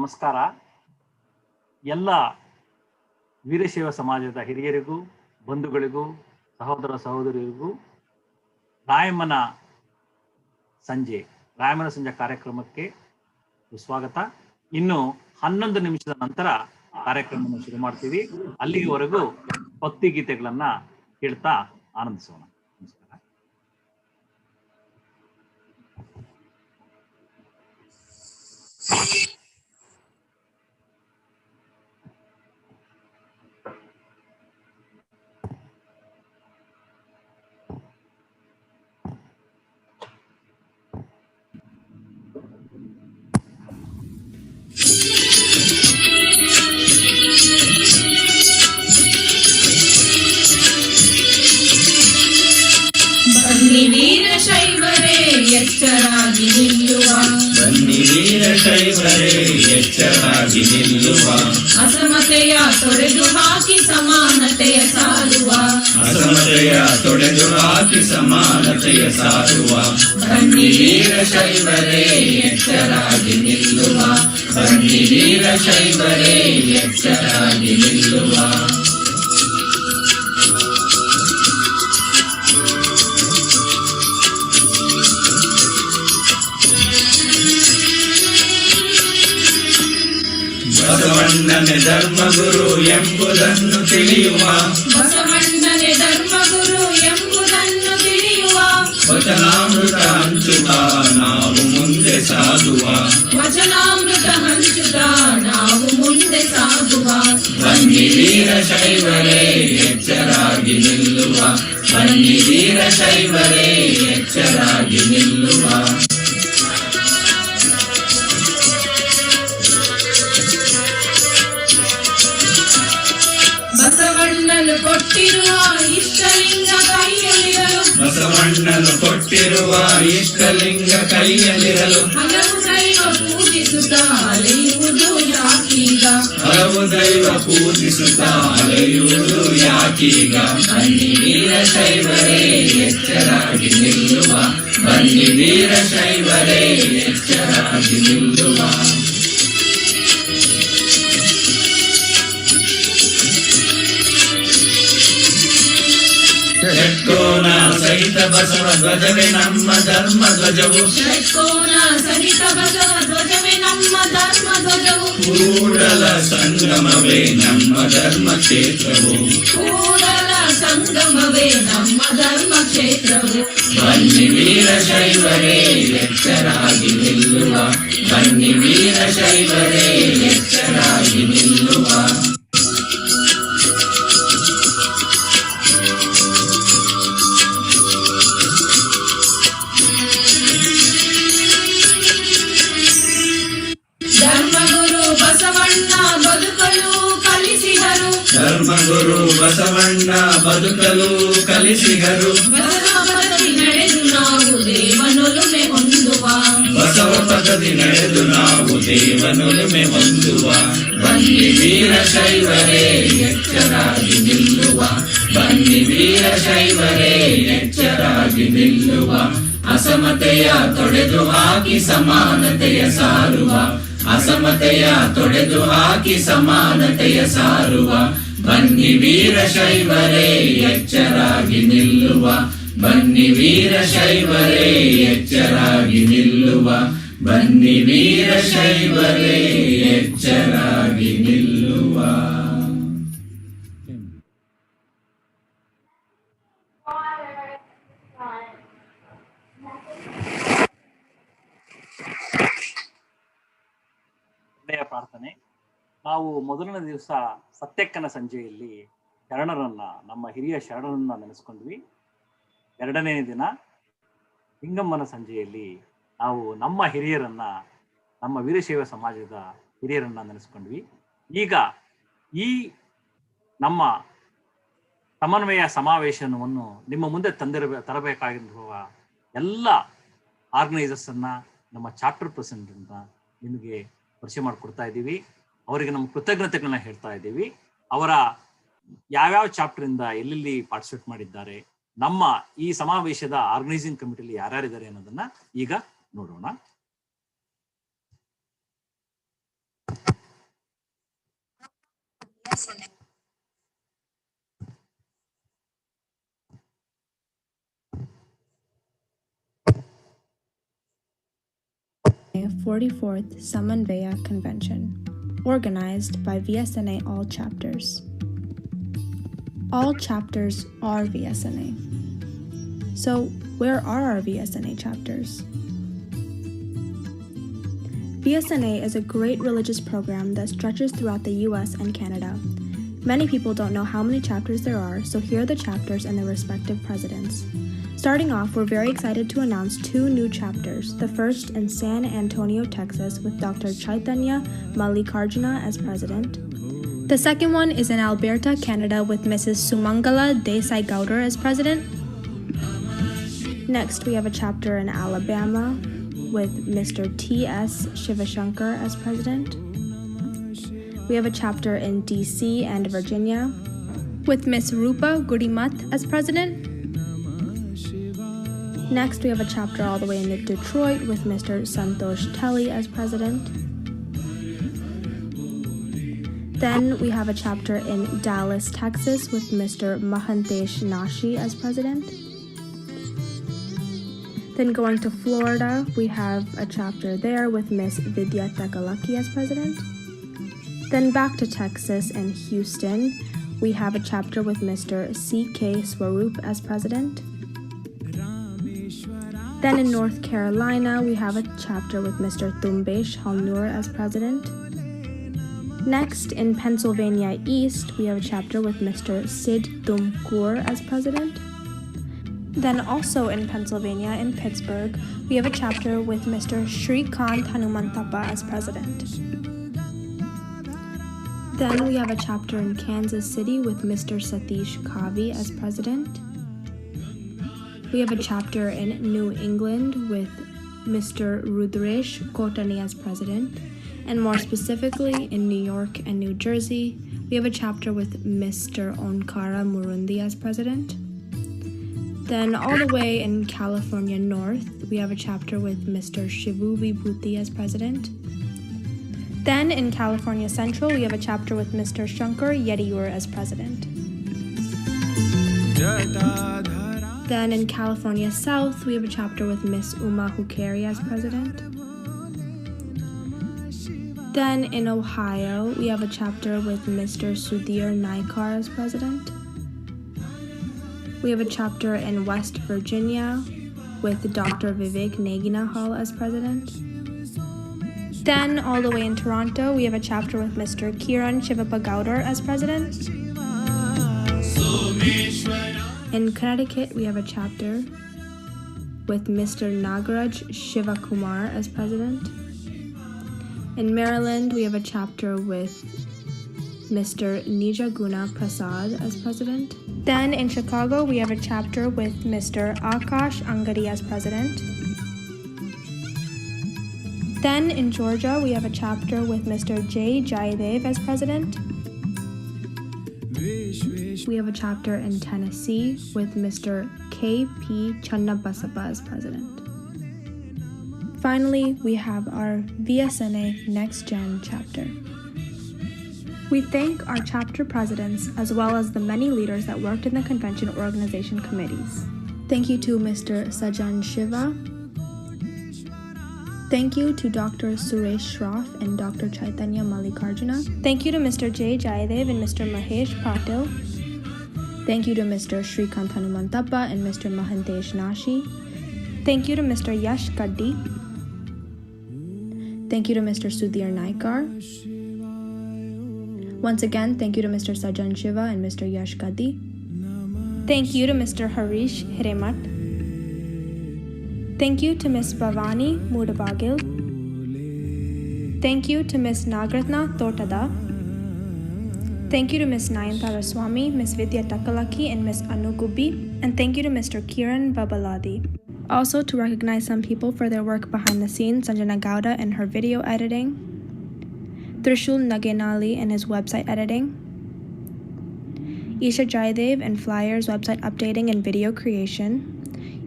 ನಮಸ್ಕಾರ. ಎಲ್ಲ ವೀರಶೈವ ಸಮಾಜದ ಹಿರಿಯರಿಗೂ, ಬಂಧುಗಳಿಗೂ, ಸಹೋದರ ಸಹೋದರಿಯರಿಗೂ ರಾಯಮ್ಮನ ಸಂಜೆ ಕಾರ್ಯಕ್ರಮಕ್ಕೆ ಸ್ವಾಗತ. ಇನ್ನು 11 ನಿಮಿಷದ ನಂತರ ಕಾರ್ಯಕ್ರಮವನ್ನು ಶುರು ಮಾಡ್ತೀವಿ. ಅಲ್ಲಿವರೆಗೂ ಭಕ್ತಿ ಗೀತೆಗಳನ್ನ ಕೇಳ್ತಾ ಆನಂದಿಸೋಣ. ನಮಸ್ಕಾರ. ವೀರಶೈವರೇ ಎಚ್ಚರಾಗಿ ನಿಲ್ಲುವ, ಬನ್ನಿ ವೀರಶೈವರೇ ಎಚ್ಚರಾಗಿ ನಿಲ್ಲುವ, ಅಸಮತೆಯ ತೊಡೆದು ಹಾಕಿ ಸಮಾನತೆಯ ಸಾರುವ, ಅಸಮತೆಯ ತೊಡೆದು ಹಾಕಿ ಸಮಾನತೆಯ ಸಾರುವ. ಬನ್ನಿ ವೀರಶೈವರೇ ಎಚ್ಚರಾಗಿ ನಿಲ್ಲುವ, ಬನ್ನಿ ವೀರಶೈವರೇ ಎಚ್ಚರಾಗಿ ನಿಲ್ಲುವ. ಬಸವಣ್ಣನೇ ಧರ್ಮಗುರು ಎಂಬುದನ್ನು ತಿಳಿಯುವ, ಬಸವಣ್ಣನೇ ಧರ್ಮಗುರು ಎಂಬುದನ್ನು ತಿಳಿಯುವ, ವಚನಾಮೃತ ಹಂಚುತ್ತಾ ನಾವು ಮುಂದೆ ಸಾಗುವ, ವಚನಾಮೃತ ಹಂಚುತ್ತಾ ನಾವು ಮುಂದೆ ಸಾಗುವ. ಬನ್ನಿ ವೀರಶೈವರೇ ಎಚ್ಚರಾಗಿ ನಿಲ್ಲುವ, ಬನ್ನಿ ವೀರಶೈವರೇ ಎಚ್ಚರಾಗಿ ನಿಲ್ಲುವ. ಬಸವಣ್ಣನು ಕೊಟ್ಟಿರುವ ಇಷ್ಟಲಿಂಗ ಕೈಯಲ್ಲಿರಲು, ಬಸವಣ್ಣನು ಕೊಟ್ಟಿರುವ ಇಷ್ಟಲಿಂಗ ಕೈಯಲ್ಲಿರಲು, ಹಲವು ದೈವ ಪೂಜಿಸುತ್ತಾ ಅಲೆಯುವುದು ಯಾಕೀಗ, ಹಲವು ದೈವ ಪೂಜಿಸುತ್ತಾ ಅಲೆಯುವುದು ಯಾಕೀಗ. ಬನ್ನಿ ವೀರಶೈವರೇ ಎಚ್ಚರಾಗಿ ನಿಲ್ಲುವ, ಬನ್ನಿ ವೀರಶೈವರೇ ಎಚ್ಚರಾಗಿ ನಿಲ್ಲುವ. ಷಟ್ಕೋನ ಸಹಿತ ಬಸವ ಧ್ವಜವೇ ನಮ್ಮ ಧರ್ಮ ಧ್ವಜವು, ಷಟ್ಕೋನ ಸಹಿತ ಬಸವ ಧ್ವಜವೇ ನಮ್ಮ ಧರ್ಮ ಧ್ವಜವು, ಕೂಡಲ ಸಂಗಮವೇ ನಮ್ಮ ಧರ್ಮ ಕ್ಷೇತ್ರವು, ಕೂಡಲ ಸಂಗಮವೇ ನಮ್ಮ ಧರ್ಮ ಕ್ಷೇತ್ರವು. ಬನ್ನಿ ವೀರಶೈವರೇ ಎಚ್ಚರಾಗಿ ನಿಲ್ಲುವ, ಬನ್ನಿ ವೀರಶೈವರೇ ಎಚ್ಚರಾಗಿ ನಿಲ್ಲುವ. ಧರ್ಮಗುರು ಬಸವಣ್ಣ ಬದುಕಲು ಕಲಿಸಿದರು, ಧರ್ಮಗುರು ಬಸವಣ್ಣ ಬದುಕಲು ಕಲಿಸಿದರು, ಬಸವ ಪದವಿ ನಡೆದು ನಾವು ದೇವನೊಲುಮೆ ಹೊಂದುವ, ಬಸವ ಪದವಿ ನಡೆದು ನಾವು ದೇವನೊಲುಮೆ ಹೊಂದುವ. ಬನ್ನಿ ವೀರಶೈವರೇ ಎಚ್ಚರಾಗಿ ನಿಲ್ಲುವ, ಬನ್ನಿ ವೀರಶೈವರೇ ಎಚ್ಚರಾಗಿ ನಿಲ್ಲುವ. ಅಸಮತೆಯ ತೊಡೆದು ಹಾಕಿ ಸಮಾನತೆಯ ಸಾರುವ, ಅಸಮತೆಯ ತೊಡೆದು ಹಾಕಿ ಸಮಾನತೆಯ ಸಾರುವ. ಬನ್ನಿ ವೀರಶೈವರೇ ಎಚ್ಚರಾಗಿ ನಿಲ್ಲುವ, ಬನ್ನಿ ವೀರಶೈವರೇ ಎಚ್ಚರಾಗಿ ನಿಲ್ಲುವ, ಬನ್ನಿ ವೀರಶೈವರೇ ಎಚ್ಚರಾಗಿ ನಿಲ್ಲುವ. ಪ್ರಾರ್ಥನೆ. ನಾವು ಮೊದಲನೇ ದಿವಸ ಸತ್ಯಕ್ಕನ ಸಂಜೆಯಲ್ಲಿ ಶರಣರನ್ನ, ನಮ್ಮ ಹಿರಿಯ ಶರಣರನ್ನ ನೆನೆಸ್ಕೊಂಡ್ವಿ. ಎರಡನೇ ದಿನ ಲಿಂಗಮ್ಮನ ಸಂಜೆಯಲ್ಲಿ ನಾವು ನಮ್ಮ ಹಿರಿಯರನ್ನ, ನಮ್ಮ ವೀರಶೈವ ಸಮಾಜದ ಹಿರಿಯರನ್ನ ನೆನೆಸ್ಕೊಂಡ್ವಿ. ಈಗ ಈ ನಮ್ಮ ಸಮನ್ವಯ ಸಮಾವೇಶನವನ್ನು ನಿಮ್ಮ ಮುಂದೆ ತರಬೇಕಾಗಿರುವ ಎಲ್ಲ ಆರ್ಗನೈಸರ್ಸ್ ಅನ್ನ, ನಮ್ಮ ಚಾಪ್ಟರ್ ಪ್ರೆಸಿಡೆಂಟ್ ಅಂತ ನಿಮಗೆ ಪರಿಚಯ ಮಾಡಿಕೊಡ್ತಾ ಇದ್ದೀವಿ. ಅವರಿಗೆ ನಮ್ಮ ಕೃತಜ್ಞತೆಗಳನ್ನ ಹೇಳ್ತಾ ಇದ್ದೀವಿ. ಅವರ ಯಾವ್ಯಾವ ಚಾಪ್ಟರ್ ಇಂದ ಎಲ್ಲೆಲ್ಲಿ ಪಾರ್ಟಿಸಿಪೇಟ್ ಮಾಡಿದ್ದಾರೆ, ನಮ್ಮ ಈ ಸಮಾವೇಶದ ಆರ್ಗನೈಸಿಂಗ್ ಕಮಿಟಿಯಲ್ಲಿ ಯಾರ್ಯಾರಿದ್ದಾರೆ ಅನ್ನೋದನ್ನ ಈಗ ನೋಡೋಣ. 44th Samanvaya Convention, organized by VSNA All Chapters. All chapters are VSNA. So, where are our VSNA chapters? VSNA is a great religious program that stretches throughout the US and Canada. Many people don't know how many chapters there are, so here are the chapters and their respective presidents. Starting off, we're very excited to announce 2 new chapters. The first in San Antonio, Texas, with Dr. Chaitanya Mallikarjuna as president. The second one is in Alberta, Canada, with Mrs. Sumangala Desai Gowder as president. Next, we have a chapter in Alabama with Mr. T.S. Shivashankar as president. We have a chapter in D.C. and Virginia with Ms. Rupa Gudimat as president. Next, we have a chapter all the way in Detroit with Mr. Santosh Telly as president. Then we have a chapter in Dallas, Texas with Mr. Mahantesh Nashi as president. Then going to Florida, we have a chapter there with Ms. Vidya Takalaki as president. Then back to Texas and Houston, we have a chapter with Mr. C.K. Swaroop as president. Then in North Carolina, we have a chapter with Mr. Tumbesh Halnur as president. Next, in Pennsylvania East, we have a chapter with Mr. Sid Tumkur as president. Then also in Pennsylvania, in Pittsburgh, we have a chapter with Mr. Shrikant Hanumantappa as president. Then we have a chapter in Kansas City with Mr. Satish Kavi as president. We have a chapter in New England with Mr. Rudresh Kotani as president. And more specifically, in New York and New Jersey, we have a chapter with Mr. Onkara Murundi as president. Then all the way in California North, we have a chapter with Mr. Shivu Vibhuti as president. Then in California Central, we have a chapter with Mr. Shankar Yediyur as president. Then in California South, we have a chapter with Miss Uma Hukeri as president. Then in Ohio, we have a chapter with Mr. Sudhir Naikar as president. We have a chapter in West Virginia with Dr. Vivek Naginahal as president. Then all the way in Toronto, we have a chapter with Mr. Kiran Shivapagaudar as president. In Connecticut, we have a chapter with Mr. Nagaraj Shivakumar as president. In Maryland, we have a chapter with Mr. Nijaguna Prasad as president. Then in Chicago, we have a chapter with Mr. Akash Angadi as president. Then in Georgia, we have a chapter with Mr. J. Jayadev as president. We have a chapter in Tennessee with Mr. K.P. Channabasappa as president. Finally, we have our VSNA Next Gen chapter. We thank our chapter presidents as well as the many leaders that worked in the convention organization committees. Thank you to Mr. Sajan Shiva. Thank you to Dr. Suresh Shroff and Dr. Chaitanya Mallikarjuna. Thank you to Mr. J. Jayadev and Mr. Mahesh Patil. Thank you to Mr. Shrikant Hanumantappa and Mr. Mahantesh Nashi. Thank you to Mr. Yash Kaddi. Thank you to Mr. Sudhir Naikar. Once again, thank you to Mr. Sajan Shiva and Mr. Yash Kaddi. Thank you to Mr. Harish Hiremat. Thank you to Ms. Bhavani Mudabagil. Thank you to Ms. Nagratna Totada. Thank you to Ms. Nayantara Swami, Ms. Vidya Takalaki, and Ms. Anu Gubbi. And thank you to Mr. Kiran Babaladi. Also to recognize some people for their work behind the scenes, Sanjana Gowda and her video editing, Trishul Nagenali and his website editing, Isha Jaidev and Flyers website updating and video creation,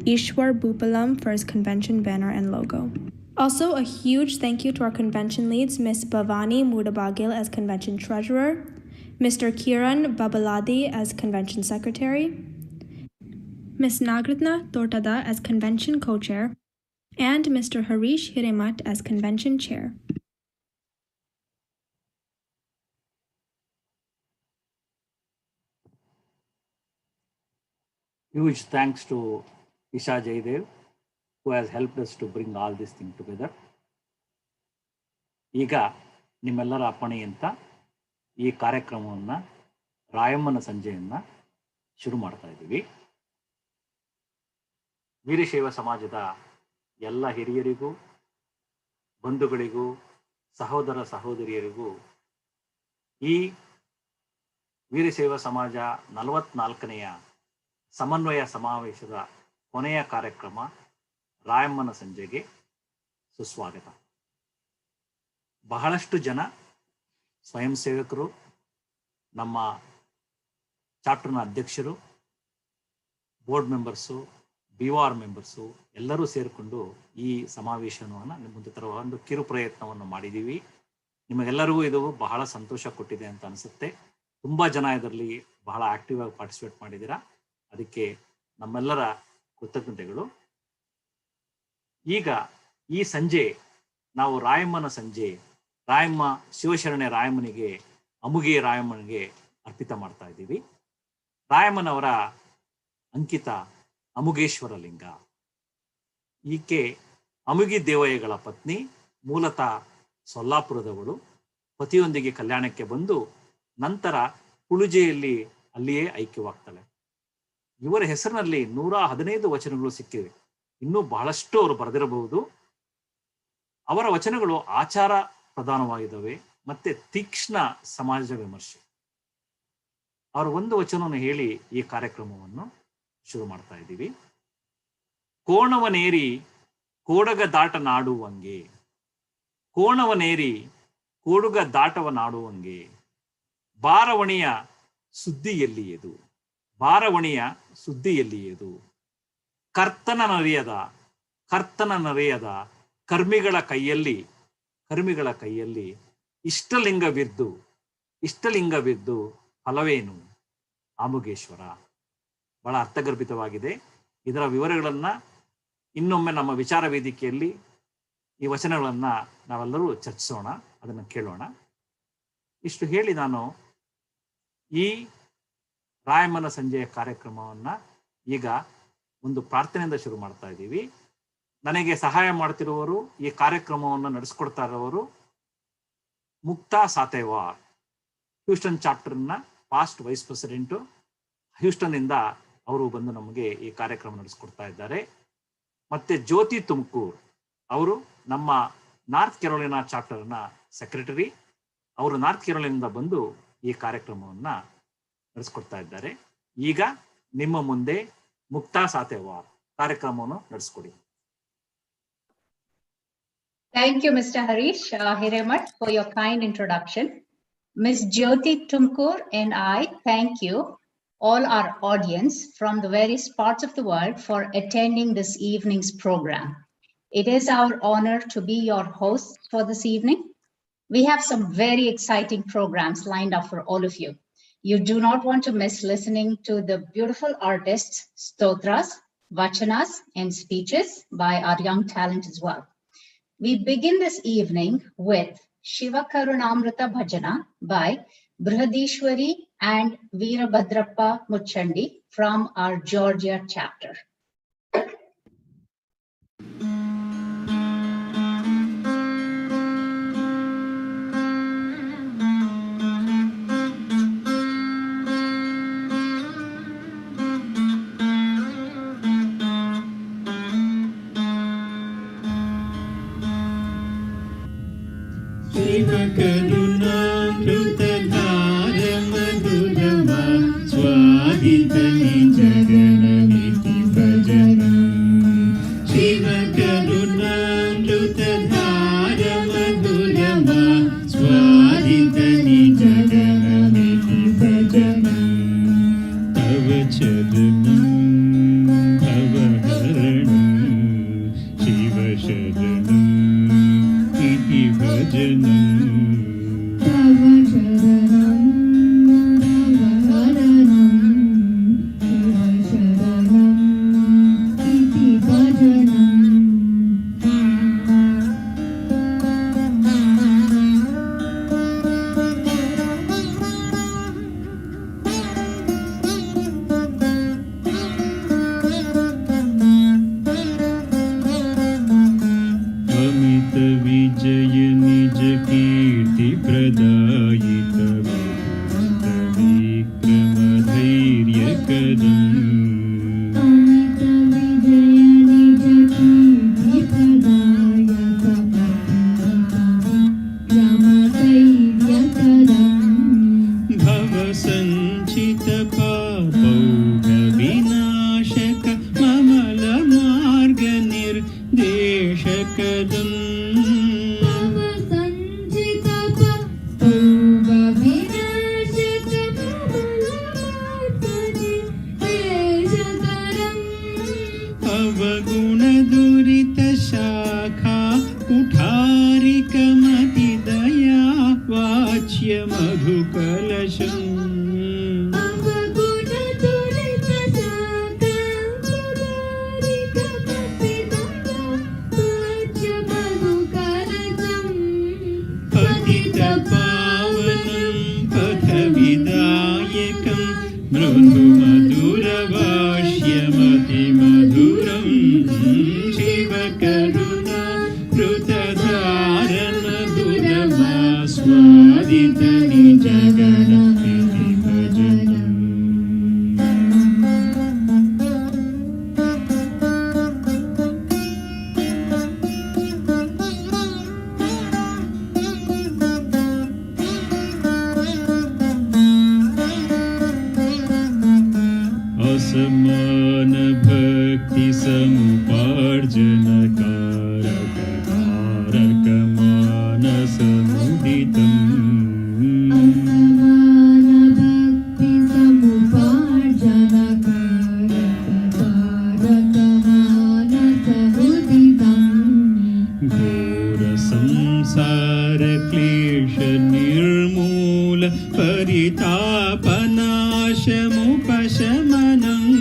Ishwar Bhupalam for his convention banner and logo. Also, a huge thank you to our convention leads, Ms. Bhavani Mudabagil as convention treasurer, Mr. Kiran Babaladi as Convention Secretary, Ms. Nagratna Tortada as Convention Co-Chair, and Mr. Harish Hiremat as Convention Chair. Huge thanks to Isha Jaydev, who has helped us to bring all this thing together. ಈಗ ನಿಮ್ಮೆಲ್ಲರ ಅಪ್ಪಣೆಯಂತ ಈ ಕಾರ್ಯಕ್ರಮವನ್ನು ರಾಯಮ್ಮನ ಸಂಜೆಯನ್ನು ಶುರು ಮಾಡ್ತಾ ಇದ್ದೀವಿ. ವೀರಶೈವ ಸಮಾಜದ ಎಲ್ಲ ಹಿರಿಯರಿಗೂ, ಬಂಧುಗಳಿಗೂ, ಸಹೋದರ ಸಹೋದರಿಯರಿಗೂ ಈ ವೀರಶೈವ ಸಮಾಜ 44ನೆಯ ಸಮನ್ವಯ ಸಮಾವೇಶದ ಕೊನೆಯ ಕಾರ್ಯಕ್ರಮ ರಾಯಮ್ಮನ ಸಂಜೆಗೆ ಸುಸ್ವಾಗತ. ಬಹಳಷ್ಟು ಜನ ಸ್ವಯಂ ಸೇವಕರು, ನಮ್ಮ ಚಾಪ್ಟರ್ನ ಅಧ್ಯಕ್ಷರು, ಬೋರ್ಡ್ ಮೆಂಬರ್ಸು, BOR ಮೆಂಬರ್ಸು ಎಲ್ಲರೂ ಸೇರಿಕೊಂಡು ಈ ಸಮಾವೇಶವನ್ನು ನಿಮ್ಮ ಮುಂದೆ ತರುವ ಒಂದು ಕಿರು ಪ್ರಯತ್ನವನ್ನು ಮಾಡಿದ್ದೀವಿ. ನಿಮಗೆಲ್ಲರಿಗೂ ಇದು ಬಹಳ ಸಂತೋಷ ಕೊಟ್ಟಿದೆ ಅಂತ ಅನಿಸುತ್ತೆ. ತುಂಬ ಜನ ಇದರಲ್ಲಿ ಬಹಳ ಆಕ್ಟಿವ್ ಆಗಿ ಪಾರ್ಟಿಸಿಪೇಟ್ ಮಾಡಿದ್ದೀರಾ. ಅದಕ್ಕೆ ನಮ್ಮೆಲ್ಲರ ಕೃತಜ್ಞತೆಗಳು. ಈಗ ಈ ಸಂಜೆ ನಾವು ರಾಯಮ್ಮನ ಸಂಜೆ, ರಾಯಮ್ಮ ಶಿವಶರಣೆ ರಾಯಮ್ಮನಿಗೆ, ಅಮುಗೆ ರಾಯಮ್ಮನಿಗೆ ಅರ್ಪಿತ ಮಾಡ್ತಾ ಇದ್ದೀವಿ. ರಾಯಮ್ಮನವರ ಅಂಕಿತ ಅಮುಗೇಶ್ವರ ಲಿಂಗ. ಈಕೆ ಅಮುಗಿ ದೇವಯ್ಯಗಳ ಪತ್ನಿ, ಮೂಲತಃ ಸೊಲ್ಲಾಪುರದವಳು. ಪತಿಯೊಂದಿಗೆ ಕಲ್ಯಾಣಕ್ಕೆ ಬಂದು ನಂತರ ಪುಳುಜೆಯಲ್ಲಿ ಅಲ್ಲಿಯೇ ಐಕ್ಯವಾಗ್ತಾಳೆ. ಇವರ ಹೆಸರಿನಲ್ಲಿ 115 ವಚನಗಳು ಸಿಕ್ಕಿವೆ. ಇನ್ನೂ ಬಹಳಷ್ಟು ಅವರು ಬರೆದಿರಬಹುದು. ಅವರ ವಚನಗಳು ಆಚಾರ ಪ್ರಧಾನವಾಗಿದ್ದಾವೆ ಮತ್ತೆ ತೀಕ್ಷ್ಣ ಸಮಾಜ ವಿಮರ್ಶೆ. ಅವರು ಒಂದು ವಚನವನ್ನು ಹೇಳಿ ಈ ಕಾರ್ಯಕ್ರಮವನ್ನು ಶುರು ಮಾಡ್ತಾ ಇದ್ದೀವಿ. ಕೋಣವನೇರಿ ಕೋಡಗ ದಾಟ ನಾಡುವಂಗೆ, ಕೋಣವನೇರಿ ಕೋಡುಗ ದಾಟವ ನಾಡುವಂಗೆ, ಬಾರವಣಿಯ ಸುದ್ದಿಯಲ್ಲಿಯದು, ಬಾರವಣಿಯ ಸುದ್ದಿಯಲ್ಲಿಯದು, ಕರ್ತನ ನರೆಯದ ಕರ್ಮಿಗಳ ಕೈಯಲ್ಲಿ ಇಷ್ಟಲಿಂಗವಿದ್ದು ಫಲವೇನು ಆಮುಗೇಶ್ವರ. ಬಹಳ ಅರ್ಥಗರ್ಭಿತವಾಗಿದೆ. ಇದರ ವಿವರಗಳನ್ನು ಇನ್ನೊಮ್ಮೆ ನಮ್ಮ ವಿಚಾರ ವೇದಿಕೆಯಲ್ಲಿ ಈ ವಚನಗಳನ್ನು ನಾವೆಲ್ಲರೂ ಚರ್ಚಿಸೋಣ, ಅದನ್ನು ಕೇಳೋಣ. ಇಷ್ಟು ಹೇಳಿ ನಾನು ಈ ರಾಯಮ್ಮನ ಸಂಜೆಯ ಕಾರ್ಯಕ್ರಮವನ್ನು ಈಗ ಒಂದು ಪ್ರಾರ್ಥನೆಯಿಂದ ಶುರು ಮಾಡ್ತಾ ಇದ್ದೀವಿ. ನನಗೆ ಸಹಾಯ ಮಾಡ್ತಿರುವವರು, ಈ ಕಾರ್ಯಕ್ರಮವನ್ನು ನಡೆಸ್ಕೊಡ್ತಾ ಇರೋರು ಮುಕ್ತಾ ಸಾತೇವಾರ್, ಹ್ಯೂಸ್ಟನ್ ಚಾಪ್ಟರ್ನ ಪಾಸ್ಟ್ ವೈಸ್ ಪ್ರೆಸಿಡೆಂಟು. ಹ್ಯೂಸ್ಟನ್ನಿಂದ ಅವರು ಬಂದು ನಮಗೆ ಈ ಕಾರ್ಯಕ್ರಮ ನಡೆಸ್ಕೊಡ್ತಾ ಇದ್ದಾರೆ. ಮತ್ತೆ ಜ್ಯೋತಿ ತುಮಕೂರ್ ಅವರು ನಮ್ಮ ನಾರ್ತ್ ಕೆರೋಲಿನಾ ಚಾಪ್ಟರ್ನ ಸೆಕ್ರೆಟರಿ. ಅವರು ನಾರ್ತ್ ಕೆರೋಲಿನಿಂದ ಬಂದು ಈ ಕಾರ್ಯಕ್ರಮವನ್ನು ನಡೆಸ್ಕೊಡ್ತಾ ಇದ್ದಾರೆ. ಈಗ ನಿಮ್ಮ ಮುಂದೆ ಮುಕ್ತಾ ಸಾತೇವಾರ್ ಕಾರ್ಯಕ್ರಮವನ್ನು ನಡೆಸ್ಕೊಡಿ. Thank you, Mr. Harish Hiremat, for your kind introduction. Ms. Jyoti Tumkur and I thank you, all our audience from the various parts of the world, for attending this evening's program. It is our honor to be your hosts for this evening. We have some very exciting programs lined up for all of you. You do not want to miss listening to the beautiful artists, stotras, vachanas, and speeches by our young talent as well. We begin this evening with Shiva Karunamrita Bhajana by Brihadishwari and Veerabhadrappa Muchandi from our Georgia chapter. Bhajanam निर्देशकदम् अवगुणदुरितशाखा कुठारिकमतिदया वाच्यमधुकलशम् पतितपावनं पथविदायकं मृदुमधुरभाष्यमतिमधुरं शिवकरुणा कृतधारणदुरमास्वादितनिजगणमिति भजनम् असमान भक्ति समुपार्जनकारक कारक मानसमुदितम् घोर संसार क्लेश निर्मूल परितापनाशमुपशमनम्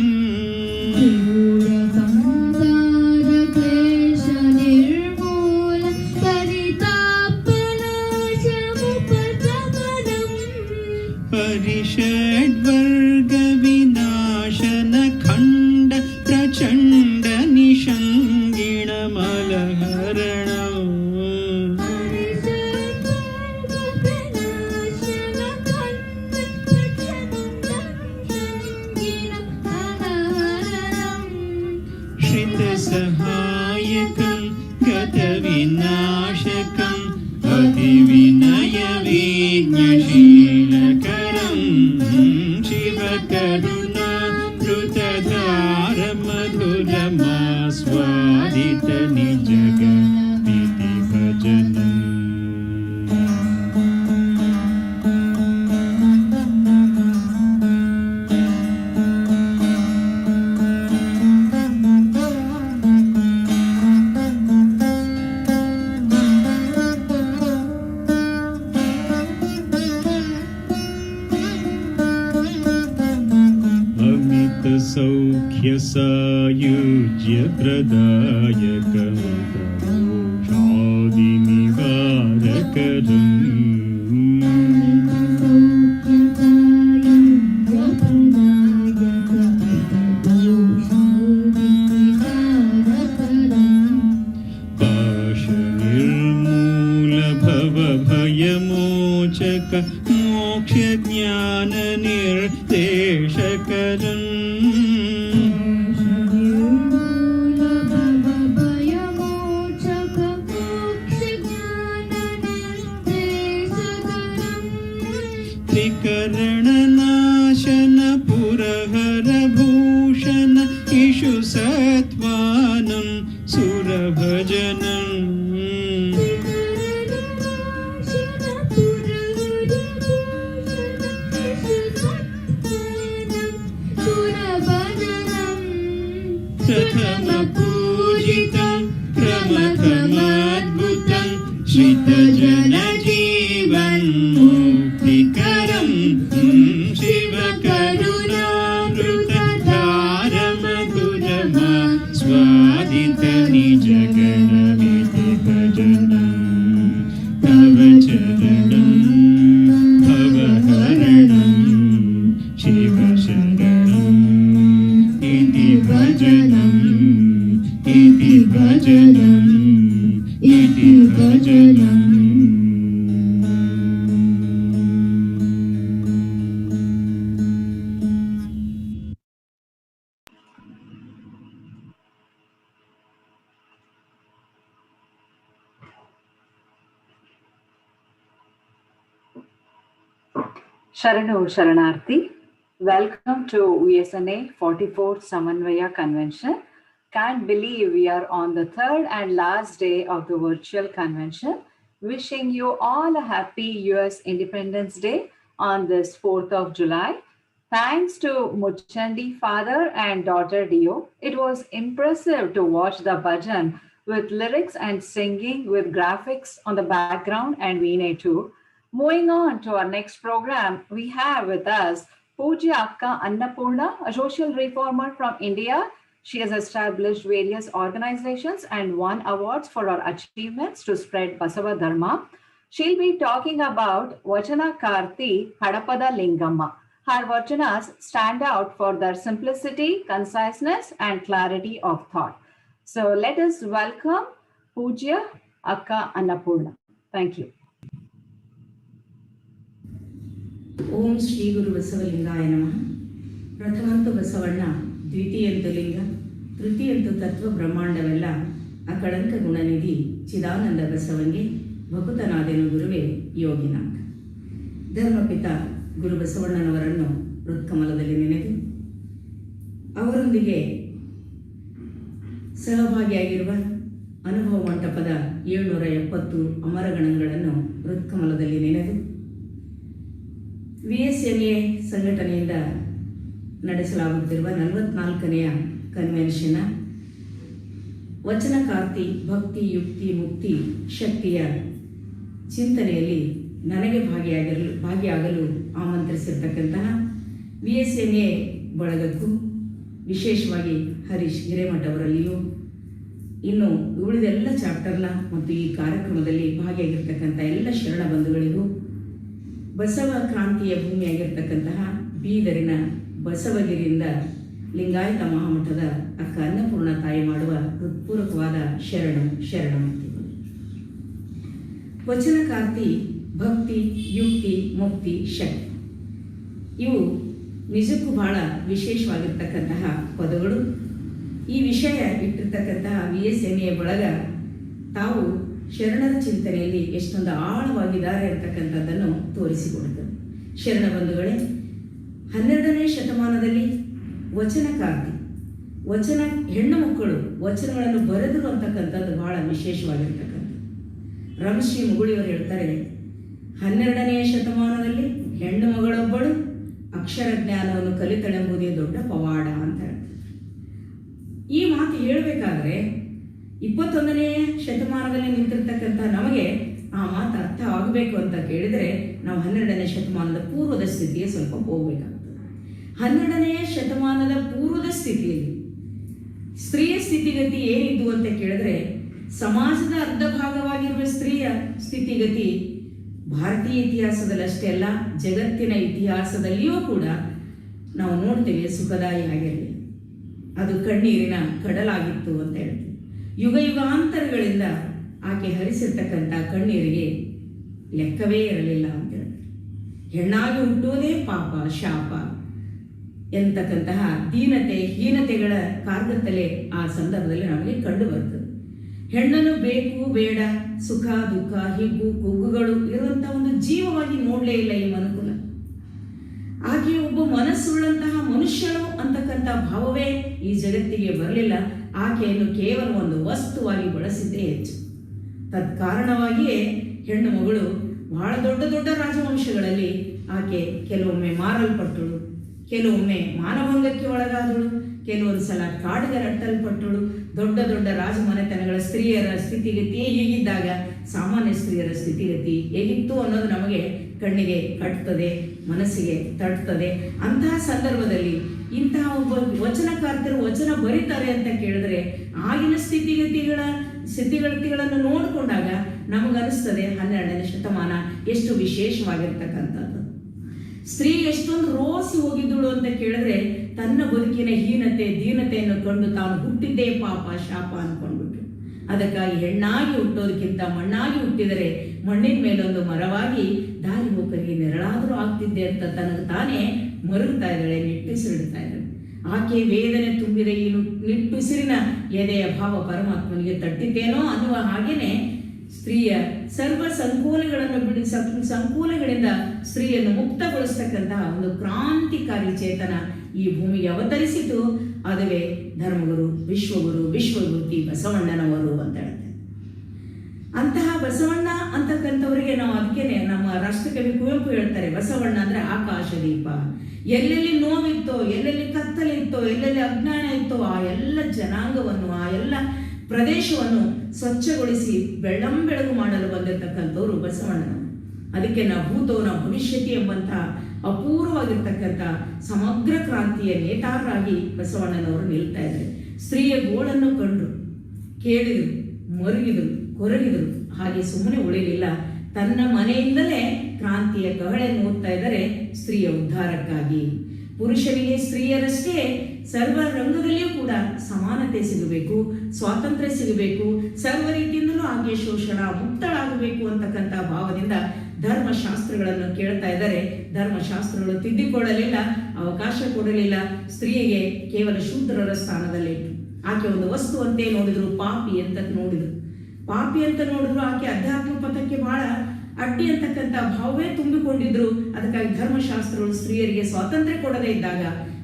परिषड्वर्गविनाशन खण्ड प्रचण्ड निषङ्गिणमलहरणम् श्रितसहायकं गतविनाशकम् अतिविनयविज्ञशीलकरं शिवकरुणा कृतधारमधुरमास्वादितनिजगणमिति भजनम् सौख्यसायुज्य प्रदायकं प्रदोषादिनिवारकरम् पाशनिर्मूल भवभयमोचक मोक्षज्ञाननिर्देशकरम् त्रिकरणनाशन पुरहरभूषण इषु सत्वानं सुरभजनम् प्रथमपूजितं प्रमथमाद्भुतं श्रितजनजीवन्मुक्तिकरं शिवकरुणामृतधारमधुरमास्वादितनिजगणमिति भजनम् तव चरणं भवहरणं शिवशरणम् इति भजनम् इति भजनम् इति भजनम् Sharano Sharanarthi. Welcome to USNA 44th Samanvaya Convention Can't believe we are on the third and last day of the virtual convention. Wishing you all a happy US Independence Day on this 4th of July. Thanks to Muchandi father and daughter Dio. It was impressive to watch the Bhajan with lyrics and singing with graphics on the background and Veene too. Moving on to our next program, we have with us Pujya Akka Annapurna, a social reformer from India. She has established various organizations and won awards for her achievements to spread Basava Dharma. She'll be talking about Vachana Karti Hadapada Lingamma. Her vachanas stand out for their simplicity, conciseness, and clarity of thought. So let us welcome Pujya Akka Annapurna. Thank you. ಓಂ ಶ್ರೀ ಗುರು ಬಸವಲಿಂಗಾಯ ನಮಃ. ಪ್ರಥಮಂತು ಬಸವಣ್ಣ, ದ್ವಿತೀಯಂತು ಲಿಂಗ, ತೃತೀಯಂತು ತತ್ವ ಬ್ರಹ್ಮಾಂಡವೆಲ್ಲ ಅಕಳಂಕ ಗುಣನಿಧಿ ಚಿದಾನಂದ ಬಸವನಿಗೆ ಭಕುತನಾದೆನು ಗುರುವೇ ಯೋಗಿನಾಥ. ಧರ್ಮಪಿತ ಗುರು ಬಸವಣ್ಣನವರನ್ನು ಹೃತ್ಕಮಲದಲ್ಲಿ ನೆನೆದು ಅವರೊಂದಿಗೆ ಸಹಭಾಗಿಯಾಗಿರುವ ಅನುಭವ ಮಂಟಪದ 770 ಅಮರಗಣಗಳನ್ನು ಹೃತ್ಕಮಲದಲ್ಲಿ ನೆನೆದು VSMA ಸಂಘಟನೆಯಿಂದ ನಡೆಸಲಾಗುತ್ತಿರುವ 44ನೆಯ ಕನ್ವೆನ್ಷನ್ನ ವಚನಕಾರ್ತಿ ಭಕ್ತಿ ಯುಕ್ತಿ ಮುಕ್ತಿ ಶಕ್ತಿಯ ಚಿಂತನೆಯಲ್ಲಿ ನನಗೆ ಭಾಗಿಯಾಗಲು ಆಮಂತ್ರಿಸಿರ್ತಕ್ಕಂತಹ VSMA ಬಳಗಕ್ಕೂ ವಿಶೇಷವಾಗಿ ಹರೀಶ್ ಹಿರೇಮಠ ಅವರಲ್ಲಿಯೂ ಇನ್ನು ಉಳಿದೆಲ್ಲ ಚಾಪ್ಟರ್ನ ಮತ್ತು ಈ ಕಾರ್ಯಕ್ರಮದಲ್ಲಿ ಭಾಗಿಯಾಗಿರ್ತಕ್ಕಂಥ ಎಲ್ಲ ಶರಣ ಬಂಧುಗಳಿಗೂ ಬಸವ ಕ್ರಾಂತಿಯ ಭೂಮಿಯಾಗಿರ್ತಕ್ಕಂತಹ ಬೀದರಿನ ಬಸವಗಿರಿಯಿಂದ ಲಿಂಗಾಯತ ಮಹಾಮಠದ ಅಕ್ಕ ಅನ್ನಪೂರ್ಣ ತಾಯಿ ಮಾಡುವ ಹೃತ್ಪೂರ್ವಕವಾದ ಶರಣಮೂರ್ತಿಗಳು. ವಚನಕಾರ್ತಿ ಭಕ್ತಿ ಯುಕ್ತಿ ಮುಕ್ತಿ ಶಕ್ತಿ ಇವು ನಿಜಕ್ಕೂ ಬಹಳ ವಿಶೇಷವಾಗಿರ್ತಕ್ಕಂತಹ ಪದಗಳು. ಈ ವಿಷಯ ಇಟ್ಟಿರ್ತಕ್ಕಂತಹ VSMA ಬಳಗ ತಾವು ಶರಣರ ಚಿಂತನೆಯಲ್ಲಿ ಎಷ್ಟೊಂದು ಆಳವಾಗಿದ್ದಾರೆ ಅಂತಕ್ಕಂಥದ್ದನ್ನು ತೋರಿಸಿಕೊಡುತ್ತದೆ. ಶರಣ ಬಂಧುಗಳೇ, 12ನೇ ಶತಮಾನದಲ್ಲಿ ವಚನಕಾರ್ತಿ ಹೆಣ್ಣು ಮಕ್ಕಳು ವಚನಗಳನ್ನು ಬರೆದರು ಅಂತಕ್ಕಂಥದ್ದು ಬಹಳ ವಿಶೇಷವಾಗಿರ್ತಕ್ಕಂಥದ್ದು. ರಮಶ್ರೀ ಮುಗುಳಿಯವರು ಹೇಳ್ತಾರೆ, 12ನೇ ಶತಮಾನದಲ್ಲಿ ಹೆಣ್ಣು ಮಗಳೊಬ್ಬಳು ಅಕ್ಷರ ಜ್ಞಾನವನ್ನು ಕಲಿತಳೆಂಬುದೇ ದೊಡ್ಡ ಪವಾಡ ಅಂತ ಹೇಳ್ತಾರೆ. ಈ ಮಾತು ಹೇಳಬೇಕಾದ್ರೆ 21ನೇ ಶತಮಾನದಲ್ಲಿ ನಿಂತಿರ್ತಕ್ಕಂಥ ನಮಗೆ ಆ ಮಾತು ಅರ್ಥ ಆಗಬೇಕು ಅಂತ ಕೇಳಿದರೆ ನಾವು 12ನೇ ಶತಮಾನದ ಪೂರ್ವದ ಸ್ಥಿತಿಗೆ ಸ್ವಲ್ಪ ಹೋಗಬೇಕಾಗ್ತದೆ. 12ನೇ ಶತಮಾನದ ಪೂರ್ವದ ಸ್ಥಿತಿಯಲ್ಲಿ ಸ್ತ್ರೀಯ ಸ್ಥಿತಿಗತಿ ಏನಿದ್ದು ಅಂತ ಕೇಳಿದ್ರೆ, ಸಮಾಜದ ಅರ್ಧ ಭಾಗವಾಗಿರುವ ಸ್ತ್ರೀಯ ಸ್ಥಿತಿಗತಿ ಭಾರತೀಯ ಇತಿಹಾಸದಲ್ಲಷ್ಟೇ ಅಲ್ಲ, ಜಗತ್ತಿನ ಇತಿಹಾಸದಲ್ಲಿಯೂ ಕೂಡ ನಾವು ನೋಡ್ತೇವೆ ಸುಖದಾಯಿ ಆಗಿರಲಿ. ಅದು ಕಣ್ಣೀರಿನ ಕಡಲಾಗಿತ್ತು ಅಂತ ಹೇಳ್ತೀವಿ. ಯುಗಾಂತರಗಳಿಂದ ಆಕೆ ಹರಿಸಿರ್ತಕ್ಕಂಥ ಕಣ್ಣೀರಿಗೆ ಲೆಕ್ಕವೇ ಇರಲಿಲ್ಲ ಅಂತ ಹೇಳ್ತಾರೆ. ಹೆಣ್ಣಾಗಿ ಹುಟ್ಟುವುದೇ ಪಾಪ ಶಾಪ ಎಂತಕ್ಕಂತಹ ದೀನತೆ ಹೀನತೆಗಳ ಕಾರ್ಗತ್ತಲೆ ಆ ಸಂದರ್ಭದಲ್ಲಿ ನಮಗೆ ಕಂಡು ಬರ್ತದೆ. ಹೆಣ್ಣನ್ನು ಬೇಕು ಬೇಡ, ಸುಖ ದುಃಖ ಹಿಗ್ಗು ಕುಗ್ಗುಗಳು ಇರುವಂತಹ ಒಂದು ಜೀವವಾಗಿ ನೋಡಲೇ ಇಲ್ಲ ಈ ಮನುಕುಲ. ಆಕೆ ಒಬ್ಬ ಮನಸ್ಸುಳ್ಳಂತಹ ಮನುಷ್ಯನು ಅಂತಕ್ಕಂಥ ಭಾವವೇ ಈ ಜಗತ್ತಿಗೆ ಬರಲಿಲ್ಲ. ಆಕೆಯನ್ನು ಕೇವಲ ಒಂದು ವಸ್ತುವಾಗಿ ಬಳಸಿದ್ದೇ ಹೆಚ್ಚು. ತತ್ಕಾರಣವಾಗಿಯೇ ಹೆಣ್ಣು ಮಗಳು ಬಹಳ ದೊಡ್ಡ ದೊಡ್ಡ ರಾಜವಂಶಗಳಲ್ಲಿ ಆಕೆ ಕೆಲವೊಮ್ಮೆ ಮಾರಲ್ಪಟ್ಟಳು, ಕೆಲವೊಮ್ಮೆ ಮಾನಭಂಗಕ್ಕೆ ಒಳಗಾದಳು, ಕೆಲವೊಂದು ಸಲ ಕಾಡಿಗೆ ರಟ್ಟಲ್ಪಟ್ಟಳು. ದೊಡ್ಡ ದೊಡ್ಡ ರಾಜಮನೆತನಗಳ ಸ್ತ್ರೀಯರ ಸ್ಥಿತಿಗತಿಯೇ ಹೀಗಿದ್ದಾಗ ಸಾಮಾನ್ಯ ಸ್ತ್ರೀಯರ ಸ್ಥಿತಿಗತಿ ಹೇಗಿತ್ತು ಅನ್ನೋದು ನಮಗೆ ಕಣ್ಣಿಗೆ ಕಟ್ತದೆ, ಮನಸ್ಸಿಗೆ ತಟ್ತದೆ. ಅಂತಹ ಸಂದರ್ಭದಲ್ಲಿ ಇಂತಹ ಒಬ್ಬ ವಚನಕಾರ್ತರು ವಚನ ಬರೀತಾರೆ ಅಂತ ಕೇಳಿದ್ರೆ ಆಗಿನ ಸ್ಥಿತಿಗತಿಗಳನ್ನು ನೋಡಿಕೊಂಡಾಗ ನಮಗನಿಸ್ತದೆ 12ನೇ ಶತಮಾನ ಎಷ್ಟು ವಿಶೇಷವಾಗಿರ್ತಕ್ಕಂಥದ್ದು. ಸ್ತ್ರೀ ಎಷ್ಟೊಂದು ರೋಸಿ ಹೋಗಿದ್ದಳು ಅಂತ ಕೇಳಿದ್ರೆ ತನ್ನ ಬದುಕಿನ ಹೀನತೆ ದೀನತೆಯನ್ನು ಕಂಡು ತಾನು ಹುಟ್ಟಿದ್ದೇ ಪಾಪ ಶಾಪ ಅಂದ್ಕೊಂಡ್ಬಿಟ್ಟು ಅದಕ್ಕಾಗಿ ಹೆಣ್ಣಾಗಿ ಹುಟ್ಟೋದಕ್ಕಿಂತ ಮಣ್ಣಾಗಿ ಹುಟ್ಟಿದರೆ ಮಣ್ಣಿನ ಮೇಲೊಂದು ಮರವಾಗಿ ದಾರಿ ಹೋಕರಿಗೆ ನೆರಳಾದರೂ ಆಗ್ತಿದ್ದೆ ಅಂತ ತನಗೆ ತಾನೇ ಮರುಗ್ತಾ ಇದ್ದಾಳೆ, ನಿಟ್ಟುಸಿರಿಡ್ತಾ ಇದ್ದಾಳೆ. ಆಕೆ ವೇದನೆ ತುಂಬಿದ ಈ ನಿಟ್ಟುಸಿರಿನ ಎದೆಯ ಭಾವ ಪರಮಾತ್ಮನಿಗೆ ತಟ್ಟಿದ್ದೇನೋ ಅನ್ನುವ ಹಾಗೇನೆ ಸ್ತ್ರೀಯ ಸರ್ವ ಸಂಕೂಲಗಳಿಂದ ಸ್ತ್ರೀಯನ್ನು ಮುಕ್ತಗೊಳಿಸ್ತಕ್ಕಂತಹ ಒಂದು ಕ್ರಾಂತಿಕಾರಿ ಚೇತನ ಈ ಭೂಮಿಗೆ ಅವತರಿಸಿತು. ಅದುವೇ ಧರ್ಮಗುರು, ವಿಶ್ವಗುರು, ವಿಶ್ವವಿಭೂತಿ ಬಸವಣ್ಣನವರು ಅಂತ ಹೇಳ್ತೇವೆ. ಅಂತಹ ಬಸವಣ್ಣ ಅಂತಕ್ಕಂಥವರಿಗೆ ನಾವು ಅದಕ್ಕೇನೆ ನಮ್ಮ ರಾಷ್ಟ್ರಕವಿ ಕುವೆಂಪು ಹೇಳ್ತಾರೆ, ಬಸವಣ್ಣ ಅಂದ್ರೆ ಆಕಾಶ ದೀಪ. ಎಲ್ಲೆಲ್ಲಿ ನೋವಿತ್ತೋ, ಎಲ್ಲೆಲ್ಲಿ ಕತ್ತಲೆ ಇತ್ತೋ, ಎಲ್ಲೆಲ್ಲಿ ಅಜ್ಞಾನ ಇತ್ತೋ, ಆ ಎಲ್ಲ ಜನಾಂಗವನ್ನು, ಆ ಎಲ್ಲ ಪ್ರದೇಶವನ್ನು ಸ್ವಚ್ಛಗೊಳಿಸಿ ಬೆಳಂಬೆಳಗು ಮಾಡಲು ಬಂದಿರತಕ್ಕಂಥವ್ರು ಬಸವಣ್ಣನವರು. ಅದಕ್ಕೆ ನಾವು ಭೂತೋ ನ ಭವಿಷ್ಯತಿ ಎಂಬಂತಹ ಅಪೂರ್ವವಾಗಿರ್ತಕ್ಕಂಥ ಸಮಗ್ರ ಕ್ರಾಂತಿಯ ನೇತಾರರಾಗಿ ಬಸವಣ್ಣನವರು ನಿಲ್ತಾ ಇದ್ದಾರೆ. ಸ್ತ್ರೀಯ ಗೋಳನ್ನು ಕಂಡ್ರು, ಕೇಳಿದರು, ಮರುಗಿದರು, ಕೊರಗಿದರು. ಹಾಗೆ ಸುಮ್ಮನೆ ಉಳಿಲಿಲ್ಲ. ತನ್ನ ಮನೆಯಿಂದಲೇ ಕ್ರಾಂತಿಯ ಕಹಳೆಯನ್ನು ಓದ್ತಾ ಇದ್ದಾರೆ ಸ್ತ್ರೀಯ ಉದ್ಧಾರಕ್ಕಾಗಿ. ಪುರುಷನಿಗೆ ಸ್ತ್ರೀಯರಷ್ಟೇ ಸರ್ವ ರಂಗದಲ್ಲಿಯೂ ಕೂಡ ಸಮಾನತೆ ಸಿಗಬೇಕು, ಸ್ವಾತಂತ್ರ್ಯ ಸಿಗಬೇಕು, ಸರ್ವ ರೀತಿಯಿಂದಲೂ ಆಕೆ ಶೋಷಣ ಮುಕ್ತಳಾಗಬೇಕು ಅಂತಕ್ಕಂಥ ಭಾವದಿಂದ ಧರ್ಮಶಾಸ್ತ್ರಗಳನ್ನು ಕೇಳ್ತಾ ಇದ್ದಾರೆ. ಧರ್ಮಶಾಸ್ತ್ರಗಳು ತಿದ್ದಿಕೊಳ್ಳಲಿಲ್ಲ, ಅವಕಾಶ ಕೊಡಲಿಲ್ಲ. ಸ್ತ್ರೀಗೆ ಕೇವಲ ಶೂದ್ರರ ಸ್ಥಾನದಲ್ಲಿಟ್ಟು ಆಕೆ ಒಂದು ವಸ್ತು ಅಂತೇ ನೋಡಿದ್ರು, ಪಾಪಿ ಅಂತ ನೋಡಿದ್ರು. ಪಾಪಿ ಅಂತ ನೋಡಿದ್ರು ಆಕೆ ಅಧ್ಯಾತ್ಮ ಪಥಕ್ಕೆ ಬಹಳ ಅಡ್ಡಿ ಅಂತಕ್ಕಂಥ ಭಾವವೇ ತುಂಬಿಕೊಂಡಿದ್ರು. ಅದಕ್ಕಾಗಿ ಧರ್ಮಶಾಸ್ತ್ರಗಳು ಸ್ತ್ರೀಯರಿಗೆ ಸ್ವಾತಂತ್ರ್ಯ ಕೊಡದೇ ಇದ್ದಾಗ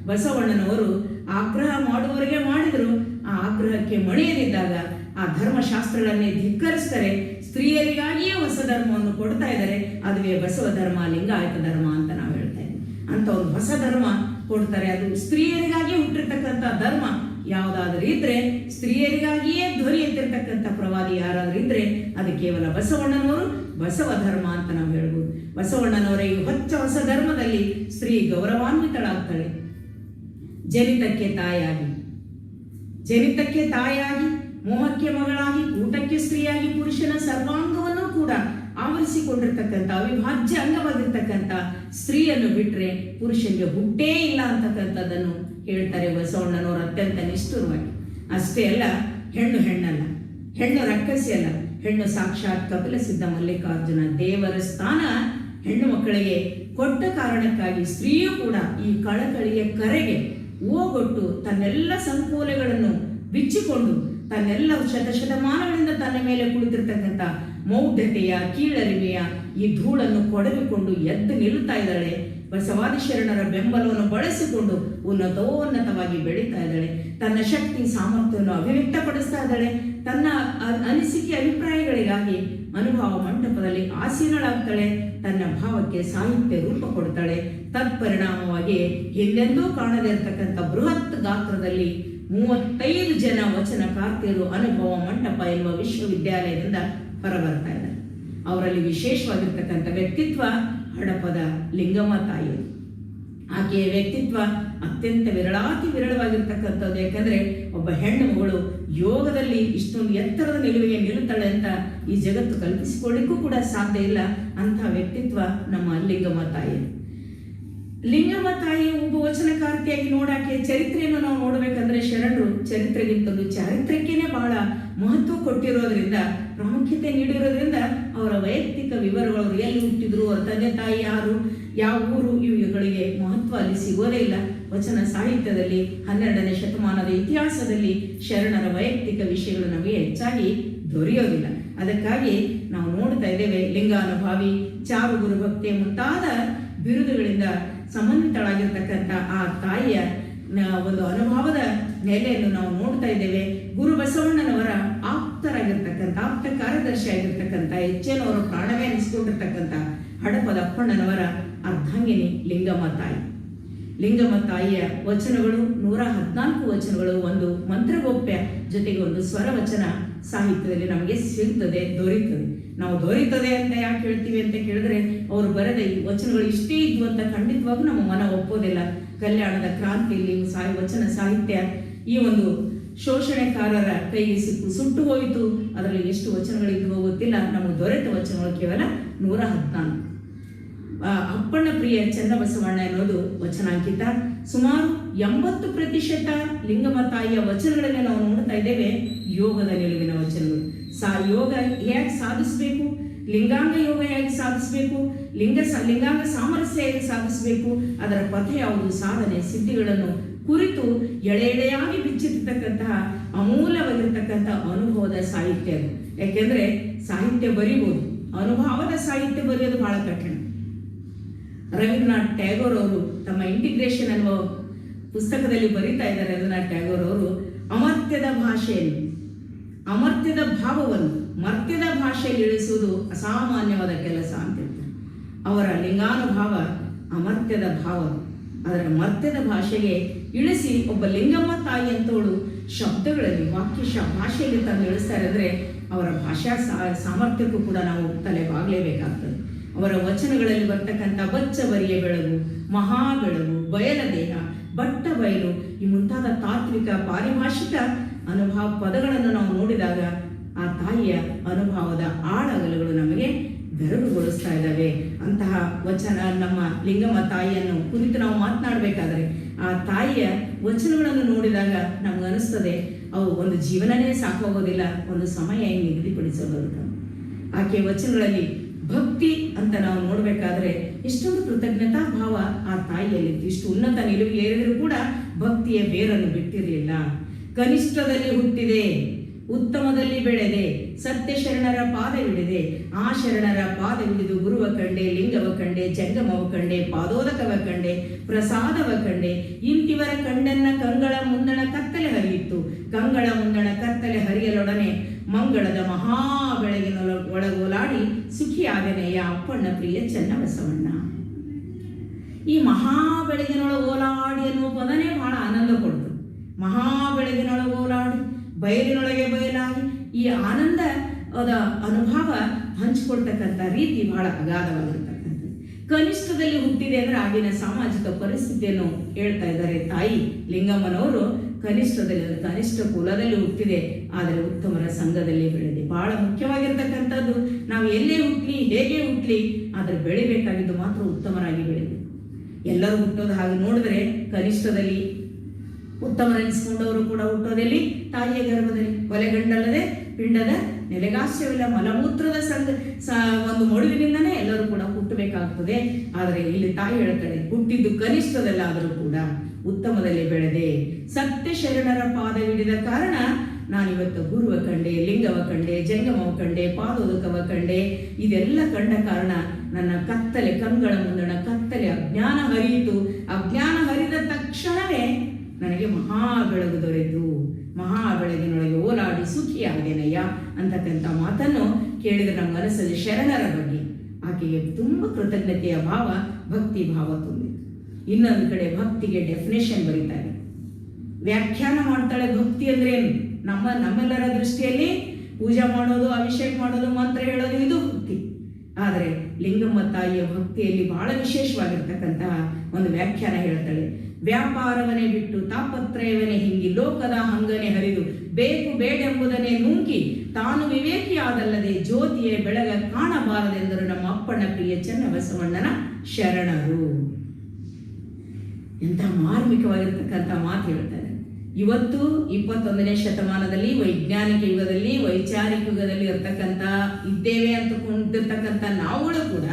ಬಸವಣ್ಣನವರು ಆಗ್ರಹ ಮಾಡುವವರೆಗೆ ಮಾಡಿದ್ರು. ಆ ಆಗ್ರಹಕ್ಕೆ ಮಣಿಯದಿದ್ದಾಗ ಆ ಧರ್ಮಶಾಸ್ತ್ರಗಳನ್ನೇ ಧಿಕ್ಕರಿಸ್ತಾರೆ. ಸ್ತ್ರೀಯರಿಗಾಗಿಯೇ ಹೊಸ ಧರ್ಮವನ್ನು ಕೊಡ್ತಾ ಇದ್ದಾರೆ. ಅದುವೇ ಬಸವ ಧರ್ಮ, ಲಿಂಗಾಯತ ಧರ್ಮ ಅಂತ ನಾವು ಹೇಳ್ತಾ ಇದ್ದೀವಿ. ಅಂತ ಒಂದು ಹೊಸ ಧರ್ಮ ಕೊಡ್ತಾರೆ. ಅದು ಸ್ತ್ರೀಯರಿಗಾಗಿ ಹುಟ್ಟಿರ್ತಕ್ಕಂಥ ಧರ್ಮ ಯಾವುದಾದ್ರೂ ಇದ್ರೆ, ಸ್ತ್ರೀಯರಿಗಾಗಿಯೇ ಧ್ವನಿ ಎತ್ತಿರ್ತಕ್ಕಂಥ ಪ್ರವಾದಿ ಯಾರಾದ್ರೂ ಇದ್ರೆ ಅದು ಕೇವಲ ಬಸವಣ್ಣನವರು, ಬಸವ ಧರ್ಮ ಅಂತ ನಾವು ಹೇಳ್ಬೋದು. ಬಸವಣ್ಣನವರ ಈ ಹೊಸ ಧರ್ಮದಲ್ಲಿ ಸ್ತ್ರೀ ಗೌರವಾನ್ವಿತಳಾಗ್ತಾಳೆ. ಜನಿತಕ್ಕೆ ತಾಯಾಗಿ, ಮೋಹಕ್ಕೆ ಮಗಳಾಗಿ, ಊಟಕ್ಕೆ ಸ್ತ್ರೀಯಾಗಿ, ಪುರುಷನ ಸರ್ವಾಂಗವನ್ನು ಕೂಡ ಆವರಿಸಿಕೊಂಡಿರ್ತಕ್ಕಂಥ ಅವಿಭಾಜ್ಯ ಅಂಗವಾಗಿರ್ತಕ್ಕಂಥ ಸ್ತ್ರೀಯನ್ನು ಬಿಟ್ರೆ ಪುರುಷನಿಗೆ ಹುಟ್ಟೇ ಇಲ್ಲ ಅಂತಕ್ಕಂಥದ್ದನ್ನು ಹೇಳ್ತಾರೆ ಬಸವಣ್ಣನವರು ಅತ್ಯಂತ ನಿಷ್ಠುರವಾಗಿ. ಅಷ್ಟೇ ಅಲ್ಲ, ಹೆಣ್ಣಲ್ಲ, ಹೆಣ್ಣು ರಕ್ಕಸಿ ಅಲ್ಲ, ಹೆಣ್ಣು ಸಾಕ್ಷಾತ್ ಕಪಿಲ ಸಿದ್ಧ ಮಲ್ಲಿಕಾರ್ಜುನ ದೇವರ ಸ್ಥಾನ ಹೆಣ್ಣು ಮಕ್ಕಳಿಗೆ ಕೊಟ್ಟ ಕಾರಣಕ್ಕಾಗಿ ಸ್ತ್ರೀಯೂ ಕೂಡ ಈ ಕಳಕಳಿಯ ಕರೆಗೆ ಓಗೊಟ್ಟು ತನ್ನೆಲ್ಲ ಸಂಕೋಲೆಗಳನ್ನು ಬಿಚ್ಚಿಕೊಂಡು ತನ್ನೆಲ್ಲ ಶತಮಾನಗಳಿಂದ ತನ್ನ ಮೇಲೆ ಕುಳಿತಿರ್ತಕ್ಕಂಥ ಮೌಢ್ಯತೆಯ, ಕೀಳರಿಮೆಯ ಈ ಧೂಳನ್ನು ಕೊಡವಿಕೊಂಡು ಎದ್ದು ನಿಲ್ಲುತ್ತಾ ಇದ್ದಾಳೆ. ಬಸವಾದಿ ಶರಣರ ಬೆಂಬಲವನ್ನು ಬಳಸಿಕೊಂಡು ಉನ್ನತೋನ್ನತವಾಗಿ ಬೆಳೀತಾ ಇದ್ದಾಳೆ. ತನ್ನ ಶಕ್ತಿ ಸಾಮರ್ಥ್ಯವನ್ನು ಅಭಿವ್ಯಕ್ತಪಡಿಸ್ತಾ ಇದ್ದಾಳೆ. ತನ್ನ ಅನಿಸಿಕೆ ಅಭಿಪ್ರಾಯಗಳಿಗಾಗಿ ಅನುಭವ ಮಂಟಪದಲ್ಲಿ ಆಸೀನಳಾಗ್ತಾಳೆ. ತನ್ನ ಭಾವಕ್ಕೆ ಸಾಹಿತ್ಯ ರೂಪ ಕೊಡ್ತಾಳೆ. ತತ್ಪರಿಣಾಮವಾಗಿ ಹಿಂದೆಂದೂ ಕಾಣದೇ ಇರತಕ್ಕಂಥ ಬೃಹತ್ ಗಾತ್ರದಲ್ಲಿ 35 ಜನ ವಚನಕಾರ್ತಿಯರು ಅನುಭವ ಮಂಟಪ ಎನ್ನುವ ವಿಶ್ವವಿದ್ಯಾಲಯದಿಂದ ಹೊರಬರ್ತಾ ಇದ್ದಾರೆ. ಅವರಲ್ಲಿ ವಿಶೇಷವಾಗಿರ್ತಕ್ಕಂಥ ವ್ಯಕ್ತಿತ್ವ ಹಡಪದ ಲಿಂಗಮ್ಮ ತಾಯಿಯರು. ಆಕೆಯ ವ್ಯಕ್ತಿತ್ವ ಅತ್ಯಂತ ವಿರಳವಾಗಿರ್ತಕ್ಕಂಥದ್ದು. ಯಾಕಂದ್ರೆ ಒಬ್ಬ ಹೆಣ್ಣು ಮಗಳು ಯೋಗದಲ್ಲಿ ಇಷ್ಟೊಂದು ಎತ್ತರದ ನಿಲುವಿಗೆ ನಿಲ್ಲುತ್ತಾಳೆ ಅಂತ ಈ ಜಗತ್ತು ಕಲ್ಪಿಸಿಕೊಳ್ಳಿಕ್ಕೂ ಕೂಡ ಸಾಧ್ಯ ಇಲ್ಲ. ಅಂತಹ ವ್ಯಕ್ತಿತ್ವ ನಮ್ಮ ಲಿಂಗಮ್ಮ ತಾಯಿಯರು. ಲಿಂಗಮ್ಮ ತಾಯಿ ಒಬ್ಬ ವಚನಕಾರ್ತಿಯಾಗಿ ನೋಡಾಕೆ ಚರಿತ್ರೆಯನ್ನು ನಾವು ನೋಡ್ಬೇಕಂದ್ರೆ ಶರಣರು ಚರಿತ್ರೆಗಿಂತಲೂ ಚಾರಿತ್ರ್ಯಕ್ಕೇನೆ ಬಹಳ ಮಹತ್ವ ಕೊಟ್ಟಿರೋದ್ರಿಂದ, ಪ್ರಾಮುಖ್ಯತೆ ನೀಡಿರೋದ್ರಿಂದ ಅವರ ವೈಯಕ್ತಿಕ ವಿವರಗಳು, ಎಲ್ಲಿ ಹುಟ್ಟಿದ್ರು, ಅವರ ತಂದೆ ತಾಯಿ ಯಾರು, ಯಾವ ಊರು, ಇವುಗಳಿಗೆ ಮಹತ್ವ ಅಲ್ಲಿ ಸಿಗೋದೇ ಇಲ್ಲ. ವಚನ ಸಾಹಿತ್ಯದಲ್ಲಿ 12ನೇ ಶತಮಾನದ ಇತಿಹಾಸದಲ್ಲಿ ಶರಣರ ವೈಯಕ್ತಿಕ ವಿಷಯಗಳು ನಮಗೆ ಹೆಚ್ಚಾಗಿ ದೊರೆಯೋದಿಲ್ಲ. ಅದಕ್ಕಾಗಿ ನಾವು ನೋಡ್ತಾ ಇದ್ದೇವೆ ಲಿಂಗಾನುಭಾವಿ, ಚಾರು ಗುರುಭಕ್ತಿ ಮುಂತಾದ ಬಿರುದುಗಳಿಂದ ಸಮನ್ವಿತಳಾಗಿರ್ತಕ್ಕಂಥ ಆ ತಾಯಿಯ ಒಂದು ಅನುಭವದ ನೆಲೆಯನ್ನು ನಾವು ನೋಡ್ತಾ ಇದ್ದೇವೆ. ಗುರು ಬಸವಣ್ಣನವರ ಆಪ್ತರಾಗಿರ್ತಕ್ಕಂಥ, ಆಪ್ತ ಕಾರ್ಯದರ್ಶಿ ಆಗಿರ್ತಕ್ಕಂಥ, ಹೆಚ್ಚೇನವರು ಪ್ರಾಣವೇ ಅನಿಸ್ಕೊಂಡಿರ್ತಕ್ಕಂಥ ಹಡಪದ ಅಪ್ಪಣ್ಣನವರ ಅರ್ಧಾಂಗಿನಿ ಲಿಂಗಮ್ಮ ತಾಯಿ. ಲಿಂಗಮ್ಮ ತಾಯಿಯ ವಚನಗಳು 114 ವಚನಗಳು, ಒಂದು ಮಂತ್ರಗೋಪ್ಯ ಜೊತೆಗೆ ಒಂದು ಸ್ವರ ವಚನ ಸಾಹಿತ್ಯದಲ್ಲಿ ನಮಗೆ ಸಿಗ್ತದೆ, ದೊರೀತದೆ. ನಾವು ದೊರೀತದೆ ಅಂತ ಯಾಕೆ ಹೇಳ್ತೀವಿ ಅಂತ ಕೇಳಿದ್ರೆ, ಅವರು ಬರೆದ ಈ ವಚನಗಳು ಇಷ್ಟೇ ಇದ್ವು ಅಂತ ಖಂಡಿತವಾಗೂ ನಮ್ಮ ಮನ ಒಪ್ಪೋದಿಲ್ಲ. ಕಲ್ಯಾಣದ ಕ್ರಾಂತಿಯಲ್ಲಿ ವಚನ ಸಾಹಿತ್ಯ ಈ ಒಂದು ಶೋಷಣೆಕಾರರ ಕೈಗೆ ಸುಟ್ಟು ಹೋಯಿತು. ಅದರಲ್ಲಿ ಎಷ್ಟು ವಚನಗಳಿದ್ವೋ ಗೊತ್ತಿಲ್ಲ. ನಮಗೆ ದೊರೆತ ವಚನಗಳು ಕೇವಲ 114. ಅಪ್ಪಣ್ಣ ಪ್ರಿಯ ಚನ್ನಬಸವಣ್ಣ ಎನ್ನುವುದು ವಚನಾಂಕಿತ. ಸುಮಾರು 80% ಲಿಂಗಮ್ಮ ತಾಯಿಯ ವಚನಗಳಲ್ಲಿ ನಾವು ನೋಡ್ತಾ ಇದ್ದೇವೆ ಯೋಗದ ನಿಲುವಿನ ವಚನಗಳು. ಯೋಗ ಹೇಗೆ ಸಾಧಿಸಬೇಕು, ಲಿಂಗಾಂಗ ಯೋಗ ಹೇಗೆ ಸಾಧಿಸಬೇಕು, ಲಿಂಗಾಂಗ ಸಾಮರಸ್ಯ ಹೇಗೆ ಸಾಧಿಸಬೇಕು, ಅದರ ಪಥ ಯಾವುದು, ಸಾಧನೆ ಸಿದ್ಧಿಗಳನ್ನು ಕುರಿತು ಎಳೆಯಾಗಿ ಬಿಚ್ಚಿರ್ತಕ್ಕಂತಹ ಅಮೂಲ್ಯವಾಗಿರ್ತಕ್ಕಂಥ ಅನುಭವದ ಸಾಹಿತ್ಯ ಅದು. ಯಾಕೆಂದ್ರೆ ಸಾಹಿತ್ಯ ಬರೀಬಹುದು, ಅನುಭವದ ಸಾಹಿತ್ಯ ಬರೆಯೋದು ಬಹಳ ಕಠಿಣ. ರವೀಂದ್ರನಾಥ್ ಟ್ಯಾಗೋರ್ ಅವರು ತಮ್ಮ ಇಂಟಿಗ್ರೇಷನ್ ಅನ್ನುವ ಪುಸ್ತಕದಲ್ಲಿ ಬರೀತಾ ಇದ್ದಾರೆ ರವೀಂದ್ರನಾಥ್ ಟ್ಯಾಗೋರ್ ಅವರು, ಅಮರ್ತ್ಯದ ಭಾಷೆಯನ್ನು, ಅಮರ್ತ್ಯದ ಭಾವವನ್ನು ಮರ್ತ್ಯದ ಭಾಷೆಯಲ್ಲಿ ಇಳಿಸುವುದು ಅಸಾಮಾನ್ಯವಾದ ಕೆಲಸ ಅಂತ ಹೇಳ್ತಾರೆ. ಅವರ ಲಿಂಗಾನುಭಾವ ಅಮರ್ತ್ಯದ ಭಾವ, ಅದರ ಮರ್ತ್ಯದ ಭಾಷೆಗೆ ಇಳಿಸಿ ಒಬ್ಬ ಲಿಂಗಮ್ಮ ತಾಯಿ ಅಂತವಳು ಶಬ್ದಗಳಲ್ಲಿ ಭಾಷೆಯಲ್ಲಿ ತಂದು ಇಳಿಸ್ತಾರೆ ಅಂದರೆ ಅವರ ಭಾಷಾ ಸಾಮರ್ಥ್ಯಕ್ಕೂ ಕೂಡ ನಾವು ತಲೆಬಾಗಲೇಬೇಕಾಗ್ತದೆ. ಅವರ ವಚನಗಳಲ್ಲಿ ಬರ್ತಕ್ಕಂಥ ಬಚ್ಚ ಬರಿಯ ಬೆಳಗು, ಮಹಾ ಬೆಳಗು, ಬಯಲ ದೇಹ, ಬಟ್ಟ ಬಯಲು, ಈ ಮುಂತಾದ ತಾತ್ವಿಕ ಪಾರಿಭಾಷಿಕ ಅನುಭವ ಪದಗಳನ್ನು ನಾವು ನೋಡಿದಾಗ ಆ ತಾಯಿಯ ಅನುಭವದ ಆಳಗಲುಗಳು ನಮಗೆ ಬೆರಗುಗೊಳಿಸ್ತಾ ಇದ್ದಾವೆ. ಅಂತಹ ವಚನ ನಮ್ಮ ಲಿಂಗಮ್ಮ ತಾಯಿಯನ್ನು ಕುರಿತು ನಾವು ಮಾತನಾಡಬೇಕಾದ್ರೆ ಆ ತಾಯಿಯ ವಚನಗಳನ್ನು ನೋಡಿದಾಗ ನಮಗನಿಸ್ತದೆ ಅವು ಒಂದು ಜೀವನನೇ ಸಾಕೋಗೋದಿಲ್ಲ, ಒಂದು ಸಮಯ ನಿಗದಿಪಡಿಸೋದು. ಆಕೆ ವಚನಗಳಲ್ಲಿ ಭಕ್ತಿ ಅಂತ ನಾವು ನೋಡಬೇಕಾದ್ರೆ ಎಷ್ಟೊಂದು ಕೃತಜ್ಞತಾ ಭಾವ ಆ ತಾಯಿಯಲ್ಲಿ ಇಷ್ಟು ಉನ್ನತ ನಿಲುವು ಏರಿದರೂ ಕೂಡ ಭಕ್ತಿಯ ಬೇರನ್ನು ಬಿಟ್ಟಿರಲಿಲ್ಲ. ಕನಿಷ್ಠದಲ್ಲಿ ಹುಟ್ಟಿದೆ, ಉತ್ತಮದಲ್ಲಿ ಬೆಳೆದೆ, ಸತ್ಯ ಶರಣರ ಪಾದವಿಡಿದೆ, ಆ ಶರಣರ ಪಾದವಿಡಿದು ಗುರುವ ಕಂಡೆ, ಲಿಂಗವ ಕಂಡೆ, ಜಂಗಮವ ಕಂಡೆ, ಪಾದೋದಕವ ಕಂಡೆ, ಪ್ರಸಾದವ ಕಂಡೆ, ಇಂತಿವರ ಕಂಡನ್ನ ಕಂಗಳ ಮುಂದಣ ಕತ್ತಲೆ ಹರಿಯಿತ್ತು, ಕಂಗಳ ಮುಂದಣ ಕತ್ತಲೆ ಹರಿಯಲೊಡನೆ ಮಂಗಳದ ಮಹಾ ಬೆಳಗಿನ ಒಳಗೋಲಾಡಿ ಸುಖಿಯಾಗನೆಯ ಅಪ್ಪಣ್ಣ ಪ್ರಿಯ ಚನ್ನಬಸವಣ್ಣ. ಈ ಮಹಾ ಬೆಳಗಿನೊಳಗೆ ಓಲಾಡಿ ಅನ್ನುವ ಪದನೇ ಬಹಳ ಆನಂದ ಕೊಡ್ತು. ಮಹಾ ಬೆಳಗಿನೊಳಗೆ ಓಲಾಡಿ, ಬಯಲಿನೊಳಗೆ ಬಯಲಾಗಿ, ಈ ಆನಂದ ಅದ ಅನುಭವ ಹಂಚಿಕೊಳ್ತಕ್ಕಂಥ ರೀತಿ ಬಹಳ ಅಗಾಧವಾಗಿರ್ತಕ್ಕಂಥದ್ದು. ಕನಿಷ್ಠದಲ್ಲಿ ಹುಟ್ಟಿದೆ ಅಂದ್ರೆ ಆಗಿನ ಸಾಮಾಜಿಕ ಪರಿಸ್ಥಿತಿಯನ್ನು ಹೇಳ್ತಾ ಇದ್ದಾರೆ ತಾಯಿ ಲಿಂಗಮ್ಮನವರು. ಕನಿಷ್ಠದಲ್ಲಿ ಅಂದರೆ ಕನಿಷ್ಠ ಕುಲದಲ್ಲಿ ಹುಟ್ಟಿದೆ, ಆದರೆ ಉತ್ತಮರ ಸಂಘದಲ್ಲಿ ಬೆಳೆದೆ. ಬಹಳ ಮುಖ್ಯವಾಗಿರ್ತಕ್ಕಂಥದ್ದು, ನಾವು ಎಲ್ಲೇ ಹುಟ್ಟಲಿ, ಹೇಗೆ ಹುಟ್ಟಲಿ, ಆದರೆ ಬೆಳಿಬೇಕಾಗಿದ್ದು ಮಾತ್ರ ಉತ್ತಮರಾಗಿ ಬೆಳೆಯಬೇಕು. ಎಲ್ಲರೂ ಹುಟ್ಟೋದು ಹಾಗೆ ನೋಡಿದ್ರೆ ಕನಿಷ್ಠದಲ್ಲಿ ಉತ್ತಮರೆನಿಸಿಕೊಂಡವರು ಕೂಡ ಹುಟ್ಟೋದಲ್ಲಿ ತಾಯಿಯ ಗರ್ಭದಲ್ಲಿ. ಕೊಲೆಗಂಡಲ್ಲದೆ ಪಿಂಡದ ನೆಲೆಗಾಶ್ಯವಿಲ್ಲ, ಮಲಮೂತ್ರದ ಒಂದು ಮೊಡುವಿನಿಂದನೇ ಎಲ್ಲರೂ ಕೂಡ ಹುಟ್ಟಬೇಕಾಗ್ತದೆ. ಆದರೆ ಇಲ್ಲಿ ತಾಯಿ ಹೇಳ್ತಾಳೆ, ಹುಟ್ಟಿದ್ದು ಕನಿಷ್ಠದಲ್ಲಾದರೂ ಕೂಡ ಉತ್ತಮದಲ್ಲಿ ಬೆಳೆದೆ, ಸತ್ಯ ಶರಣರ ಪಾದವಿಡಿದ ಕಾರಣ ನಾನಿವತ್ತು ಗುರುವ ಕಂಡೆ, ಲಿಂಗವ ಕಂಡೆ, ಜಂಗಮವ ಕಂಡೆ, ಪಾದೋದಕವ ಕಂಡೆ. ಇದೆಲ್ಲ ಕಂಡ ಕಾರಣ ನನ್ನ ಕತ್ತಲೆ, ಕಂಗಳ ಮುಂದಣ ಕತ್ತಲೆ ಅಜ್ಞಾನ ಹರಿಯಿತು. ಅಜ್ಞಾನ ಹರಿದ ತಕ್ಷಣವೇ ನನಗೆ ಮಹಾ ಬೆಳಗು ದೊರೆತು, ಮಹಾ ಬೆಳಗಿನೊಳಗೆ ಓಲಾಡಿ ಸುಖಿಯಾಗೇನಯ್ಯ ಅಂತಕ್ಕಂಥ ಮಾತನ್ನು ಕೇಳಿದರೆ ನಮ್ಮ ಮನಸ್ಸಲ್ಲಿ ಶರಣರ ಬಗ್ಗೆ ಆಕೆಗೆ ತುಂಬ ಕೃತಜ್ಞತೆಯ ಭಾವ, ಭಕ್ತಿ ಭಾವ ತುಂಬಿತು. ಇನ್ನೊಂದು ಕಡೆ ಭಕ್ತಿಗೆ ಡೆಫಿನೇಷನ್ ಬರೀತಾರೆ, ವ್ಯಾಖ್ಯಾನ ಮಾಡ್ತಾಳೆ. ಭಕ್ತಿ ಅಂದ್ರೆ ಏನು? ನಮ್ಮೆಲ್ಲರ ದೃಷ್ಟಿಯಲ್ಲಿ ಪೂಜೆ ಮಾಡೋದು, ಅಭಿಷೇಕ ಮಾಡೋದು, ಮಂತ್ರ ಹೇಳೋದು ಇದು ಭಕ್ತಿ. ಆದರೆ ಲಿಂಗಮ್ಮ ತಾಯಿಯ ಭಕ್ತಿಯಲ್ಲಿ ಬಹಳ ವಿಶೇಷವಾಗಿರ್ತಕ್ಕಂತಹ ಒಂದು ವ್ಯಾಖ್ಯಾನ ಹೇಳ್ತಾಳೆ. ವ್ಯಾಪಾರವನ್ನೇ ಬಿಟ್ಟು ತಾಪತ್ರಯವನ್ನೇ ಹಿಂಗಿ, ಲೋಕದ ಹಂಗನೆ ಹರಿದು, ಬೇಕು ಬೇಡೆಂಬುದನ್ನೇ ನುಂಗಿ, ತಾನು ವಿವೇಕಿಯಾದಲ್ಲದೆ ಜ್ಯೋತಿಯ ಬೆಳಗ ಕಾಣಬಾರದೆಂದರು ನಮ್ಮ ಅಪ್ಪಣ್ಣ ಪ್ರಿಯ ಚನ್ನಬಸವಣ್ಣನ ಶರಣರು. ಎಂಥ ಮಾರ್ಮಿಕವಾಗಿರ್ತಕ್ಕಂಥ ಮಾತು ಹೇಳ್ತಾರೆ. ಇವತ್ತು 21ನೇ ಶತಮಾನದಲ್ಲಿ, ವೈಜ್ಞಾನಿಕ ಯುಗದಲ್ಲಿ, ವೈಚಾರಿಕ ಯುಗದಲ್ಲಿ ಇದ್ದೇವೆ ಅಂತ ಕೊಂಡಿರ್ತಕ್ಕಂಥ ನಾವುಗಳು ಕೂಡ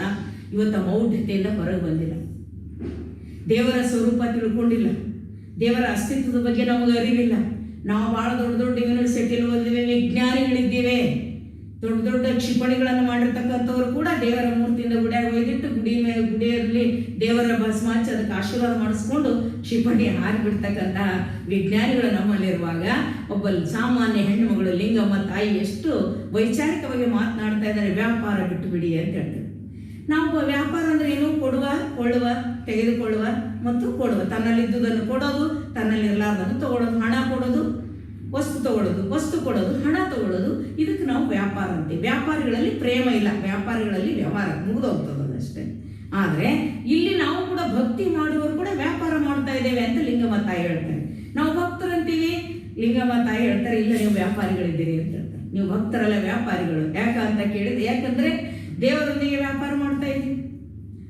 ಇವತ್ತು ಮೌಢ್ಯತೆಯಿಂದ ಹೊರಗೆ ಬಂದಿಲ್ಲ. ದೇವರ ಸ್ವರೂಪ ತಿಳ್ಕೊಂಡಿಲ್ಲ, ದೇವರ ಅಸ್ತಿತ್ವದ ಬಗ್ಗೆ ನಮಗೆ ಅರಿವಿಲ್ಲ. ನಾವು ಬಹಳ ದೊಡ್ಡ ದೊಡ್ಡ ಯೂನಿವರ್ಸಿಟಿಯಲ್ಲಿ ಓದಿದ್ದೇವೆ, ವಿಜ್ಞಾನಿಗಳಿದ್ದೇವೆ, ದೊಡ್ಡ ದೊಡ್ಡ ಕ್ಷಿಪಣಿಗಳನ್ನು ಮಾಡಿರ್ತಕ್ಕಂಥವ್ರು ಕೂಡ ದೇವರ ಮೂರ್ತಿಯಿಂದ ಗುಡಿಯಾಗಿ ಒಯ್ದಿಟ್ಟು ಗುಡಿಯಲ್ಲಿ ದೇವರ ಭಸ್ಮ ಹಚ್ಚಿ ಅದಕ್ಕೆ ಆಶೀರ್ವಾದ ಮಾಡಿಸ್ಕೊಂಡು ಕ್ಷಿಪಣಿ ಹಾರಿಬಿಡ್ತಕ್ಕಂತಹ ವಿಜ್ಞಾನಿಗಳು ನಮ್ಮಲ್ಲಿರುವಾಗ, ಒಬ್ಬ ಸಾಮಾನ್ಯ ಹೆಣ್ಣು ಮಗಳು ಲಿಂಗಮ್ಮ ತಾಯಿ ಎಷ್ಟು ವೈಚಾರಿಕವಾಗಿ ಮಾತನಾಡ್ತಾ ಇದ್ದಾರೆ. ವ್ಯಾಪಾರ ಬಿಟ್ಟು ಬಿಡಿ ಅಂತ ಹೇಳ್ತಾರೆ. ನಾವು ವ್ಯಾಪಾರ ಅಂದ್ರೆ ಏನು? ಕೊಡುವ, ಕೊಳ್ಳುವ, ತೆಗೆದುಕೊಳ್ಳುವ ಮತ್ತು ಕೊಡುವ. ತನ್ನಲ್ಲಿದ್ದುದನ್ನು ಕೊಡೋದು, ತನ್ನಲ್ಲಿರಲಾರ್ದನ್ನು ತಗೊಳ್ಳೋದು, ಹಣ ಕೊಡೋದು, ವಸ್ತು ತಗೊಳ್ಳೋದು, ವಸ್ತು ಕೊಡೋದು, ಹಣ ತಗೊಳ್ಳೋದು, ಇದಕ್ಕೆ ನಾವು ವ್ಯಾಪಾರ ಅಂತೀವಿ. ವ್ಯಾಪಾರಿಗಳಲ್ಲಿ ಪ್ರೇಮ ಇಲ್ಲ, ವ್ಯಾಪಾರಿಗಳಲ್ಲಿ ವ್ಯವಹಾರ ಮುಗಿದೋಗ್ತದಷ್ಟೇ. ಆದರೆ ಇಲ್ಲಿ ನಾವು ಕೂಡ ಭಕ್ತಿ ಮಾಡುವವರು ಕೂಡ ವ್ಯಾಪಾರ ಮಾಡ್ತಾ ಇದ್ದೇವೆ ಅಂತ ಲಿಂಗಮ್ಮ ತಾಯಿ ಹೇಳ್ತಾರೆ. ನಾವು ಭಕ್ತರಂತೀವಿ, ಲಿಂಗಮ್ಮ ತಾಯಿ ಹೇಳ್ತಾರೆ ಇಲ್ಲ, ನೀವು ವ್ಯಾಪಾರಿಗಳಿದ್ದೀರಿ ಅಂತ ಹೇಳ್ತಾರೆ. ನೀವು ಭಕ್ತರಲ್ಲ, ವ್ಯಾಪಾರಿಗಳು. ಯಾಕಂತ ಕೇಳಿದ್ರೆ, ಯಾಕಂದ್ರೆ ದೇವರೊಂದಿಗೆ ವ್ಯಾಪಾರ ಮಾಡ್ತಾ ಇದ್ದೀನಿ.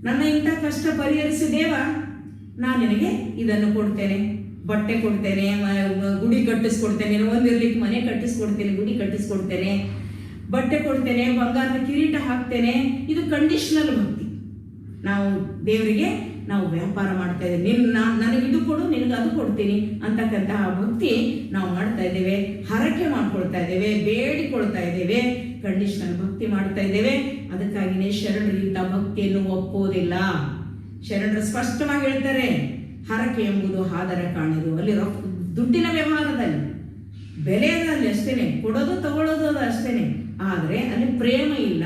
ನನ್ನ ಇಂಥ ಕಷ್ಟ ಪರಿಹರಿಸಿ ದೇವ, ನಾನು ನಿನಗೆ ಇದನ್ನು ಕೊಡ್ತೇನೆ, ಬಟ್ಟೆ ಕೊಡ್ತೇನೆ, ಗುಡಿ ಕಟ್ಟಿಸ್ಕೊಡ್ತೇನೆ, ಒಂದಿರ್ಲಿಕ್ಕೆ ಮನೆ ಕಟ್ಟಿಸ್ಕೊಡ್ತೇನೆ, ಗುಡಿ ಕಟ್ಟಿಸ್ಕೊಡ್ತೇನೆ, ಬಟ್ಟೆ ಕೊಡ್ತೇನೆ, ಬಂಗಾರದ ಕಿರೀಟ ಹಾಕ್ತೇನೆ. ಇದು ಕಂಡೀಷನಲ್ ಭಕ್ತಿ. ನಾವು ದೇವರಿಗೆ ನಾವು ವ್ಯಾಪಾರ ಮಾಡ್ತಾ ಇದ್ದೇವೆ. ನನಗಿದು ಕೊಡು, ನಿನಗೆ ಅದು ಕೊಡ್ತೀನಿ ಅಂತಕ್ಕಂತಹ ಭಕ್ತಿ ನಾವು ಮಾಡ್ತಾ ಇದ್ದೇವೆ. ಹರಕೆ ಮಾಡ್ಕೊಳ್ತಾ ಇದ್ದೇವೆ, ಬೇಡಿಕೊಳ್ತಾ ಇದ್ದೇವೆ, ಕಂಡೀಷನಲ್ ಭಕ್ತಿ ಮಾಡ್ತಾ ಇದ್ದೇವೆ. ಅದಕ್ಕಾಗಿಯೇ ಶರಣರು ಇಂಥ ಭಕ್ತಿಯನ್ನು ಒಪ್ಪೋದಿಲ್ಲ. ಶರಣರು ಸ್ಪಷ್ಟವಾಗಿ ಹೇಳ್ತಾರೆ, ಹರಕೆ ಎಂಬುದು ಹಾದರ ಕಾಣದು. ಅಲ್ಲಿ ದುಡ್ಡಿನ ವ್ಯವಹಾರದಲ್ಲಿ ಬೆಲೆಯಲ್ಲಿ ಅಷ್ಟೇನೆ, ಕೊಡೋದು ತಗೊಳ್ಳೋದು ಅದು ಅಷ್ಟೇನೆ, ಆದರೆ ಅಲ್ಲಿ ಪ್ರೇಮ ಇಲ್ಲ.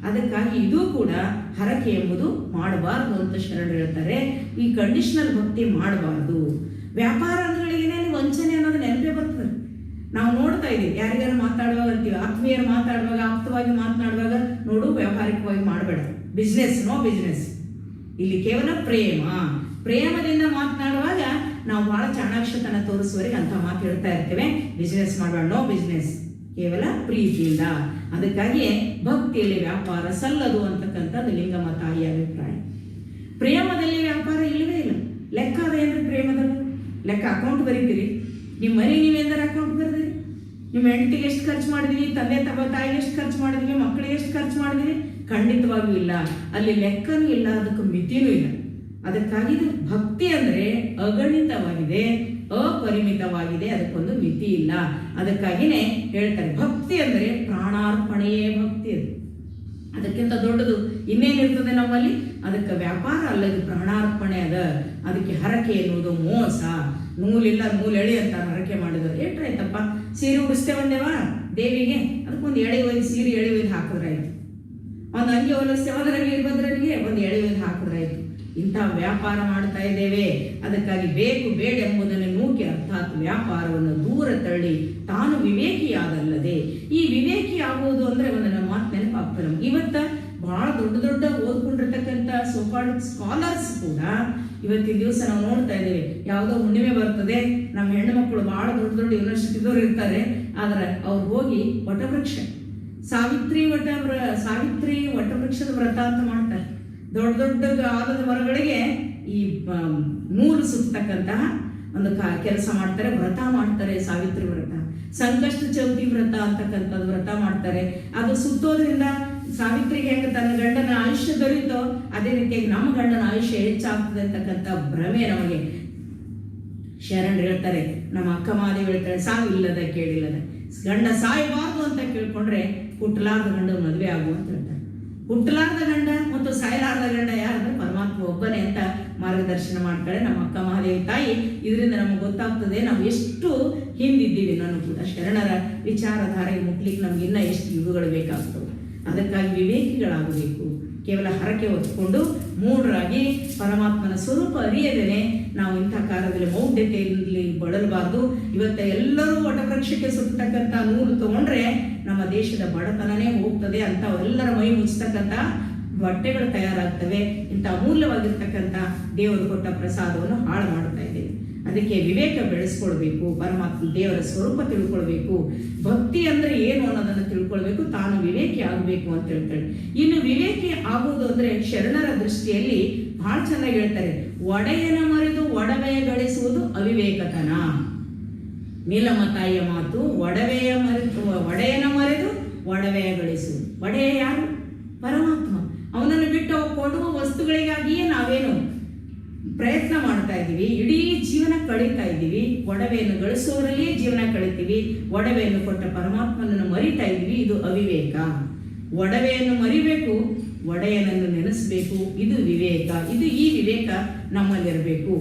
ಅದಕ್ಕಾಗಿ ಇದು ಕೂಡ ಹರಕೆ ಎಂಬುದು ಮಾಡಬಾರ್ದು ಅಂತ ಶರಣರು ಹೇಳ್ತಾರೆ. ಈ ಕಂಡೀಷನಲ್ ಭಕ್ತಿ ಮಾಡಬಾರ್ದು. ವ್ಯಾಪಾರ ಅಂದ್ಗಳಿಗೇನೆ ಅಲ್ಲಿ ವಂಚನೆ ಅನ್ನೋದು ನೆನಪೇ ಬರ್ತದೆ. ನಾವು ನೋಡ್ತಾ ಇದ್ದೀವಿ, ಯಾರಿಗಾರು ಮಾತಾಡುವಾಗ ಅಂತೀವಿ, ಆತ್ಮೀಯರು ಮಾತಾಡುವಾಗ, ಆಪ್ತವಾಗಿ ಮಾತನಾಡುವಾಗ ನೋಡು ವ್ಯಾವಹಾರಿಕವಾಗಿ ಮಾಡಬೇಡ, ಬಿಸ್ನೆಸ್ ನೋ ಬಿಸ್ನೆಸ್. ಇಲ್ಲಿ ಕೇವಲ ಪ್ರೇಮದಿಂದ ಮಾತನಾಡುವಾಗ ನಾವು ಬಹಳ ಚಾಣಾಕ್ಷತನ ತೋರಿಸುವವರೆಗೆ ಅಂತ ಮಾತು ಹೇಳ್ತಾ ಇರ್ತೇವೆ. ಬಿಸ್ನೆಸ್ ಮಾಡಬೇಡ, ನೋ ಬಿಸ್ನೆಸ್, ಕೇವಲ ಪ್ರೀತಿಯಿಂದ. ಅದಕ್ಕಾಗಿಯೇ ಭಕ್ತಿಯಲ್ಲಿ ವ್ಯಾಪಾರ ಸಲ್ಲದು ಅಂತಕ್ಕಂಥದ್ದು ಲಿಂಗಮ್ಮ ತಾಯಿಯ ಅಭಿಪ್ರಾಯ. ಪ್ರೇಮದಲ್ಲಿ ವ್ಯಾಪಾರ ಇಲ್ಲವೇ ಇಲ್ಲ. ಲೆಕ್ಕ ಅದೇನ್ರಿ ಪ್ರೇಮದಲ್ಲಿ? ಲೆಕ್ಕ ಅಕೌಂಟ್ ಬರೀತೀರಿ, ನಿಮ್ಮ ಮನೆಗೆ ನೀವೆಂದರೆ ಅಕೌಂಟ್ ಬರೆದಿರಿ, ನಿಮ್ಮ ಹೆಂಡತಿಗೆ ಎಷ್ಟು ಖರ್ಚು ಮಾಡಿದ್ವಿ, ತಂದೆ ತಾಯಿಗೆ ಎಷ್ಟು ಖರ್ಚು ಮಾಡಿದ್ವಿ, ಮಕ್ಕಳಿಗೆ ಎಷ್ಟು ಖರ್ಚು ಮಾಡಿದ್ವಿ? ಖಂಡಿತವಾಗಿಯೂ ಇಲ್ಲ. ಅಲ್ಲಿ ಲೆಕ್ಕನೂ ಇಲ್ಲ, ಅದಕ್ಕೆ ಮಿತಿನೂ ಇಲ್ಲ. ಅದಕ್ಕಾಗಿ ಇದು ಭಕ್ತಿ ಅಂದರೆ ಅಗಣಿತವಾಗಿದೆ, ಅಪರಿಮಿತವಾಗಿದೆ, ಅದಕ್ಕೊಂದು ಮಿತಿ ಇಲ್ಲ. ಅದಕ್ಕಾಗಿನೇ ಹೇಳ್ತಾರೆ ಭಕ್ತಿ ಅಂದರೆ ಪ್ರಾಣಾರ್ಪಣೆಯೇ ಭಕ್ತಿ. ಅದು ಅದಕ್ಕಿಂತ ದೊಡ್ಡದು ಇನ್ನೇನಿರ್ತದೆ ನಮ್ಮಲ್ಲಿ? ಅದಕ್ಕೆ ವ್ಯಾಪಾರ ಅಲ್ಲ, ಇದು ಪ್ರಾಣಾರ್ಪಣೆ ಅದ. ಅದಕ್ಕೆ ಹರಕೆ ಎನ್ನುವುದು ಮೋಸ. ನೂಲಿಲ್ಲ ನೂಲು ಎಳೆ ಅಂತ ಹರಕೆ ಮಾಡಿದ್ರು ಏಟ್ರಾಯ್ತಪ್ಪ, ಸೀರೆ ಉಡಿಸ್ತೇ ಬಂದೇವಾ ದೇವಿಗೆ, ಅದಕ್ಕೊಂದು ಎಳೆ ಒಯ್ದು ಸೀರೆ ಎಳೆ ಒಯ್ದು ಹಾಕಿದ್ರಾಯ್ತು. ಒಂದು ಅಂಗಿ ಹೊಲಿಸ್ತೇವೆ ಅದರ ವೀರಭದ್ರನಿಗೆ ಒಂದು ಎಳೆ ಒಯ್ದು ಹಾಕಿದ್ರಾಯ್ತು. ಇಂಥ ವ್ಯಾಪಾರ ಮಾಡ್ತಾ ಇದ್ದೇವೆ. ಅದಕ್ಕಾಗಿ ಬೇಕು ಬೇಡ ಎಂಬುದನ್ನು ನೂಕಿ, ಅರ್ಥಾತ್ ವ್ಯಾಪಾರವನ್ನು ದೂರ ತಳ್ಳಿ ತಾನು ವಿವೇಕಿಯಾದಲ್ಲದೆ. ಈ ವಿವೇಕಿ ಆಗುವುದು ಅಂದ್ರೆ ಒಂದು ನಮ್ಮ ಮಾತು ನೆನಪಾಗ್ತದೆ. ಇವತ್ತ ಬಹಳ ದೊಡ್ಡ ಓದ್ಕೊಂಡಿರ್ತಕ್ಕಂಥ ಸೋಕಾಲ್ಡ್ ಸ್ಕಾಲರ್ಸ್ ಕೂಡ ಇವತ್ತಿನ ದಿವಸ ನಾವು ನೋಡ್ತಾ ಇದ್ದೇವೆ. ಯಾವುದೋ ಹುಣ್ಣಿಮೆ ಬರ್ತದೆ, ನಮ್ಮ ಹೆಣ್ಣು ಮಕ್ಕಳು ಬಹಳ ದೊಡ್ಡ ಯೂನಿವರ್ಸಿಟಿದವರು ಇರ್ತಾರೆ, ಆದ್ರೆ ಅವ್ರು ಹೋಗಿ ವಟವೃಕ್ಷ ಸಾವಿತ್ರಿ ವಟವೃಕ್ಷದ ವ್ರತ ಅಂತ ಮಾಡ್ತಾರೆ. ದೊಡ್ಡ ಆಲದ ಮರಗಳಿಗೆ ಈ ನೂಲು ಸುತ್ತಕ್ಕಂತಹ ಒಂದು ಕೆಲಸ ಮಾಡ್ತಾರೆ, ವ್ರತ ಮಾಡ್ತಾರೆ. ಸಾವಿತ್ರಿ ವ್ರತ, ಸಂಕಷ್ಟ ಚೌತಿ ವ್ರತ ಅಂತಕ್ಕಂಥದ್ದು ವ್ರತ ಮಾಡ್ತಾರೆ. ಅದು ಸುತ್ತೋದ್ರಿಂದ ಸಾವಿತ್ರಿಗೆ ಹೆಂಗೆ ತನ್ನ ಗಂಡನ ಆಯುಷ್ಯ ದೊರೀತೋ ಅದೇ ರೀತಿಯಾಗಿ ನಮ್ಮ ಗಂಡನ ಆಯುಷ್ಯ ಹೆಚ್ಚಾಗ್ತದೆ ಅಂತಕ್ಕಂಥ ಭ್ರಮೆ ನಮಗೆ. ಶರಣರು ಹೇಳ್ತಾರೆ, ನಮ್ಮ ಅಕ್ಕ ಮಾದೇವಿ ಹೇಳ್ತಾರೆ, ಸಾವಿಲ್ಲದ ಕೇಳಿಲ್ಲದ. ಗಂಡ ಸಾಯಬಾರ್ದು ಅಂತ ಕೇಳ್ಕೊಂಡ್ರೆ ಹುಟ್ಟಲಾರ್ದ ಗಂಡ ಮದುವೆ ಆಗು ಅಂತ ಹೇಳ್ತಾರೆ. ಹುಟ್ಟಲಾರ್ದ ಗಂಡ ಮತ್ತು ಸಾಯಲಾರ್ದ ಗಂಡ ಯಾರಂದ್ರೆ ಪರಮಾತ್ಮ ಒಬ್ಬನೇ ಅಂತ ಮಾರ್ಗದರ್ಶನ ಮಾಡ್ತಾಳೆ ನಮ್ಮ ಅಕ್ಕ ಮಹಾದೇವಿ ತಾಯಿ. ಇದರಿಂದ ನಮಗೆ ಗೊತ್ತಾಗ್ತದೆ ನಾವು ಎಷ್ಟು ಹಿಂದಿದ್ದೀವಿ. ನಾನು ಕೂಡ ಶರಣರ ವಿಚಾರಧಾರೆಗೆ ಮುಟ್ಲಿಕ್ಕೆ ನಮ್ಗೆ ಇನ್ನೂ ಎಷ್ಟು ಯುಗಗಳು ಬೇಕಾಗ್ತವೆ. ಅದಕ್ಕಾಗಿ ವಿವೇಕಿಗಳಾಗಬೇಕು. ಕೇವಲ ಹರಕೆ ಹೊತ್ಕೊಂಡು ಮೂಢರಾಗಿ ಪರಮಾತ್ಮನ ಸ್ವರೂಪ ಅರಿಯದೇನೆ ನಾವು ಇಂಥ ಕಾರ್ಯದಲ್ಲಿ ಮೌಢ್ಯತೆಯಲ್ಲಿ ಬಳಲಬಾರ್ದು. ಇವತ್ತ ಎಲ್ಲರೂ ವಟವೃಕ್ಷಕ್ಕೆ ಸುತ್ತಕ್ಕಂಥ ನೂಲು ತಗೊಂಡ್ರೆ ನಮ್ಮ ದೇಶದ ಬಡತನನೇ ಹೋಗ್ತದೆ ಅಂತ ಅವರೆಲ್ಲರ ಮೈ ಮುಚ್ಚತಕ್ಕಂಥ ಬಟ್ಟೆಗಳು ತಯಾರಾಗ್ತವೆ. ಇಂಥ ಅಮೂಲ್ಯವಾಗಿರ್ತಕ್ಕಂಥ ದೇವರು ಕೊಟ್ಟ ಪ್ರಸಾದವನ್ನು ಹಾಳು ಮಾಡ್ತಾ ಇದ್ದೇವೆ. ಅದಕ್ಕೆ ವಿವೇಕ ಬೆಳೆಸ್ಕೊಳ್ಬೇಕು, ಪರಮಾತ್ಮ ದೇವರ ಸ್ವರೂಪ ತಿಳ್ಕೊಳ್ಬೇಕು, ಭಕ್ತಿ ಅಂದ್ರೆ ಏನು ಅನ್ನೋದನ್ನು ತಿಳ್ಕೊಳ್ಬೇಕು, ತಾನು ವಿವೇಕಿ ಆಗಬೇಕು ಅಂತ ಹೇಳ್ತಾಳೆ. ಇನ್ನು ವಿವೇಕಿ ಆಗುವುದು ಅಂದ್ರೆ ಶರಣರ ದೃಷ್ಟಿಯಲ್ಲಿ ಬಹಳ ಚೆನ್ನಾಗಿ ಹೇಳ್ತಾರೆ, ಒಡೆಯನ ಮರೆದು ಒಡವೆಯ ಗಳಿಸುವುದು ಅವಿವೇಕತನ. ನೀಲಮ್ಮ ತಾಯಿಯ ಮಾತು, ಒಡೆಯನ ಮರೆದು ಒಡವೆಯ ಗಳಿಸುವುದು. ಒಡೆಯ ಯಾರು? ಪರಮಾತ್ಮ. ಅವನನ್ನು ಬಿಟ್ಟು ಕೊಡುವ ವಸ್ತುಗಳಿಗಾಗಿಯೇ ನಾವೇನು ಪ್ರಯತ್ನ ಮಾಡ್ತಾ ಇದ್ದೀವಿ, ಇಡೀ ಜೀವನ ಕಳೀತಾ ಇದ್ದೀವಿ. ಒಡವೆಯನ್ನು ಗಳಿಸೋರಲ್ಲಿಯೇ ಜೀವನ ಕಳೀತೀವಿ. ಒಡವೆಯನ್ನು ಕೊಟ್ಟ ಪರಮಾತ್ಮನನ್ನು ಮರಿತಾ ಇದ್ದೀವಿ. ಇದು ಅವಿವೇಕ. ಒಡವೆಯನ್ನು ಮರಿಬೇಕು, ಒಡೆಯನನ್ನು ನೆನೆಸಬೇಕು, ಇದು ವಿವೇಕ. ಈ ವಿವೇಕ ನಮ್ಮಲ್ಲಿರಬೇಕು.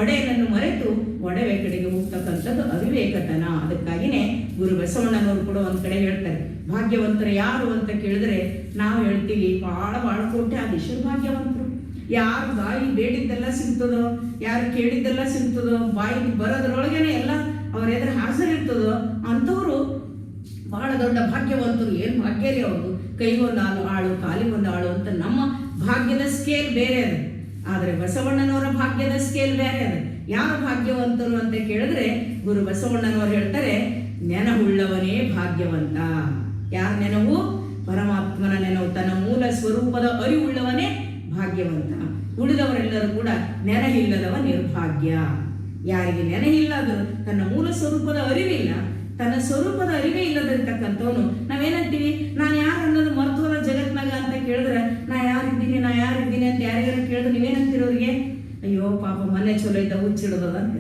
ಒಡೆಯನನ್ನು ಮರೆತು ಒಡವೆ ಕಡೆಗೆ ಹೋಗ್ತಕ್ಕಂಥದ್ದು ಅವಿವೇಕತನ. ಅದಕ್ಕಾಗಿನೇ ಗುರು ಬಸವಣ್ಣನವರು ಕೂಡ ಒಂದ್ ಕಡೆ ಹೇಳ್ತಾರೆ, ಭಾಗ್ಯವಂತರು ಯಾರು ಅಂತ ಕೇಳಿದ್ರೆ ನಾವು ಹೇಳ್ತೀವಿ ಬಹಳ ಕೋಟ್ಯಾಧೀಶರು ಭಾಗ್ಯವಂತರು. ಯಾರು ಬಾಯಿ ಬೇಡಿದ್ದೆಲ್ಲ ಸಿಗ್ತದೋ, ಯಾರು ಕೇಳಿದ್ದೆಲ್ಲ ಸಿಗ್ತದೋ, ಬಾಯಿ ಬರೋದ್ರೊಳಗೇನೆ ಎಲ್ಲ ಅವ್ರ ಎದುರು ಹಾಜರಿರ್ತದೋ ಅಂಥವ್ರು ಬಹಳ ದೊಡ್ಡ ಭಾಗ್ಯವಂತರು. ಏನು ಭಾಗ್ಯ ರೀ ಅವ್ರದ್ದು, ಕೈಗೊಂದು ಆಳು ಕಾಲಿಗೊಂದು ಆಳು ಅಂತ ನಮ್ಮ ಭಾಗ್ಯದ ಸ್ಕೇಲ್ ಬೇರೆ ಅದು. ಆದರೆ ಬಸವಣ್ಣನವರ ಭಾಗ್ಯದ ಸ್ಕೇಲ್ ಬೇರೆ ಅದು. ಯಾರು ಭಾಗ್ಯವಂತರು ಅಂತ ಕೇಳಿದ್ರೆ ಗುರು ಬಸವಣ್ಣನವರು ಹೇಳ್ತಾರೆ, ನೆನಹುಳ್ಳವನೇ ಭಾಗ್ಯವಂತ. ಯಾರ ನೆನವು? ಪರಮಾತ್ಮನ ನೆನವು, ತನ್ನ ಮೂಲ ಸ್ವರೂಪದ ಅರಿವುಳ್ಳವನೇ ಭಾಗ್ಯವಂತ. ಉಳಿದವರೆಲ್ಲರೂ ಕೂಡ ನೆನಹಿಲ್ಲದವ ನಿರ್ಭಾಗ್ಯ. ಯಾರಿಗೆ ನೆನಹಿಲ್ಲದು, ತನ್ನ ಮೂಲ ಸ್ವರೂಪದ ಅರಿವಿಲ್ಲ, ತನ್ನ ಸ್ವರೂಪದ ಅರಿವೇ ಇಲ್ಲದಿರ್ತಕ್ಕಂಥವನು ನಾವೇನಂತೀವಿ, ನಾನು ಯಾರು ಅನ್ನೋದು ಮರ್ತೋದ ಜಗತ್ನಾಗ ಅಂತ ಕೇಳಿದ್ರೆ ನಾ ಯಾರಿದ್ದೀನಿ ಅಂತ ಯಾರಿಗಾರ ಕೇಳಿದ್ರೆ ನೀವೇನಂತೀರೋರಿಗೆ, ಅಯ್ಯೋ ಪಾಪ ಮನೆ ಚಲೋ ಇದ್ದ ಹುಚ್ಚಿಡೋದ ಅಂತ.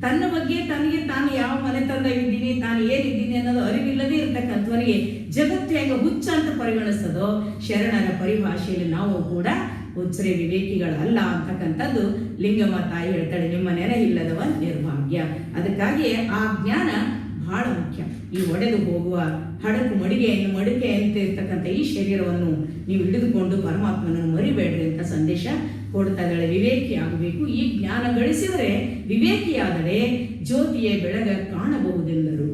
ತನ್ನ ಬಗ್ಗೆ ತನಗೆ ತಾನು ಯಾವ ಮನೆ ತಂದ ಇದ್ದೀನಿ, ತಾನು ಏನಿದ್ದೀನಿ ಅನ್ನೋದು ಅರಿವಿಲ್ಲದೆ ಇರ್ತಕ್ಕಂಥವನಿಗೆ ಜಗತ್ತು ಹೆಂಗ ಹುಚ್ಚ ಅಂತ ಪರಿಗಣಿಸ್ತದೋ, ಶರಣರ ಪರಿಭಾಷೆಯಲ್ಲಿ ನಾವು ಕೂಡ ಹುಚ್ಚರೆ ವಿವೇಕಿಗಳಲ್ಲ ಅಂತಕ್ಕಂಥದ್ದು ಲಿಂಗಮ್ಮ ತಾಯಿ ಹೇಳ್ತಾಳೆ. ನಿಮ್ಮ ನೆರೆ ಇಲ್ಲದವ ನಿರ್ಭಾಗ್ಯ. ಅದಕ್ಕಾಗಿ ಆ ಜ್ಞಾನ ಬಹಳ ಮುಖ್ಯ. ಈ ಒಡೆದು ಹೋಗುವ ಹಡಕು ಮಡಿಕೆ ಅಂತ ಇರ್ತಕ್ಕಂಥ ಈ ಶರೀರವನ್ನು ನೀವು ಹಿಡಿದುಕೊಂಡು ಪರಮಾತ್ಮನನ್ನು ಮರಿಬೇಡ್ರಿ ಅಂತ ಸಂದೇಶ ಕೊಡ್ತಾ ಇದ್ದಾಳೆ. ವಿವೇಕಿ ಆಗಬೇಕು. ಈ ಜ್ಞಾನ ಗಳಿಸಿದರೆ, ವಿವೇಕಿಯಾದರೆ ಜ್ಯೋತಿಯ ಬೆಳಗ ಕಾಣಬಹುದೆಂದರು,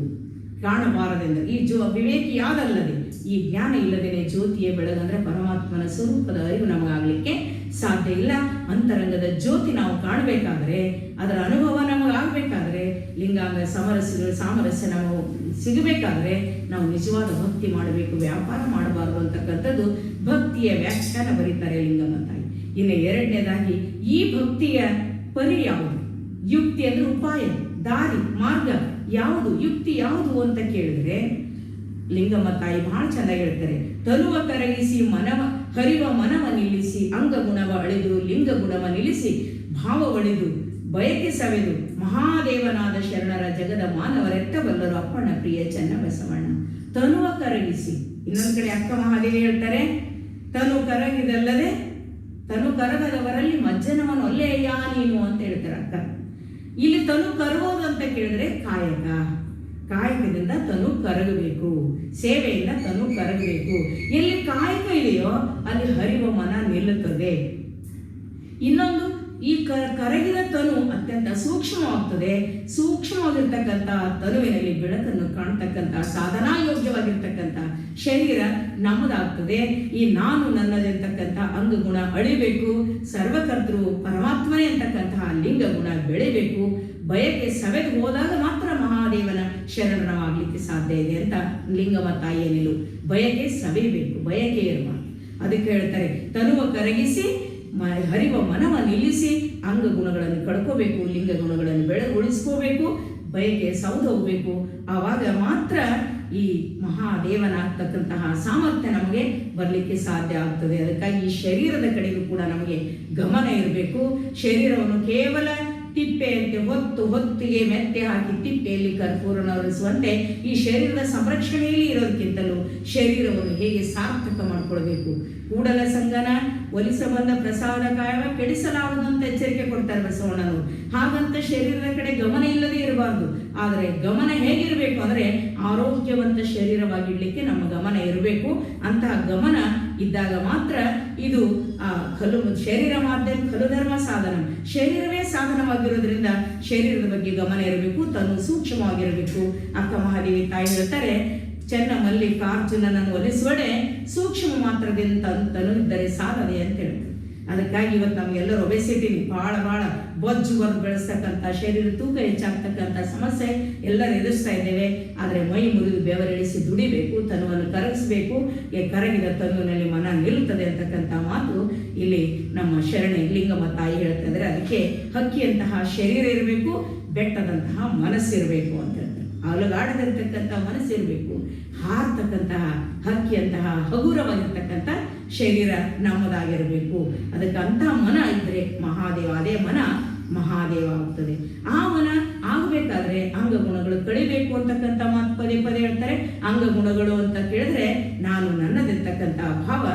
ಕಾಣಬಾರದೆಂದರು. ಈ ವಿವೇಕಿಯಾದಲ್ಲದೆ, ಈ ಜ್ಞಾನ ಇಲ್ಲದೇನೆ ಜ್ಯೋತಿಯ ಬೆಳಗಂದ್ರೆ ಪರಮಾತ್ಮನ ಸ್ವರೂಪದ ಅರಿವು ನಮಗಾಗಲಿಕ್ಕೆ ಸಾಧ್ಯ ಇಲ್ಲ. ಅಂತರಂಗದ ಜ್ಯೋತಿ ನಾವು ಕಾಣಬೇಕಾದ್ರೆ, ಅದರ ಅನುಭವ ನಮಗಾಗಬೇಕಾದ್ರೆ, ಲಿಂಗಾಂಗ ಸಾಮರಸ್ಯ ನಾವು ಸಿಗಬೇಕಾದ್ರೆ ನಾವು ನಿಜವಾದ ಭಕ್ತಿ ಮಾಡಬೇಕು, ವ್ಯಾಪಾರ ಮಾಡಬಾರದು ಅಂತಕ್ಕಂಥದ್ದು ಭಕ್ತಿಯ ವ್ಯಾಖ್ಯಾನ ಬರೀತಾರೆ ಲಿಂಗಮ್ಮ ತಾಯಿ. ಇನ್ನು ಎರಡನೇದಾಗಿ ಈ ಭಕ್ತಿಯ ಪರಿ ಯಾವುದು? ಯುಕ್ತಿ ಅಂದ್ರೆ ಉಪಾಯ, ದಾರಿ, ಮಾರ್ಗ ಯಾವುದು, ಯುಕ್ತಿ ಯಾವುದು ಅಂತ ಕೇಳಿದ್ರೆ ಲಿಂಗಮ್ಮ ತಾಯಿ ಬಹಳ ಚೆನ್ನಾಗಿ ಹೇಳ್ತಾರೆ. ತನುವ ಕರಗಿಸಿ ಹರಿವ ಮನವ ನಿಲ್ಲಿಸಿ, ಅಂಗ ಗುಣವ ಅಳೆದು ಲಿಂಗ ಗುಣವ ನಿಲ್ಲಿಸಿ, ಭಾವ ಒಳಿದು ಬಯಕೆ ಸವೆದು, ಮಹಾದೇವನಾದ ಶರಣರ ಜಗದ ಮಾನವರೆತ್ತಬಲ್ಲರು ಅಪ್ಪಣ್ಣ ಪ್ರಿಯ ಚೆನ್ನ ಬಸವಣ್ಣ. ತನುವ ಕರಗಿಸಿ, ಇನ್ನೊಂದ್ ಕಡೆ ಅಕ್ಕ ಮಹಾದೇವಿ ಹೇಳ್ತಾರೆ, ತನು ಕರಗಿದಲ್ಲದೆ ತನು ಕರಗದವರಲ್ಲಿ ಮಜ್ಜನವನು ಒಲ್ಲೆಯ ನೀನು ಅಂತ ಹೇಳ್ತಾರೆ ಅಕ್ಕ. ಇಲ್ಲಿ ತನು ಕರಗೋದು ಅಂತ ಕೇಳಿದ್ರೆ ಕಾಯಕದಿಂದ ತನು ಕರಗಬೇಕು, ಸೇವೆಯಿಂದ ತನು ಕರಗಬೇಕು. ಎಲ್ಲಿ ಕಾಯಕ ಇದೆಯೋ ಅಲ್ಲಿ ಹರಿವ ಮನ ನಿಲ್ಲುತ್ತದೆ. ಇನ್ನೊಂದು, ಈ ಕರಗಿದ ತನು ಅತ್ಯಂತ ಸೂಕ್ಷ್ಮವಾಗ್ತದೆ. ಸೂಕ್ಷ್ಮವಾಗಿರ್ತಕ್ಕಂಥ ತನುವಿನಲ್ಲಿ ಬೆಳಕನ್ನು ಕಾಣ್ತಕ್ಕಂಥ ಸಾಧನಾ ಯೋಗ್ಯವಾಗಿರ್ತಕ್ಕಂಥ ಶರೀರ ನಮ್ಮದಾಗ್ತದೆ. ಈ ನಾನು ನನ್ನದಿರ್ತಕ್ಕಂಥ ಅಂಗಗುಣ ಅಳಿಬೇಕು. ಸರ್ವಕರ್ತೃ ಪರಮಾತ್ಮನೇ ಅಂತಕ್ಕಂತಹ ಲಿಂಗ ಗುಣ ಬೆಳಿಬೇಕು. ಬಯಕೆ ಸವೆದು ಹೋದಾಗ ಮಾತ್ರ ಮಹಾದೇವನ ಶರಣವಾಗಲಿಕ್ಕೆ ಸಾಧ್ಯ ಇದೆ ಅಂತ ಲಿಂಗಮ್ಮ ತಾಯಿಯ ನಿಲುವು. ಬಯಕೆ ಸವೆಯಬೇಕು, ಬಯಕೆ ಇರಬಾರ್ದು. ಅದಕ್ಕೆ ಹೇಳ್ತಾರೆ, ತನುವ ಕರಗಿಸಿ ಹರಿವ ಮನವ ನಿಲ್ಲಿಸಿ, ಅಂಗ ಗುಣಗಳನ್ನು ಕಳ್ಕೋಬೇಕು, ಲಿಂಗ ಗುಣಗಳನ್ನು ಉಳಿಸ್ಕೋಬೇಕು, ಬಯಕೆ ಸೌದು ಹೋಗ್ಬೇಕು. ಆವಾಗ ಮಾತ್ರ ಈ ಮಹಾದೇವನಾಗ್ತಕ್ಕಂತಹ ಸಾಮರ್ಥ್ಯ ನಮಗೆ ಬರಲಿಕ್ಕೆ ಸಾಧ್ಯ ಆಗ್ತದೆ. ಅದಕ್ಕಾಗಿ ಈ ಶರೀರದ ಕಡೆಗೂ ಕೂಡ ನಮಗೆ ಗಮನ ಇರಬೇಕು. ಶರೀರವನ್ನು ಕೇವಲ ತಿಪ್ಪೆಯಂತೆ ಹೊತ್ತಿಗೆ ಮೆತ್ತೆ ಹಾಕಿ ತಿಪ್ಪೆಯಲ್ಲಿ ಕರ್ಪೂರನವರಿಸುವಂತೆ ಈ ಶರೀರದ ಸಂರಕ್ಷಣೆಯಲ್ಲಿ ಇರೋದಕ್ಕಿಂತಲೂ ಶರೀರವನ್ನು ಹೇಗೆ ಸಾರ್ಥಕ ಮಾಡಿಕೊಳ್ಬೇಕು. ಕೂಡಲ ಸಂಗನ ಒಲಿಸ ಬಂದ ಪ್ರಸಾದ ಕಾಯವ ಕೆಡಿಸಲಾಗದಂತ ಎಚ್ಚರಿಕೆ ಕೊಡ್ತಾರೆ ಬಸವಣ್ಣನವರು. ಹಾಗಂತ ಶರೀರದ ಕಡೆ ಗಮನ ಇಲ್ಲದೆ ಇರಬಾರ್ದು. ಆದರೆ ಗಮನ ಹೇಗಿರಬೇಕು ಅಂದ್ರೆ ಆರೋಗ್ಯವಂತ ಶರೀರವಾಗಿಡ್ಲಿಕ್ಕೆ ನಮ್ಮ ಗಮನ ಇರಬೇಕು. ಅಂತಹ ಗಮನ ಇದ್ದಾಗ ಮಾತ್ರ ಇದು ಶರೀರ ಮಾಧ್ಯಮ ಖಲು ಧರ್ಮ ಸಾಧನ, ಶರೀರವೇ ಸಾಧನವಾಗಿರೋದ್ರಿಂದ ಶರೀರದ ಬಗ್ಗೆ ಗಮನ ಇರಬೇಕು, ತನು ಸೂಕ್ಷ್ಮವಾಗಿರಬೇಕು. ಅಕ್ಕ ಮಹಾದೇವಿ ತಾಯಿ ಹೇಳ್ತಾರೆ, ಚೆನ್ನ ಮಲ್ಲಿಕಾರ್ಜುನನನ್ನು ಒಲಿಸುವಡೆ ಸೂಕ್ಷ್ಮ ಮಾತ್ರದಿಂದ ತನು ಇದ್ದರೆ ಸಾಧನೆ ಅಂತ ಹೇಳ್ತಾರೆ. ಅದಕ್ಕಾಗಿ ಇವತ್ತು ನಮ್ಗೆಲ್ಲರೂ ಒಬೆಸಿಟಿ ಬಹಳ ಬೊಜ್ಜು ವರ್ಗ ಬೆಳೆಸ್ತಕ್ಕಂಥ, ಶರೀರ ತೂಕ ಹೆಚ್ಚಾಗ್ತಕ್ಕಂಥ ಸಮಸ್ಯೆ ಎಲ್ಲರೂ ಎದುರಿಸ್ತಾ ಇದ್ದೇವೆ. ಆದರೆ ಮೈ ಮುರಿದು ಬೆವರಿಳಿಸಿ ದುಡಿಬೇಕು, ತನುವನ್ನು ಕರಗಿಸಬೇಕು. ಕರಗಿದ ತನುವಿನಲ್ಲಿ ಮನ ನಿಲ್ಲುತ್ತದೆ ಅಂತಕ್ಕಂಥ ಮಾತು ಇಲ್ಲಿ ನಮ್ಮ ಶರಣೆ ಲಿಂಗಮ್ಮ ತಾಯಿ ಹೇಳ್ತಾ ಇದ್ದಾರೆ. ಅದಕ್ಕೆ ಹಕ್ಕಿಯಂತಹ ಶರೀರ ಇರಬೇಕು, ಬೆಟ್ಟದಂತಹ ಮನಸ್ಸಿರಬೇಕು ಅಂತ ಹೇಳ್ತಾರೆ. ಅಲುಗಾಡದಿರ್ತಕ್ಕಂಥ ಮನಸ್ಸಿರಬೇಕು, ಹಾರ್ತಕ್ಕಂತಹ ಹಕ್ಕಿಯಂತಹ ಹಗುರವಾಗಿರ್ತಕ್ಕಂಥ ಶರೀರ ನಮ್ಮದಾಗಿರಬೇಕು. ಅದಕ್ಕೆ ಅಂತಹ ಮನ ಇದ್ರೆ ಮಹಾದೇವ, ಅದೇ ಮನ ಮಹಾದೇವ ಆಗ್ತದೆ. ಆ ಮನ ಆಗಬೇಕಾದ್ರೆ ಅಂಗಗುಣಗಳು ಕಳಿಬೇಕು ಅಂತಕ್ಕಂಥ ಮಾತು ಪದೇ ಪದೇ ಹೇಳ್ತಾರೆ. ಅಂಗಗುಣಗಳು ಅಂತ ಕೇಳಿದ್ರೆ ನಾನು ನನ್ನದಿರ್ತಕ್ಕಂಥ ಭಾವ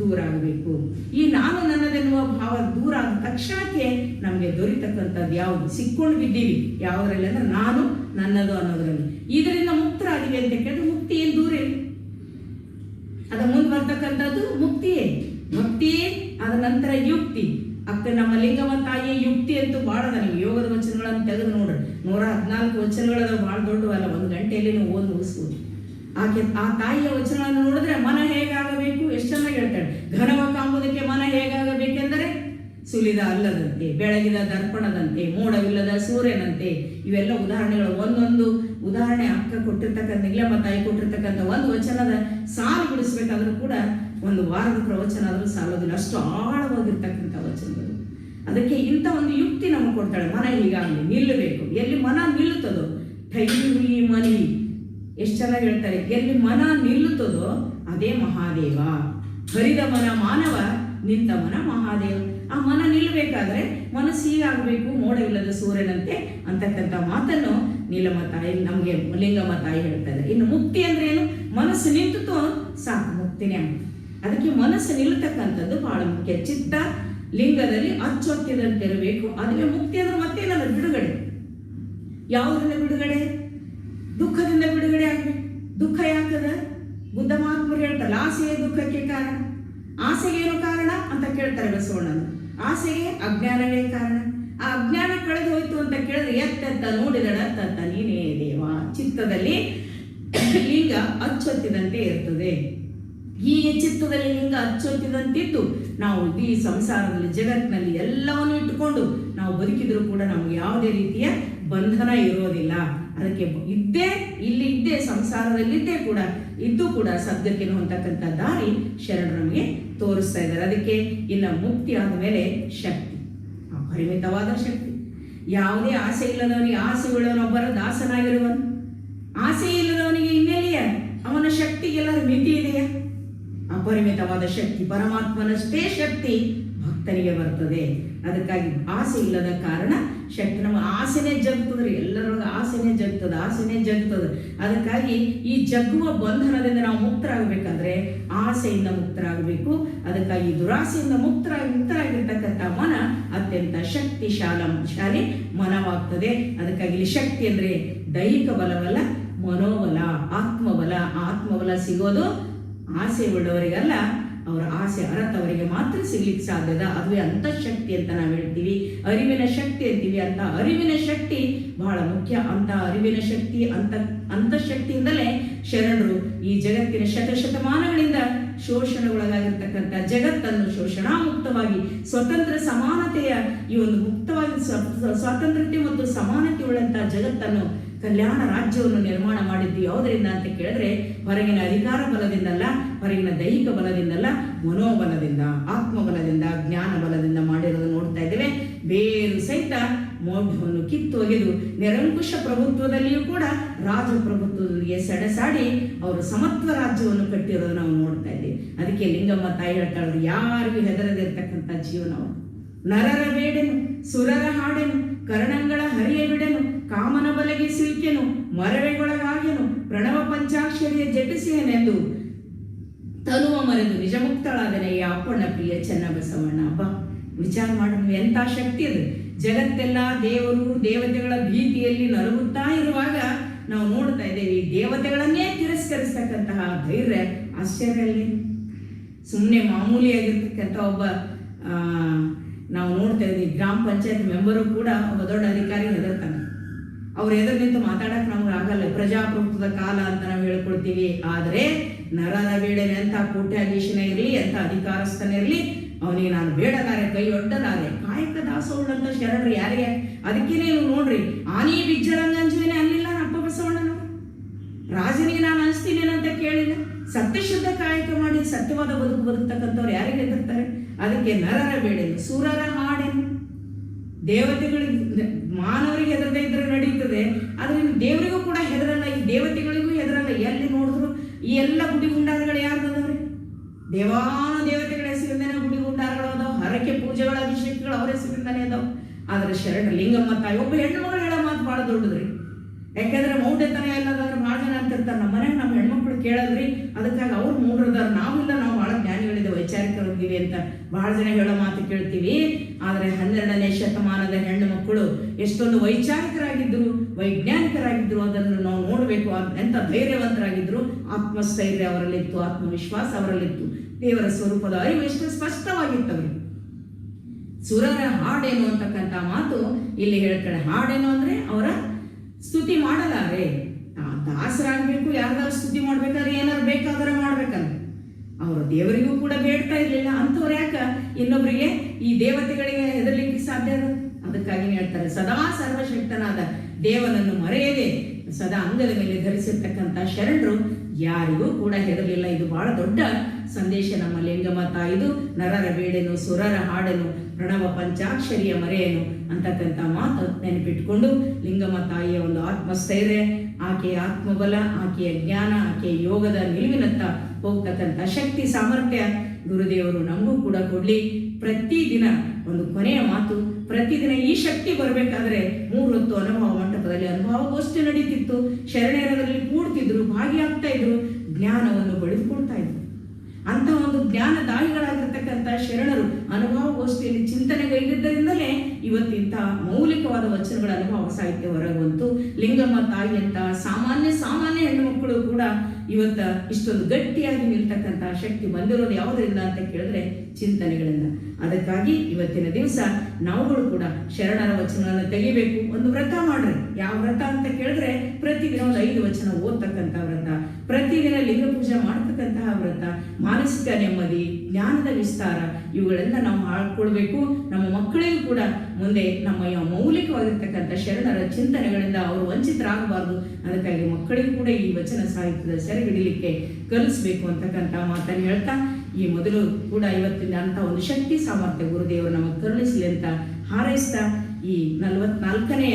ದೂರ ಆಗಬೇಕು. ಈ ನಾನು ನನ್ನದೆನ್ನುವ ಭಾವ ದೂರ ಆದ ತಕ್ಷಣಕ್ಕೆ ನಮಗೆ ದೊರೀತಕ್ಕಂಥದ್ದು ಯಾವುದು, ಸಿಕ್ಕೊಂಡು ಬಿದ್ದೀವಿ ಯಾವುದರಲ್ಲಿ ಅಂದ್ರೆ ನಾನು ನನ್ನದು ಅನ್ನೋದ್ರಲ್ಲಿ. ಇದರಿಂದ ಮುಕ್ತರಾಗಿವೆ ಅಂತ ಕೇಳಿದ್ರೆ ಮುಕ್ತಿ ಏನು ದೂರ ಇಲ್ಲ, ಅದ ಮುಂದೆ ಬರ್ತಕ್ಕಂಥದ್ದು ಮುಕ್ತಿಯೇ. ಭಕ್ತಿಯೇ, ಅದ ನಂತರ ಯುಕ್ತಿ. ಅಕ್ಕ ನಮ್ಮ ಲಿಂಗಮ್ಮ ತಾಯಿಯ ಯುಕ್ತಿ ಅಂತೂ ಭಾಳ ಅದ. ನೀವು ಯೋಗದ ವಚನಗಳನ್ನು ತೆಗೆದು ನೋಡ್ರಿ, 114 ವಚನಗಳದ ಭಾಳ ದೊಡ್ಡವಲ್ಲ, 1 ಗಂಟೆಯಲ್ಲಿ ನೀವು ಓದಿ ಮುಗಿಸ್ಬೋದು. ಆ ತಾಯಿಯ ವಚನಗಳನ್ನು ನೋಡಿದ್ರೆ ಮನ ಹೇಗಾಗಬೇಕು ಎಷ್ಟು ಚೆನ್ನಾಗಿ ಹೇಳ್ತಾಳೆ. ಘನವ ಕಾಂಬುದಕ್ಕೆ ಮನ ಹೇಗಾಗಬೇಕೆಂದರೆ ಸುಲಿದ ಅಲ್ಲದಂತೆ, ಬೆಳಗಿದ ದರ್ಪಣದಂತೆ, ಮೋಡವಿಲ್ಲದ ಸೂರ್ಯನಂತೆ. ಇವೆಲ್ಲ ಉದಾಹರಣೆಗಳು. ಒಂದೊಂದು ಉದಾಹರಣೆ ಅಕ್ಕ ಕೊಟ್ಟಿರ್ತಕ್ಕಂಥ, ಲಿಂಗಮ್ಮ ತಾಯಿ ಕೊಟ್ಟಿರ್ತಕ್ಕಂಥ ಒಂದು ವಚನದ ಸಾಲು ಬಿಡಿಸ್ಬೇಕಾದ್ರೂ ಕೂಡ ಒಂದು ವಾರದ ಪ್ರವಚನ ಆದರೂ ಸಾಲೋದಿಲ್ಲ, ಅಷ್ಟು ಆಳವಾಗಿರ್ತಕ್ಕಂಥ ವಚನಗಳು. ಅದಕ್ಕೆ ಇಂಥ ಒಂದು ಯುಕ್ತಿ ನಮಗೆ ಕೊಡ್ತಾಳೆ. ಮನ ಹೀಗಾಗಲಿ ನಿಲ್ಲಬೇಕು. ಎಲ್ಲಿ ಮನ ನಿಲ್ಲುತ್ತದೋ ಠೈವಿ ಮನಿ, ಎಷ್ಟು ಚೆನ್ನಾಗಿ ಹೇಳ್ತಾರೆ. ಎಲ್ಲಿ ಮನ ನಿಲ್ಲುತ್ತದೋ ಅದೇ ಮಹಾದೇವ. ಹರಿದ ಮನ ಮಾನವ, ನಿಂತ ಮನ ಮಹಾದೇವ. ಆ ಮನ ನಿಲ್ಲಬೇಕಾದ್ರೆ ಮನಸ್ಸು ಹೀಗಾಗಬೇಕು, ಮೋಡವಿಲ್ಲದ ಸೂರ್ಯನಂತೆ ಅಂತಕ್ಕಂಥ ಮಾತನ್ನು ನೀಲಮ್ಮ ತಾಯಿ ನಮಗೆ ಲಿಂಗಮ್ಮ ತಾಯಿ ಹೇಳ್ತಾ ಇದ್ದಾರೆ. ಇನ್ನು ಮುಕ್ತಿ ಅಂದ್ರೆ ಏನು? ಮನಸ್ಸು ನಿಂತುತ್ತೋ ಸಾಕು, ಮುಕ್ತಿನೇ. ಅದಕ್ಕೆ ಮನಸ್ಸು ನಿಲ್ಲತಕ್ಕಂಥದ್ದು ಬಹಳ ಮುಖ್ಯ. ಚಿತ್ತ ಲಿಂಗದಲ್ಲಿ ಅಚ್ಚೊತ್ತಿದಂತಿರಬೇಕು. ಅದುವೇ ಮುಕ್ತಿ ಅಂದ್ರೆ ಮತ್ತೇನಲ್ಲ, ಬಿಡುಗಡೆ. ಯಾವುದರಿಂದ ಬಿಡುಗಡೆ? ದುಃಖದಿಂದ ಬಿಡುಗಡೆ ಆಗ್ಬೇಕು. ದುಃಖ ಯಾಕದ? ಬುದ್ಧ ಮಹಾತ್ಮರು ಹೇಳ್ತಾರೆ, ಆಸೆಯೇ ದುಃಖಕ್ಕೆ ಕಾರಣ. ಆಸೆಗೇನು ಕಾರಣ ಅಂತ ಕೇಳ್ತಾರೆ ಬಸವಣ್ಣನು. ಆಸೆಗೆ ಅಜ್ಞಾನವೇ ಕಾರಣ. ಆ ಅಜ್ಞಾನ ಕಳೆದು ಹೋಯ್ತು ಅಂತ ಕೇಳಿದ್ರೆ ಎತ್ತೆತ್ತ ನೋಡಿದಡತ್ತ ನೀನೇ ದೇವ. ಚಿತ್ತದಲ್ಲಿ ಲಿಂಗ ಅಚ್ಚೊತ್ತಿದಂತೆ ಇರ್ತದೆ. ಹೀಗೆ ಚಿತ್ತದಲ್ಲಿ ಲಿಂಗ ಅಚ್ಚೊತ್ತಿದಂತಿದ್ದು ನಾವು ಈ ಸಂಸಾರದಲ್ಲಿ ಜಗತ್ತಿನಲ್ಲಿ ಎಲ್ಲವನ್ನು ಇಟ್ಟುಕೊಂಡು ನಾವು ಬದುಕಿದ್ರು ಕೂಡ ನಮ್ಗೆ ಯಾವುದೇ ರೀತಿಯ ಬಂಧನ ಇರೋದಿಲ್ಲ. ಅದಕ್ಕೆ ಇದ್ದೇ ಸಂಸಾರದಲ್ಲಿದ್ದೇ ಕೂಡ ಇದ್ದು ಕೂಡ ಸದ್ಗಕ್ಕೆ ಹೊಂದತಕ್ಕಂಥ ದಾರಿ ಶರಣರು ನಮಗೆ ತೋರಿಸ್ತಾ ಇದ್ದಾರೆ. ಅದಕ್ಕೆ ಇನ್ನು ಮುಕ್ತಿ ಆದಮೇಲೆ ಶಕ್ತಿ, ಅಪರಿಮಿತವಾದ ಶಕ್ತಿ. ಯಾವುದೇ ಆಸೆ ಇಲ್ಲದವನಿಗೆ ಆಸೆ ಉಳ್ಳವನೊಬ್ಬರ ದಾಸನಾಗಿರುವನು. ಆಸೆ ಇಲ್ಲದವನಿಗೆ ಇನ್ನೆಲ್ಲಿಯ ಅವನ ಶಕ್ತಿಗೆಲ್ಲರೂ ಮಿತಿ ಇದೆಯಾ? ಅಪರಿಮಿತವಾದ ಶಕ್ತಿ, ಪರಮಾತ್ಮನಷ್ಟೇ ಶಕ್ತಿ ಭಕ್ತನಿಗೆ ಬರ್ತದೆ. ಅದಕ್ಕಾಗಿ ಆಸೆ ಇಲ್ಲದ ಕಾರಣ ಶಕ್ತಿ ನಮ್ಮ ಆಸೆನೇ ಜಗ್ತದ್ರಿ. ಎಲ್ಲರೊಳಗೆ ಆಸೆನೇ ಜಗ್ತದ. ಅದಕ್ಕಾಗಿ ಈ ಜಗ್ಗುವ ಬಂಧನದಿಂದ ನಾವು ಮುಕ್ತರಾಗಬೇಕಾದ್ರೆ ಆಸೆಯಿಂದ ಮುಕ್ತರಾಗಬೇಕು. ಅದಕ್ಕಾಗಿ ದುರಾಸೆಯಿಂದ ಮುಕ್ತರಾಗಿರ್ತಕ್ಕಂಥ ಮನ ಅತ್ಯಂತ ಶಕ್ತಿಶಾಲಿ ಮನವಾಗ್ತದೆ. ಅದಕ್ಕಾಗಿ ಇಲ್ಲಿ ಶಕ್ತಿ ಅಂದ್ರೆ ದೈಹಿಕ ಬಲವಲ್ಲ, ಮನೋಬಲ, ಆತ್ಮಬಲ ಸಿಗೋದು ಆಸೆ ಉಳ್ಳವರಿಗಲ್ಲ, ಅವರ ಆಸೆ ಅರತವರಿಗೆ ಮಾತ್ರ ಸಿಗ್ಲಿಕ್ಕೆ ಸಾಧ್ಯದ. ಅದುವೇ ಅಂತಃಶಕ್ತಿ ಅಂತ ನಾವು ಹೇಳ್ತೀವಿ, ಅರಿವಿನ ಶಕ್ತಿ ಅಂತೀವಿ. ಅಂತ ಅರಿವಿನ ಶಕ್ತಿ ಬಹಳ ಮುಖ್ಯ. ಅಂತ ಅರಿವಿನ ಶಕ್ತಿ, ಅಂತಃಶಕ್ತಿಯಿಂದಲೇ ಶರಣರು ಈ ಜಗತ್ತಿನ ಶತಮಾನಗಳಿಂದ ಶೋಷಣೆಗೊಳಗಾಗಿರ್ತಕ್ಕಂಥ ಜಗತ್ತನ್ನು ಶೋಷಣಾ ಮುಕ್ತವಾಗಿ ಸ್ವತಂತ್ರ ಸಮಾನತೆಯ ಈ ಒಂದು ಮುಕ್ತವಾಗಿ ಸ್ವಾತಂತ್ರ್ಯತೆ ಮತ್ತು ಸಮಾನತೆ ಉಳ್ಳಂತಹ ಜಗತ್ತನ್ನು, ಕಲ್ಯಾಣ ರಾಜ್ಯವನ್ನು ನಿರ್ಮಾಣ ಮಾಡಿದ್ದು ಯಾವುದರಿಂದ ಅಂತ ಕೇಳಿದ್ರೆ ಹೊರಗಿನ ಅಧಿಕಾರ ಬಲದಿಂದಲ್ಲ, ಹೊರಗಿನ ದೈಹಿಕ ಬಲದಿಂದಲ್ಲ, ಮನೋಬಲದಿಂದ, ಆತ್ಮಬಲದಿಂದ, ಜ್ಞಾನ ಬಲದಿಂದ ಮಾಡಿರೋದು ನೋಡ್ತಾ ಇದ್ದೇವೆ. ಬೇರು ಸಹಿತ ಮೌಢ್ಯವನ್ನು ಕಿತ್ತೊಗೆದು ನಿರಂಕುಶ ಪ್ರಭುತ್ವದಲ್ಲಿಯೂ ಕೂಡ ರಾಜಪ್ರಭುತ್ವದೊಂದಿಗೆ ಸೆಣಸಾಡಿ ಅವರು ಸಮತ್ವ ರಾಜ್ಯವನ್ನು ಕಟ್ಟಿರೋದು ನಾವು ನೋಡ್ತಾ ಇದ್ದೀವಿ. ಅದಕ್ಕೆ ಲಿಂಗಮ್ಮ ತಾಯಿ ಹೇಳ್ತಾಳೆ, ಯಾರಿಗೂ ಹೆದರದಿರ್ತಕ್ಕಂಥ ಜೀವನ. ನರರ ಬೇಡೆನು, ಸುರರ ಹಾಡೆನು, ಕರ್ಣಂಗಳ ಹರಿಯ ಬಿಡೆನು, ಕಾಮನ ಬಲೆಗೆ ಸಿಲ್ಕೆನು, ಮರವೆಗೊಳಗಾಗೆನು, ಪ್ರಣವ ಪಂಚಾಕ್ಷರಿಯ ಜಪಿಸಿಯನೆಂದು ತನುವ ಮರೆದು ನಿಜ ಮುಕ್ತಳಾದನೆ ಅಪ್ಪಣ್ಣ ಪ್ರಿಯ ಚೆನ್ನ ಬಸವಣ್ಣ. ಹಬ್ಬ ವಿಚಾರ ಮಾಡೋಣ, ಎಂಥ ಶಕ್ತಿ ಅದು. ಜಗತ್ತೆಲ್ಲ ದೇವರು ದೇವತೆಗಳ ಭೀತಿಯಲ್ಲಿ ನರಗುತ್ತಾ ಇರುವಾಗ ನಾವು ನೋಡ್ತಾ ಇದ್ದೇವೆ ಈ ದೇವತೆಗಳನ್ನೇ ತಿರಸ್ಕರಿಸ್ತಕ್ಕಂತಹ ಧೈರ್ಯ ಆಶ್ಚರ್ಯಲ್ಲಿ. ಸುಮ್ಮನೆ ಮಾಮೂಲಿಯಾಗಿರ್ತಕ್ಕಂಥ ಒಬ್ಬ ನಾವು ನೋಡ್ತಾ ಇದ್ದೀವಿ ಗ್ರಾಮ ಪಂಚಾಯತ್ ಮೆಂಬರು ಕೂಡ ಒಬ್ಬ ದೊಡ್ಡ ಅಧಿಕಾರಿ ಹೆದರ್ತಾನೆ. ಅವ್ರು ಎದುರು ನಿಂತು ಮಾತಾಡಕ್ ನಮ್ಗೆ ಆಗಲ್ಲ. ಪ್ರಜಾಪ್ರಭುತ್ವದ ಕಾಲ ಅಂತ ನಾವು ಹೇಳ್ಕೊಳ್ತೀವಿ. ಆದರೆ ನರರ ಬೇಡನೆ ಅಂತ ಕೋಟ್ಯಾಧೀಶನೇ ಇರಲಿ, ಅಂತ ಅಧಿಕಾರಸ್ಥನೇ ಇರಲಿ, ಅವನಿಗೆ ನಾನು ಬೇಡದಾರೆ, ಕೈ ಒಡ್ಡದಾರೆ. ಕಾಯಕ ದಾಸೋಳ್ಳಂತ ಶರಣರು ಯಾರಿಗೆ? ಅದಕ್ಕೇನೆ ನೀವು ನೋಡ್ರಿ, ಆನಿ ಬಿಜ್ಜಳಂಗಂಜುವಿನೇ ಅನ್ನಿಲ್ಲ ಅಪ್ಪ ಬಸವಣ್ಣನು. ರಾಜನಿಗೆ ನಾನು ಅನಿಸ್ತೀನೇನಂತ ಕೇಳಿಲ್ಲ. ಸತ್ಯಶುದ್ಧ ಕಾಯಕ ಮಾಡಿ ಸತ್ಯವಾದ ಬದುಕ್ತಕ್ಕಂಥವ್ರು ಯಾರಿಗೆ ಹೆದರ್ತಾರೆ? ಅದಕ್ಕೆ ನರರ ಬೇಡೇನು, ಸುರರ ಹಾಡೇನು. ದೇವತೆಗಳಿಗೆ, ಮಾನವರಿಗೆ ಹೆದರದೇ ಇದ್ರೆ ನಡೀತದೆ, ಆದ್ರೆ ದೇವರಿಗೂ ಕೂಡ ಹೆದರಲ್ಲ, ಈ ದೇವತೆಗಳಿಗೂ ಹೆದರಲ್ಲ. ಎಲ್ಲಿ ನೋಡಿದ್ರು ಈ ಎಲ್ಲ ಗುಡಿ ಗುಂಡಾರಗಳು ಯಾರ್ದವ್ರಿ? ದೇವಾನ ದೇವತೆಗಳ ಹೆಸರಿಂದನೇ ಗುಡಿ ಗುಂಡಾರಗಳು ಅದಾವ, ಹರಕೆ ಪೂಜೆಗಳ ಅಭಿಷೇಕಗಳು ಅವ್ರ ಹೆಸರಿಂದಾನೇ ಅದಾವ. ಆದ್ರೆ ಶರಣ ಲಿಂಗಮ್ಮ ತಾಯಿ ಒಬ್ಬ ಹೆಣ್ಣು ಮಗಳು ಹೇಳೋ ಮಾತು ಬಹಳ ದೊಡ್ಡದ್ರಿ. ಯಾಕಂದ್ರೆ ಮೌಢ್ಯತನ ಎಲ್ಲದಾದ್ರೆ ಭಾಳ ಜನ ಅಂತಿರ್ತಾರೆ, ನಮ್ಮ ಮನೆಗೆ ನಮ್ಮ ಹೆಣ್ಮಕ್ಳು ಕೇಳದ್ರಿ, ಅದಕ್ಕಾಗಿ ಅವ್ರು ಮೂಢರದಾರ, ನಾವಿಲ್ಲ, ನಾವು ಬಹಳ ಜ್ಞಾನಿಗಳಿದೆ, ವೈಚಾರಿಕರಿದ್ದೀವಿ ಅಂತ ಬಹಳ ಜನ ಹೇಳೋ ಮಾತು ಕೇಳ್ತೀವಿ. ಆದರೆ 12ನೇ ಶತಮಾನದ ಹೆಣ್ಣು ಮಕ್ಕಳು ಎಷ್ಟೊಂದು ವೈಚಾರಿಕರಾಗಿದ್ರು, ವೈಜ್ಞಾನಿಕರಾಗಿದ್ರು, ಅದನ್ನು ನಾವು ನೋಡಬೇಕು. ಎಂಥ ಧೈರ್ಯವಂತರಾಗಿದ್ರು, ಆತ್ಮಸ್ಥೈರ್ಯ ಅವರಲ್ಲಿತ್ತು, ಆತ್ಮವಿಶ್ವಾಸ ಅವರಲ್ಲಿತ್ತು, ದೇವರ ಸ್ವರೂಪದ ಅರಿವು ಎಷ್ಟು ಸ್ಪಷ್ಟವಾಗಿರ್ತವೆ. ಸುರರ ಹಾಡೇನು ಅಂತಕ್ಕಂಥ ಮಾತು ಇಲ್ಲಿ ಹೇಳ್ತಾಳೆ. ಹಾಡೇನು ಅಂದ್ರೆ ಅವರ ಸ್ತುತಿ ಮಾಡಲಾರೆ. ದಾಸರಾಗಬೇಕು, ಯಾರ್ದಾರು ಸ್ತುತಿ ಮಾಡ್ಬೇಕಾದ್ರೆ ಏನಾರು ಬೇಕಾದ್ರೆ ಮಾಡ್ಬೇಕಲ್ಲ. ಅವರು ದೇವರಿಗೂ ಕೂಡ ಬೇಡ್ತಾ ಇರ್ಲಿಲ್ಲ. ಅಂಥವ್ರು ಯಾಕ ಇನ್ನೊಬ್ಬರಿಗೆ ಈ ದೇವತೆಗಳಿಗೆ ಹೆದರ್ಲಿಕ್ಕೆ ಸಾಧ್ಯ ಅದು? ಅದಕ್ಕಾಗಿ ಹೇಳ್ತಾರೆ, ಸದಾ ಸರ್ವಶಕ್ತನಾದ ದೇವನನ್ನು ಮರೆಯದೆ ಸದಾ ಅಂಗದ ಮೇಲೆ ಧರಿಸಿರ್ತಕ್ಕಂಥ ಶರಣರು ಯಾರಿಗೂ ಕೂಡ ಹೆದರಲಿಲ್ಲ. ಇದು ಬಹಳ ದೊಡ್ಡ ಸಂದೇಶ ನಮ್ಮ ಲಿಂಗಮ್ಮ ತಾಯಿದು. ನರರ ಬೇಡೆನು, ಸುರರ ಹಾಡೆನು, ಪ್ರಣವ ಪಂಚಾಕ್ಷರಿಯ ಮರೆಯನು ಅಂತಕ್ಕಂಥ ಮಾತು ನೆನಪಿಟ್ಕೊಂಡು ಲಿಂಗಮ್ಮ ತಾಯಿಯ ಒಂದು ಆತ್ಮಸ್ಥೈರ್ಯ, ಆಕೆಯ ಆತ್ಮಬಲ, ಆಕೆಯ ಜ್ಞಾನ, ಆಕೆಯ ಯೋಗದ ನಿಲುವಿನತ್ತ ಹೋಗ್ತಕ್ಕಂಥ ಶಕ್ತಿ ಸಾಮರ್ಥ್ಯ ಗುರುದೇವರು ನಮಗೂ ಕೂಡ ಕೊಡ್ಲಿ. ಪ್ರತಿದಿನ ಒಂದು ಕೊನೆಯ ಮಾತು, ಪ್ರತಿದಿನ ಈ ಶಕ್ತಿ ಬರಬೇಕಾದ್ರೆ 3 ಹೊತ್ತು ಅನುಭವ ಮಂಟಪದಲ್ಲಿ ಅನುಭವಗೋಷ್ಠಿ ನಡೀತಿತ್ತು. ಶರಣೆಯರಲ್ಲಿ ಕೂಡ್ತಿದ್ರು, ಭಾಗಿಯಾಗ್ತಾ ಇದ್ರು, ಜ್ಞಾನವನ್ನು ಪಡೆದುಕೊಳ್ತಾ ಇದ್ರು. ಅಂತ ಒಂದು ಜ್ಞಾನದಾಯಿಗಳಾಗಿರ್ತಕ್ಕಂಥ ಶರಣರು ಅನುಭವಗೋಷ್ಠಿಯಲ್ಲಿ ಚಿಂತನೆಗೈದಿದ್ದರಿಂದಲೇ ಇವತ್ತಿಂಥ ಮೌಲಿಕವಾದ ವಚನಗಳ ಅನುಭವ ಸಾಹಿತ್ಯ ಹೊರಗುವಂತು. ಲಿಂಗಮ್ಮ ತಾಯಿ ಅಂತ ಸಾಮಾನ್ಯ ಹೆಣ್ಣು ಮಕ್ಕಳು ಕೂಡ ಇವತ್ತ ಇಷ್ಟೊಂದು ಗಟ್ಟಿಯಾಗಿ ನಿಲ್ತಕ್ಕಂಥ ಶಕ್ತಿ ಬಂದಿರೋದು ಯಾವುದರಿಂದ ಅಂತ ಕೇಳಿದ್ರೆ ಚಿಂತನೆಗಳಿಂದ. ಅದಕ್ಕಾಗಿ ಇವತ್ತಿನ ದಿವಸ ನಾವುಗಳು ಕೂಡ ಶರಣರ ವಚನಗಳನ್ನು ತೆಗಿಬೇಕು. ಒಂದು ವ್ರತ ಮಾಡ್ರಿ. ಯಾವ ವ್ರತ ಅಂತ ಕೇಳಿದ್ರೆ ಪ್ರತಿದಿನ ಒಂದು 5 ವಚನ ಓದ್ತಕ್ಕಂಥ ವ್ರತ, ಪ್ರತಿದಿನ ಲಿಂಗ ಪೂಜೆ ಮಾಡ್ತಕ್ಕಂತಹ ವ್ರತ, ಮಾನಸಿಕ ನೆಮ್ಮದಿ, ಜ್ಞಾನದ ವಿಸ್ತಾರ ಇವುಗಳೆಲ್ಲ ನಾವು ಹಾಳ್ಕೊಳ್ಬೇಕು. ನಮ್ಮ ಮಕ್ಕಳಿಗೂ ಕೂಡ ಮುಂದೆ ನಮ್ಮ ಮೌಲಿಕವಾಗಿರ್ತಕ್ಕಂಥ ಶರಣರ ಚಿಂತನೆಗಳಿಂದ ಅವರು ವಂಚಿತರಾಗಬಾರ್ದು. ಅದಕ್ಕಾಗಿ ಮಕ್ಕಳಿಗೂ ಕೂಡ ಈ ವಚನ ಸಾಹಿತ್ಯದ ಸೆರೆಗಿಡಲಿಕ್ಕೆ ಕಲಿಸ್ಬೇಕು ಅಂತಕ್ಕಂಥ ಮಾತನ್ನು ಹೇಳ್ತಾ, ಈ ಮೊದಲು ಕೂಡ ಇವತ್ತಿನ ಅಂತ ಒಂದು ಶಕ್ತಿ ಸಾಮರ್ಥ್ಯ ಗುರುದೇವರು ನಮಗೆ ಕರುಣಿಸಲಿ ಅಂತ ಹಾರೈಸ್ತಾ, ಈ 44ನೇ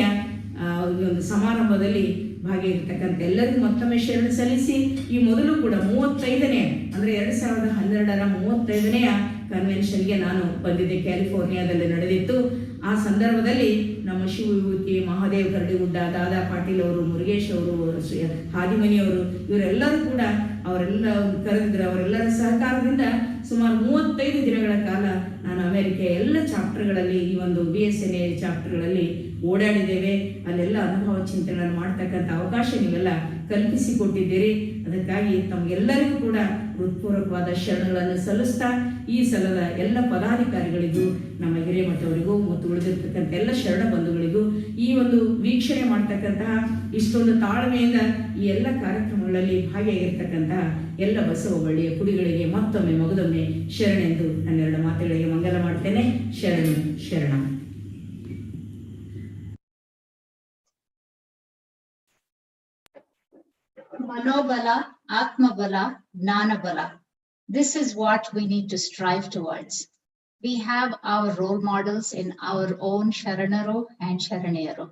ಒಂದು ಸಮಾರಂಭದಲ್ಲಿ ಭಾಗಿಯಾಗಿರ್ತಕ್ಕಂಥ ಎಲ್ಲರಿಗೂ ಮತ್ತೊಮ್ಮೆ ಶರಣ ಸಲ್ಲಿಸಿ, ಈ ಮೊದಲು ಕೂಡ 35ನೇ ಅಂದರೆ 2012ರ 35ನೇ ಕನ್ವೆನ್ಷನ್ಗೆ ನಾನು ಬಂದಿದ್ದೆ. ಕ್ಯಾಲಿಫೋರ್ನಿಯಾದಲ್ಲಿ ನಡೆದಿತ್ತು. ಆ ಸಂದರ್ಭದಲ್ಲಿ ನಮ್ಮ ಶಿವವಿಭೂತಿ, ಮಹಾದೇವ್ ಕರಡಿಗುಡ್ಡ, ದಾದಾ ಪಾಟೀಲ್ ಅವರು, ಮುರುಗೇಶ್ ಅವರು, ಹಾದಿಮನಿಯವರು ಇವರೆಲ್ಲರೂ ಕೂಡ ಅವರೆಲ್ಲ ಕರೆದಿದ್ರು. ಅವರೆಲ್ಲರ ಸಹಕಾರದಿಂದ ಸುಮಾರು 35 ದಿನಗಳ ಕಾಲ ನಾನು ಅಮೆರಿಕೆಯ ಎಲ್ಲ ಚಾಪ್ಟರ್ಗಳಲ್ಲಿ, ಈ ಒಂದು BSNA ಚಾಪ್ಟರ್ಗಳಲ್ಲಿ ಓಡಾಡಿದ್ದೇವೆ. ಅಲ್ಲೆಲ್ಲ ಅನುಭವ ಚಿಂತನೆಗಳನ್ನು ಮಾಡ್ತಕ್ಕಂಥ ಅವಕಾಶ ನೀವೆಲ್ಲ ಕಲ್ಪಿಸಿಕೊಟ್ಟಿದ್ದೀರಿ. ಅದಕ್ಕಾಗಿ ತಮಗೆಲ್ಲರಿಗೂ ಕೂಡ ಹೃತ್ಪೂರ್ವಕವಾದ ಶರಣಗಳನ್ನು ಸಲ್ಲಿಸ್ತಾ, ಈ ಸಲದ ಎಲ್ಲ ಪದಾಧಿಕಾರಿಗಳಿಗೂ, ನಮ್ಮ ಹಿರೇಮಠವರಿಗೂ ಮತ್ತು ಉಳಿದಿರ್ತಕ್ಕಂಥ ಎಲ್ಲ ಶರಣ ಬಂಧುಗಳಿಗೂ, ಈ ಒಂದು ವೀಕ್ಷಣೆ ಮಾಡ್ತಕ್ಕಂತಹ ಇಷ್ಟೊಂದು ತಾಳ್ಮೆಯಿಂದ ಈ ಎಲ್ಲ ಕಾರ್ಯಕ್ರಮಗಳಲ್ಲಿ ಭಾಗಿಯಾಗಿರ್ತಕ್ಕಂತಹ ಎಲ್ಲ ಬಸವ ಬಳ್ಳಿಯ ಕುಡಿಗಳಿಗೆ ಮತ್ತೊಮ್ಮೆ ಮಗದೊಮ್ಮೆ ಶರಣೆಂದು ನನ್ನೆರಡು ಮಾತುಗಳಿಗೆ ಮಂಗಲ ಮಾಡ್ತೇನೆ. ಶರಣ. Manobala, Atmabala, Gnanabala. This is what we need to strive towards. We have our role models in our own Sharanaro and Sharanero.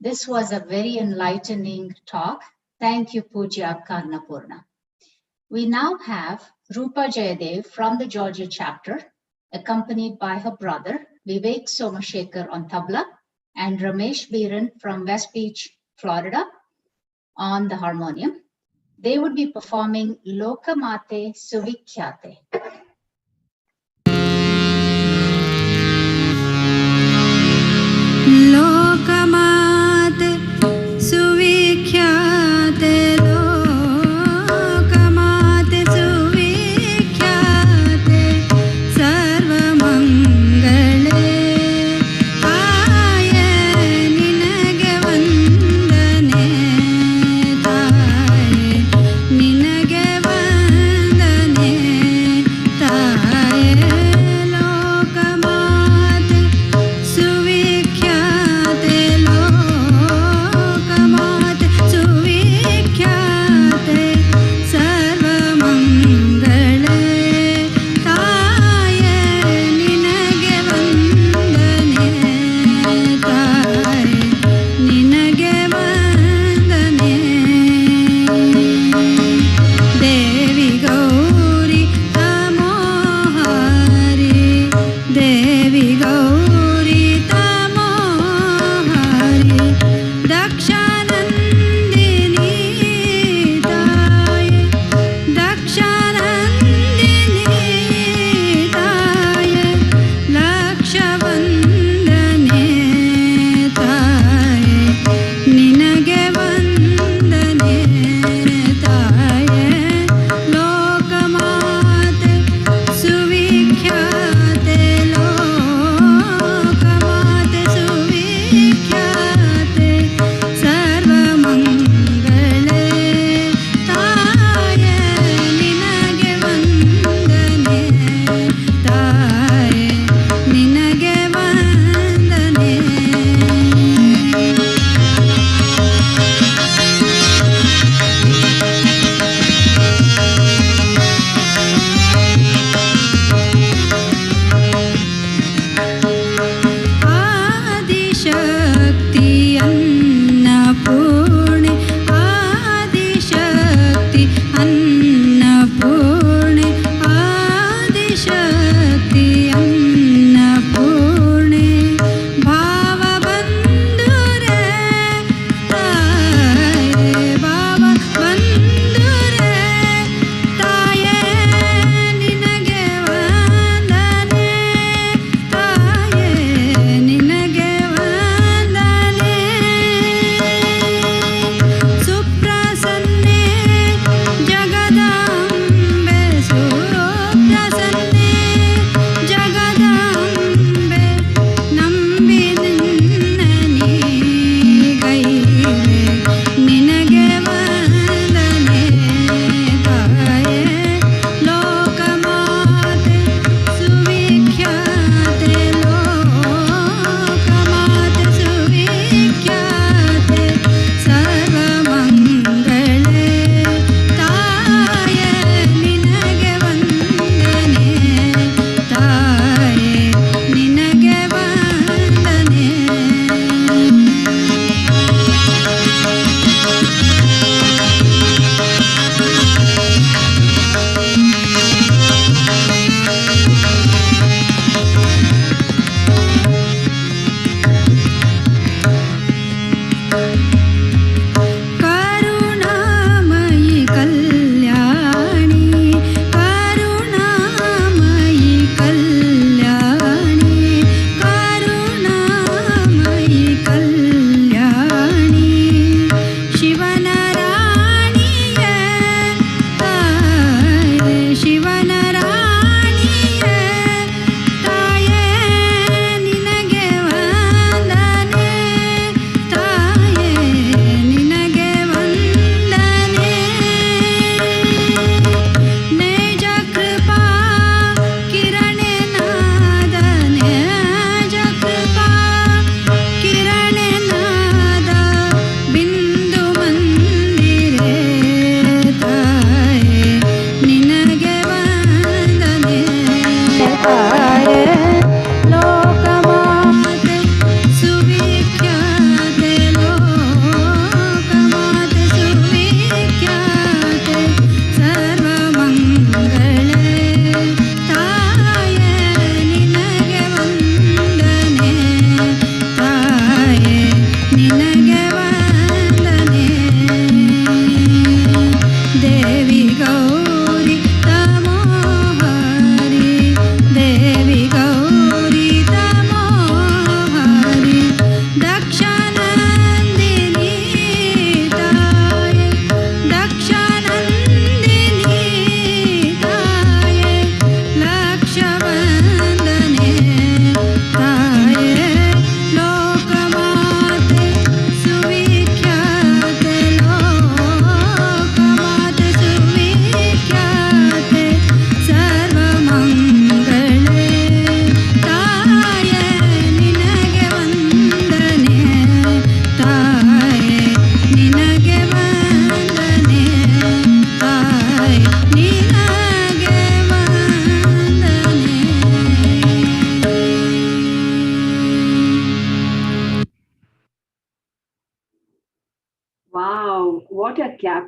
This was a very enlightening talk. Thank you, Pujya Karnapurna. We now have Rupa Jayadev from the Georgia chapter, accompanied by her brother, Vivek Somashekar on tabla, and Ramesh Biran from West Beach, Florida, on the harmonium. They would be performing Lokamate Suvikhyate. Lokamate Suvikhyate, Lokamate Suvikhyate, Sarvamangale Aaye ninage vandane, Taaye ninage vandane,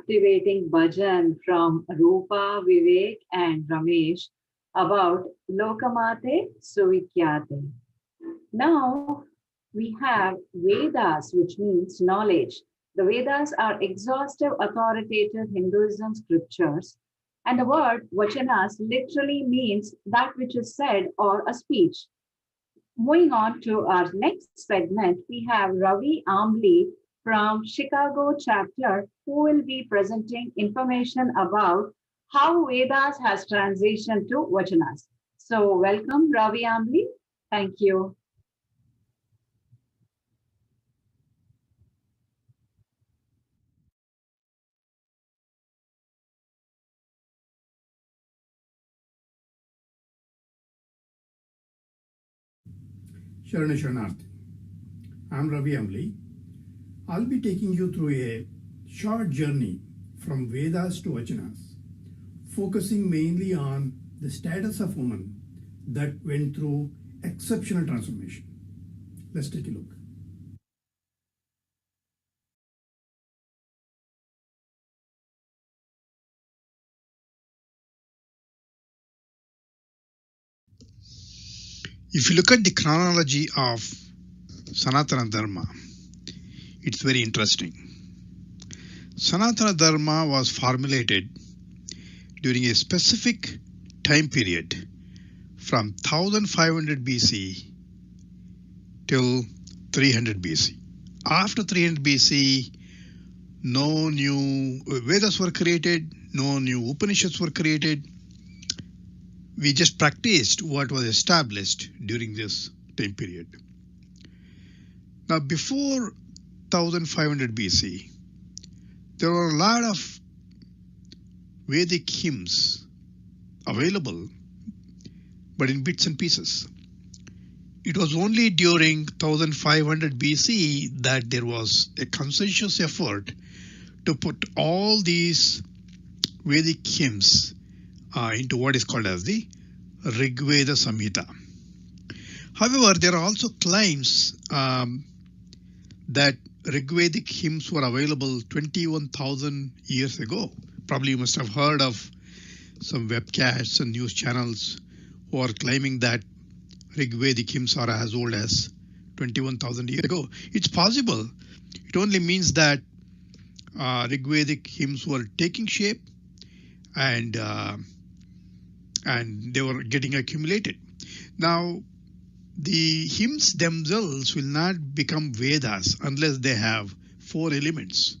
captivating bhajan from Rupa, Vivek, and Ramesh about Lokamate Suvikyate. Now we have Vedas, which means knowledge. The Vedas are exhaustive, authoritative Hinduism scriptures. And the word Vachanas literally means that which is said or a speech. Moving on to our next segment, we have Ravi Ambli from Chicago chapter, who will be presenting information about how Vedas has transitioned to Vachanas. So welcome, Ravi Ambli. Thank you. Sharana Sharanarthi. I'm Ravi Ambli. I'll be taking you through a short journey from Vedas to Vachanas, focusing mainly on the status of women that went through exceptional transformation. Let's take a look. If you look at the chronology of Sanatana Dharma, it's very interesting. Sanatana Dharma was formulated during a specific time period from 1500 BC till 300 BC. After 300 BC, no new Vedas were created, no new Upanishads were created. We just practiced what was established during this time period. Now, before 1500 BC, there were a lot of Vedic hymns available, but in bits and pieces. It was only during 1500 BC that there was a conscientious effort to put all these Vedic hymns into what is called as the Rigveda Samhita. However, there are also claims that Rigvedic hymns were available 21,000 years ago. Probably you must have heard of some webcasts and news channels who are claiming that Rigvedic hymns are as old as 21,000 years ago. It's possible. It only means that Rigvedic hymns were taking shape and they were getting accumulated. Now, the hymns themselves will not become Vedas unless they have 4 elements.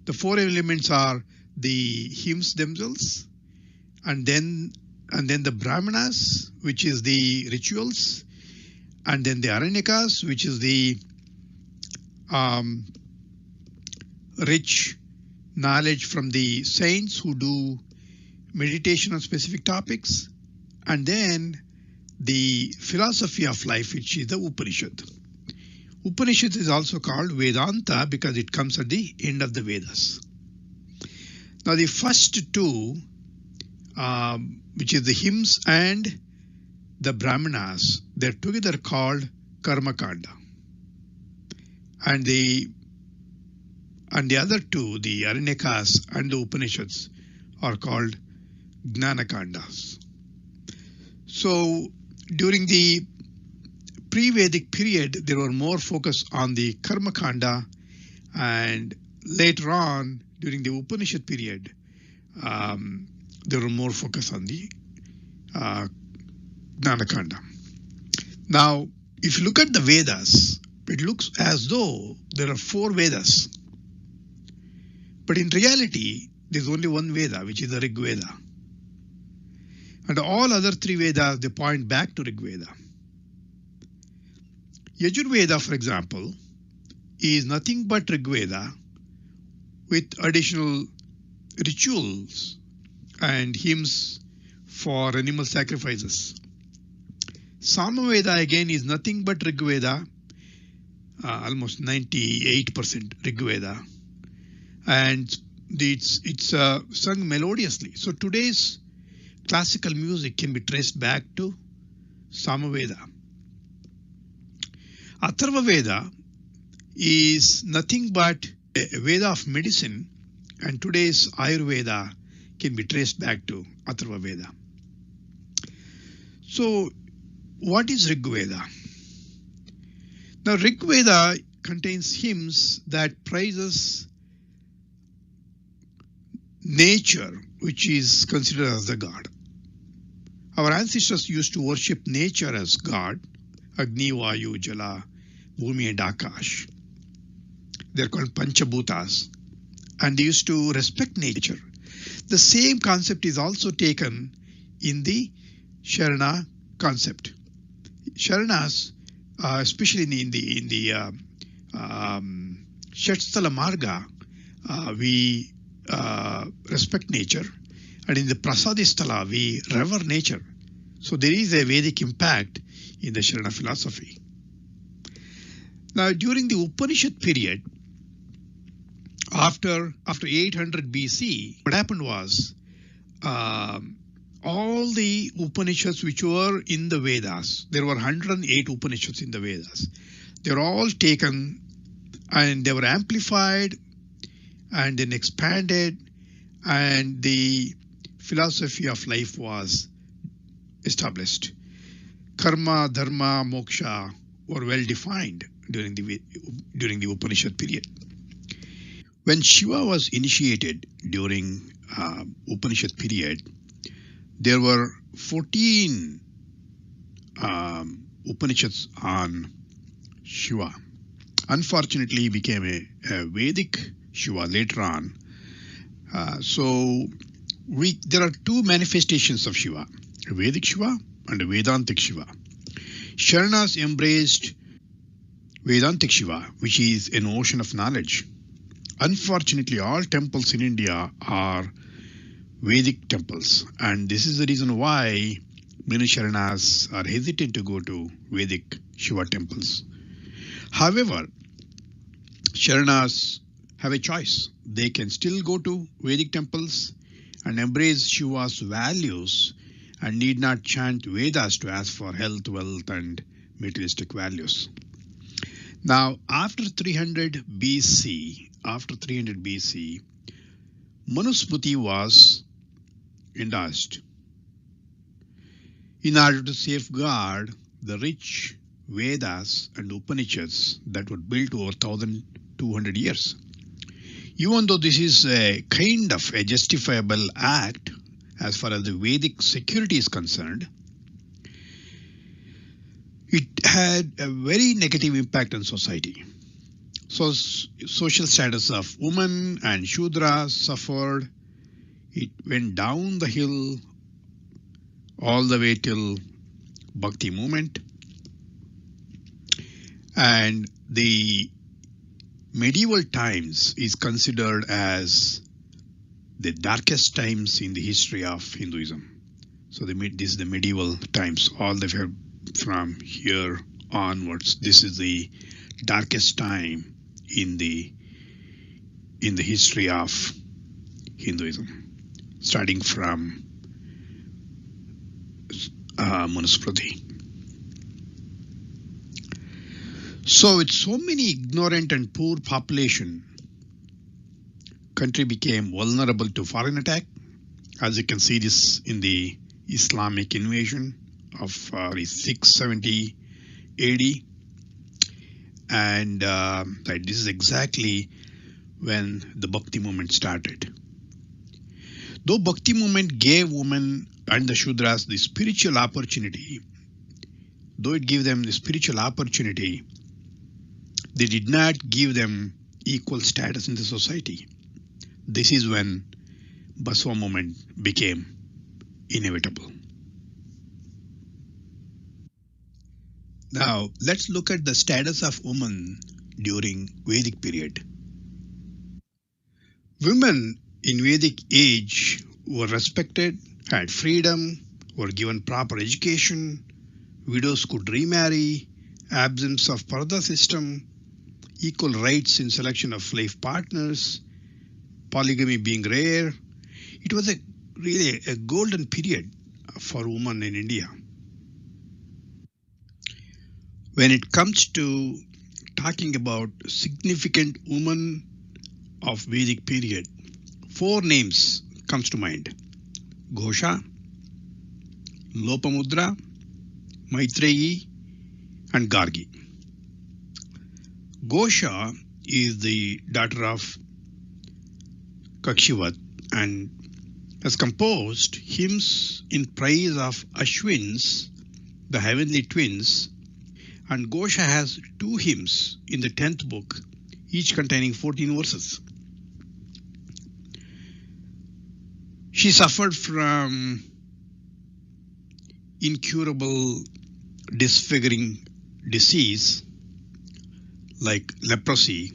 The 4 elements are the hymns themselves, and then the Brahmanas, which is the rituals, and then the Aranyakas, which is the rich knowledge from the saints who do meditation on specific topics, and then the philosophy of life, which is the Upanishad. Upanishad is also called Vedanta because it comes at the end of the Vedas. Now, the first two, which is the hymns and the Brahmanas, they're together called Karma Kanda. And the other two, the Aranyakas and the Upanishads, are called Gnana Kandas. So during the pre-Vedic period, there were more focus on the Karma Kanda, and later on, during the Upanishad period, there were more focus on the Gnana Kanda. Now, if you look at the Vedas, it looks as though there are 4 Vedas. But in reality, there's only one Veda, which is the Rig Veda. And all other 3 Vedas, they point back to Rig Veda. Yajurveda, for example, is nothing but Rig Veda with additional rituals and hymns for animal sacrifices. Samaveda again is nothing but Rig Veda, almost 98% Rig Veda, and it's sung melodiously. So today's classical music can be traced back to Samaveda. Atharva Veda is nothing but a Veda of medicine, and today's Ayurveda can be traced back to Atharva Veda. So, what is Rig Veda? Now, Rig Veda contains hymns that praises nature, which is considered as the god. Our ancestors used to worship nature as god, Agni, Vayu, Jala, Bhumi and Akash. They're called Panchabhutas, and they used to respect nature. The same concept is also taken in the Sharana concept. Sharanas, especially in the Shatsthala Marga, we respect nature, and in the Prasadisthala we revere nature. So there is a Vedic impact in the Sharana philosophy. Now, during the Upanishad period, after 800 BC, what happened was all the Upanishads which were in the Vedas, there were 108 Upanishads in the Vedas. They were all taken and they were amplified and then expanded, and the philosophy of life was established. Karma, dharma, moksha were well defined during the Upanishad period. When Shiva was initiated during Upanishad period, there were 14 Upanishads on Shiva. Unfortunately, he became a Vedic Shiva later on. There are two manifestations of Shiva, a Vedic Shiva and a Vedantic Shiva. Sharanas embraced Vedantic Shiva, which is an ocean of knowledge. Unfortunately, all temples in India are Vedic temples, and this is the reason why many Sharanas are hesitant to go to Vedic Shiva temples. However, Sharanas have a choice. They can still go to Vedic temples and embrace Shiva's values and need not chant Vedas to ask for health, wealth, and materialistic values. Now, after 300 BC, Manusmriti was endorsed in order to safeguard the rich Vedas and Upanishads that were built over 1,200 years. Even though this is a kind of a justifiable act as far as the Vedic security is concerned, it had a very negative impact on society. So social status of women and Shudras suffered. It went down the hill all the way till Bhakti movement. And the medieval times is considered as the darkest times in the history of Hinduism. So this is the medieval times, all the way from here onwards. This is the darkest time in the history of Hinduism, starting from Manusmriti. So with so many ignorant and poor population, country became vulnerable to foreign attack. As you can see this in the Islamic invasion of 670 AD. And this is exactly when the Bhakti movement started. Though Bhakti movement gave women and the Shudras the spiritual opportunity, they did not give them equal status in the society. This is when Basava movement became inevitable. Now, let's look at the status of women during Vedic period. Women in Vedic age were respected, had freedom, were given proper education, widows could remarry, absence of parda system, equal rights in selection of life partners, polygamy being rare. It was really a golden period for women in India. When it comes to talking about significant women of Vedic period, 4 names comes to mind: Ghosha, Lopamudra, Maitreyi, and Gargi. Ghosha is the daughter of Kakshivat and has composed hymns in praise of Ashwins, the heavenly twins, and Ghosha has 2 hymns in the 10th book, each containing 14 verses. She suffered from incurable disfiguring disease like leprosy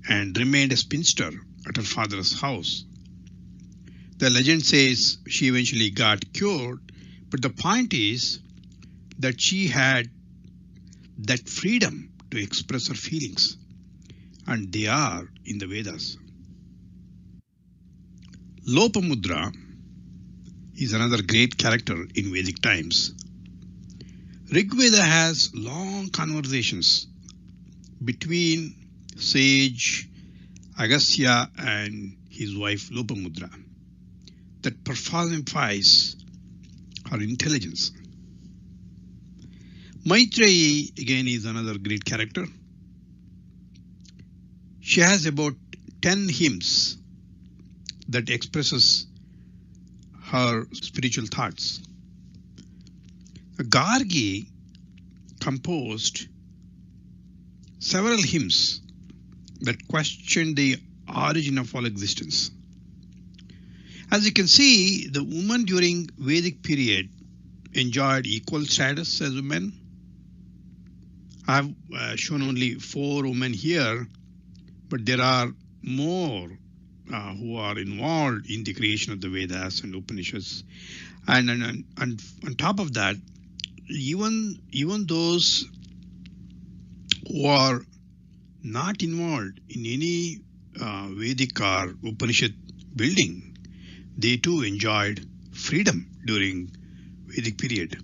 and remained a spinster at her father's house. The legend says she eventually got cured, but the point is that she had that freedom to express her feelings, and they are in the Vedas. Lopamudra is another great character in Vedic times. Rigveda has long conversations between sage Agastya and his wife Lopamudra that personifies her intelligence. Maitreyi again is another great character. She has about 10 hymns that expresses her spiritual thoughts. Gargi composed several hymns that question the origin of all existence. As you can see, the women during Vedic period enjoyed equal status as women. I have shown only 4 women here, but there are more who are involved in the creation of the Vedas and Upanishads. And on top of that, even those who are not involved in any Vedic or Upanishad building, they too enjoyed freedom during Vedic period.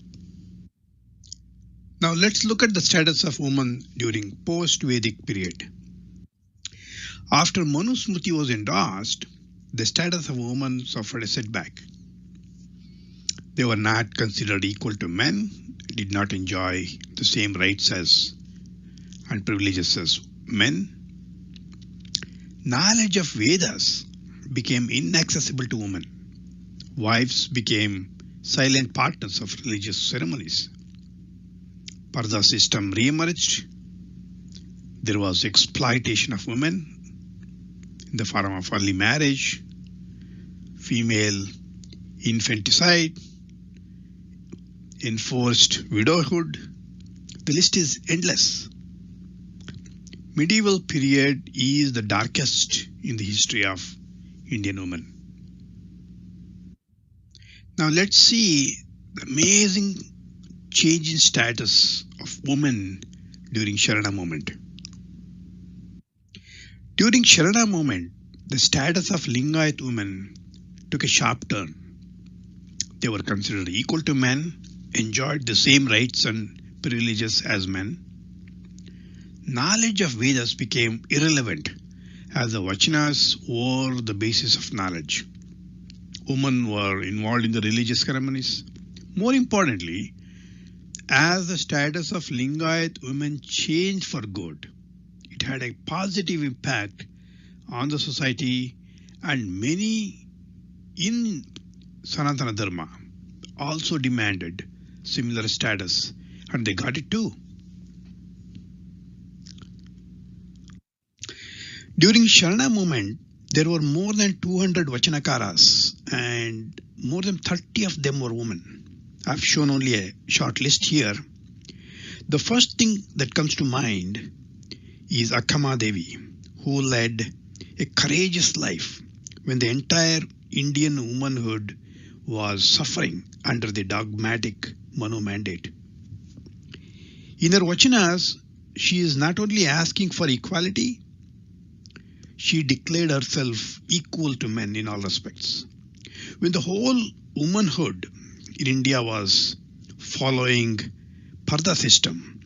Now let's look at the status of women during post-Vedic period. After Manusmriti was endorsed, the status of women suffered a setback. They were not considered equal to men, did not enjoy the same rights as and privileges as men. Knowledge of Vedas became inaccessible to women. Wives became silent partners of religious ceremonies. Parda system re-emerged. There was exploitation of women in the form of early marriage, female infanticide, enforced widowhood. The list is endless. Medieval period is the darkest in the history of Indian women. Now let's see the amazing change in status of women during Sharana movement. During Sharana movement, the status of Lingayat women took a sharp turn. They were considered equal to men, enjoyed the same rights and privileges as men. Knowledge of Vedas became irrelevant as the Vachanas were the basis of knowledge. Women were involved in the religious ceremonies. More importantly, as the status of Lingayat women changed for good, it had a positive impact on the society, and many in Sanatana Dharma also demanded similar status, and they got it too. During Sharana movement, there were more than 200 Vachanakaras and more than 30 of them were women. I've shown only a short list here. The first thing that comes to mind is Akkama Devi, who led a courageous life when the entire Indian womanhood was suffering under the dogmatic Manu mandate. In her Vachanas, she is not only asking for equality, she declared herself equal to men in all respects. When the whole womanhood in India was following Parda system,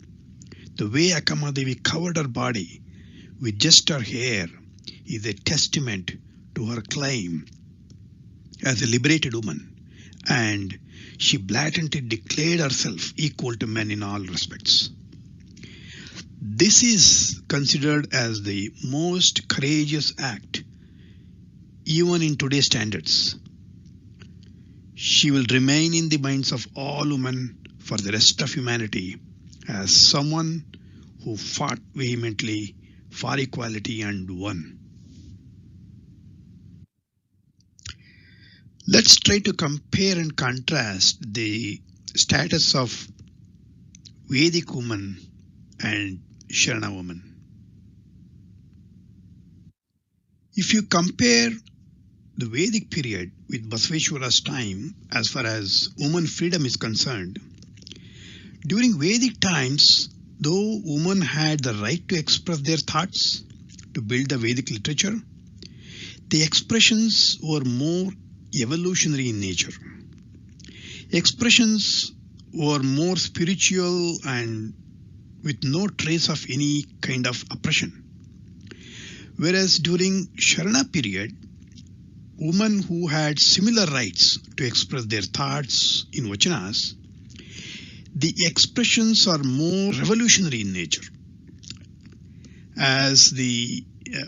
the way Akkama Devi covered her body with just her hair is a testament to her claim as a liberated woman, and she blatantly declared herself equal to men in all respects. This is considered as the most courageous act, even in today's standards. She will remain in the minds of all women for the rest of humanity as someone who fought vehemently for equality and won. Let's try to compare and contrast the status of Vedic woman and Sharana woman. If you compare the Vedic period with Basaveshwara's time as far as woman freedom is concerned, during Vedic times, though women had the right to express their thoughts, to build the Vedic literature, the expressions were more evolutionary in nature. Expressions were more spiritual and with no trace of any kind of oppression. Whereas during Sharana period, women who had similar rights to express their thoughts in Vachanas, the expressions are more revolutionary in nature, as the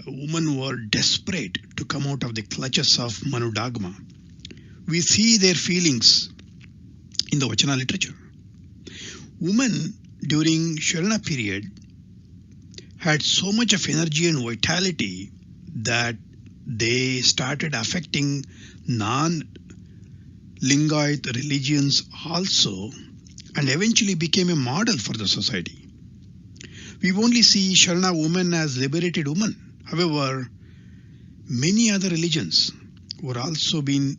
women were desperate to come out of the clutches of Manu dogma. We see their feelings in the Vachana literature. Women during Sharana period had so much of energy and vitality that they started affecting non-Lingayat religions also, and eventually became a model for the society. We only see Sharana women as liberated women. However, many other religions were also being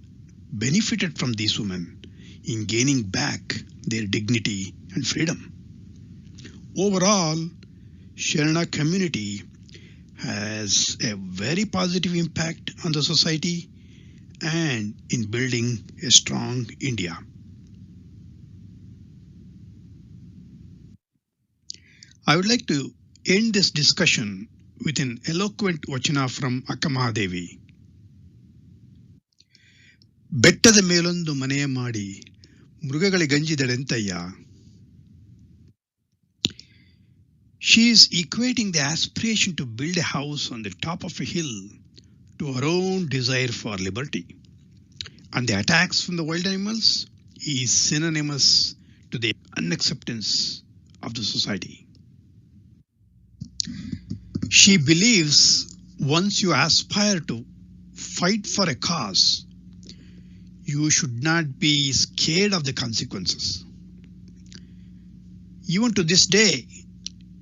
benefited from these women in gaining back their dignity and freedom. Overall, Sharana community has a very positive impact on the society and in building a strong India. I would like to end this discussion with an eloquent Vachana from Akka Mahadevi. ಬೆಟ್ಟದ ಮೇಲೊಂದು ಮನೆಯ ಮಾಡಿ ಮೃಗಗಳಿಗಂಜಿದಳೆಂತಯ್ಯ. She is equating the aspiration to build a house on the top of a hill to her own desire for liberty. And the attacks from the wild animals is synonymous to the unacceptance of the society. She believes once you aspire to fight for a cause, you should not be scared of the consequences. Even to this day,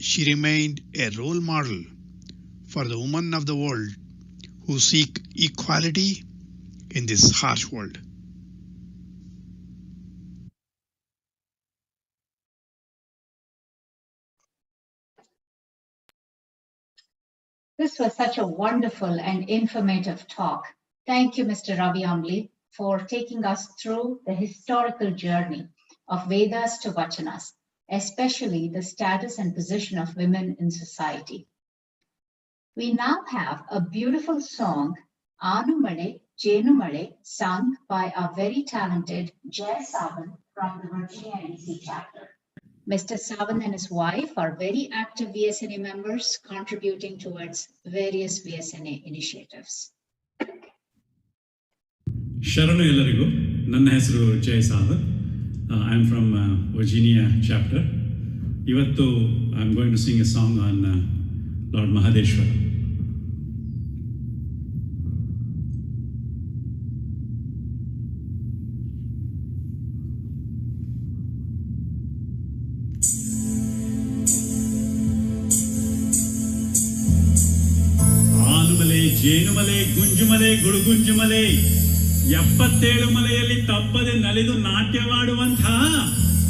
she remained a role model for the women of the world who seek equality in this harsh world. This was such a wonderful and informative talk. Thank you, Mr. Ravi Amli, for taking us through the historical journey of Vedas to Vachanas, especially the status and position of women in society. We now have a beautiful song, Anu Male, Jenu Male, sung by our very talented Jay Savan from the Virginia EDT chapter. Mr. Savan and his wife are very active VSNA members contributing towards various VSNA initiatives. ಶರಣು ಎಲ್ಲರಿಗೂ. ನನ್ನ ಹೆಸರು Jaya Savat. I am from Virginia chapter. ಇವತ್ತು I am going to sing a song on lord Mahadeshwara. ಆನುಮಲೆ, ಜೇನುಮಲೆ, ಗುಂಜುಮಲೆ, ಗುಡುಗುಂಜುಮಲೆ, 77 ಮಲೆಯಲ್ಲಿ ತಪ್ಪದೆ ನಲಿದು ನಾಟ್ಯವಾಡುವಂಥ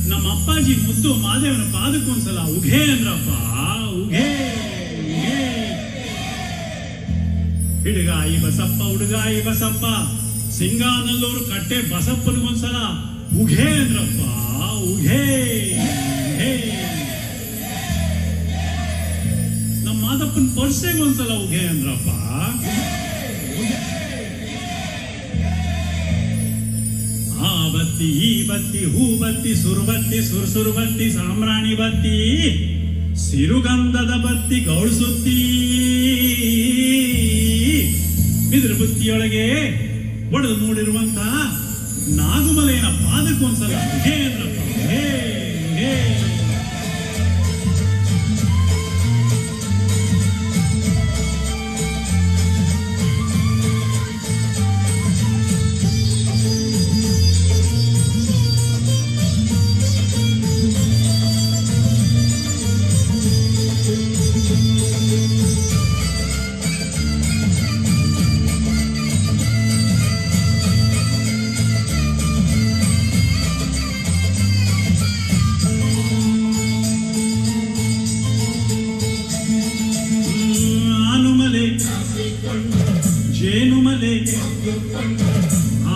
ನಮ್ಮ ಅಪ್ಪಾಜಿ ಮುದ್ದು ಮಾದೇವನ ಪಾದಕ್ಕೊಂದ್ಸಲ ಉಘೇ ಅಂದ್ರಪ್ಪ, ಉಘೇ ಉಘೇ. ಹಿಡುಗಾಯಿ ಬಸಪ್ಪ, ಹುಡುಗಾಯಿ ಬಸಪ್ಪ, ಸಿಂಗಾನಲ್ಲೂರು ಕಟ್ಟೆ ಬಸಪ್ಪನಿಗೊಂದ್ಸಲ ಉಘೇ ಅಂದ್ರಪ್ಪ, ಉಘೇ ಉಘೇ. ನಮ್ಮ ಮಾದಪ್ಪನ ಪರ್ಸೆಗೊಂದ್ಸಲ ಉಘೇ ಅಂದ್ರಪ್ಪ. ಬತ್ತಿ ಈ ಬತ್ತಿ ಹೂ ಬತ್ತಿ ಸುರುಬತ್ತಿ ಸುರ್ಸುರುಬತ್ತಿ ಸಾಮ್ರಾಣಿ ಬತ್ತಿ ಸಿರುಗಂಧದ ಬತ್ತಿ ಗೌಳಿಸುತ್ತೀ ಬಿದಿರು ಬುತ್ತಿಯೊಳಗೆ ಒಡೆದು ಮೂಡಿರುವಂತ ನಾಗುಮಲೆಯನ ಪಾದಕ್ಕೊಂದ್ಸಲ ಹೇಂದ್ರಪ್ಪ ಹೇ ಹೇ ಜೇನುಮಲೆ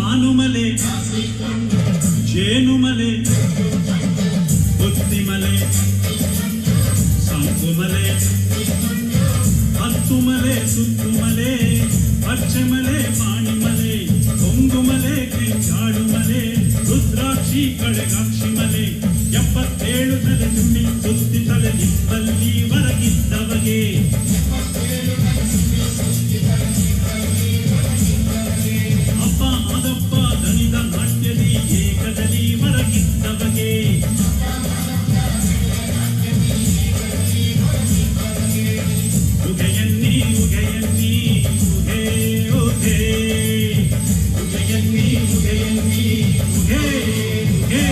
ಆನುಮಲೆ ಜೇನುಮಲೆ ಬುತ್ತಿಮಲೆ ಸಂಕುಮಲೆ ಹತ್ತುಮಲೆ ಸುತ್ತುಮಲೆ ಪಚ್ಚೆಮಲೆ ಪಾಣಿಮಲೆ ಕೊಂಗುಮಲೆ ಕಿಂಚಾಡುಮಲೆ ರುದ್ರಾಕ್ಷಿ ಕಳೆಗಾಕ್ಷಿ ಮಲೆ 77 ತಲೆ ನುಣ್ಣಿ ಸುತ್ತಿ ತಲೆ ನಿಪ್ಪಲ್ಲಿ ಹೊರಗಿದ್ದವಗೆ ಅಪ್ಪ Madappa ದಣಿದ ನಾಟ್ಯದಿ ಏಕದಲ್ಲಿ ಹೊರಗಿದ್ದವಗೆ ಉಗೆಯನ್ನಿ ಉಗೆಯನ್ನಿ ಉಗೆ ಉಗೆ ಉಗೆಯನ್ನಿ ಉಗೆಯನ್ನಿ ಉಗೆ ಉಗೆ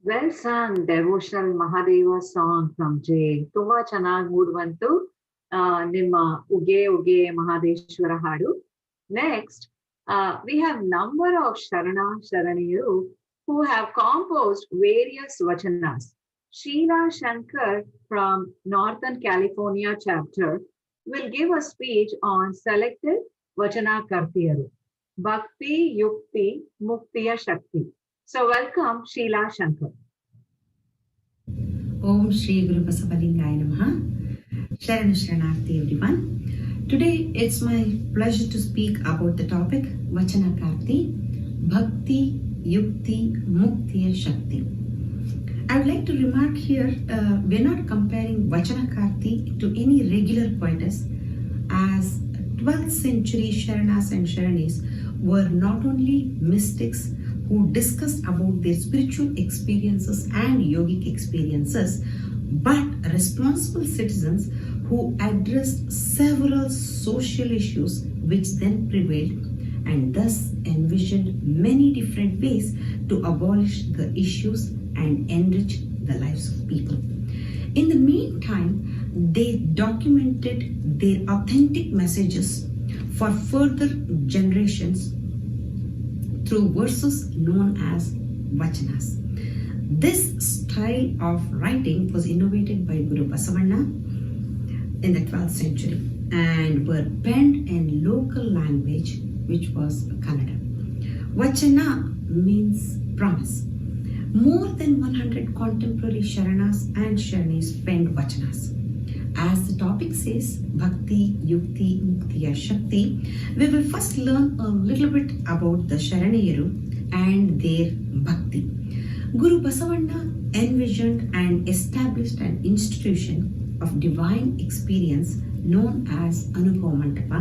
Well sung, devotional Mahadeva song from Jay. ತುಂಬಾ ಚೆನ್ನಾಗಿ ಮೂಡ್ ಬಂತು ನಿಮ್ಮ ಉಗೆ ಉಗೆ ಮಹಾದೇಶ್ವರ ಹಾಡು. Next, we have number of Sharana Sharaniyuru who have composed various vachanas. Sheila Shankar from Northern California chapter will give a speech on selected Vachana Kartiyaru, Bhakti, Yukti, Muktiya Shakti. So welcome Sheila Shankar. Om Shri Guru Basavadingaya Namaha. Sharana Sharanarthi everyone. Today it's my pleasure to speak about the topic Vachana Karti, Bhakti, Yukti, Muktiya Shakti. I would like to remark here, we're not comparing Vachana Karti to any regular poetess, as 12th century Sharanas and Sharanis were not only mystics who discussed about their spiritual experiences and yogic experiences, but responsible citizens who addressed several social issues which then prevailed and thus envisioned many different ways to abolish the issues and enrich the lives of people. In the meantime, they documented their authentic messages for further generations through verses known as Vachanas. This style of writing was innovated by Guru Basavanna in the 12th century and were penned in local language, which was Kannada. Vachana means promise. More than 100 contemporary Sharanas and Sharanis penned Vachanas. As the topic says, Bhakti, Yukti, Muktiya Shakti, we will first learn a little bit about the Sharaniyaru and their Bhakti. Guru Basavanna envisioned and established an institution of divine experience known as Anubhavamandapa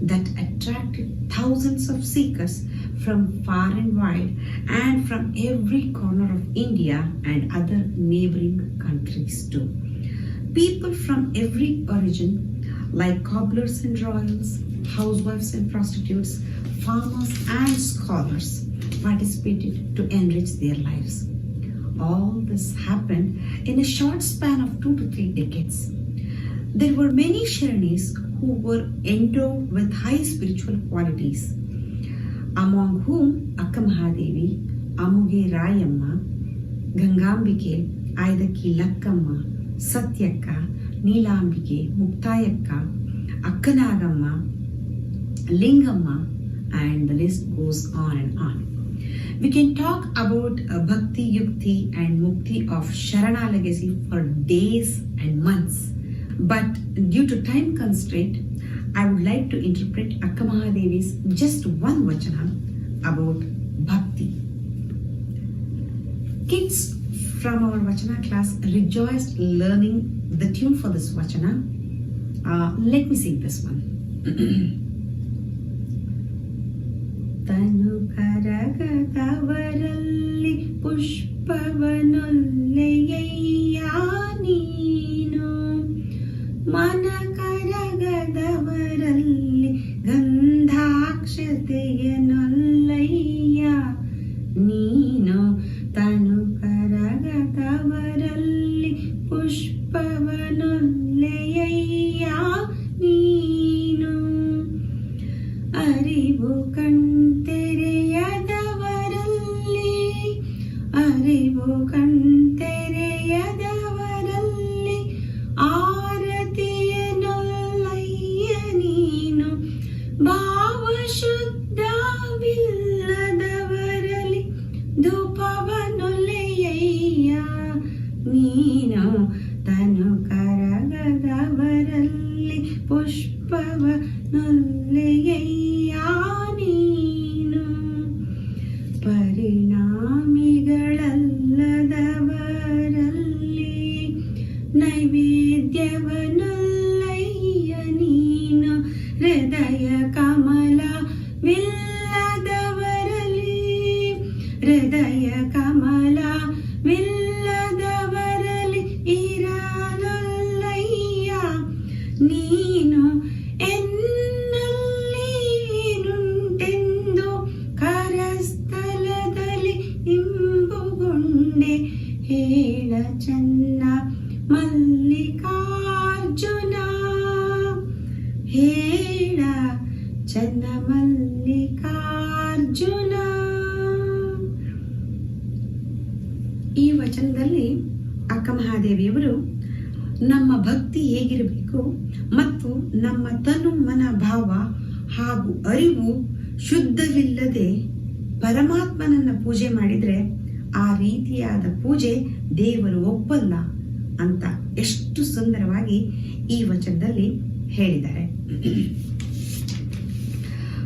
that attracted thousands of seekers from far and wide and from every corner of India and other neighboring countries too. People from every origin, like cobblers and royals, housewives and prostitutes, farmers and scholars, participated to enrich their lives. All this happened in a short span of 2 to 3 decades. There were many Sharanis who were endowed with high spiritual qualities, among whom Akka Mahadevi, Amuge Rayamma, Gangambike, Aidaki Lakkamma, Satyakka, Neelambike, Muktayakka, Akkanagamma, Lingamma, and the list goes on and on. We can talk about Bhakti, Yukti and Mukti of Sharana legacy for days and months. But due to time constraint, I would like to interpret Akka Mahadevi's just one Vachana about Bhakti. Kids from our Vachana class rejoiced learning the tune for this Vachana. Let me sing this one. Tanu karagadavaralli pushpavanolleya neenu mana karagadavaralli gandhakshateyanolleya neenu tanu karagadavaralli pushpavanolleya neenu arivu ಕಣ್ತೆರೆಯದವರಲ್ಲಿ ಆರತಿಯನೊಲ್ಲಯ್ಯ ನೀನು ಭಾವಶುದ್ಧವಿಲ್ಲದವರಲ್ಲಿ ಧೂಪವನೊಲ್ಲೆಯ್ಯ ನೀನು ತನು ಕರಗದವರಲ್ಲಿ ಪುಷ್ಪವನೊಲ್ಲೆಯ್ಯ ನೀನು ಪರಿಣಾಮಿಗಳಲ್ಲದವರಲ್ಲಿ ಕಂಡೆ ಹೇಳ ಚೆನ್ನ ಮಲ್ಲಿಕಾರ್ಜುನ, ಹೇಳ ಚೆನ್ನ ಮಲ್ಲಿಕಾರ್ಜುನ. ಈ ವಚನದಲ್ಲಿ ಅಕ್ಕ ಮಹಾದೇವಿಯವರು ನಮ್ಮ ಭಕ್ತಿ ಹೇಗಿರಬೇಕು ಮತ್ತು ನಮ್ಮ ತನು ಮನ ಭಾವ ಹಾಗೂ ಅರಿವು ಶುದ್ಧವಿಲ್ಲದೆ ಪರಮಾತ್ಮನನ್ನ ಪೂಜೆ ಮಾಡಿದ್ರೆ ಆ ರೀತಿಯಾದ ಪೂಜೆ ದೇವರು ಒಪ್ಪಲ್ಲ ಅಂತ ಎಷ್ಟು ಸುಂದರವಾಗಿ ಈ ವಚನದಲ್ಲಿ ಹೇಳಿದ್ದಾರೆ.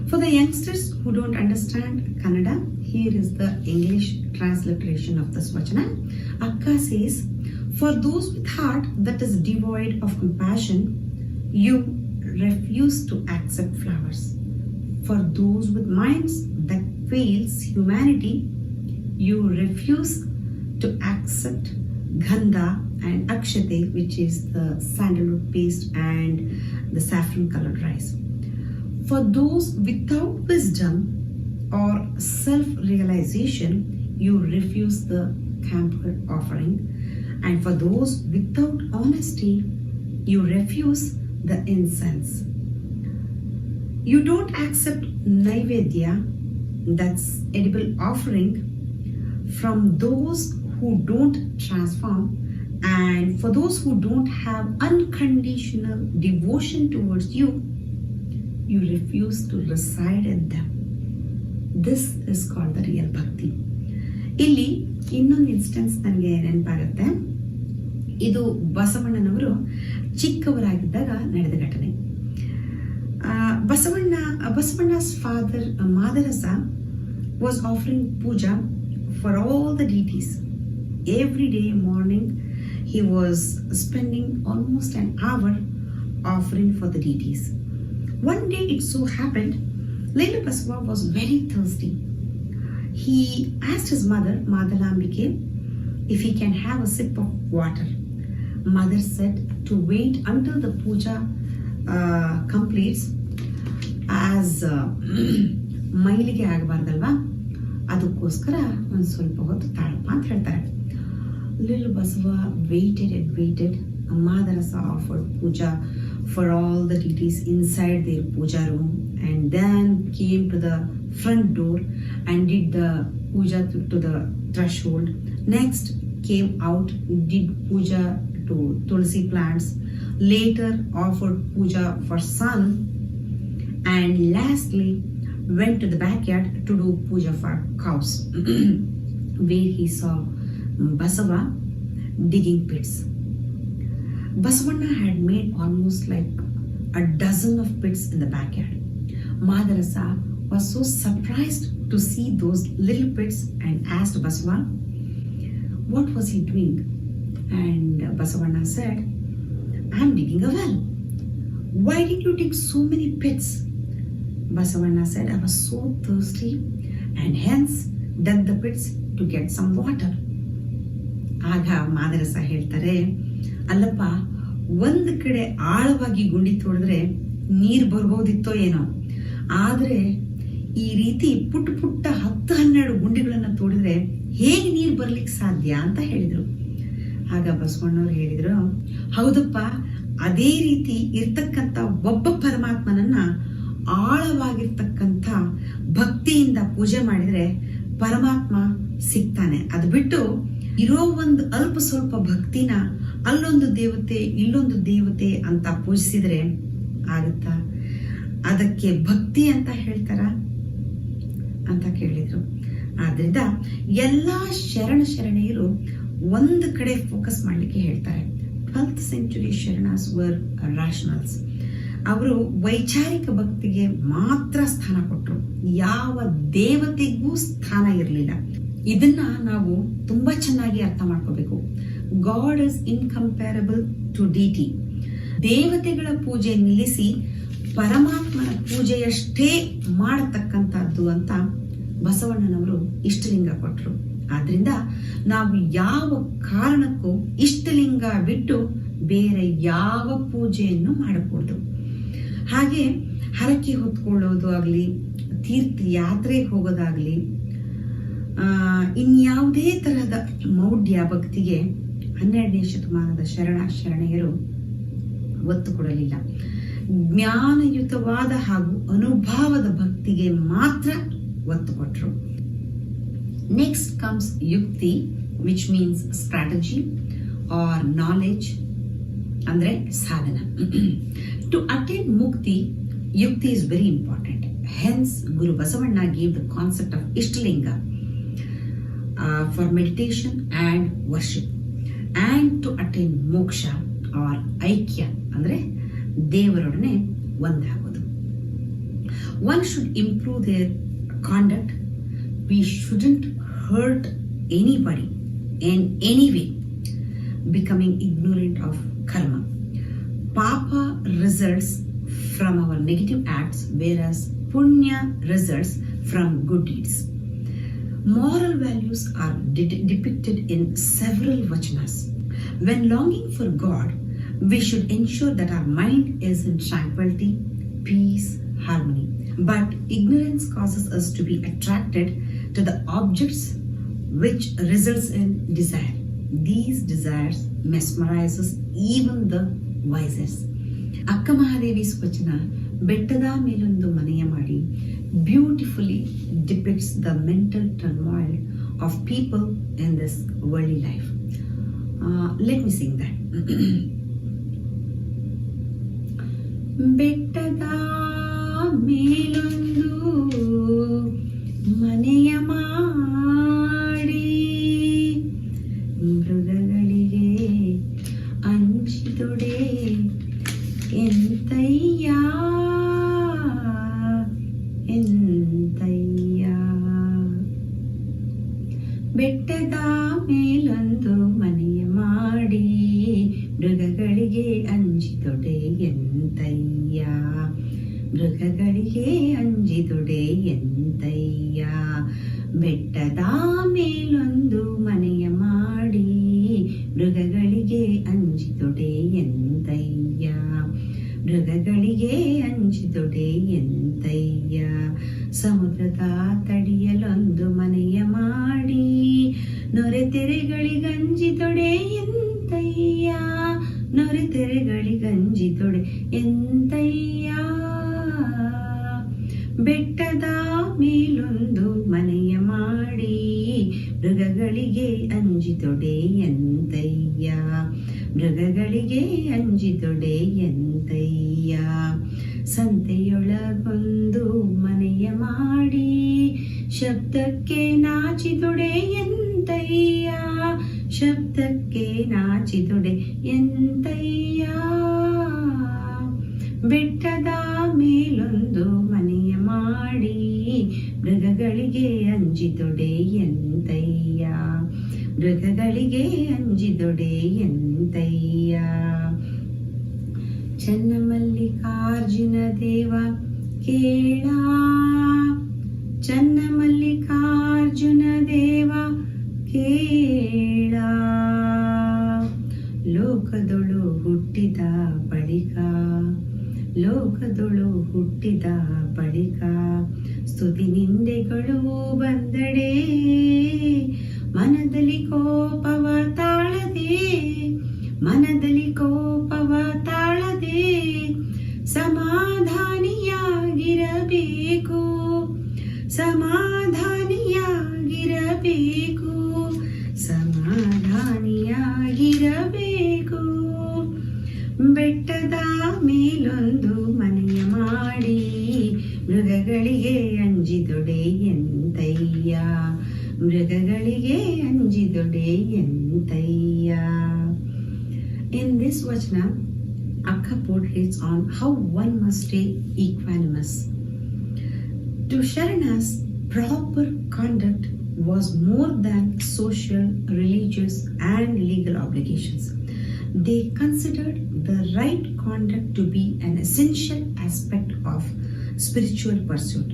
For the youngsters who don't understand Kannada, here is the English transliteration of this vachana. Akka says, for those with heart that is devoid of compassion, you refuse to accept flowers. For those with minds that fails humanity, you refuse to accept gandha and akshate, which is the sandalwood paste and the saffron colored rice. For those without wisdom or self-realization, you refuse the camphor offering. And for those without honesty, you refuse the incense. You don't accept naivedya, that's edible offering, from those who don't transform, and for those who don't have unconditional devotion towards you, you refuse to reside in them. This is called the real bhakti. ಇಲ್ಲಿ ಇನ್ನೊಂದು instance ನನಗೆ ನೆನಪಾಗುತ್ತೆ. ಇದು ಬಸವಣ್ಣನವರು ಚಿಕ್ಕವರಾಗಿದ್ದಾಗ ನಡೆದ ಘಟನೆ. Basavana's father Madarasa was offering puja for all the deities. Every day morning he was spending almost an hour offering for the deities. One day it so happened Lelu Basava was very thirsty. He asked his mother Madalambike if he can have a sip of water. Mother said to wait until the puja completes, as ಮೈಲಿಗೆ ಆಗಬಾರ್ದಲ್ವಾ, ಅದಕ್ಕೋಸ್ಕರ ಒಂದು ಸ್ವಲ್ಪ ಹೊತ್ತು ತಾಳಪ್ಪ ಅಂತ ಹೇಳ್ತಾರೆ. Little Basava waited and waited. Madarasa offered puja for all the deities inside their puja room and then came to the front door and did the puja to the threshold. Next came out, did puja to tulsi plants. Later offered puja for sun, and lastly went to the backyard to do puja for cows, where he saw Basava digging pits. Basavanna had made almost like a dozen of pits in the backyard. Madarasa was so surprised to see those little pits and asked Basava what was he doing. And Basavanna said, I am digging a well. Why did you dig so many pits? Basavanna said, I was so thirsty and hence dug the pits to get some water. ಆಗ ಮಾದರಸ ಹೇಳ್ತಾರೆ, ಅಲ್ಲಪ್ಪ, ಒಂದು ಕಡೆ ಆಳವಾಗಿ ಗುಂಡಿ ತೋಡಿದ್ರೆ ನೀರು ಬರ್ಬೋದಿತ್ತೋ ಏನೋ, ಆದ್ರೆ ಈ ರೀತಿ ಪುಟ್ಟ ಪುಟ್ಟ 10-12 ಗುಂಡಿಗಳನ್ನ ತೋಡಿದ್ರೆ ಹೇಗೆ ನೀರು ಬರ್ಲಿಕ್ಕೆ ಸಾಧ್ಯ ಅಂತ ಹೇಳಿದ್ರು. ಆಗ ಬಸವಣ್ಣವ್ರು ಹೇಳಿದ್ರು, ಹೌದಪ್ಪ, ಅದೇ ರೀತಿ ಇರ್ತಕ್ಕಂಥ ಒಬ್ಬ ಪರಮಾತ್ಮನನ್ನ ಆಳವಾಗಿರ್ತಕ್ಕಂಥ ಭಕ್ತಿಯಿಂದ ಪೂಜೆ ಮಾಡಿದ್ರೆ ಪರಮಾತ್ಮ ಸಿಗ್ತಾನೆ. ಅದು ಬಿಟ್ಟು ಇರೋ ಒಂದು ಅಲ್ಪ ಸ್ವಲ್ಪ ಭಕ್ತಿನ ಅಲ್ಲೊಂದು ದೇವತೆ ಇಲ್ಲೊಂದು ದೇವತೆ ಅಂತ ಪೂಜಿಸಿದ್ರೆ ಆಗುತ್ತಾ? ಅದಕ್ಕೆ ಭಕ್ತಿ ಅಂತ ಹೇಳ್ತಾರ ಅಂತ ಕೇಳಿದ್ರು. ಆದ್ರಿಂದ ಎಲ್ಲಾ ಶರಣೆಯರು ಒಂದು ಕಡೆ ಫೋಕಸ್ ಮಾಡ್ಲಿಕ್ಕೆ ಹೇಳ್ತಾರೆ. 12th century Sharanas var ರಾಷನಲ್ಸ್. ಅವರು ವೈಚಾರಿಕ ಭಕ್ತಿಗೆ ಮಾತ್ರ ಸ್ಥಾನ ಕೊಟ್ಟರು, ಯಾವ ದೇವತೆಗೂ ಸ್ಥಾನ ಇರಲಿಲ್ಲ. ಇದನ್ನ ನಾವು ತುಂಬಾ ಚೆನ್ನಾಗಿ ಅರ್ಥ ಮಾಡ್ಕೋಬೇಕು. God is incomparable to deity. ದೇವತೆಗಳ ಪೂಜೆ ನಿಲ್ಲಿಸಿ ಪರಮಾತ್ಮನ ಪೂಜೆಯಷ್ಟೇ ಮಾಡತಕ್ಕಂಥದ್ದು ಅಂತ ಬಸವಣ್ಣನವರು ಇಷ್ಟಲಿಂಗ ಕೊಟ್ಟರು. ಆದ್ರಿಂದ ನಾವು ಯಾವ ಕಾರಣಕ್ಕೂ ಇಷ್ಟಲಿಂಗ ಬಿಟ್ಟು ಬೇರೆ ಯಾವ ಪೂಜೆಯನ್ನು ಮಾಡಕೂಡದು. ಹಾಗೆ ಹರಕೆ ಹೊತ್ಕೊಳ್ಳೋದು ಆಗ್ಲಿ, ತೀರ್ಥ ಯಾತ್ರೆಗೆ ಹೋಗೋದಾಗ್ಲಿ, ಇನ್ಯಾವುದೇ ತರಹದ ಮೌಢ್ಯ ಭಕ್ತಿಗೆ 12ನೇ ಶತಮಾನದ ಶರಣೆಯರು ಒತ್ತು ಕೊಡಲಿಲ್ಲ. ಜ್ಞಾನಯುತವಾದ ಹಾಗೂ ಅನುಭವದ ಭಕ್ತಿಗೆ ಮಾತ್ರ ಒತ್ತು ಕೊಟ್ಟರು. ನೆಕ್ಸ್ಟ್ ಕಮ್ಸ್ ಯುಕ್ತಿ, which means strategy or knowledge, ಅಂದ್ರೆ ಸಾಧನ. ಟು ಅಟೈನ್ ಮುಕ್ತಿ, ಯುಕ್ತಿ is very important. Hence, Guru Basavana gave the concept of Ishtalinga for meditation and worship. And to attain moksha or aikya, ಅಂದ್ರೆ ದೇವರೊಡನೆ ಒಂದಾಗೋದು. One should improve their conduct. We shouldn't hurt anybody in any way, becoming ignorant of karma. Papa results from our negative acts, whereas punya results from good deeds. Moral values are depicted in several vachanas. When longing for God, we should ensure that our mind is in tranquility, peace, harmony. But ignorance causes us to be attracted to the objects, which results in desire. These desires mesmerizes even the wisest. ಅಕ್ಕ ಮಹಾದೇವಿಸ್ ವಚನ ಬೆಟ್ಟದ ಮೇಲೊಂದು ಮನೆಯ ಮಾಡಿ beautifully depicts the mental turmoil of people in this worldly life. Let me sing that. ಬೆಟ್ಟದ ಮೇಲೊಂದು ಮನೆಯ ಮಾಡಿ ಮೃಗಗಳಿಗೆ ಅಂಚಿದೊಡೆ ಎಂತಯ್ಯ ಎಂತಯ್ಯ. ಬೆಟ್ಟದ ಮೇಲೊಂದು ಮನೆಯ ಮಾಡಿ ಮೃಗಗಳಿಗೆ ಅಂಜಿದೊಡೆ ಎಂತಯ್ಯ, ಮೃಗಗಳಿಗೆ ಅಂಜಿದೊಡೆ ಎಂತಯ್ಯ. ಬೆಟ್ಟದ ಮೇಲೊಂದು ಮನೆಯ ಮಾಡಿ ಮೃಗಗಳಿಗೆ ಅಂಜಿದೊಡೆ ಎಂತಯ್ಯ, ಮೃಗಗಳಿಗೆ ಅಂಜಿದೊಡೆ ಎಂತಯ್ಯ. ಸಮುದ್ರದ ತಡಿಯಲೊಂದು ಮನೆಯ ಮಾಡಿ ನೊರೆತೆರೆಗಳಿಗಂಜಿದೊಡೆ ಎಂತಯ್ಯ, ನೊರೆತೆರೆಗಳಿಗಂಜಿದೊಡೆ ಎಂತಯ್ಯ. ಬೆಟ್ಟದ ಮೇಲೊಂದು ಮನೆಯ ಮಾಡಿ ಮೃಗಗಳಿಗೆ ಅಂಜಿದೊಡೆ ಎಂತಯ್ಯ, ಮೃಗಗಳಿಗೆ ಅಂಜಿದೊಡೆ ಎಂತಯ್ಯ. ಸಂತೆಯೊಳಗೊಂದು ಮನೆಯ ಮಾಡಿ ಶಬ್ದಕ್ಕೆ ನಾಚಿದೊಡೆ ಎಂತಯ್ಯ, ಶಬ್ದಕ್ಕೆ ನಾಚಿದೊಡೆ ಎಂತಯ್ಯ. ಬೆಟ್ಟದ ಮೇಲೊಂದು ಮನೆಯ ಮಾಡಿ ಮೃಗಗಳಿಗೆ ಅಂಜಿದೊಡೆ ಎಂತಯ್ಯ, ಮೃಗಗಳಿಗೆ ಅಂಜಿದೊಡೆ ಎಂತಯ್ಯ. ಚನ್ನಮಲ್ಲಿಕಾರ್ಜುನ ದೇವ ಕೇಳ, ಚನ್ನಮಲ್ಲಿಕಾರ್ಜುನ ದೇವ ಕೇಳ. ಲೋಕದೊಳು ಹುಟ್ಟಿದ ಬಳಿಕ, ಲೋಕದೊಳು ಹುಟ್ಟಿದ ಬಳಿಕ ಸ್ತುತಿ ನಿಂದೆಗಳು ಬಂದಡೆ ಮನದಲ್ಲಿ ಕೋಪವ ತಾಳದೆ, ಮನದಲ್ಲಿ ಕೋಪವ ತಾಳದೆ ಸಮಾಧಾನಿಯಾಗಿರಬೇಕು, ಸಮಾಧಾನಿಯಾಗಿರಬೇಕು, ಸಮಾಧಾನಿಯಾಗಿರಬೇಕು. ಬೆಟ್ಟದ ಮೇಲೊಂದು ಮನೆಯ ಮಾಡಿ ಮೃಗಗಳಿಗೆ ಅಂಜಿದೊಡೆ ಎಂತಯ್ಯ, ಮೃಗಗಳಿಗೆ ಅಂಜಿದೊಡೆ ಎಂತಯ್ಯ. In this Vachana, Akka portrays on how one must stay equanimous. To Sharanas, proper conduct was more than social, religious and legal obligations. They considered the right conduct to be an essential aspect of spiritual pursuit.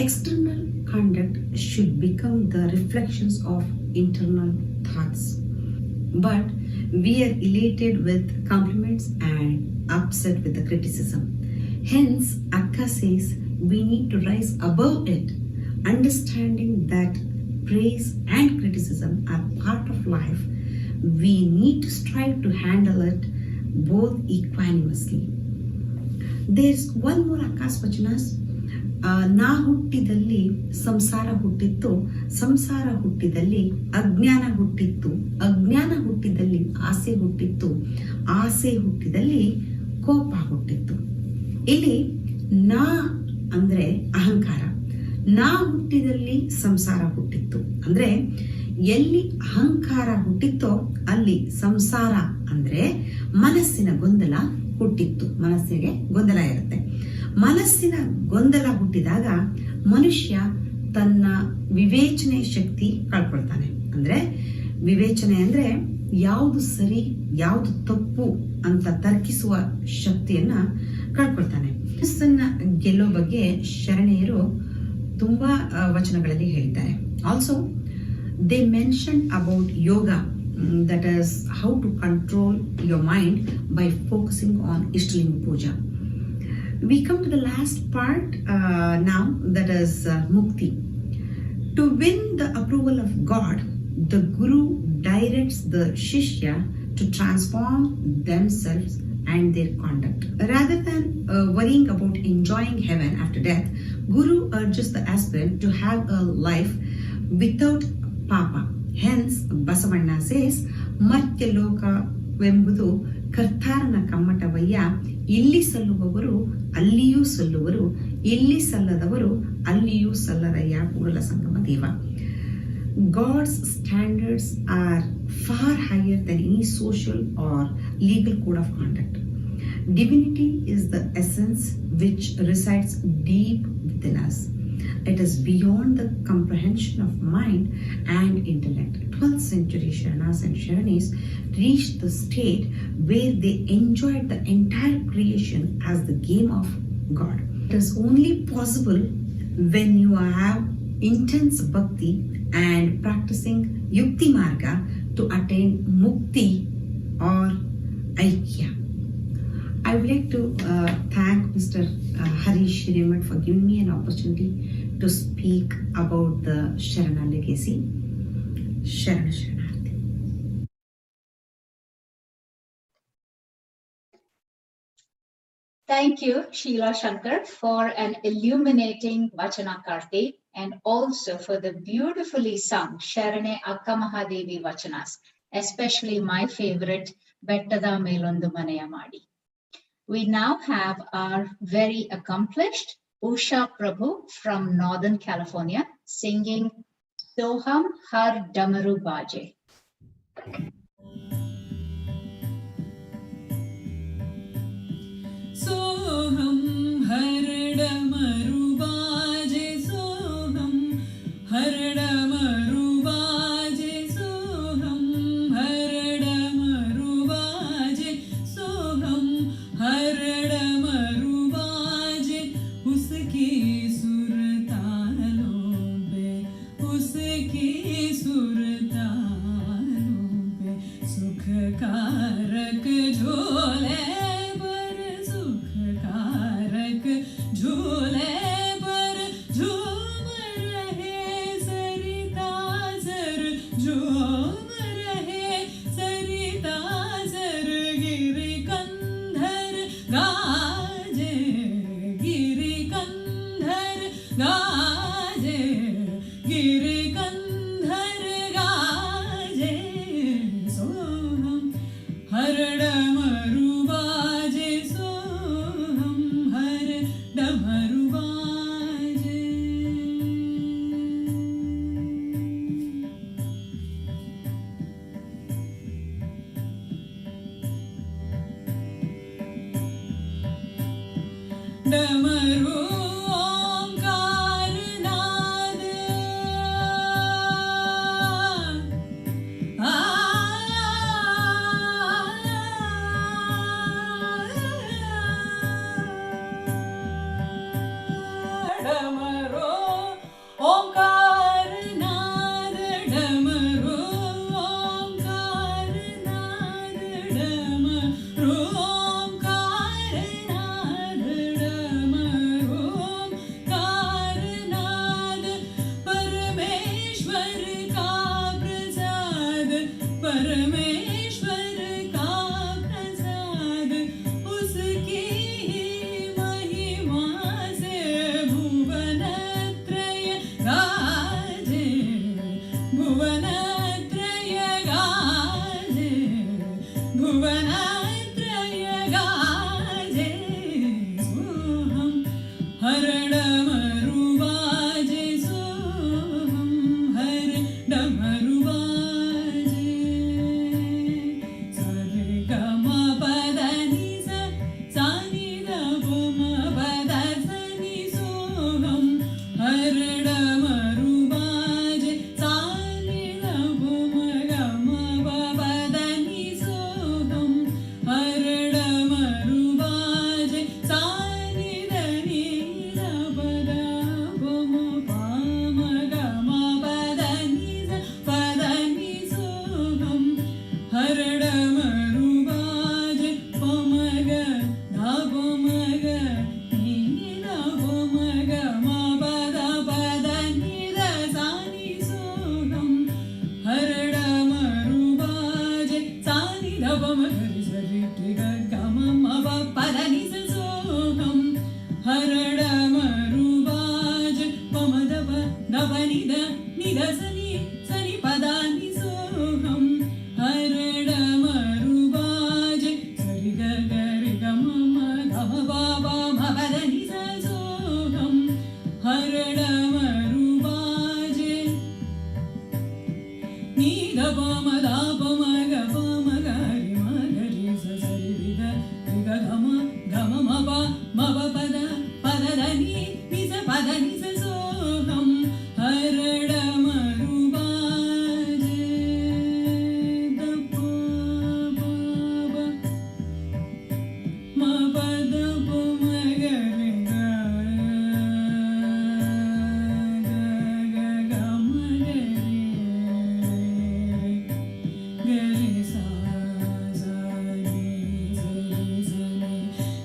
External conduct should become the reflections of internal thoughts. But we are elated with compliments and upset with the criticism. Hence, Akka says we need to rise above it, understanding that praise and criticism are part of life, we need to strive to handle it both equanimously. There's one more Akash Vachanas. ನಾ ಹುಟ್ಟಿದಲ್ಲಿ ಸಂಸಾರ ಹುಟ್ಟಿತ್ತು, ಸಂಸಾರ ಹುಟ್ಟಿದಲ್ಲಿ ಅಜ್ಞಾನ ಹುಟ್ಟಿತ್ತು, ಅಜ್ಞಾನ ಹುಟ್ಟಿದಲ್ಲಿ ಆಸೆ ಹುಟ್ಟಿತ್ತು, ಆಸೆ ಹುಟ್ಟಿದಲ್ಲಿ ಕೋಪ ಹುಟ್ಟಿತ್ತು. ಇಲ್ಲಿ ನಾ ಅಂದ್ರೆ ಅಹಂಕಾರ, ನಾ ಹುಟ್ಟಿದಲ್ಲಿ ಸಂಸಾರ ಹುಟ್ಟಿತ್ತು ಅಂದ್ರೆ ಎಲ್ಲಿ ಅಹಂಕಾರ ಹುಟ್ಟಿತ್ತೋ ಅಲ್ಲಿ ಸಂಸಾರ ಅಂದ್ರೆ ಮನಸ್ಸಿನ ಗೊಂದಲ ಹುಟ್ಟಿತ್ತು. ಮನಸ್ಸಿಗೆ ಗೊಂದಲ ಇರುತ್ತೆ. ಮನಸ್ಸಿನ ಗೊಂದಲ ಹುಟ್ಟಿದಾಗ ಮನುಷ್ಯ ತನ್ನ ವಿವೇಚನೆ ಶಕ್ತಿ ಕಳ್ಕೊಳ್ತಾನೆ. ಅಂದ್ರೆ ವಿವೇಚನೆ ಅಂದ್ರೆ ಯಾವುದು ಸರಿ ಯಾವುದು ತಪ್ಪು ಅಂತ ತರ್ಕಿಸುವ ಶಕ್ತಿಯನ್ನ ಕಳ್ಕೊಳ್ತಾನೆ. ಮನಸ್ಸನ್ನ ಗೆಲ್ಲೋ ಬಗ್ಗೆ ಶರಣೆಯರು ತುಂಬಾ ವಚನಗಳಲ್ಲಿ ಹೇಳಿದ್ದಾರೆ. Also they mention about yoga, that is how to control your mind by focusing on Ishtaling Puja. We come to the last part now, that is Mukti. To win the approval of God, the Guru directs the Shishya to transform themselves and their conduct. Rather than worrying about enjoying heaven after death, Guru urges the aspirant to have a life without papa. Hence, Basavanna says, ಮರ್ತ್ಯಲೋಕವೆಂಬುದು ಕರ್ತಾರನ ಕಮ್ಮಟವಯ್ಯ, ಇಲ್ಲಿ ಸಲ್ಲುವವರು ಅಲ್ಲಿಯೂ ಸಲ್ಲುವರು, ಇಲ್ಲಿ ಸಲ್ಲದವರು ಅಲ್ಲಿಯೂ ಸಲ್ಲರಯ್ಯ Kudala Sangama Deva. God's standards are far higher than any social or legal code of conduct. Divinity is the essence which resides deep within us. It is beyond the comprehension of mind and intellect. 12th century Sharanas and Sharanis reached the state where they enjoyed the entire creation as the game of God. It is only possible when you have intense bhakti and practicing yukti marga to attain mukti or aikya. I would like to thank Mr. Harish Hiremath for giving me an opportunity to speak about the Sharana legacy. Sharana Sharanarthi. Thank you, Sheila Shankar, for an illuminating Vachana Karti and also for the beautifully sung Sharane Akka Mahadevi Vachanas, especially my favorite, Bettada Melondu Manaya Madi. We now have our very accomplished Usha Prabhu from Northern California singing Soham Har Damaru Baje. Soham Har Damaru Baje, Soham Har Damaru Baje, Soham Har Damaru Baje, Soham Har Damaru Baje, uski surtaaloं पे, उसकी सुरतालों पे सुख कारक झोले पर, सुख कारक झोले पर झूम रहे सरिता सर, झूम रहे सरिता सर, गिरि कंधर गाजे, गिरि कंधर गाजे, गिरि कंधर गाजे, सोहम हर डमरू बाजे, सोहम हर डमरू बाजे. डमरू ओंकार नाद, डमरू ओंकार नाद, डमरू ओंकार नाद, डमरू ओंकार नाद, डमरू ಹರಡ ಮರುಬಾಜೆ ಪಮಗ ಧಾಪಮಗ ನೀನ ಪಮಗ ಮಪದ ಪದ ನಿದ ಸಾನಿ ಸೋಗಂ ಹರಡ ಮರುಬಾಜೆ ಸಾನಿ ಧಪಮಗ ಸರಿ ಟಿಗ ಗಮ ಮಪ ಪದ ನಿಸ ಸೋಗಂ ಹರಡ ಮರುಬಾಜೆ ಪಮದ ಧಪ ನಿದ ನಿದ ಸನಿ ಸನಿ ಪದ ನಿ ಸೋಗಂ ಹರಡ ಮರುಬಾಜೆ ಸರಿ ಗ ಗರಿ ಗಮ ಗಮ ಬಾಬ ಮಪದ ನಿ ಸೋಗಂ ಹರಡ ಮರುಬಾಜೆ ನೀ ದ ಪಮ ದ ಪಮ ಗ ಪಮ ಗರಿ ಮಗರಿ ಸರಿ ರಿಗ ರಿಗ ಗಮ ಗಮ ಮಪ ಮಪ ಪದ ಪದ ನಿ ನಿಸ ಪದ ನಿಸ ಸೋಗಂ ಹರಡ ಮರುಬಾಜೆ ದ ಪಮ ಮಪದ ಪಮ ಗರಿ ಗ ಗಮ ಗರಿ ಗರಿ ಸಾ ಸಾ ನಿ ಸರಿ ಸನಿ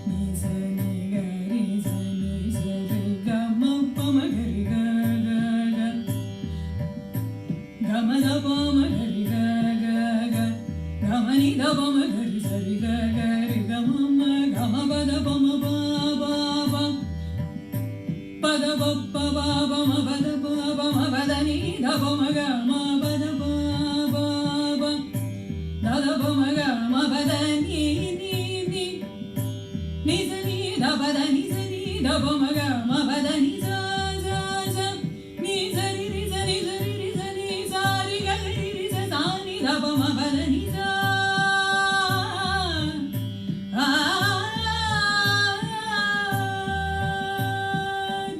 ನಿ ಸನಿ ಗರಿ ಸನಿ ಸರಿ ಗಮ ಪಮ ಗರಿ ಗ ಗ ಗ ಗಮ ದ ಪಮ ಗರಿ ಗ ಗ ಗ ಗಮ ನಿ ದ ಪಮ ಗರಿ ಸರಿ ಗ ಗರಿ ಗಮ ಮ ಗಮ ಪದ ಪಮ ಪ ಪ ಪ ಪದ ಪಪ್ಪ ಪಾಪ ಮ ಪದ ಪಾಪ ಮ ಪದ ನಿ ದ ಪಮ ಗ ಮ ಪದ ಪಾಪ ದದ ಪಮ ಗ ಮ ಪದ ನಿ ನಿ ನಿ ನಿ ಸ ನಿ ದ ಪದ ನಿ ಸ ನಿ ದ ಪಮ ಗ ಮ ಪದ ನಿ ಸ ಸ ಸ ನಿ ಸ ರಿ ರಿ ಸ ನಿ ಸ ರಿ ರಿ ಸ ನಿ ಸ ರಿ ಗ ರಿ ರಿ ಸ ಸ ನಿ ದ ಪಮ ಪದ ನಿ ಸ ಆ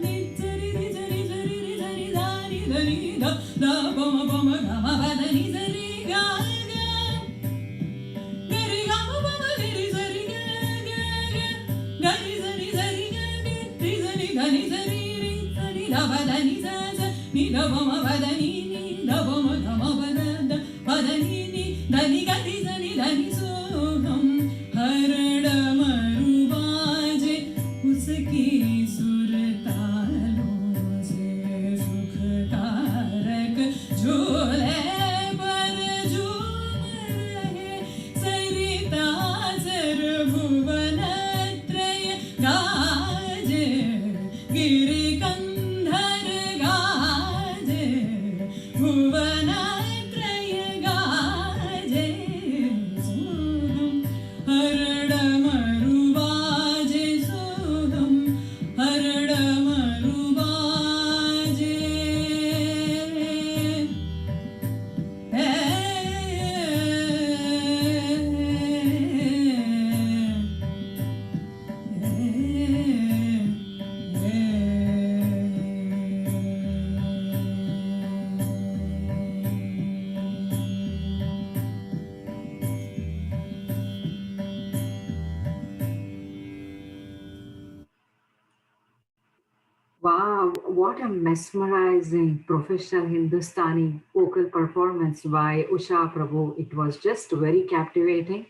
ನಿ ಸ ರಿ ರಿ ಸ ರಿ ಸ ರಿ ರಿ ಸ ನಿ ದ ನಿ ದ ನಿ ದ ದ ಪಮ ಪಮ ಗ ಮ ಪದ ನಿ ಸ ರಿ ಗ ಗ ಗರಿ ಗಮ ಪಮ ಗರಿ ಸ ರಿ ಗ ಗ ಗ ಗರಿ ಸ ನಿ ಸ ರಿ ಗ ರಿ ಸ ನಿ ದ ನಿ ಸ ರಿ ರಿ ಸ ನಿ ದ ಪದ ನಿ ಸ ಸ ನಿ ದ ಪಮ ಪದ ನಿ ನಿ ದ ಪಮ ಗ ಮ ಪದ ದ ಪದ ನಿ ನಿ ದ ನಿ ಗ ರಿ ಸ ನಿ ದ ನಿ ಸೋಗಂ ಹರಡ ಮರುಬಾಜೆ ಉಸಕಿ ಸುರತಾಲೋ से सुख कारक झोले पर झूम रहे सरिता सर भुवन त्रय गाजे गिरि कंधर गाजे भुवन त्रय गाजे सोहम हरड मरुबाजे सोहम हरड मरुबाजे Wow, what a mesmerizing professional Hindustani vocal performance by Usha Prabhu. It was just very captivating,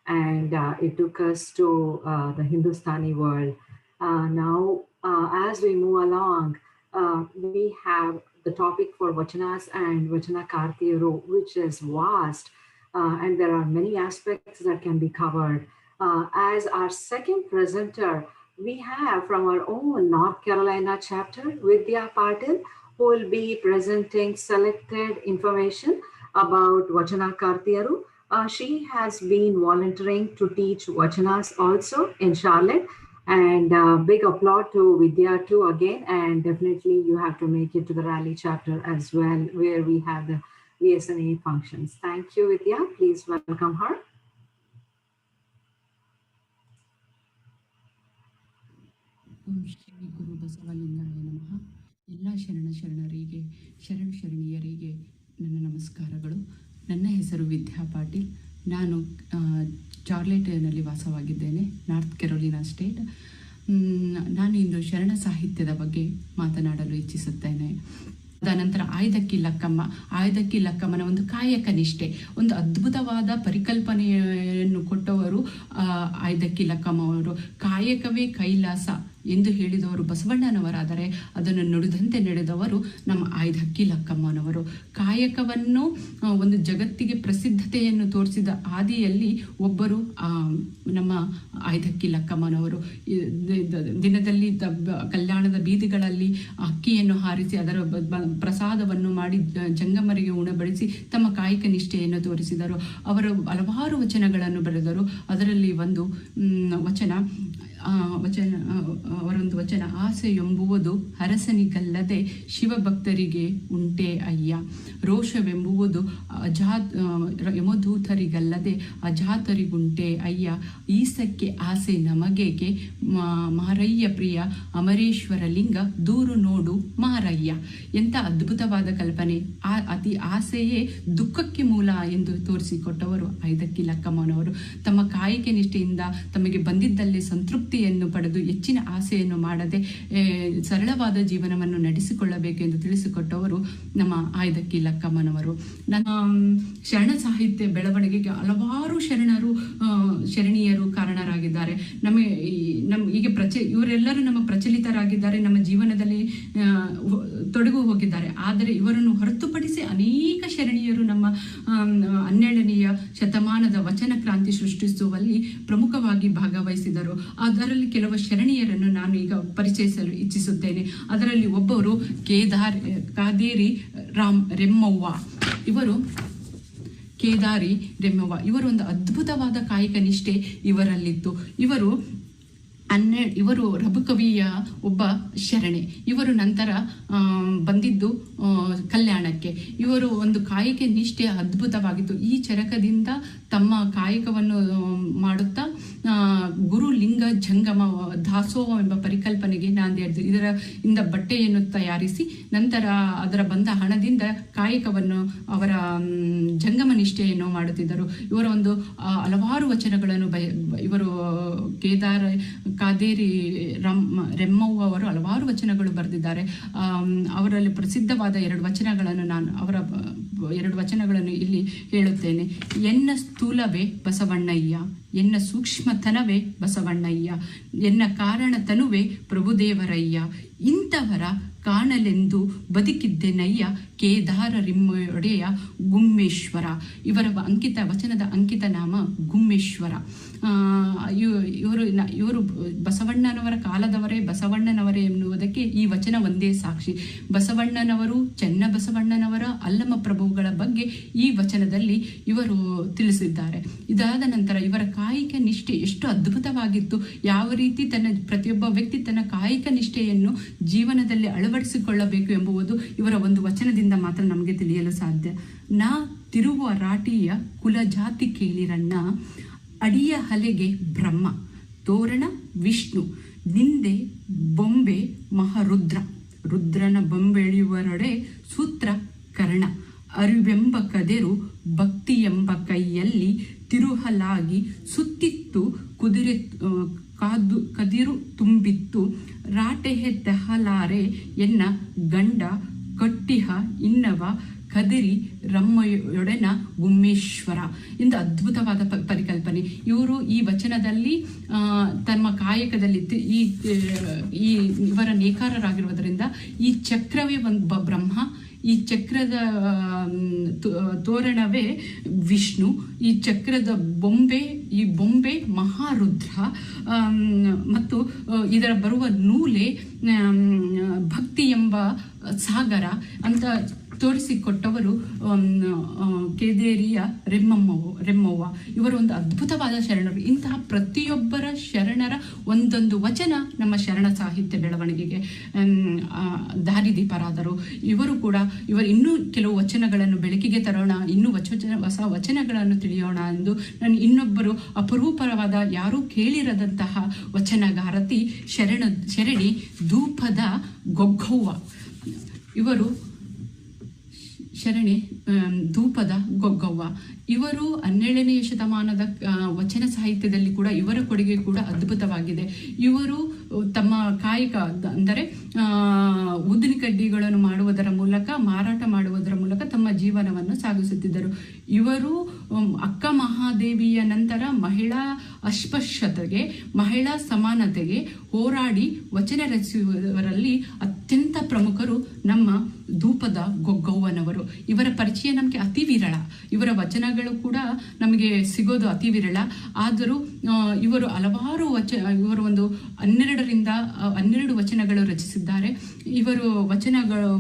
and it took us to the Hindustani world. Now, as we move along, we have the topic for Vachanas and Vachana Kartiru, which is vast, and there are many aspects that can be covered. As our second presenter, we have from our own North Carolina chapter, Vidya Patil, who will be presenting selected information about Vachana Kartiru. She has been volunteering to teach Vachanas also in Charlotte. And big applause to Vidya too again. And definitely you have to make it to the Raleigh chapter as well, where we have the VSNA functions. Thank you, Vidya. Please welcome her. ಓಂ ಶ್ರೀ ಗುರು ಬಸವಲಿಂಗಾಯ ನಮಃ. ಎಲ್ಲ ಶರಣರಿಗೆ ಶರಣೀಯರಿಗೆ ನನ್ನ ನಮಸ್ಕಾರಗಳು. ನನ್ನ ಹೆಸರು ವಿದ್ಯಾ ಪಾಟೀಲ್. ನಾನು ಚಾರ್ಲೆಟ್ನಲ್ಲಿ ವಾಸವಾಗಿದ್ದೇನೆ, north ಕೆರೋಲಿನಾ state. ನಾನು ಇಂದು ಶರಣ ಸಾಹಿತ್ಯದ ಬಗ್ಗೆ ಮಾತನಾಡಲು ಇಚ್ಛಿಸುತ್ತೇನೆ. ನಂತರ ಆಯ್ದಕ್ಕಿ ಲಕ್ಕಮ್ಮನ ಒಂದು ಕಾಯಕ ನಿಷ್ಠೆ, ಒಂದು ಅದ್ಭುತವಾದ ಪರಿಕಲ್ಪನೆಯನ್ನು ಕೊಟ್ಟವರು ಆಯ್ದಕ್ಕಿ ಲಕ್ಕಮ್ಮವರು. ಕಾಯಕವೇ ಕೈಲಾಸ ಎಂದು ಹೇಳಿದವರು ಬಸವಣ್ಣನವರಾದರೆ ಅದನ್ನು ನುಡಿದಂತೆ ನಡೆದವರು ನಮ್ಮ ಆಯ್ದಕ್ಕಿ ಲಕ್ಕಮ್ಮನವರು. ಕಾಯಕವನ್ನು ಒಂದು ಜಗತ್ತಿಗೆ ಪ್ರಸಿದ್ಧತೆಯನ್ನು ತೋರಿಸಿದ ಆದಿಯಲ್ಲಿ ಒಬ್ಬರು ನಮ್ಮ ಆಯ್ದಕ್ಕಿ ಲಕ್ಕಮ್ಮನವರು. ದಿನದಲ್ಲಿ ಕಲ್ಯಾಣದ ಬೀದಿಗಳಲ್ಲಿ ಅಕ್ಕಿಯನ್ನು ಹಾರಿಸಿ ಅದರ ಪ್ರಸಾದವನ್ನು ಮಾಡಿ ಜಂಗಮರಿಗೆ ಉಣಬಡಿಸಿ ತಮ್ಮ ಕಾಯಕ ನಿಷ್ಠೆಯನ್ನು ತೋರಿಸಿದರು. ಅವರು ಹಲವಾರು ವಚನಗಳನ್ನು ಬರೆದರು. ಅದರಲ್ಲಿ ಒಂದು ಅವರೊಂದು ವಚನ, ಆಸೆ ಎಂಬುವುದು ಅರಸನಿಗಲ್ಲದೆ ಶಿವಭಕ್ತರಿಗೆ ಉಂಟೆ ಅಯ್ಯ, ರೋಷವೆಂಬುವುದು ಯಮದೂತರಿಗಲ್ಲದೆ ಅಜಾತರಿಗುಂಟೆ ಅಯ್ಯ, ಈಸಕ್ಕೆ ಆಸೆ ನಮಗೇಕೆ ಮಾರಯ್ಯ ಪ್ರಿಯ ಅಮರೇಶ್ವರ ಲಿಂಗ ದೂರು ನೋಡು ಮಾರಯ್ಯ. ಎಂಥ ಅದ್ಭುತವಾದ ಕಲ್ಪನೆ! ಅತಿ ಆಸೆಯೇ ದುಃಖಕ್ಕೆ ಮೂಲ ಎಂದು ತೋರಿಸಿಕೊಟ್ಟವರು ಆಯ್ದಕ್ಕಿ ಲಕ್ಕಮ್ಮನವರು. ತಮ್ಮ ಕಾಯಿಕೆ ನಿಷ್ಠೆಯಿಂದ ತಮಗೆ ಬಂದಿದ್ದಲ್ಲೇ ಸಂತೃಪ್ತಿಯನ್ನು ಪಡೆದು ಹೆಚ್ಚಿನ ಆಸೆಯನ್ನು ಮಾಡದೆ ಸರಳವಾದ ಜೀವನವನ್ನು ನಡೆಸಿಕೊಳ್ಳಬೇಕೆಂದು ತಿಳಿಸಿಕೊಟ್ಟವರು ನಮ್ಮ ಆಯ್ದಕ್ಕಿ ಲಕ್ಕಮ್ಮನವರು. ನನ್ನ ಶರಣ ಸಾಹಿತ್ಯ ಬೆಳವಣಿಗೆಗೆ ಹಲವಾರು ಶರಣೀಯರು ಕಾರಣರಾಗಿದ್ದಾರೆ. ಈಗ ಇವರೆಲ್ಲರೂ ನಮ್ಮ ಪ್ರಚಲಿತರಾಗಿದ್ದಾರೆ, ನಮ್ಮ ಜೀವನದಲ್ಲಿ ತೊಡಗು ಹೋಗಿದ್ದಾರೆ. ಆದರೆ ಇವರನ್ನು ಹೊರತುಪಡಿಸಿ ಅನೇಕ ಶರಣೀಯರು ನಮ್ಮ 12ನೆಯ ಶತಮಾನದ ವಚನ ಕ್ರಾಂತಿ ಸೃಷ್ಟಿಸುವಲ್ಲಿ ಪ್ರಮುಖವಾಗಿ ಭಾಗವಹಿಸಿದರು. ಅದರಲ್ಲಿ ಕೆಲವು ಶರಣೀಯರನ್ನು ನಾನು ಈಗ ಪರಿಚಯಿಸಲು ಇಚ್ಛಿಸುತ್ತೇನೆ. ಅದರಲ್ಲಿ ಒಬ್ಬರು ಕಾದೇರಿ ರೆಮ್ಮವ್ವ. ಇವರು ಒಂದು ಅದ್ಭುತವಾದ ಕಾಯಕ ನಿಷ್ಠೆ ಇವರಲ್ಲಿತ್ತು. ಇವರು ರಘುಕವಿಯ ಒಬ್ಬ ಶರಣೆ. ಇವರು ನಂತರ ಬಂದಿದ್ದು ಕಲ್ಯಾಣಕ್ಕೆ. ಇವರು ಒಂದು ಕಾಯಕ ನಿಷ್ಠೆ ಅದ್ಭುತವಾಗಿತ್ತು. ಈ ಚರಕದಿಂದ ತಮ್ಮ ಕಾಯಕವನ್ನು ಮಾಡುತ್ತಾ ಗುರು ಲಿಂಗ ಜಂಗಮ ದಾಸೋಹ ಎಂಬ ಪರಿಕಲ್ಪನೆಗೆ ನಾಂದಿ. ಇದರಿಂದ ಬಟ್ಟೆಯನ್ನು ತಯಾರಿಸಿ ನಂತರ ಅದರ ಬಂದ ಹಣದಿಂದ ಕಾಯಕವನ್ನು ಅವರ ಜಂಗಮ ನಿಷ್ಠೆಯನ್ನು ಮಾಡುತ್ತಿದ್ದರು. ಇವರ ಒಂದು ಹಲವಾರು ವಚನಗಳನ್ನು ಇವರು ಕಾದೇರಿ ರೆಮ್ಮವ್ವ ಅವರು ಹಲವಾರು ವಚನಗಳು ಬರೆದಿದ್ದಾರೆ. ಅವರಲ್ಲಿ ಪ್ರಸಿದ್ಧವಾದ 2 ವಚನಗಳನ್ನು ಅವರ 2 ವಚನಗಳನ್ನು ಇಲ್ಲಿ ಹೇಳುತ್ತೇನೆ. ಎನ್ನ ಸ್ಥೂಲವೇ ಬಸವಣ್ಣಯ್ಯ, ಎನ್ನ ಸೂಕ್ಷ್ಮತನವೇ ಬಸವಣ್ಣಯ್ಯ, ಎನ್ನ ಕಾರಣತನುವೇ ಪ್ರಭುದೇವರಯ್ಯ, ಇಂಥವರ ಕಾಣಲೆಂದು ಬದುಕಿದ್ದೆನಯ್ಯ ಕೇದಾರರಿಮ್ಮೊಡೆಯ ಗುಮ್ಮೇಶ್ವರ. ಇವರ ವಚನದ ಅಂಕಿತ ನಾಮ ಗುಮ್ಮೇಶ್ವರ. ಇವರು ಬಸವಣ್ಣನವರ ಕಾಲದವರೇ, ಬಸವಣ್ಣನವರೇ ಎನ್ನುವುದಕ್ಕೆ ಈ ವಚನ ಒಂದೇ ಸಾಕ್ಷಿ. ಬಸವಣ್ಣನವರು, ಚನ್ನಬಸವಣ್ಣನವರ ಅಲ್ಲಮ ಪ್ರಭುಗಳ ಬಗ್ಗೆ ಈ ವಚನದಲ್ಲಿ ಇವರು ತಿಳಿಸಿದ್ದಾರೆ. ಇದಾದ ನಂತರ ಇವರ ಕಾಯಿಕ ನಿಷ್ಠೆ ಎಷ್ಟು ಅದ್ಭುತವಾಗಿತ್ತು, ಯಾವ ರೀತಿ ಪ್ರತಿಯೊಬ್ಬ ವ್ಯಕ್ತಿ ತನ್ನ ಕಾಯಿಕ ನಿಷ್ಠೆಯನ್ನು ಜೀವನದಲ್ಲಿ ಅಳವಡಿಸಿಕೊಳ್ಳಬೇಕು ಎಂಬುದು ಇವರ ಒಂದು ವಚನದಿಂದ ಮಾತ್ರ ನಮಗೆ ತಿಳಿಯಲು ಸಾಧ್ಯ. ನಾ ತಿರುವ ರಾಟಿಯ ಕುಲಜಾತಿ ಕೇಳಿರಣ್ಣ, ಅಡಿಯ ಹಲೆಗೆ ಬ್ರಹ್ಮ, ತೋರಣ ವಿಷ್ಣು, ನಿಂದೆ ಬೊಂಬೆ ಮಹಾರುದ್ರ, ರುದ್ರನ ಬೊಂಬೆಳೆಯುವರೊಡೆ ಸೂತ್ರ ಕರ್ಣ, ಅರಿವೆಂಬ ಕದೆರು ಭಕ್ತಿ ಎಂಬ ಕೈಯಲ್ಲಿ ತಿರುಹಲಾಗಿ ಸುತ್ತಿತ್ತು ಕುದುರೆ ಕದಿರು ತುಂಬಿತ್ತು, ರಾಟೆಹೆ ತೆಹಲಾರೆ ಎನ್ನ ಗಂಡ ಕಟ್ಟಿಹ ಇನ್ನವ ಕದಿರಿ ರಮ್ಮಯೊಡೆನ ಗುಮ್ಮೇಶ್ವರ ಎಂದು ಅದ್ಭುತವಾದ ಪರಿಕಲ್ಪನೆ. ಇವರು ಈ ವಚನದಲ್ಲಿ ತಮ್ಮ ಕಾಯಕದಲ್ಲಿ ಇವರ ನೇಕಾರರಾಗಿರುವುದರಿಂದ ಈ ಚಕ್ರವೇ ಒಂದು ಬ್ರಹ್ಮ, ಈ ಚಕ್ರದ ತೋರಣವೇ ವಿಷ್ಣು, ಈ ಚಕ್ರದ ಬೊಂಬೆ ಮಹಾರುದ್ರ, ಮತ್ತು ಇದರ ಬರುವ ನೂಲೆ ಭಕ್ತಿ ಎಂಬ ಸಾಗರ ಅಂತ ತೋರಿಸಿಕೊಟ್ಟವರು ಕೇದೇರಿಯ ರೆಮ್ಮವ್ವ. ಇವರು ಒಂದು ಅದ್ಭುತವಾದ ಶರಣರು. ಇಂತಹ ಪ್ರತಿಯೊಬ್ಬರ ಶರಣರ ಒಂದೊಂದು ವಚನ ನಮ್ಮ ಶರಣ ಸಾಹಿತ್ಯ ಬೆಳವಣಿಗೆಗೆ ದಾರಿದೀಪರಾದರು. ಇವರು ಇನ್ನೂ ಕೆಲವು ವಚನಗಳನ್ನು ಬೆಳಕಿಗೆ ತರೋಣ, ಇನ್ನೂ ಹೊಸ ವಚನಗಳನ್ನು ತಿಳಿಯೋಣ ಎಂದು ನಾನು ಇನ್ನೊಬ್ಬರು ಅಪರೂಪವಾದ ಯಾರೂ ಕೇಳಿರದಂತಹ ವಚನಗಾರತಿ ಶರಣಿ ಧೂಪದ ಗೊಗ್ಗವ್ವ. ಇವರು ಶರಣೆ ಧೂಪದ ಗೊಗ್ಗವ್ವ. ಇವರು 17ನೇ ಶತಮಾನದ ವಚನ ಸಾಹಿತ್ಯದಲ್ಲಿ ಕೂಡ ಇವರ ಕೊಡುಗೆ ಕೂಡ ಅದ್ಭುತವಾಗಿದೆ. ಇವರು ತಮ್ಮ ಕಾಯಕ ಅಂದರೆ ಊದಿನ ಕಡ್ಡಿಗಳನ್ನು ಮಾಡುವುದರ ಮೂಲಕ, ಮಾರಾಟ ಮಾಡುವುದರ ಮೂಲಕ ತಮ್ಮ ಜೀವನವನ್ನು ಸಾಗಿಸುತ್ತಿದ್ದರು. ಇವರು ಅಕ್ಕ ಮಹಾದೇವಿಯ ನಂತರ ಮಹಿಳಾ ಅಸ್ಪೃಶ್ಯತೆಗೆ, ಮಹಿಳಾ ಸಮಾನತೆಗೆ ಹೋರಾಡಿ ವಚನ ರಚಿಸುವವರಲ್ಲಿ ಅತ್ಯಂತ ಪ್ರಮುಖರು ನಮ್ಮ ಧೂಪದ ಗೊಗ್ಗವ್ವನವರು. ಇವರ ಪರಿಚಯ ನಮಗೆ ಅತಿ ವಿರಳ. ಇವರ ವಚನಗಳು ಕೂಡ ನಮಗೆ ಸಿಗೋದು ಅತಿ ವಿರಳ. ಆದರೂ ಇವರು ಹಲವಾರು ಇವರು ಒಂದು 12 ವಚನಗಳು ರಚಿಸಿದ್ದಾರೆ. ಇವರು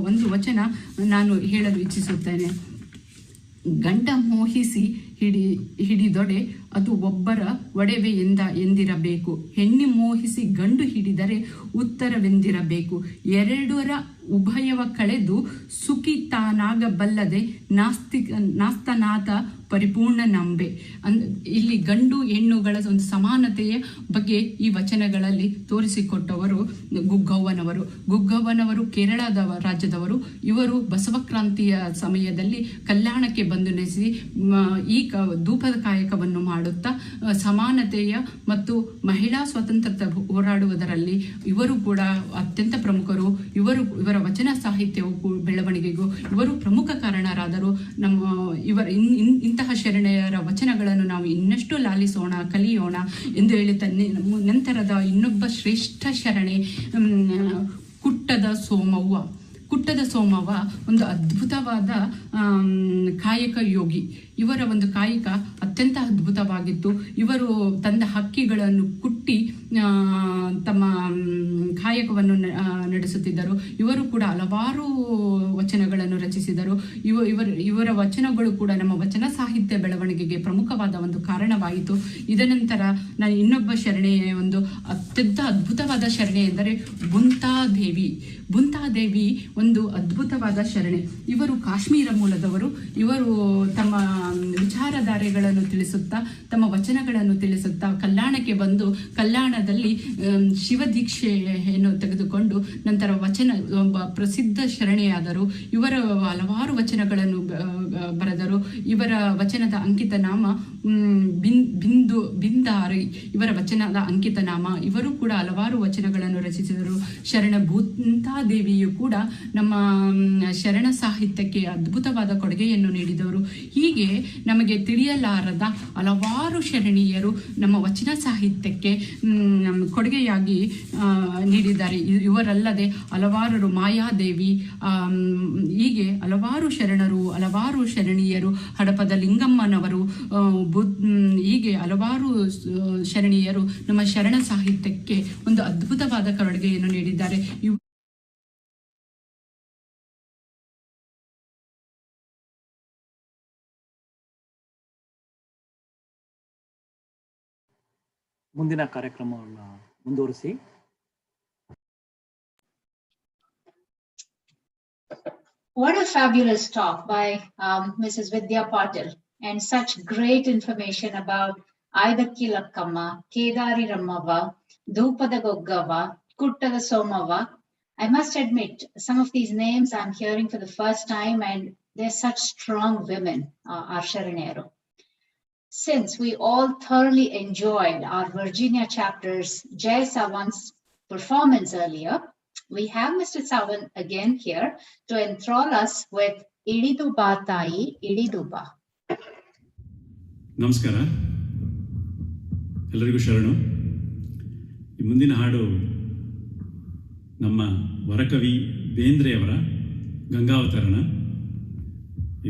ಒಂದು ವಚನ ನಾನು ಹೇಳಲು ಇಚ್ಛಿಸುತ್ತೇನೆ. ಗಂಡ ಮೋಹಿಸಿ ಹಿಡಿದೊಡೆ ಅದು ಒಬ್ಬರ ಒಡೆವೆ ಎಂದಿರಬೇಕು. ಹೆಣ್ಣು ಮೋಹಿಸಿ ಗಂಡು ಹಿಡಿದರೆ ಉತ್ತರವೆಂದಿರಬೇಕು. ಎರಡರ ಉಭಯವ ಕಳೆದು ಸುಖಿ ತಾನಾಗಬಲ್ಲದೆ ನಾಸ್ತನಾಥ ಪರಿಪೂರ್ಣ ನಂಬೆ. ಇಲ್ಲಿ ಗಂಡು ಹೆಣ್ಣುಗಳ ಒಂದು ಸಮಾನತೆಯ ಬಗ್ಗೆ ಈ ವಚನಗಳಲ್ಲಿ ತೋರಿಸಿಕೊಟ್ಟವರು ಗುಗ್ಗವ್ವನವರು ಕೇರಳದ ರಾಜ್ಯದವರು. ಇವರು ಬಸವಕ್ರಾಂತಿಯ ಸಮಯದಲ್ಲಿ ಕಲ್ಯಾಣಕ್ಕೆ ಬಂದು ನೆಲೆಸಿ ಈ ಧೂಪದ ಕಾಯಕವನ್ನು ಮಾಡುತ್ತಾ ಸಮಾನತೆಯ ಮತ್ತು ಮಹಿಳಾ ಸ್ವಾತಂತ್ರ್ಯ ಹೋರಾಡುವುದರಲ್ಲಿ ಇವರು ಕೂಡ ಅತ್ಯಂತ ಪ್ರಮುಖರು. ಇವರ ವಚನ ಸಾಹಿತ್ಯವು ಬೆಳವಣಿಗೆಗೂ ಇವರು ಪ್ರಮುಖ ಕಾರಣರಾದರು. ಇಂತಹ ಶರಣೆಯರ ವಚನಗಳನ್ನು ನಾವು ಇನ್ನಷ್ಟು ಲಾಲಿಸೋಣ, ಕಲಿಯೋಣ ಎಂದು ಹೇಳುತ್ತಾ ನಂತರದ ಇನ್ನೊಬ್ಬ ಶ್ರೇಷ್ಠ ಶರಣೆ ಕುಟ್ಟದ ಸೋಮವ್ವ ಒಂದು ಅದ್ಭುತವಾದ ಕಾಯಕ ಯೋಗಿ. ಇವರ ಒಂದು ಕಾಯಕ ಅತ್ಯಂತ ಅದ್ಭುತವಾಗಿತ್ತು. ಇವರು ತಂದ ಹಕ್ಕಿಗಳನ್ನು ಕುಟ್ಟಿ ತಮ್ಮ ಕಾಯಕವನ್ನು ನಡೆಸುತ್ತಿದ್ದರು. ಇವರು ಕೂಡ ಹಲವಾರು ವಚನಗಳನ್ನು ರಚಿಸಿದರು. ಇವರ ವಚನಗಳು ಕೂಡ ನಮ್ಮ ವಚನ ಸಾಹಿತ್ಯ ಬೆಳವಣಿಗೆಗೆ ಪ್ರಮುಖವಾದ ಒಂದು ಕಾರಣವಾಯಿತು. ಇದನಂತರ ನಾನು ಇನ್ನೊಬ್ಬ ಶರಣೆಯ ಒಂದು ಅತ್ಯಂತ ಅದ್ಭುತವಾದ ಶರಣೆ ಎಂದರೆ ಬುಂತಾದೇವಿ ಒಂದು ಅದ್ಭುತವಾದ ಶರಣೆ. ಇವರು ಕಾಶ್ಮೀರ ಮೂಲದವರು. ಇವರು ತಮ್ಮ ವಿಚಾರಧಾರೆಗಳನ್ನು ತಿಳಿಸುತ್ತಾ, ತಮ್ಮ ವಚನಗಳನ್ನು ತಿಳಿಸುತ್ತಾ ಕಲ್ಯಾಣಕ್ಕೆ ಬಂದು ಕಲ್ಯಾಣದಲ್ಲಿ ಶಿವದೀಕ್ಷೆಯನ್ನು ತೆಗೆದುಕೊಂಡು ನಂತರ ಒಬ್ಬ ಪ್ರಸಿದ್ಧ ಶರಣೆಯಾದರು. ಇವರ ಹಲವಾರು ವಚನಗಳನ್ನು ಬರೆದರು. ಇವರ ವಚನದ ಅಂಕಿತ ನಾಮ ಬಿಂದಾರಿ. ಇವರ ವಚನದ ಅಂಕಿತ ನಾಮ. ಇವರು ಕೂಡ ಹಲವಾರು ವಚನಗಳನ್ನು ರಚಿಸಿದರು. ಶರಣ ಬುಂತಾದೇವಿಯು ಕೂಡ ನಮ್ಮ ಶರಣ ಸಾಹಿತ್ಯಕ್ಕೆ ಅದ್ಭುತವಾದ ಕೊಡುಗೆಯನ್ನು ನೀಡಿದವರು. ಹೀಗೆ ನಮಗೆ ತಿಳಿಯಲಾರದ ಹಲವಾರು ಶರಣೀಯರು ನಮ್ಮ ವಚನ ಸಾಹಿತ್ಯಕ್ಕೆ ಕೊಡುಗೆಯಾಗಿ ನೀಡಿದ್ದಾರೆ. ಇವರಲ್ಲದೆ ಹಲವಾರು ಮಾಯಾದೇವಿ, ಹೀಗೆ ಹಲವಾರು ಶರಣರು, ಹಲವಾರು ಶರಣೀಯರು, ಹಡಪದ ಲಿಂಗಮ್ಮನವರು, ಹೀಗೆ ಹಲವಾರು ಶರಣೀಯರು ನಮ್ಮ ಶರಣ ಸಾಹಿತ್ಯಕ್ಕೆ ಒಂದು ಅದ್ಭುತವಾದ ಕೊಡುಗೆಯನ್ನು ನೀಡಿದ್ದಾರೆ. ಮುಂದಿನ ಕಾರ್ಯಕ್ರಮವನ್ನು ಮುಂದುವರಿಸಿ. What a fabulous talk by Mrs. Vidya Patil, and such great information about Aidakki Lakkamma, Kedari Rammava, Dhupada Goggava, Kuttada Somava. I must admit, some of these names I'm hearing for the first time, and they're such strong women, our Sharanero. Since we all thoroughly enjoyed our Virginia chapter's Jai Savan's performance earlier, we have Mr. Savan again here to enthrall us with Ididuba Tayi Ididuba. ನಮಸ್ಕಾರ, ಎಲ್ಲರಿಗೂ ಶರಣು. ಈ ಮುಂದಿನ ಹಾಡು ನಮ್ಮ ವರಕವಿ ಬೇಂದ್ರೆಯವರ ಗಂಗಾವತರಣ.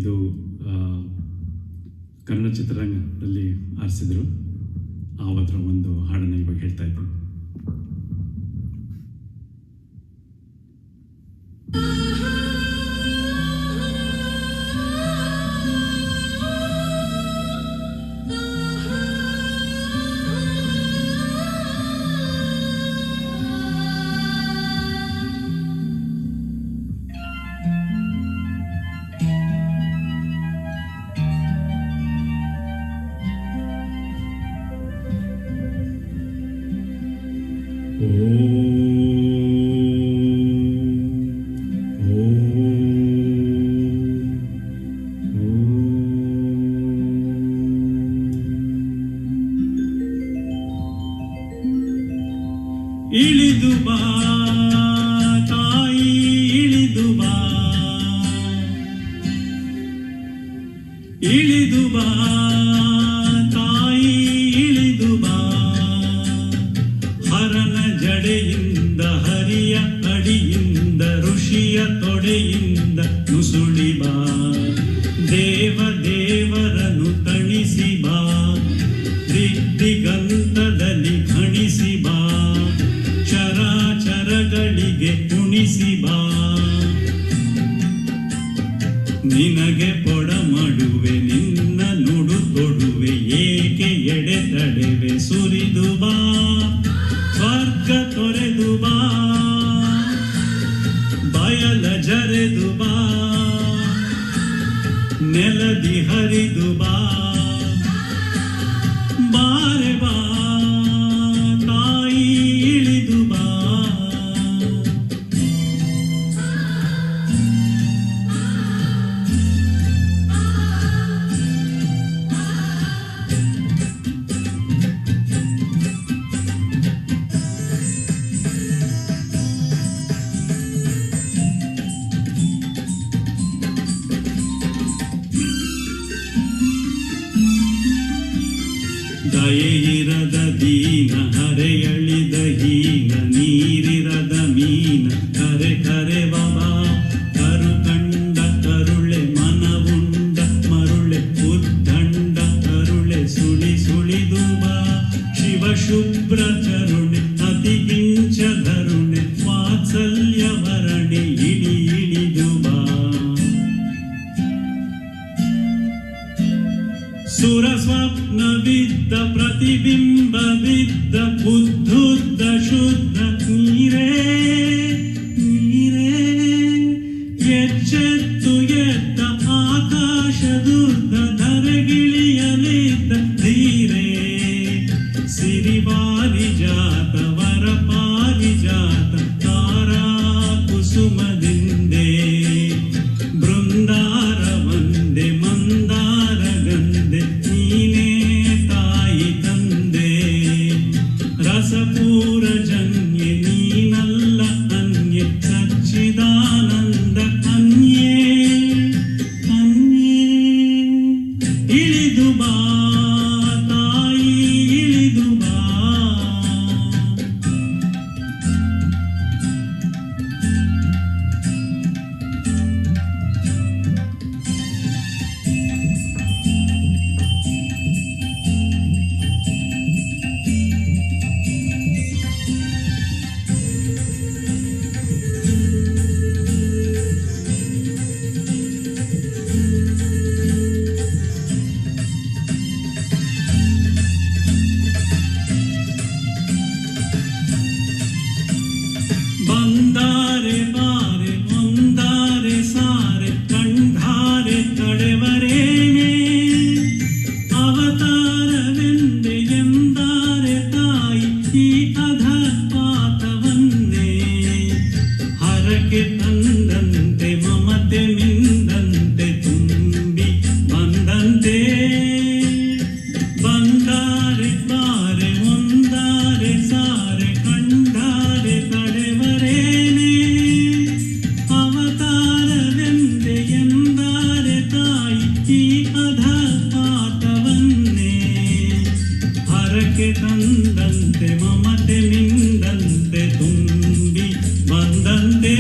ಇದು ಕನ್ನಡ ಚಿತ್ರರಂಗದಲ್ಲಿ ಆರಿಸಿದ್ರು. ಅದರ ಒಂದು ಹಾಡನ್ನು ಇವಾಗ ಹೇಳ್ತಾ ಇದ್ದೀನಿ. ಇಳಿದು ಬಾ ತಾಯಿ ಇಳಿದು ಬಾ, ಇಳಿದು ಬಾ ತಾಯಿ ಇಳಿದು ಬಾ, ಹರನ ಜಡೆಯಿಂದ ಹರಿಯ ಅಡಿಯಿಂದ ಋಷಿಯ ತೊಡೆಯಿಂದ ನುಸುಳಿ ಬಾ, ದೇವ ದೇವರನ್ನು ತಣಿಸಿ ಬಾ, ದಿಗ್ದಿಗಂತದಲ್ಲಿ ಖಣಿಸಿ ಬಾ, ಚರಾಚರಗಳಿಗೆ ಉಣಿಸಿ ಬಾ, ನಿನಗೆ ಪೊಡ ಮಾಡುವೆ ನಿನ್ನ ನುಡು ತೊಡುವೆ, ಏಕೆ ಎಡೆ ತಡೆವೆ ಸುರಿದು ಬಾ, ಸ್ವರ್ಗ ತೊರೆದು ಬಾ, ಬಯಲ ಜರೆದು ಬಾ, ನೆಲದಿ ಹರಿದು ಬಾ, ಬಾರೆ ಬಾ ತಾಯಿ ಇಳಿದು ಬಾ. ದಯೆಯಿರದ ದೀನ ಹರೆಯಳಿದ ಹೀನ, ನೀರಿರದ ಮೀನ ಕರೆ ಕರೆ ಬಾಬಾ, ಕರು ಕಂಡ ಕರುಳೆ ಮನವುಂಡ ಮರುಳೆ ಉದ್ದಂಡ ಕರುಳೆ ಸುಳಿ ಸುಳಿದು ಬಾ, ಶಿವ ಶುಭ್ರ ಚರುಣೆ ಅತಿಗಿಂಚ ಧರುಣೆ ವಾತ್ಸಲ್ಯ ವರಣೆ ಇಳಿ ಇಳಿದು ಬಾ, ಸುರ ಸ್ವಪ್ನವಿದ್ದ ಪ್ರತಿಬಿಂಬವಿದ್ದ ಉದ್ಧುದ್ದ ಶುದ್ಧ ನೀರೇ ನೀರೇ, ಎಚ್ಚೆತ್ತು ಎದ್ದ ಆಕಾಶದುದ್ದ ಧರೆಗಿಳಿಯಲಿದ್ದ ಧೀರೇ, ಸಿರಿಪಾರಿಜಾತ ವರಪಾರಿಜಾತ ತಾರಾ ಕುಸುಮದಿಂದೆ, ಬೃಂದಾರ ವಂದೆ ಮಂದಾರ ಗಂಧೆ ನೀನೇ ತಾಯಿ ತಂದೆ, ರಸಪೂರ ಜನ್ಯೆ ನೀನಲ್ಲ ಅನ್ಯೆ, ಸಚ್ಚಿದಾನಂದ ಅನ್ಯೇ ಅನ್ಯೇ, ಇಳಿದು ಬಾ ತಾಯಿ ಇಳಿದು ಬಾ. ಬಂದಾರೆ ಬಾರೆ ಒಂದಾರೆ ಸಾರೆ ಕಂಧಾರೆ ಕಡೆವರೇನೆ, ಅವತಾರವೆಂದೆ ಎಂದಾರೆ ತಾಯಿ ಈ ಅಧಪಾತವನ್ನೇ, ಹರಕೆ ತಂದಂತೆ ಮಮತೆ ಮಿಂದಂತೆ ತುಂಬಿ ಬಂದಂತೆ, ಬಂದಾರೆ ಬಾರೆ ಒಂದಾರೆ ಸಾರೆ ಕಂಡಾರೆ ಕಡೆವರೇನೆ, ಅವತಾರವೆಂದೆ ಎಂದಾರೆ ತಾಯಿ ಈ ಅಧಪಾತವನ್ನೇ, ಹರಕೆ ತಂದಂತೆ ಮಮತೆ ಮಿಂದಂತೆ ತುಂಬಿ ಬಂದಂತೆ,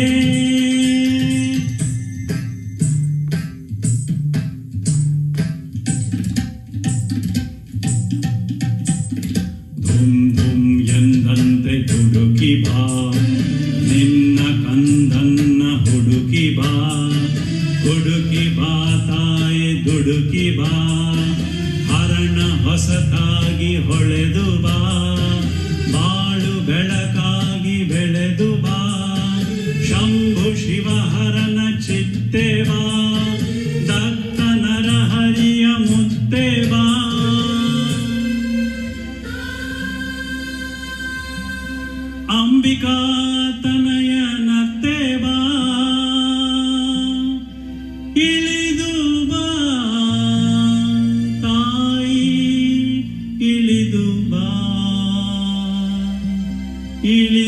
ಧುಮ್ ಧುಮ್ ಎಂದಂತೆ ತುಡುಕಿ ಬಾ, ನಿನ್ನ ಕಂದನ್ನ ಹುಡುಕಿ ಬಾ, ಹುಡುಕಿ ಬಾ ತಾಯಿ ದುಡುಕಿ ಬಾ, ಹರಣ ಹೊಸತಾಗಿ ಹೊಳೆದು ಬಾ, ಬಾಳು ಬೆಳಕಾಗಿ ಬೆಳೆದು ಬಾ, ಶಂಭು ಶಿವ ಹರನ ಚಿತ್ತೆ ಬಾ, ದತ್ತ ನರಹರಿಯ ಮುತ್ತೆ ಬಾ, ಅಂಬಿಕಾ ತನಯನತ್ತೆ ಬಾ, ಇಳಿದು ಬಾ ತಾಯಿ ಇಳಿದು ಬಾ, ಇಳಿ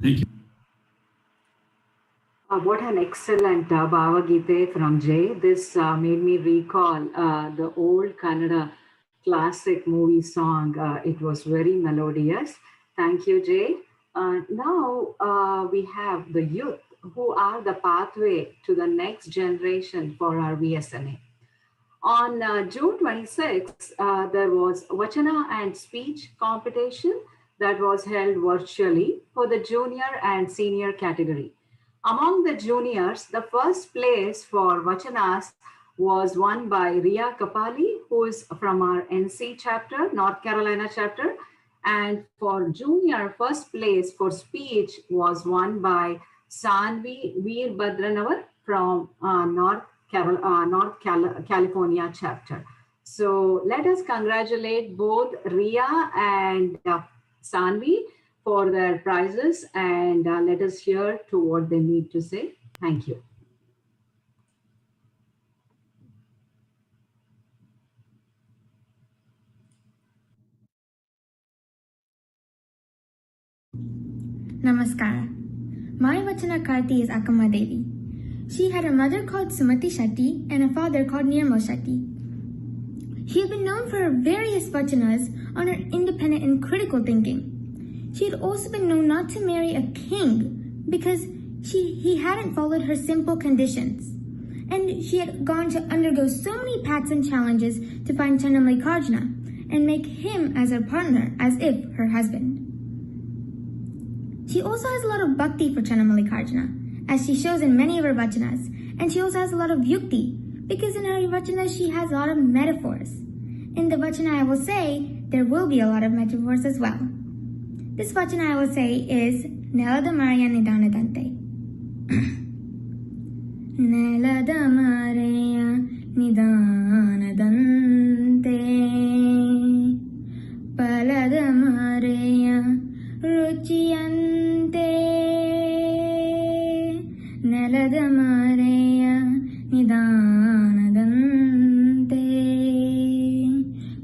Thank you. What an excellent Bhava Gite from Jay. This made me recall the old Kannada classic movie song. It was very melodious. Thank you, Jay. Now we have the youth who are the pathway to the next generation for our VSNA. On June 26, there was Vachana and speech competition that was held virtually for the junior and senior category. Among the juniors, the first place for Vachanas was won by Ria Kapali, who is from our NC chapter, North Carolina chapter. And for junior, first place for speech was won by Sanvi Veerbhadranavar from North California chapter. So let us congratulate both Ria and Sanvi for their prizes, and let us hear to what they need to say. Thank you. Namaskara. My Vachana Karti is Akama Devi. She had a mother called Sumati Shetty and a father called Nirmal Shetty. She had been known for her various vachanas on her independent and critical thinking. She had also been known not to marry a king because he hadn't followed her simple conditions. And she had gone to undergo so many paths and challenges to find Channamallikarjuna and make him as her partner, as if her husband. She also has a lot of bhakti for Channamallikarjuna, as she shows in many of her vachanas, and she also has a lot of yukti, because in her vachanas she has a lot of metaphors. In the vachana I will say, there will be a lot of metaphors as well. This vachana I will say is Nelada Maria Nidanadante. Nelada Maria Nidanadante Palada Maria Ruchiyante Nelada Maria Nidanadante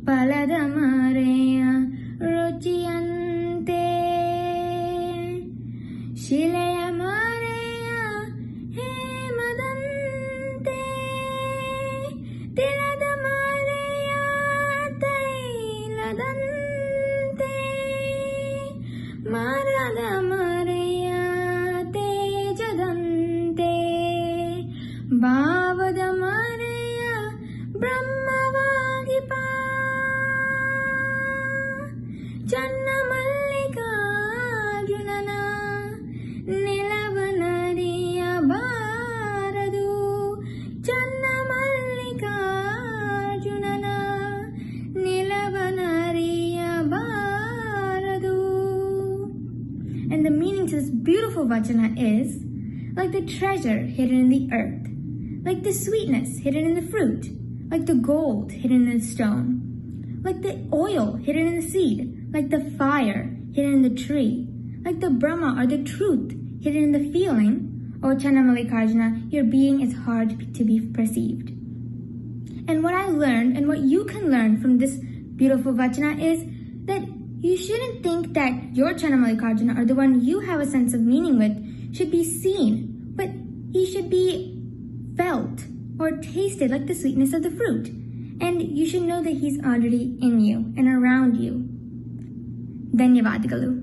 Palada Maria Ruchiyante Shilaya Maria Hemadante Tilada Maria Tailadante Marada Maria Tejadante Bhavada Maria Brahmavagipa Channamallikarjunana Nilavanariya Bharadu Channamallikarjunana Nilavanariya Bharadu. And the meaning to this beautiful vachana is like the treasure hidden in the earth, like the sweetness hidden in the fruit, like the gold hidden in the stone, like the oil hidden in the seed, like the fire hidden in the tree, like the Brahma or the truth hidden in the feeling. O Channamallikarjuna, your being is hard to be perceived. And what I learned and what you can learn from this beautiful vachana is that you shouldn't think that your Channamallikarjuna or the one you have a sense of meaning with should be seen, but he should be felt or tasted like the sweetness of the fruit. And you should know that he's already in you and around you. Dhanyavadagalu.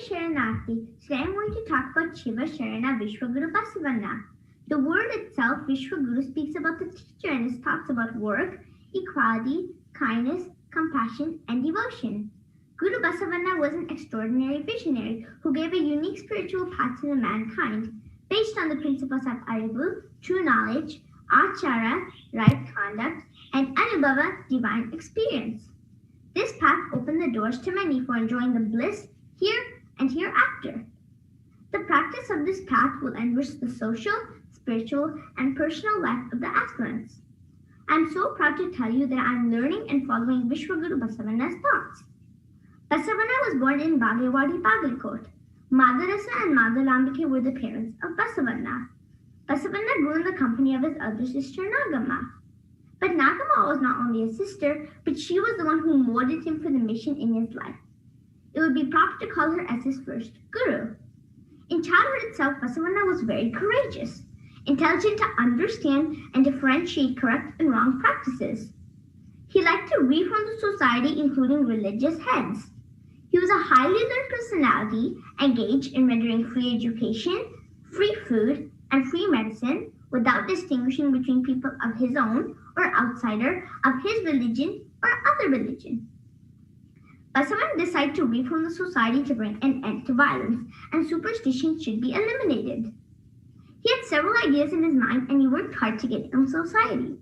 Sharanati. Today I'm going to talk about Shiva Sharana Vishwaguru Basavanna. The word itself, Vishwaguru, speaks about the teacher and it talks about work, equality, kindness, compassion, and devotion. Guru Basavanna was an extraordinary visionary who gave a unique spiritual path to the mankind based on the principles of Arivu, true knowledge, Achara, right conduct, and Anubhava, divine experience. This path opened the doors to many for enjoying the bliss here and hereafter. The practice of this path will enrich the social, spiritual, and personal life of the aspirants. I'm so proud to tell you that I'm learning and following Vishwaguru Basavanna's thoughts. Basavanna was born in Bagewadi, Bagalkot. Madarasa and Madalambike were the parents of Basavanna. Basavanna grew in the company of his elder sister Nagamma. But Nagamma was not only his sister, but she was the one who molded him for the mission in his life. It would be proper to call her as his first guru. In childhood itself, Basavanna was very courageous, intelligent to understand and differentiate correct and wrong practices. He liked to read from the society, including religious heads. He was a highly learned personality, engaged in rendering free education, free food, and free medicine without distinguishing between people of his own or outsider of his religion or other religion. Basavan decided to reform the society to bring an end to violence, and superstition should be eliminated. He had several ideas in his mind, and he worked hard to get it in society.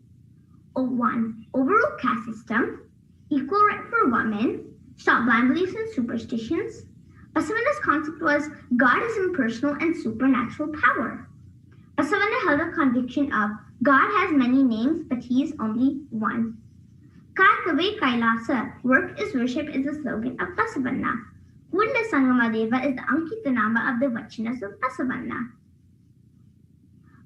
1. Overrule caste system, equal right for women, stop blind beliefs and superstitions. Basavanna's concept was God is impersonal and supernatural power. Basavanna held a conviction of God has many names, but he is only one. Karkave Kailasa, work is worship, is the slogan of Basavanna. Kudla Sangamadeva is the Ankitanama of the Vachanas of Basavanna.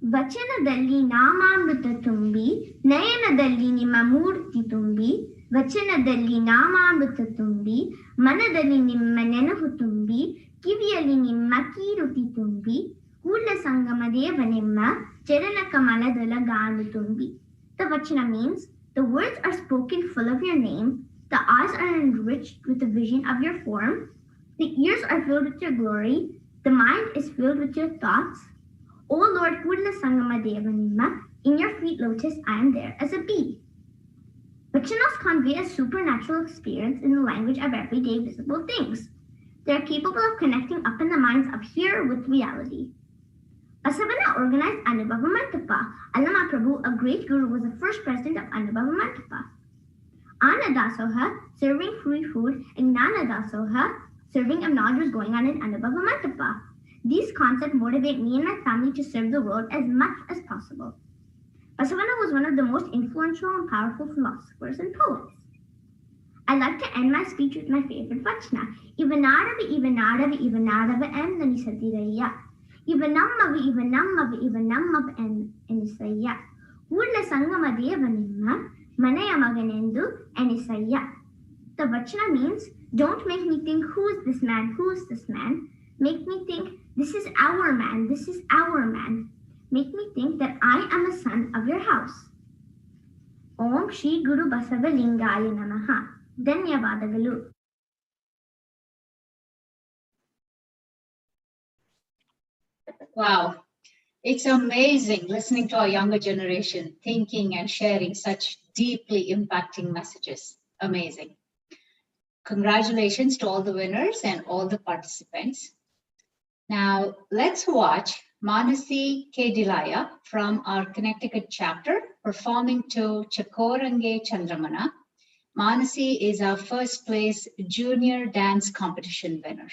Vachanadalli Namamrita Tumbi, Nayanadalli Nimma Murti Tumbi, Vachanadalli Namamrita Tumbi, Manadalli Nimma Nenahu Tumbi, Kiviyalli Nimma Kiruti Tumbi, Kudla Sangamadeva Nimma, Charana Kamaladala Ganu Tumbi. The Vachana means the words are spoken full of your name, the eyes are enriched with the vision of your form, the ears are filled with your glory, the mind is filled with your thoughts. O Lord Kudla Sangamadeva Nimma, in your feet lotus I am there as a bee. Vachanas convey a supernatural experience in the language of everyday visible things. They are capable of connecting up in the minds of here with reality. Basavanna organized Anubhava Mantapa. Allama Prabhu, a great guru, was the first president of Anubhava Mantapa. Anadasoha, serving free food, and Gnanadasoha, serving of knowledge, was going on in Anubhava Mantapa. These concepts motivate me and my family to serve the world as much as possible. Basavanna was one of the most influential and powerful philosophers and poets. I like to end my speech with my favorite Vachana. Ivanadavi, Ivanadavi, Ivanadavi, and Nanisathireya. Ivanammavi, Ivanammavi, Ivanammavi, and Nisaya. Kudla Sangamadeva Nimma, Manaya Maganendu, and Nisaya. The Vachana means, don't make me think, who is this man, who is this man? Make me think, this is our man, this is our man. Make me think that I am a son of your house. Om Shri Guru Basavalingaya Namaha. Dhanyavadagalu. Wow. It's amazing listening to our younger generation thinking and sharing such deeply impacting messages. Amazing. Congratulations to all the winners and all the participants. Now, let's watch Manasi K. Dilaya from our Connecticut chapter performing to Chakorange Chandramana. Manasi is our first place junior dance competition winner.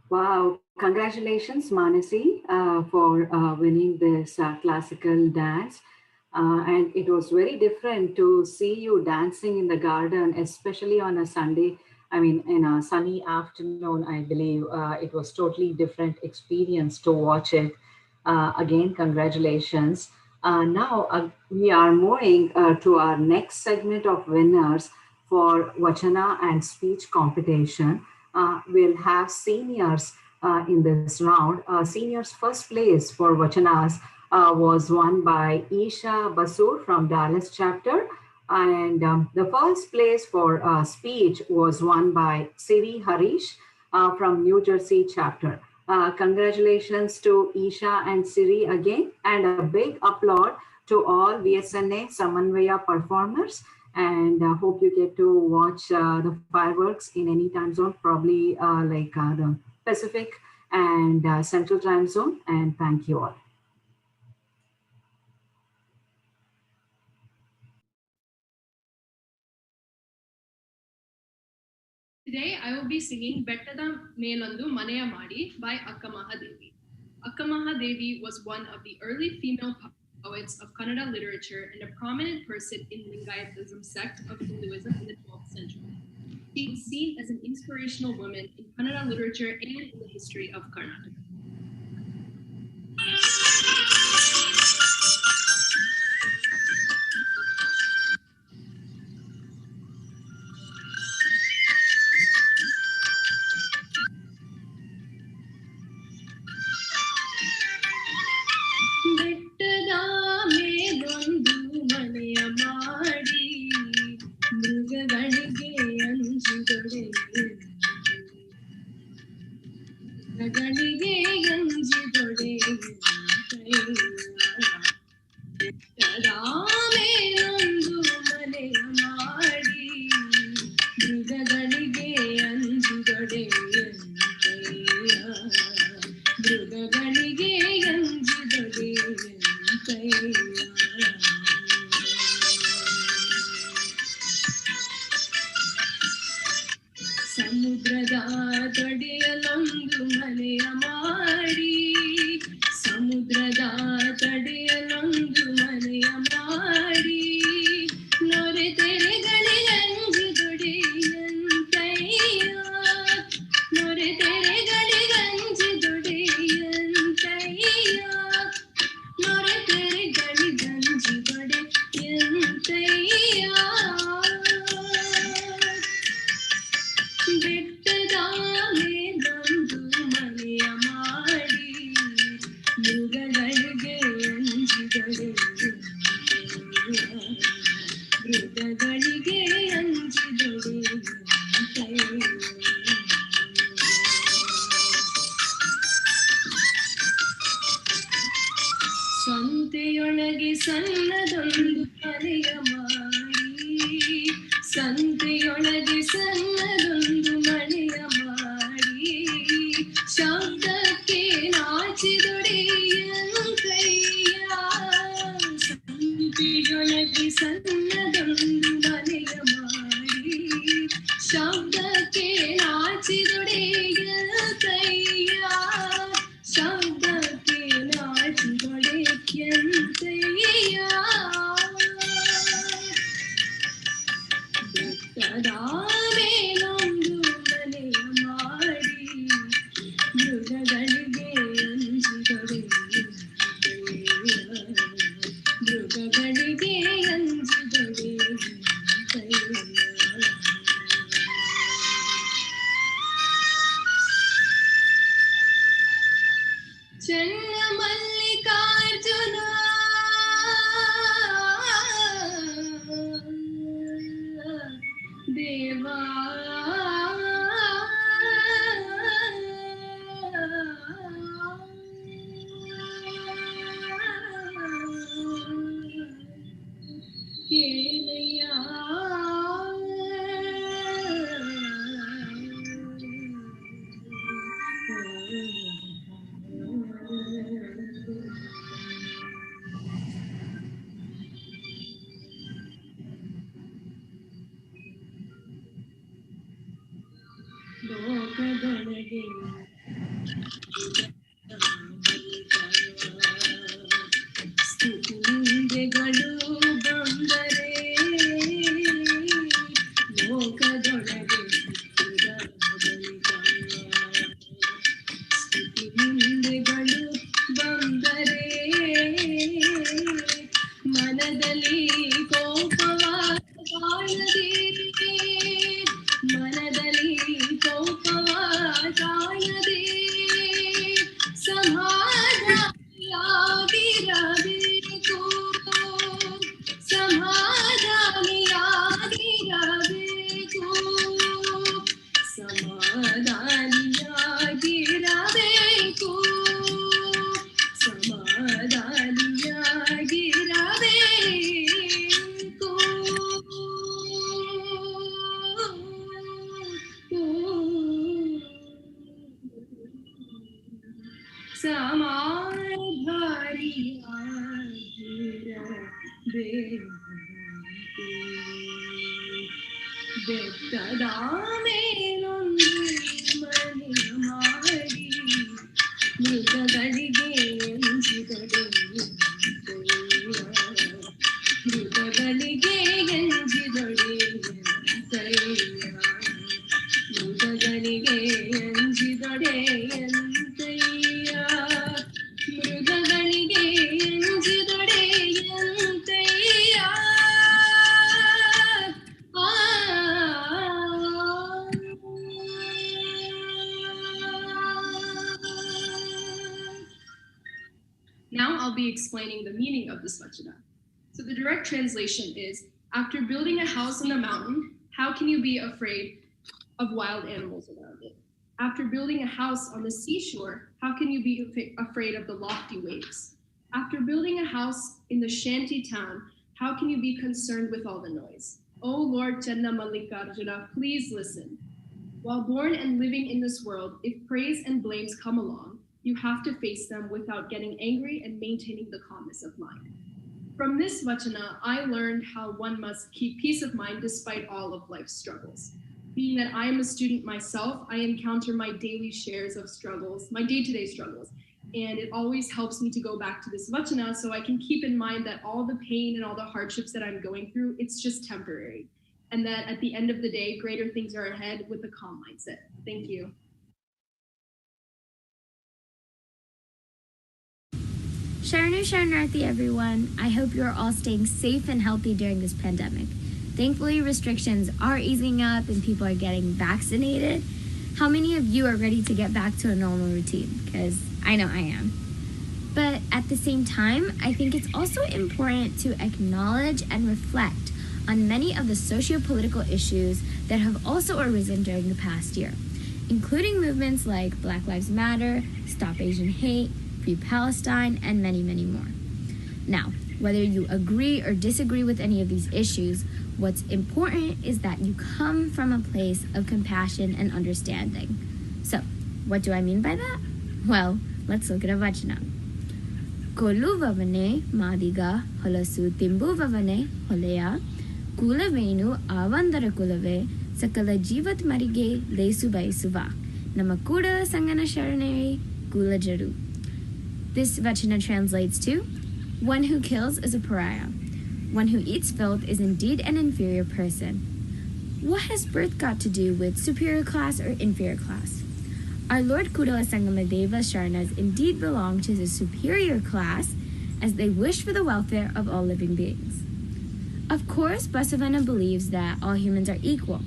Wow, congratulations, Manasi, for winning this classical dance. And it was very different to see you dancing in the garden, especially on a Sunday. I mean, in a sunny afternoon, I believe it was totally different experience to watch it. Again, congratulations. Now we are moving to our next segment of winners for Vachana and speech competition. We'll have seniors in this round. Seniors first place for Vachanas was won by Isha Basur from Dallas chapter. And the first place for speech was won by Siri Harish from New Jersey chapter. Congratulations to Isha and Siri again, and a big applaud to all VSNA Samanvaya performers. And I hope you get to watch the fireworks in any time zone, probably the Pacific and Central time zone. And thank you all. Today I will be singing Bettada Melondu Maneya Madi by Akka Mahadevi. Akka Mahadevi was one of the early female poets of Kannada literature and a prominent person in Lingayatism sect of Hinduism in the 12th century. She was seen as an inspirational woman in Kannada literature and in the history of Karnataka. ಬೆಟ್ಟದ ಮೇಲೊಂದು ಮನೆಯ ಮಾಡಿ ಮೃಗಗಳಿಗೆ ಅಂಜಿದೊಡೆ ಮೃಗಗಳಿಗೆ ಅಂಜಿದೊಡೆ ಬೆಟ್ಟದ ಮೇಲೊಂದು ಮನೆಯ ಮಾಡಿ ಮೃಗಗಳಿಗೆ ಅಂಜಿದೊಡೆ ಮೃಗಗಳಿಗೆ ಅಂಜಿದೊಡೆ ಸಮುದ್ರದ ತಡೆಯಲೊಂದು ಮನೆಯ ಮಾಡಿ ಸಮುದ್ರದ ತಡೆಯಲೊಂದು ಮನೆಯ ಮಾಡಿ ನೊರೆ ತೆರೆಗಳಿಗಂಜಿ ದುಡಿಯಂತಯ್ಯ ನೊರೆ ತೆರೆಗಳಿಗಂಜಿ ದುಡಿಯಂತಯ್ಯ ನೊರೆ ತೆರೆಗಳಿಗಂಜಿ ದುಡಿಯಂತಯ್ಯ ಬೆಟ್ಟದ ಮೇಲೊಂದು ಮನೆಯ ಮಾಡಿ ಮೃಗಗಳಿಗೆ ಅಂಜಿದಡೆ ಮೃಗಗಳಿಗೆ ಅಂಜಿದಡೆ ಸಂತೆಯೊಳಗೆ ಸಣ್ಣದೊಂದು ಮನೆಯ ಮಾಡಿ ಸಂತೆಯೊಳಗೆ ಸಣ್ಣದೊಂದು ಮನೆಯ ಮಾಡಿ ಶಬ್ದಕ್ಕೆ ನಾಚಿದೊಡೆಯಂತಯ್ಯ ಸಂತೆಯೊಳಗೆ ಸಣ್ಣದೊಂದು ಮನೆಯ ಮಾಡಿ ಶಬ್ದಕ್ಕೆ ನಾಚಿದೊಡೆಯಂತಯ್ಯ ಶಬ್ದಕ್ಕೆ ನಾಚಿದೊಡೆಯಂತಯ್ಯ ಬೆಟ್ಟದ ಮೇಲೊಂದು ಮನೆಯ ಮಾಡಿ ಮೃಗಗಳಿಗೆ ಅಂಜಿದೊಡೆ ಮೃಗಗಳಿಗೆ ಅಂಜಿದೊಡೆ ಚನ್ನ ಮಲ್ಲಿಕಾರ್ಜುನ ದೇವಾ ಕೇಳಯ್ಯ ಲೋಕದೊಳಗೆ ಸ್ಥಿತಿಗಳು ಬಂದರೆ ಲೋಕದೊಳಗೆ ಸ್ಥಿತಿಗಳು ಬಂದರೆ ಮನದಲ್ಲಿ ಕೋಪವ ಕಾಯದೆ ಮನದಲ್ಲಿ ಕೋಪವ ಕಾಯದೆ ಸಮಾಧಾನಿಯಾಗಿರಬೇಕು ಸಮಾಧಾನಿಯಾಗಿರಬೇಕು ಸಮಾಧಾನಿಯಾಗಿರಬೇಕು ಸಮಾಧಾನಿಯಾಗಿರಬೇಕು ಬೆಟ್ಟದ ಮೇಲೊಂದು ಮನೆಯ ಮಾಡಿ ಮೃಗಗಳಿಗೆ ಅಂಜಿದಡೆ ಮೃಗಗಳಿಗೆ ಅಂಜಿದಡೆ ಮೃಗಗಳಿಗೆ ಅಂಜಿದಡೆ ಎಂತಯ್ಯ ಮೃಗಗಳಿಗೆ ಅಂಜಿದಡೆ ಎಂತಯ್ಯ Now I'll be explaining the meaning of this Vachana. So the direct translation is, after building a house on the mountain, how can you be afraid of wild animals around it? After building a house on the seashore, how can you be afraid of the lofty waves? After building a house in the shanty town, how can you be concerned with all the noise? Oh Lord Channa Mallikarjuna, please listen. While born and living in this world, if praise and blames come along, you have to face them without getting angry and maintaining the calmness of mind. From this Vachana, I learned how one must keep peace of mind despite all of life's struggles. Being that I am a student myself, I encounter my daily shares of struggles, my day-to-day struggles. And it always helps me to go back to this Vachana so I can keep in mind that all the pain and all the hardships that I'm going through, it's just temporary. And that at the end of the day, greater things are ahead with a calm mindset. Thank you. Sharana Sharanarthi, everyone. I hope you're all staying safe and healthy during this pandemic. Thankfully, restrictions are easing up and people are getting vaccinated. How many of you are ready to get back to a normal routine? Because I know I am. But at the same time, I think it's also important to acknowledge and reflect on many of the socio-political issues that have also arisen during the past year, including movements like Black Lives Matter, Stop Asian Hate, Free Palestine, and many, many more. Now, whether you agree or disagree with any of these issues, what's important is that you come from a place of compassion and understanding. So, what do I mean by that? Well, let's look at a Vachana. Kolu vavane madiga holasu timbu vavane holea kulavenu avandara kulave sakala jivat marige lesu baisuva namakuda sangana sharaneri kulajaru. This Vachana translates to, one who kills is a pariah. One who eats filth is indeed an inferior person. What has birth got to do with superior class or inferior class? Our Lord Kudala Sangamadeva Sharanas indeed belong to the superior class as they wish for the welfare of all living beings. Of course, Basavana believes that all humans are equal,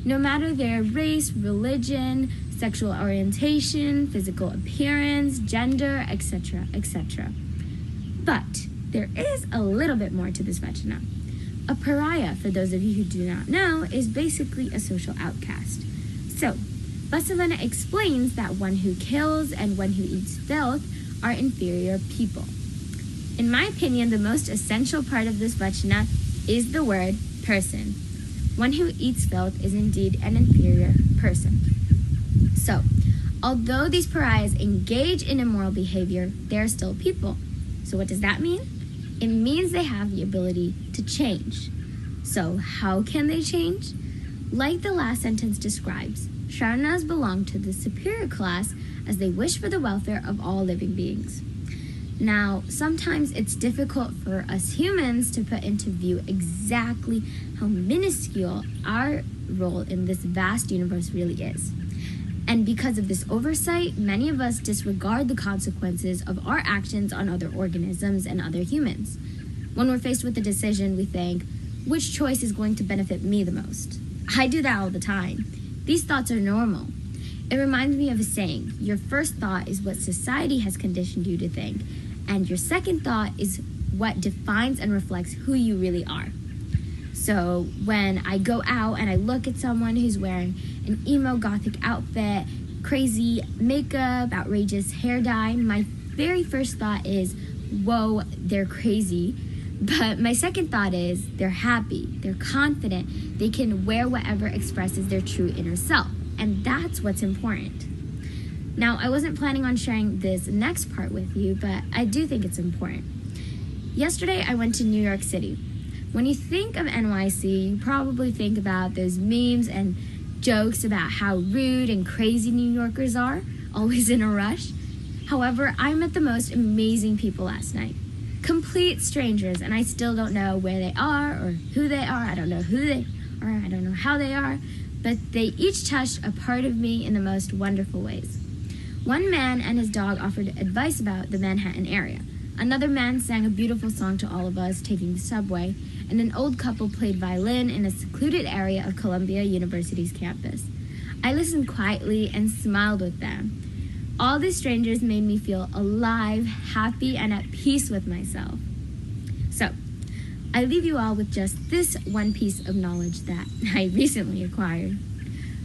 no matter their race, religion, sexual orientation, physical appearance, gender, etc., etc. But there is a little bit more to this Vachana. A pariah, for those of you who do not know, is basically a social outcast. So, Basavana explains that one who kills and one who eats filth are inferior people. In my opinion, the most essential part of this Vachana is the word person. One who eats filth is indeed an inferior person. So, although these pariahs engage in immoral behavior, they are still people. So what does that mean? It means they have the ability to change. So how can they change? Like the last sentence describes, Sharanas belong to the superior class as they wish for the welfare of all living beings. Now, sometimes it's difficult for us humans to put into view exactly how minuscule our role in this vast universe really is. And because of this oversight, many of us disregard the consequences of our actions on other organisms and other humans. When we're faced with a decision, we think, which choice is going to benefit me the most? I do that all the time. These thoughts are normal. It reminds me of a saying, your first thought is what society has conditioned you to think, and your second thought is what defines and reflects who you really are. So when I go out and I look at someone who's wearing an emo gothic outfit, crazy makeup, outrageous hair dye, my very first thought is, whoa, they're crazy. But my second thought is, they're happy, they're confident, they can wear whatever expresses their true inner self. And that's what's important. Now, I wasn't planning on sharing this next part with you, but I do think it's important. Yesterday, I went to New York City. When you think of NYC, you probably think about those memes and jokes about how rude and crazy New Yorkers are, always in a rush. However, I met the most amazing people last night. Complete strangers, and I still don't know where they are or who they are. I don't know who they are. I don't know how they are. But they each touched a part of me in the most wonderful ways. One man and his dog offered advice about the Manhattan area. Another man sang a beautiful song to all of us taking the subway, and an old couple played violin in a secluded area of Columbia University's campus. I listened quietly and smiled with them. All these strangers made me feel alive, happy, and at peace with myself. So, I leave you all with just this one piece of knowledge that I recently acquired.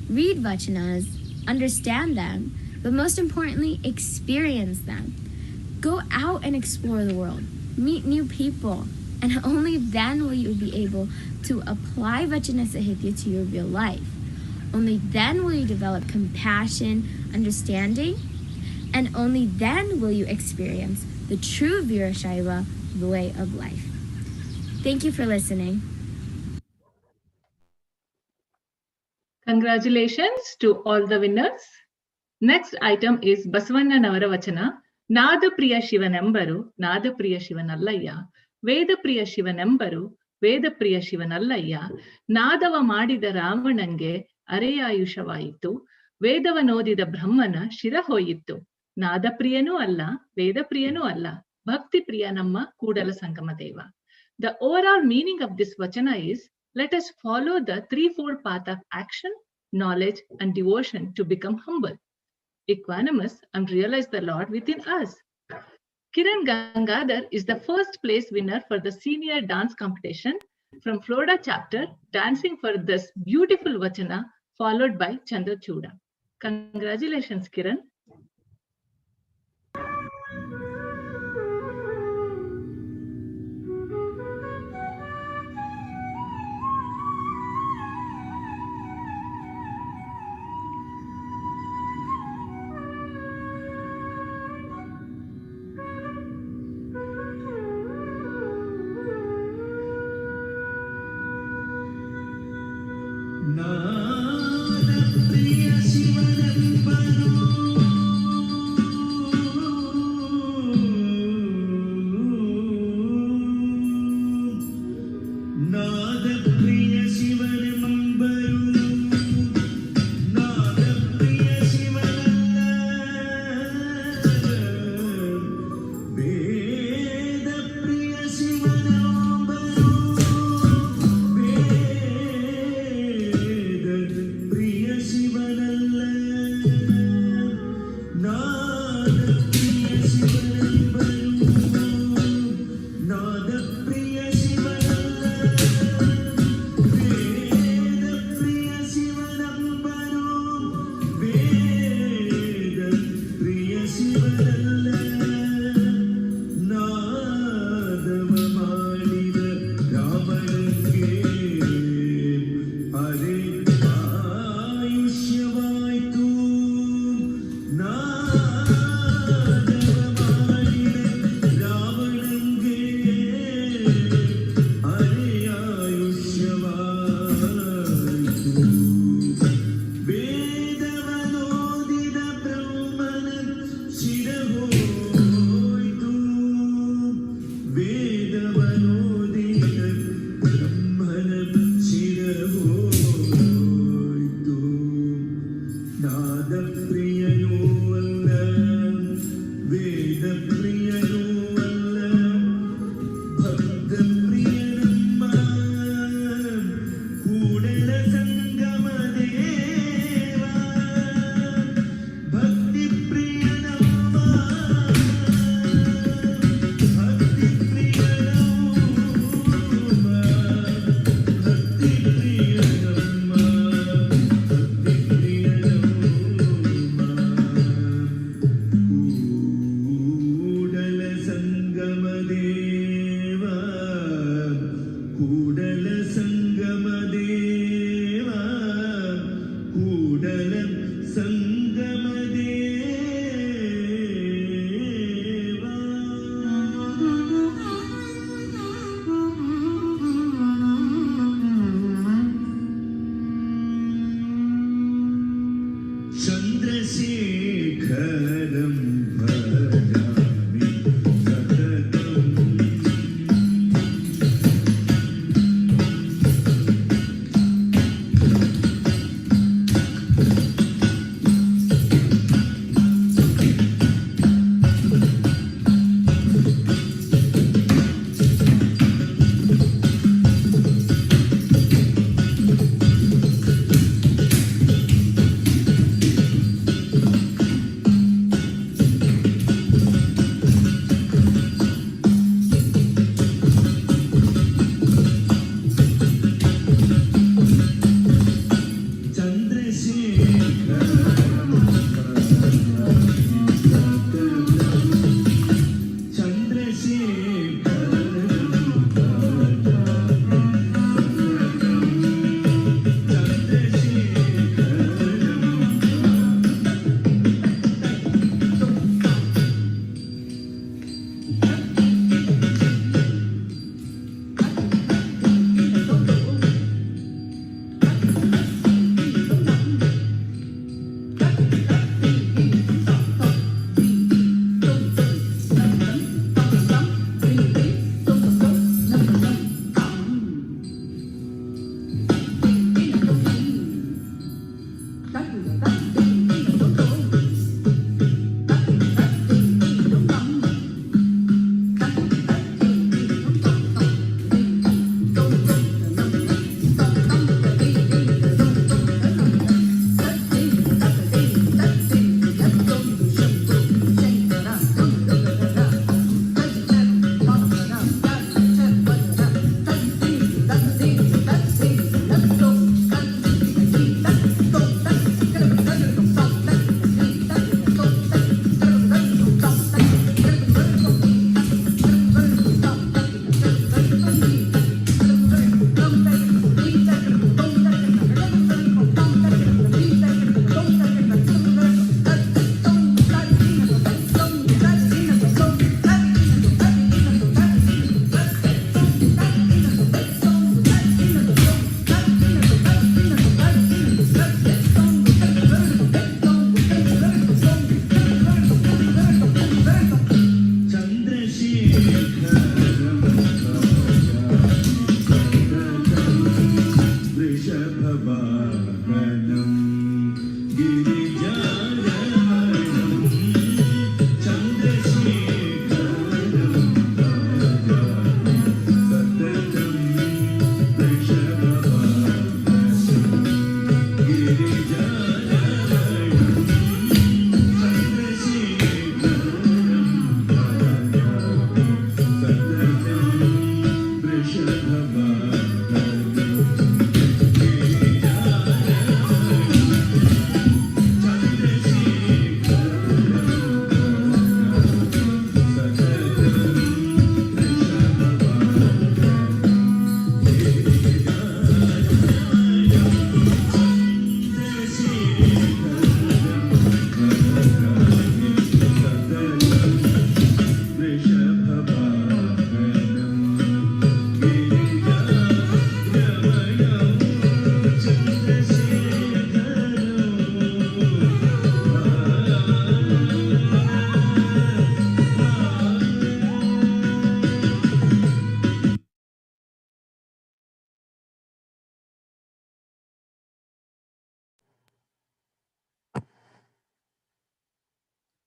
Read Vachanas, understand them, but most importantly, experience them. Go out and explore the world, meet new people, and only then will you be able to apply Vachana Sahitya to your real life. Only then will you develop compassion, understanding, and only then will you experience the true Virashaiva way of life. Thank you for listening. Congratulations to all the winners. Next item is ಬಸವಣ್ಣನವರ ವಚನ. ನಾದಪ್ರಿಯ ಶಿವನೆಂಬರು ನಾದಪ್ರಿಯ ಶಿವನಲ್ಲಯ್ಯ, ವೇದಪ್ರಿಯ ಶಿವನೆಂಬರು ವೇದಪ್ರಿಯ ಶಿವನಲ್ಲಯ್ಯ. ನಾದವ ಮಾಡಿದ ರಾವಣಂಗೆ ಅರೆಯಾಯುಷವಾಯಿತು, ವೇದವನೋದಿದ ಬ್ರಹ್ಮನ ಶಿರ ಹೋಯಿತು. ನಾದಪ್ರಿಯನೂ ಅಲ್ಲ, ವೇದಪ್ರಿಯನೂ ಅಲ್ಲ, ಭಕ್ತಿ ಪ್ರಿಯ ನಮ್ಮ Kudala Sangama Deva. The overall meaning of this vachana is, let us follow the threefold path of action, knowledge, and devotion to become humble, equanimous, and realize the Lord within us. Kiran Gangadhar is the first place winner for the senior dance competition from Florida chapter, dancing for this beautiful vachana, followed by Chandrachuda. Congratulations, Kiran.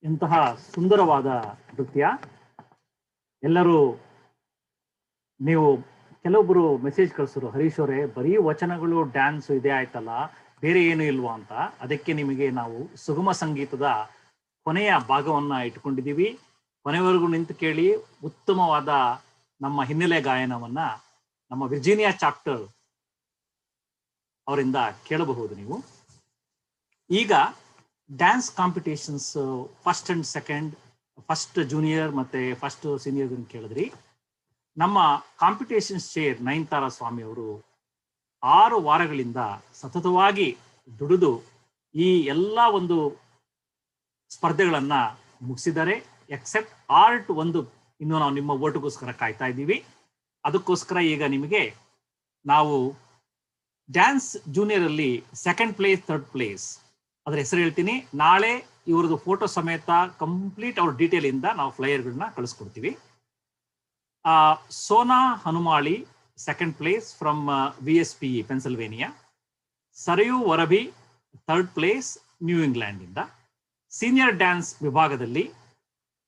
ಇಂತಹ ಸುಂದರವಾದ ನೃತ್ಯ. ಎಲ್ಲರೂ ನೀವು ಕೆಲವೊಬ್ಬರು message ಕಳಿಸಿದ್ರು, ಹರೀಶ್ ಅವರೇ ಬರೀ ವಚನಗಳು ಡ್ಯಾನ್ಸ್ ಇದೆ ಆಯ್ತಲ್ಲ, ಬೇರೆ ಏನು ಇಲ್ವಾ ಅಂತ. ಅದಕ್ಕೆ ನಿಮಗೆ ನಾವು ಸುಗಮ ಸಂಗೀತದ ಕೊನೆಯ ಭಾಗವನ್ನ ಇಟ್ಕೊಂಡಿದ್ದೀವಿ. ಕೊನೆವರೆಗೂ ನಿಂತು ಕೇಳಿ. ಉತ್ತಮವಾದ ನಮ್ಮ ಹಿನ್ನೆಲೆ ಗಾಯನವನ್ನ ನಮ್ಮ ವಿರ್ಜೀನಿಯಾ ಚಾಪ್ಟರ್ ಅವರಿಂದ ಕೇಳಬಹುದು ನೀವು. ಈಗ dance competitions first and second, first junior ಮತ್ತೆ ಫಸ್ಟ್ ಸೀನಿಯರ್ ಕೇಳಿದ್ರಿ. ನಮ್ಮ ಕಾಂಪಿಟೇಷನ್ಸ್ ಚೇರ್ ನಯನತಾರಾ ಸ್ವಾಮಿ ಅವರು 6 ವಾರಗಳಿಂದ ಸತತವಾಗಿ ದುಡಿದು ಈ ಎಲ್ಲ ಒಂದು ಸ್ಪರ್ಧೆಗಳನ್ನ ಮುಗಿಸಿದ್ದಾರೆ. ಎಕ್ಸೆಪ್ಟ್ ಆರ್ಟ್ ಒಂದು ಇನ್ನು ನಾವು ನಿಮ್ಮ ಓಟ್ಗೋಸ್ಕರ ಕಾಯ್ತಾ ಇದ್ದೀವಿ. ಅದಕ್ಕೋಸ್ಕರ ಈಗ ನಿಮಗೆ ನಾವು ಡ್ಯಾನ್ಸ್ ಜೂನಿಯರ್ ಅಲ್ಲಿ ಸೆಕೆಂಡ್ ಪ್ಲೇಸ್, ಥರ್ಡ್ ಪ್ಲೇಸ್ ಅದ್ರ ಹೆಸರು ಹೇಳ್ತೀನಿ. ನಾಳೆ ಇವ್ರದ್ದು ಫೋಟೋ ಸಮೇತ ಕಂಪ್ಲೀಟ್ ಅವ್ರ ಡೀಟೇಲ್ ಇಂದ ನಾವು ಫ್ಲೈಯರ್ಗಳನ್ನ ಕಳಿಸ್ಕೊಡ್ತೀವಿ. Sona Hanumali second place from VSPE Pennsylvania. Sarayu Varabi third place new England ಇಂದ. ಸೀನಿಯರ್ ಡ್ಯಾನ್ಸ್ ವಿಭಾಗದಲ್ಲಿ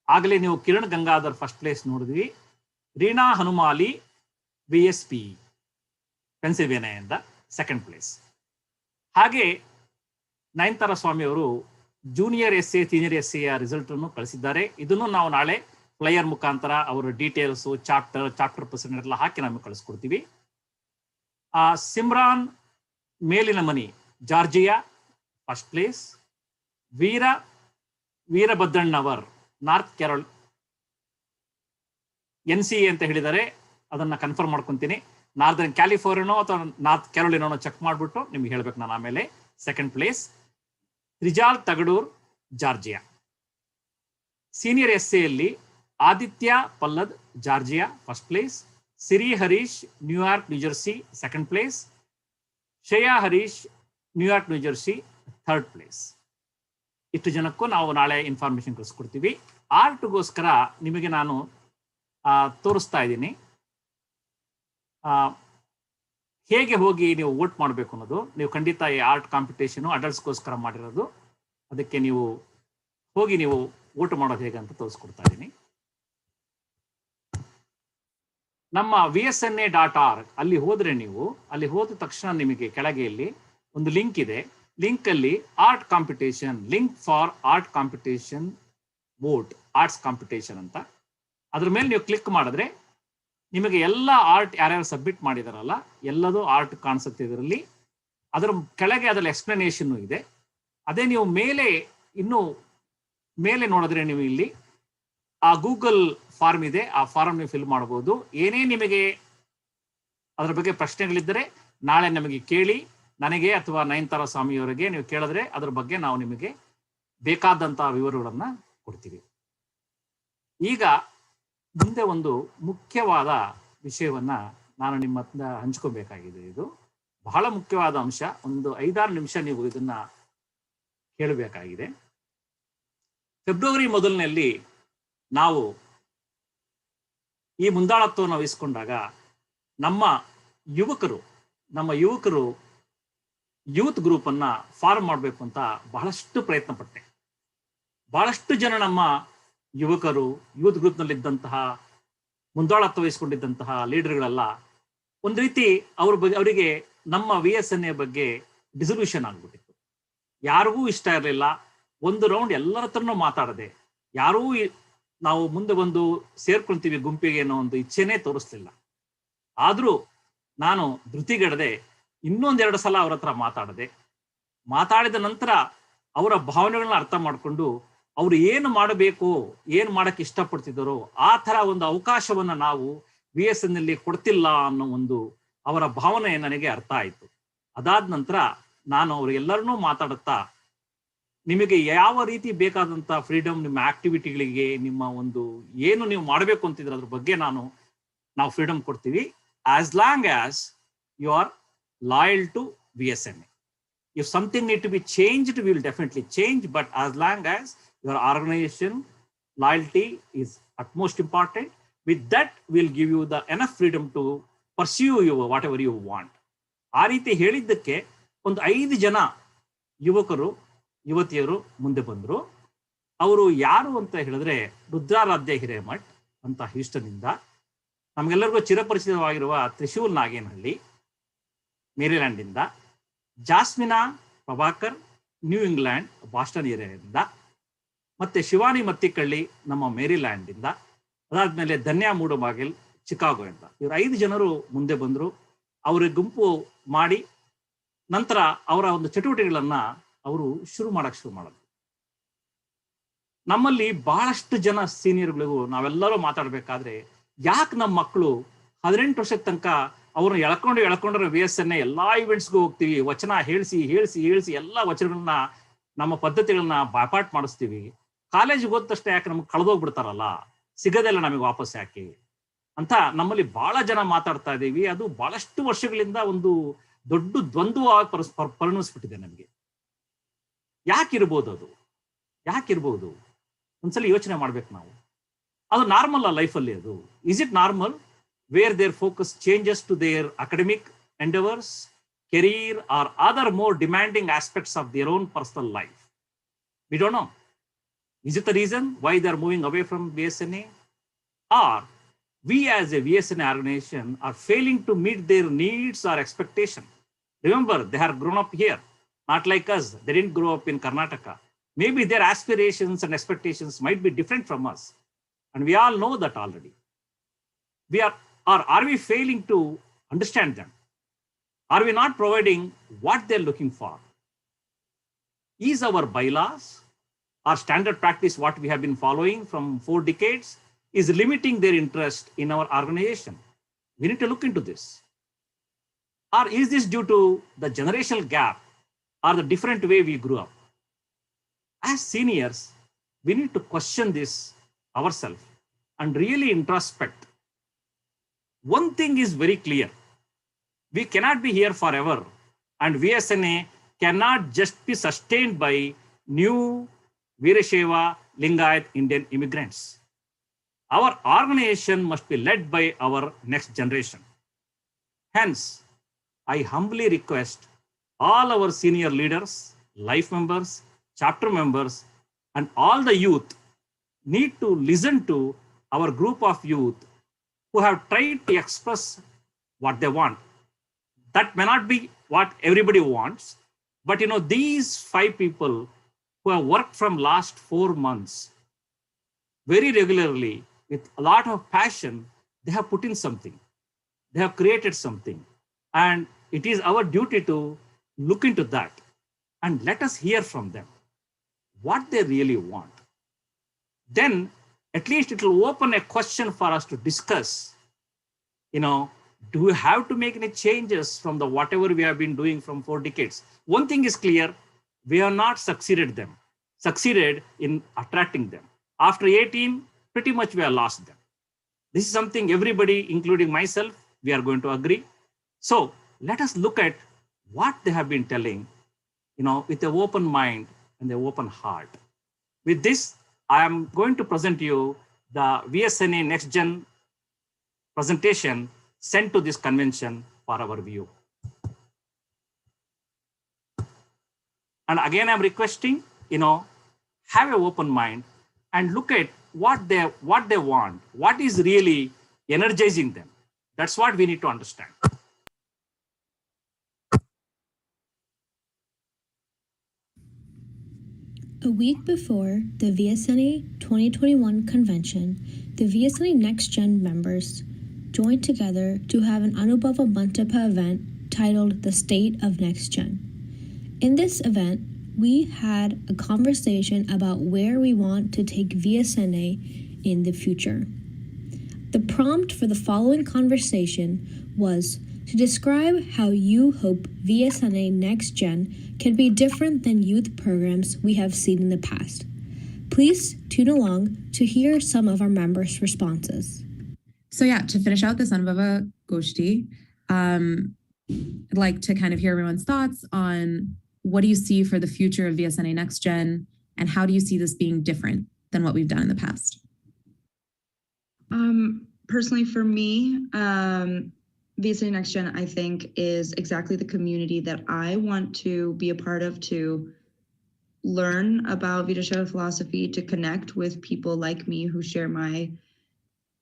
ಆಗಲೇ ನೀವು ಕಿರಣ್ ಗಂಗಾಧರ್ ಫಸ್ಟ್ ಪ್ಲೇಸ್ ನೋಡಿದ್ವಿ. ರೀನಾ ಹನುಮಾಲಿ VSPE ಪೆನ್ಸಿಲ್ವೇನಿಯಾದಿಂದ ಸೆಕೆಂಡ್ ಪ್ಲೇಸ್. ಹಾಗೆ ನಯನತಾರಾ ಸ್ವಾಮಿ ಅವರು junior SA senior SA result ಅನ್ನು ಕಳಿಸಿದ್ದಾರೆ. ಇದನ್ನು ನಾವು ನಾಳೆ ಫ್ಲೈಯರ್ ಮುಖಾಂತರ ಅವರ ಡೀಟೇಲ್ಸ್, ಚಾಪ್ಟರ್ ಪರ್ಸೆಂಟ್ ಎಲ್ಲ ಹಾಕಿ ನಮಗೆ ಕಳಿಸ್ಕೊಡ್ತೀವಿ. ಸಿಮ್ರಾನ್ ಮೇಲಿನ ಮನಿ Georgia first place. Veerabhadrannavar north Carol NCA ಅಂತ ಹೇಳಿದ್ದಾರೆ, ಅದನ್ನ ಕನ್ಫರ್ಮ್ ಮಾಡ್ಕೊಂತೀನಿ. ನಾರ್ದರ್ನ್ ಕ್ಯಾಲಿಫೋರ್ನಿಯಾನೋ ಅಥವಾ ನಾರ್ತ್ ಕೆರೋಲಿನಾನೋ ಚೆಕ್ ಮಾಡಿಬಿಟ್ಟು ನಿಮ್ಗೆ ಹೇಳ್ಬೇಕು ನಾನು ಆಮೇಲೆ. Second place. Trijal Tagadur Georgia. Senior SA ಅಲ್ಲಿ Aditya Pallad Georgia first place. Siri Harish New York New Jersey second place. Shreya Harish New York New Jersey third place. ಇಷ್ಟು ಜನಕ್ಕೂ ನಾವು ನಾಳೆ ಇನ್ಫಾರ್ಮೇಶನ್ ಕಳಿಸ್ಕೊಡ್ತೀವಿ. ಆರ್ಟ್ಗೋಸ್ಕರ ನಿಮಗೆ ನಾನು ತೋರಿಸ್ತಾ ಇದ್ದೀನಿ ಹೇಗೆ ಹೋಗಿ ನೀವು ವೋಟ್ ಮಾಡಬೇಕು ಅನ್ನೋದು. ನೀವು ಖಂಡಿತ ಈ ಆರ್ಟ್ ಕಾಂಪಿಟೇಷನು ಅಡಲ್ಟ್ಸ್ಗೋಸ್ಕರ ಮಾಡಿರೋದು. ಅದಕ್ಕೆ ನೀವು ಹೋಗಿ ನೀವು ವೋಟ್ ಮಾಡೋದು ಹೇಗೆ ಅಂತ ತೋರಿಸ್ಕೊಡ್ತಾ ಇದ್ದೀನಿ. ನಮ್ಮ VSNA.org ಅಲ್ಲಿ ಹೋದ್ರೆ ನೀವು ಅಲ್ಲಿ ಹೋದ ತಕ್ಷಣ ನಿಮಗೆ ಕೆಳಗೆಯಲ್ಲಿ ಒಂದು ಲಿಂಕ್ ಇದೆ. ಲಿಂಕ್ ಅಲ್ಲಿ art competition, link for art competition vote, arts competition ಅಂತ ಅದ್ರ ಮೇಲೆ ನೀವು ಕ್ಲಿಕ್ ಮಾಡಿದ್ರೆ ನಿಮಗೆ ಎಲ್ಲ ಆರ್ಟ್ ಯಾರ್ಯಾರು ಸಬ್ಮಿಟ್ ಮಾಡಿದಾರಲ್ಲ ಎಲ್ಲದೂ ಆರ್ಟ್ ಕಾಣಿಸುತ್ತೆ ಇದರಲ್ಲಿ. ಅದರ ಕೆಳಗೆ ಅದರಲ್ಲಿ ಎಕ್ಸ್ಪ್ಲನೇಷನ್ ಇದೆ. ಅದೇ ನೀವು ಇನ್ನು ಮೇಲೆ ನೋಡಿದ್ರೆ ನೀವು ಇಲ್ಲಿ ಆ ಗೂಗಲ್ ಫಾರ್ಮ್ ಇದೆ, ಆ ಫಾರ್ಮ್ ನೀವು ಫಿಲ್ ಮಾಡಬಹುದು. ಏನೇ ನಿಮಗೆ ಅದರ ಬಗ್ಗೆ ಪ್ರಶ್ನೆಗಳಿದ್ದರೆ ನಾಳೆ ನಮಗೆ ಕೇಳಿ, ನನಗೆ ಅಥವಾ ನಯನತಾರಾ ಸ್ವಾಮಿಯವರಿಗೆ ನೀವು ಕೇಳಿದ್ರೆ ಅದ್ರ ಬಗ್ಗೆ ನಾವು ನಿಮಗೆ ಬೇಕಾದಂತಹ ವಿವರಗಳನ್ನ ಕೊಡ್ತೀವಿ. ಈಗ ಮುಂದೆ ಒಂದು ಮುಖ್ಯವಾದ ವಿಷಯವನ್ನ ನಾನು ನಿಮ್ಮ ಹತ್ರ ಹಂಚ್ಕೋಬೇಕಾಗಿದೆ. ಇದು ಬಹಳ ಮುಖ್ಯವಾದ ಅಂಶ. ಒಂದು 5-6 ನಿಮಿಷ ನೀವು ಇದನ್ನ ಕೇಳಬೇಕಾಗಿದೆ. ಫೆಬ್ರವರಿ ಮೊದಲನಲ್ಲಿ ನಾವು ಈ ಮುಂದಾಳತ್ವವನ್ನು ವಹಿಸಿಕೊಂಡಾಗ ನಮ್ಮ ಯುವಕರು ಯೂತ್ ಗ್ರೂಪ್ ಅನ್ನ ಫಾರ್ಮ್ ಮಾಡಬೇಕು ಅಂತ ಬಹಳಷ್ಟು ಪ್ರಯತ್ನ ಪಟ್ಟೆ. ಬಹಳಷ್ಟು ಜನ ನಮ್ಮ ಯುವಕರು ಯೂತ್ ಗ್ರೂಪ್ ನಲ್ಲಿದ್ದಂತಹ ಮುಂದಾಳತ್ವ ವಹಿಸಿಕೊಂಡಿದ್ದಂತಹ ಲೀಡರ್ಗಳೆಲ್ಲ ಒಂದು ರೀತಿ ಅವರಿಗೆ ನಮ್ಮ VSNA ಬಗ್ಗೆ ಡಿಸಲ್ಯೂಷನ್ ಆಗ್ಬಿಟ್ಟಿತ್ತು. ಯಾರಿಗೂ ಇಷ್ಟ ಇರಲಿಲ್ಲ. ಒಂದು ರೌಂಡ್ ಎಲ್ಲರ ಹತ್ರನೂ ಮಾತಾಡದೆ, ಯಾರೂ ನಾವು ಮುಂದೆ ಬಂದು ಸೇರ್ಕೊಳ್ತೀವಿ ಗುಂಪಿಗೆ ಅನ್ನೋ ಒಂದು ಇಚ್ಛೆನೇ ತೋರಿಸ್ಲಿಲ್ಲ. ಆದ್ರೂ ನಾನು ಧೃತಿಗೆಡದೆ 1-2 ಸಲ ಅವ್ರ ಹತ್ರ ಮಾತಾಡಿದ ನಂತರ ಅವರ ಭಾವನೆಗಳನ್ನ ಅರ್ಥ ಮಾಡಿಕೊಂಡು ಅವ್ರು ಏನು ಮಾಡಬೇಕು, ಏನು ಮಾಡಕ್ಕೆ ಇಷ್ಟಪಡ್ತಿದ್ದಾರೋ ಆ ತರ ಒಂದು ಅವಕಾಶವನ್ನ ನಾವು VSNA ಕೊಡ್ತಿಲ್ಲ ಅನ್ನೋ ಒಂದು ಅವರ ಭಾವನೆ ನನಗೆ ಅರ್ಥ ಆಯ್ತು. ಅದಾದ ನಂತರ ನಾನು ಅವ್ರಿಗೆಲ್ಲರನ್ನೂ ಮಾತಾಡುತ್ತಾ, ನಿಮಗೆ ಯಾವ ರೀತಿ ಬೇಕಾದಂತ ಫ್ರೀಡಮ್, ನಿಮ್ಮ ಆಕ್ಟಿವಿಟಿಗಳಿಗೆ, ನಿಮ್ಮ ಒಂದು ಏನು ನೀವು ಮಾಡಬೇಕು ಅಂತಿದ್ರೆ ಅದ್ರ ಬಗ್ಗೆ ನಾವು ಫ್ರೀಡಮ್ ಕೊಡ್ತೀವಿ, as long as you are loyal to VSNA. If something need to be changed, we will definitely change, but as long as your organization loyalty is utmost important, with that we'll give you the enough freedom to pursue whatever you want. ಆ ರೀತಿ ಹೇಳಿದ್ದಕ್ಕೆ ಒಂದು 5 ಜನ ಯುವಕರು ಯುವತಿಯರು ಮುಂದೆ ಬಂದರು. ಅವರು ಯಾರು ಅಂತ ಹೇಳಿದ್ರೆ ರುದ್ರಾರಾಧ್ಯ ಹಿರೇಮಠ್ ಅಂತ ಹ್ಯೂಸ್ಟನ್ನಿಂದ, ನಮಗೆಲ್ಲರಿಗೂ ಚಿರಪರಿಚಿತವಾಗಿರುವ ತ್ರಿಶೂಲ್ ನಾಗೇನಹಳ್ಳಿ ಮೇರಿಲ್ಯಾಂಡಿಂದ, Jasmina Prabhakar new England Boston ಏರಿಯಾದಿಂದ, ಮತ್ತೆ ಶಿವಾನಿ ಮತ್ತಿಕಳ್ಳಿ ನಮ್ಮ ಮೇರಿಲ್ಯಾಂಡಿಂದ, ಅದಾದ್ಮೇಲೆ ಧನ್ಯಾ ಮೂಡುಮಾಗಿಲ್ ಚಿಕಾಗೋ ಇಂದ. ಇವರು 5 ಜನರು ಮುಂದೆ ಬಂದರು. ಅವ್ರಿಗೆ ಗುಂಪು ಮಾಡಿ ನಂತರ ಅವರ ಒಂದು ಚಟುವಟಿಕೆಗಳನ್ನ ಅವರು ಶುರು ಮಾಡಿದ್ರು. ನಮ್ಮಲ್ಲಿ ಬಹಳಷ್ಟು ಜನ ಸೀನಿಯರ್ಗಳಿಗೂ ನಾವೆಲ್ಲರೂ ಮಾತಾಡ್ಬೇಕಾದ್ರೆ, ಯಾಕೆ ನಮ್ಮ ಮಕ್ಕಳು 18 ವರ್ಷದ ತನಕ ಅವ್ರನ್ನ ಎಳ್ಕೊಂಡ್ರೆ VSNA ಎಲ್ಲಾ ಇವೆಂಟ್ಸ್ಗೂ ಹೋಗ್ತೀವಿ, ವಚನ ಹೇಳಿಸಿ ಎಲ್ಲ ವಚನಗಳನ್ನ ನಮ್ಮ ಪದ್ಧತಿಗಳನ್ನ ಬಾಯ್ಪಾಟ್ ಮಾಡಿಸ್ತೀವಿ, ಕಾಲೇಜಿಗೆ ಹೋದ ತಕ್ಷಣ ಯಾಕೆ ನಮ್ಗೆ ಕಳೆದೋಗ್ಬಿಡ್ತಾರಲ್ಲ, ಸಿಗದೆಲ್ಲ ನಮಗೆ ವಾಪಸ್ ಯಾಕೆ ಅಂತ ನಮ್ಮಲ್ಲಿ ಬಹಳ ಜನ ಮಾತಾಡ್ತಾ ಇದ್ದೀವಿ. ಅದು ಬಹಳಷ್ಟು ವರ್ಷಗಳಿಂದ ಒಂದು ದೊಡ್ಡ ದ್ವಂದ್ವವಾಗಿ ಪರಿಣಮಿಸ್ಬಿಟ್ಟಿದೆ ನಮಗೆ. ಯಾಕಿರ್ಬೋದು ಒಂದ್ಸಲ ಯೋಚನೆ ಮಾಡ್ಬೇಕು ನಾವು. ಅದು ನಾರ್ಮಲ್ ಲೈಫಲ್ಲಿ ಅದು. Is it normal where there focus changes to their academic endeavours, career or other more demanding aspects of their own personal life? We don't know. Is it the reason why they are moving away from VSNA? Or we as a VSNA organization are failing to meet their needs or expectation? Remember, they have grown up here, not like us. They didn't grow up in Karnataka. Maybe their aspirations and expectations might be different from us. And we all know that already. Are we failing to understand them? Are we not providing what they're looking for? Is our bylaws, our standard practice, what we have been following from 4 decades, is limiting their interest in our organization? We need to look into this. Or is this due to the generational gap or the different way we grew up? As seniors, we need to question this ourselves and really introspect. One thing is very clear. We cannot be here forever, and VSNA cannot just be sustained by new Veerashaiva Lingayat Indian immigrants. Our organization must be led by our next generation. Hence, I humbly request all our senior leaders, life members, chapter members, and all the youth need to listen to our group of youth who have tried to express what they want. That may not be what everybody wants, but these 5 people who have worked from last 4 months very regularly with a lot of passion, they have put in something. They have created something. And it is our duty to look into that and let us hear from them what they really want. Then at least it will open a question for us to discuss. Do we have to make any changes from the whatever we have been doing from 4 decades? One thing is clear, we have not succeeded in attracting them. After 18, pretty much we have lost them. This is something everybody, including myself, we are going to agree. So let us look at what they have been telling, with an open mind and an open heart. With this, I am going to present you the VSNA Next Gen presentation sent to this convention for our view. And again, I'm requesting, have an open mind and look at what they want, what is really energizing them. That's what we need to understand. A week before the VSNA 2021 convention, the VSNA Next Gen members joined together to have an Anubhava Mantapa event titled The State of Next Gen. In this event, we had a conversation about where we want to take VSNA in the future. The prompt for the following conversation was to describe how you hope VSNA Next Gen can be different than youth programs we have seen in the past. Please tune along to hear some of our members' responses. So to finish out this Anubhava Goshti, I'd like to kind of hear everyone's thoughts on what do you see for the future of VSNA Next Gen, and how do you see this being different than what we've done in the past? Personally, for me, VSNA Next Gen, I think, is exactly the community that I want to be a part of to learn about Veerashaiva philosophy, to connect with people like me who share my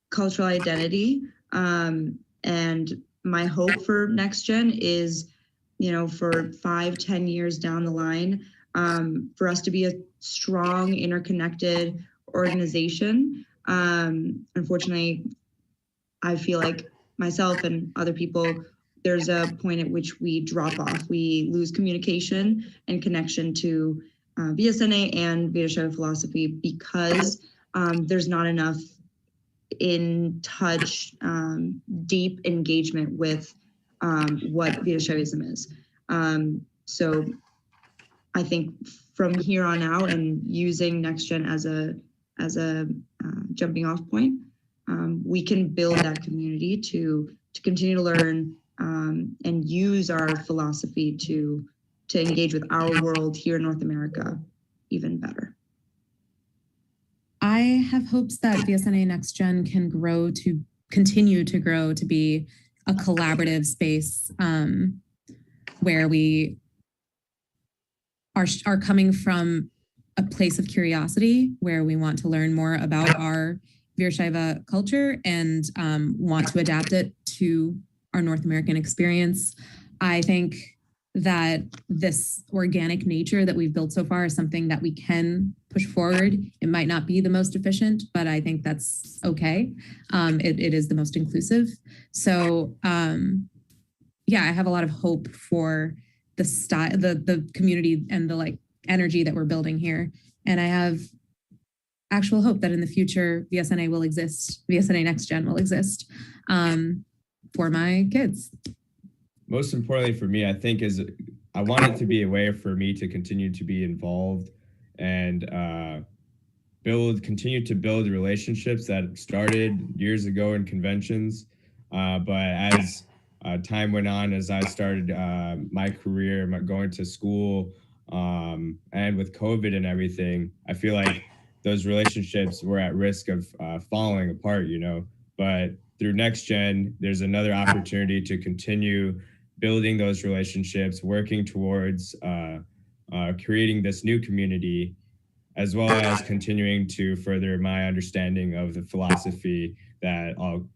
cultural identity. And my hope for Next Gen is, for 5-10 years down the line, for us to be a strong, interconnected organization. Unfortunately, I feel like myself and other people, there's a point at which we drop off. We lose communication and connection to VSNA and Veerashaiva philosophy because there's not enough in touch, deep engagement with what Veerashaivism is. So I think from here on out, and using Next Gen as a jumping off point, we can build that community to continue to learn and use our philosophy to engage with our world here in North America even better. I have hopes that VSNA Next Gen can continue to grow to be a collaborative space where we are coming from a place of curiosity, where we want to learn more about our Veerashaiva culture and want to adapt it to our North American experience. I think that this organic nature that we've built so far is something that we can push forward. It might not be the most efficient, but I think that's okay. It is the most inclusive. So yeah, I have a lot of hope for the style, the community and the energy that we're building here. And I have actual hope that in the future, VSNA will exist, VSNA Next Gen will exist for my kids. Most importantly for me, I think, is I want it to be a way for me to continue to be involved and continue to build relationships that started years ago in conventions. But as time went on, as I started my career, going to school, and with COVID and everything, I feel like those relationships were at risk of falling apart, But through Next Gen, there's another opportunity to continue building those relationships, working towards creating this new community, as well as continuing to further my understanding of the philosophy that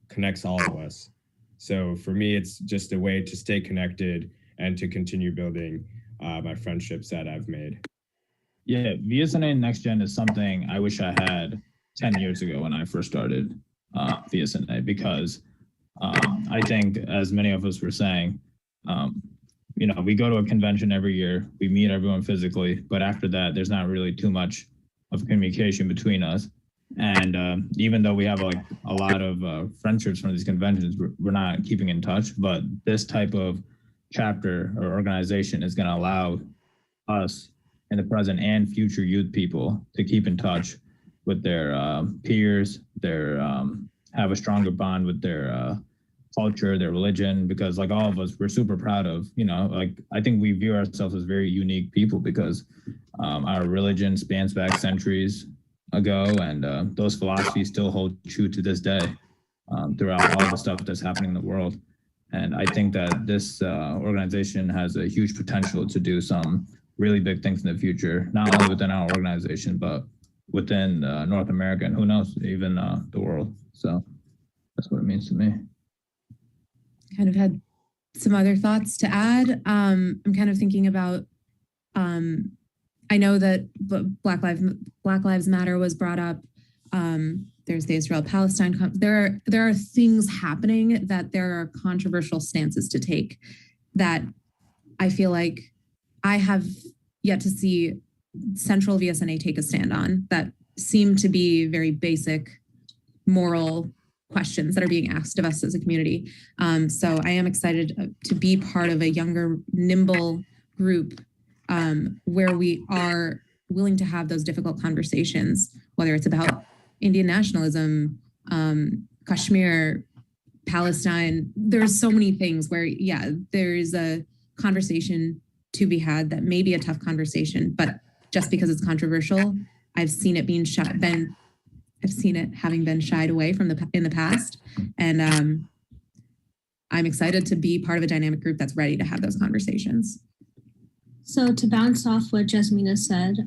connects all of us. So for me, it's just a way to stay connected and to continue building my friendships that I've made. Yeah, VSNA Next Gen is something I wish I had 10 years ago when I first started VSNA, because I think, as many of us were saying, we go to a convention every year, we meet everyone physically, but after that, there's not really too much of communication between us. And even though we have a lot of friendships from these conventions, we're not keeping in touch. But this type of chapter or organization is going to allow us in the present and future youth people to keep in touch with their peers, have a stronger bond with their culture, their religion, because like all of us, we're super proud of, I think we view ourselves as very unique people because our religion spans back centuries ago, and those philosophies still hold true to this day throughout all the stuff that's happening in the world. And I think that this organization has a huge potential to do some really big things in the future, not only within our organization, but within North America, and who knows, even the world. So that's what it means to me. Kind of had some other thoughts to add. I'm kind of thinking about, I know that Black Lives Matter was brought up. There's the Israel-Palestine. There are things happening that there are controversial stances to take that I feel like I have yet to see Central VSNA take a stand on, that seem to be very basic moral questions that are being asked of us as a community. So I am excited to be part of a younger, nimble group where we are willing to have those difficult conversations, whether it's about Indian nationalism, Kashmir, Palestine. There's so many things where, yeah, there is a conversation to be had that may be a tough conversation, but just because it's controversial, I've seen it having been shied away from in the past. And I'm excited to be part of a dynamic group that's ready to have those conversations. So to bounce off what Jasmina said,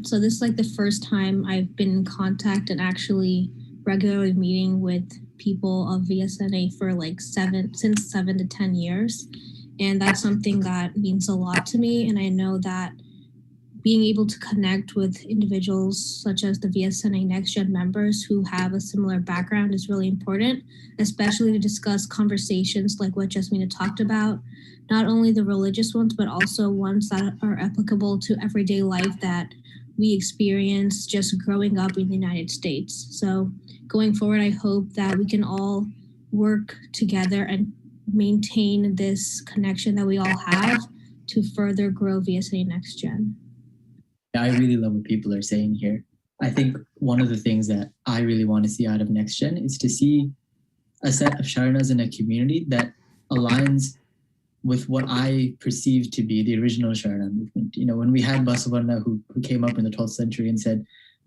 so this is like the first time I've been in contact and actually regularly meeting with people of VSNA for like 7 to 10 years. And that's something that means a lot to me. And I know that being able to connect with individuals such as the VSNA Next Gen members who have a similar background is really important, especially to discuss conversations like what Jasmina talked about, not only the religious ones, but also ones that are applicable to everyday life that we experience just growing up in the United States. So going forward, I hope that we can all work together and maintain this connection that we all have to further grow VSNA Next Gen. I really love what people are saying here. I think one of the things that I really want to see out of Next Gen is to see a set of Sharanas in a community that aligns with what I perceive to be the original Sharana movement. You know, when we had Basavarna who came up in the 12th century and said,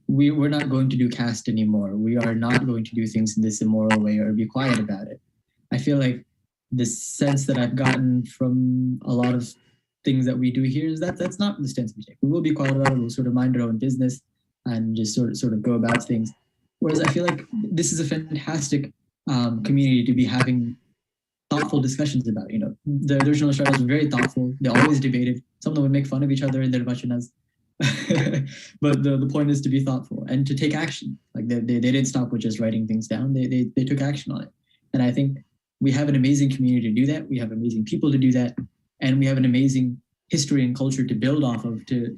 we're not going to do caste anymore. We are not going to do things in this immoral way or be quiet about it. I feel like the sense that I've gotten from a lot of things that we do here is that that's not the stance we take. We will be quiet about it. We'll sort of mind our own business and just sort of go about things. Whereas I feel like this is a fantastic community to be having thoughtful discussions about. You know, the original Sharanas were very thoughtful. They always debated. Some of them would make fun of each other in their vachanas. But the point is to be thoughtful and to take action. Like they didn't stop with just writing things down. They took action on it. And I think we have an amazing community to do that. We have amazing people to do that. And we have an amazing history and culture to build off of to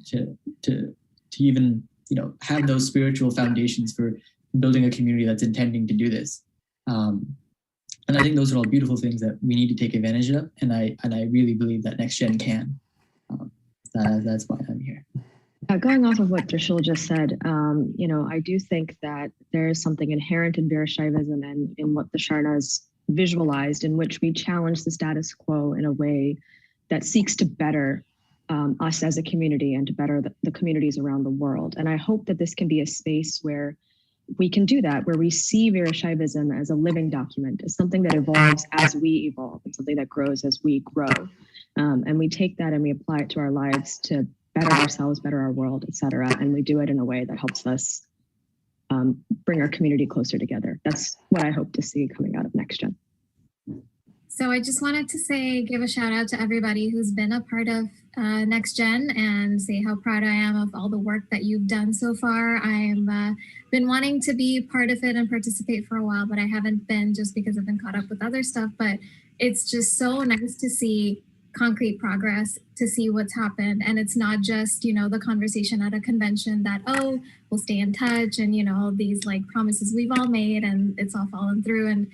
even, you know, have those spiritual foundations for building a community that's intending to do this. And I think those are all beautiful things that we need to take advantage of. And I really believe that Next Gen can. That's why I'm here. Going off of what Trishul just said, you know, I do think that there is something inherent in Virashaivism and in what the Sharanas visualized, in which we challenge the status quo in a way that seeks to better us as a community and to better the communities around the world. And I hope that this can be a space where we can do that, where we see Virashaivism as a living document, as something that evolves as we evolve, and something that grows as we grow. And we take that and we apply it to our lives to better ourselves, better our world, et cetera. And we do it in a way that helps us bring our community closer together. That's what I hope to see coming out of Next Gen. So I just wanted to give a shout out to everybody who's been a part of Next Gen and say how proud I am of all the work that you've done so far. I've been wanting to be part of it and participate for a while, but I haven't been just because I've been caught up with other stuff. But it's just so nice to see concrete progress, to see what's happened. And it's not just, you know, the conversation at a convention that, oh, we'll stay in touch and, you know, these like promises we've all made and it's all fallen through. And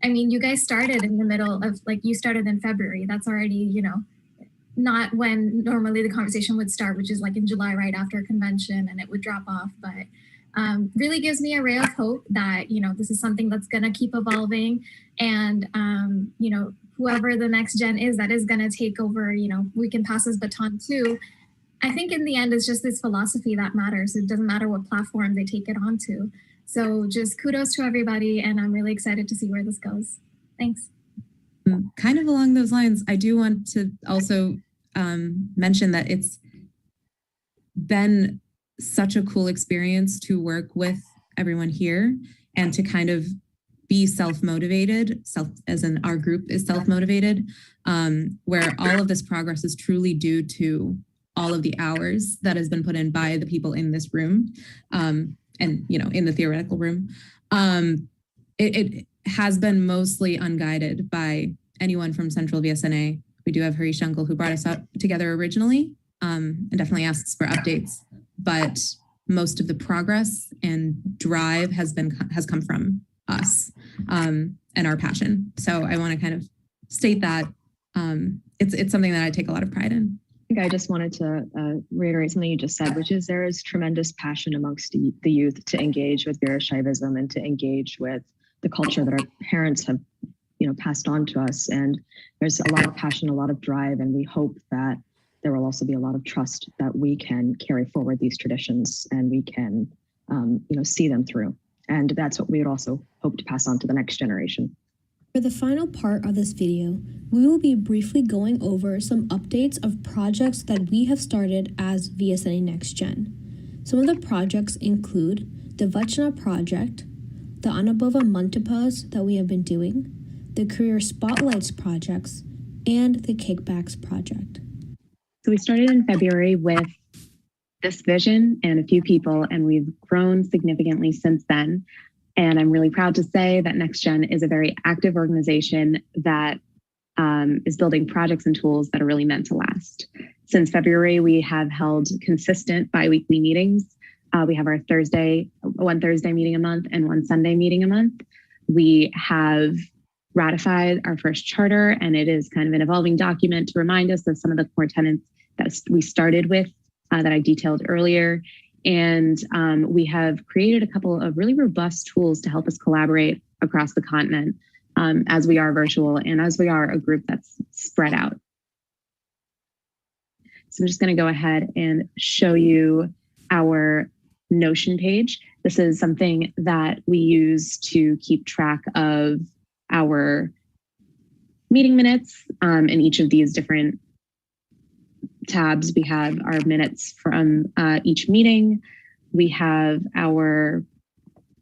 I mean, you guys started in the middle of, like, you started in February. That's already, you know, not when normally the conversation would start, which is like in July, right after a convention, and it would drop off. But really gives me a ray of hope that, you know, this is something that's going to keep evolving. And, you know, whoever the Next Gen is that is going to take over, you know, we can pass this baton to. I think in the end, it's just this philosophy that matters. It doesn't matter what platform they take it onto. So just kudos to everybody, and I'm really excited to see where this goes. Thanks. Kind of along those lines, I do want to also mention that it's been such a cool experience to work with everyone here and to kind of be self-motivated, as in our group is self-motivated, where all of this progress is truly due to all of the hours that has been put in by the people in this room. And, you know, in the theoretical room, it has been mostly unguided by anyone from Central VSNA. We do have Harish Uncle, who brought us out together originally, and definitely asks for updates. But most of the progress and drive has come from us and our passion. So I want to kind of state that it's something that I take a lot of pride in. I think I just wanted to reiterate something you just said, which is there is tremendous passion amongst the youth to engage with Virashaivism and to engage with the culture that our parents have, you know, passed on to us. And there's a lot of passion, a lot of drive, and we hope that there will also be a lot of trust that we can carry forward these traditions and we can, you know, see them through. And that's what we would also hope to pass on to the next generation. For the final part of this video, we will be briefly going over some updates of projects that we have started as VSNA Next Gen. Some of the projects include the Vachana project, the Anubhava Mantapas that we have been doing, the Career Spotlights projects, and the Kickbacks project. So we started in February with this vision and a few people, and we've grown significantly since then. And I'm really proud to say that NextGen is a very active organization that is building projects and tools that are really meant to last. Since February, we have held consistent bi-weekly meetings. We have our one Thursday meeting a month and one Sunday meeting a month. We have ratified our first charter, and it is kind of an evolving document to remind us of some of the core tenets that we started with that I detailed earlier. And we have created a couple of really robust tools to help us collaborate across the continent as we are virtual and as we are a group that's spread out. So I'm just going to go ahead and show you our Notion page. This is something that we use to keep track of our meeting minutes in each of these different tabs. We have our minutes from each meeting. We have our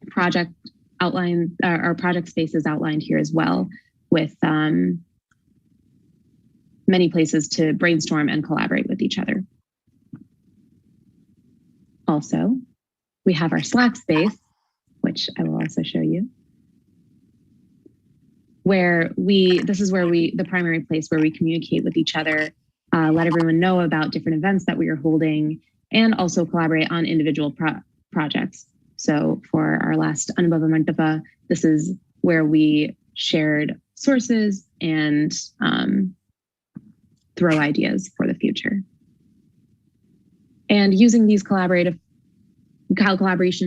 project outline, our project spaces outlined here as well, with many places to brainstorm and collaborate with each other. Also, we have our Slack space, which I will also show you, where this is where the primary place where we communicate with each other, let everyone know about different events that we are holding, and also collaborate on individual projects. So for our last Anubhava Mantapa, this is where we shared sources and throw ideas for the future. And using these collaboration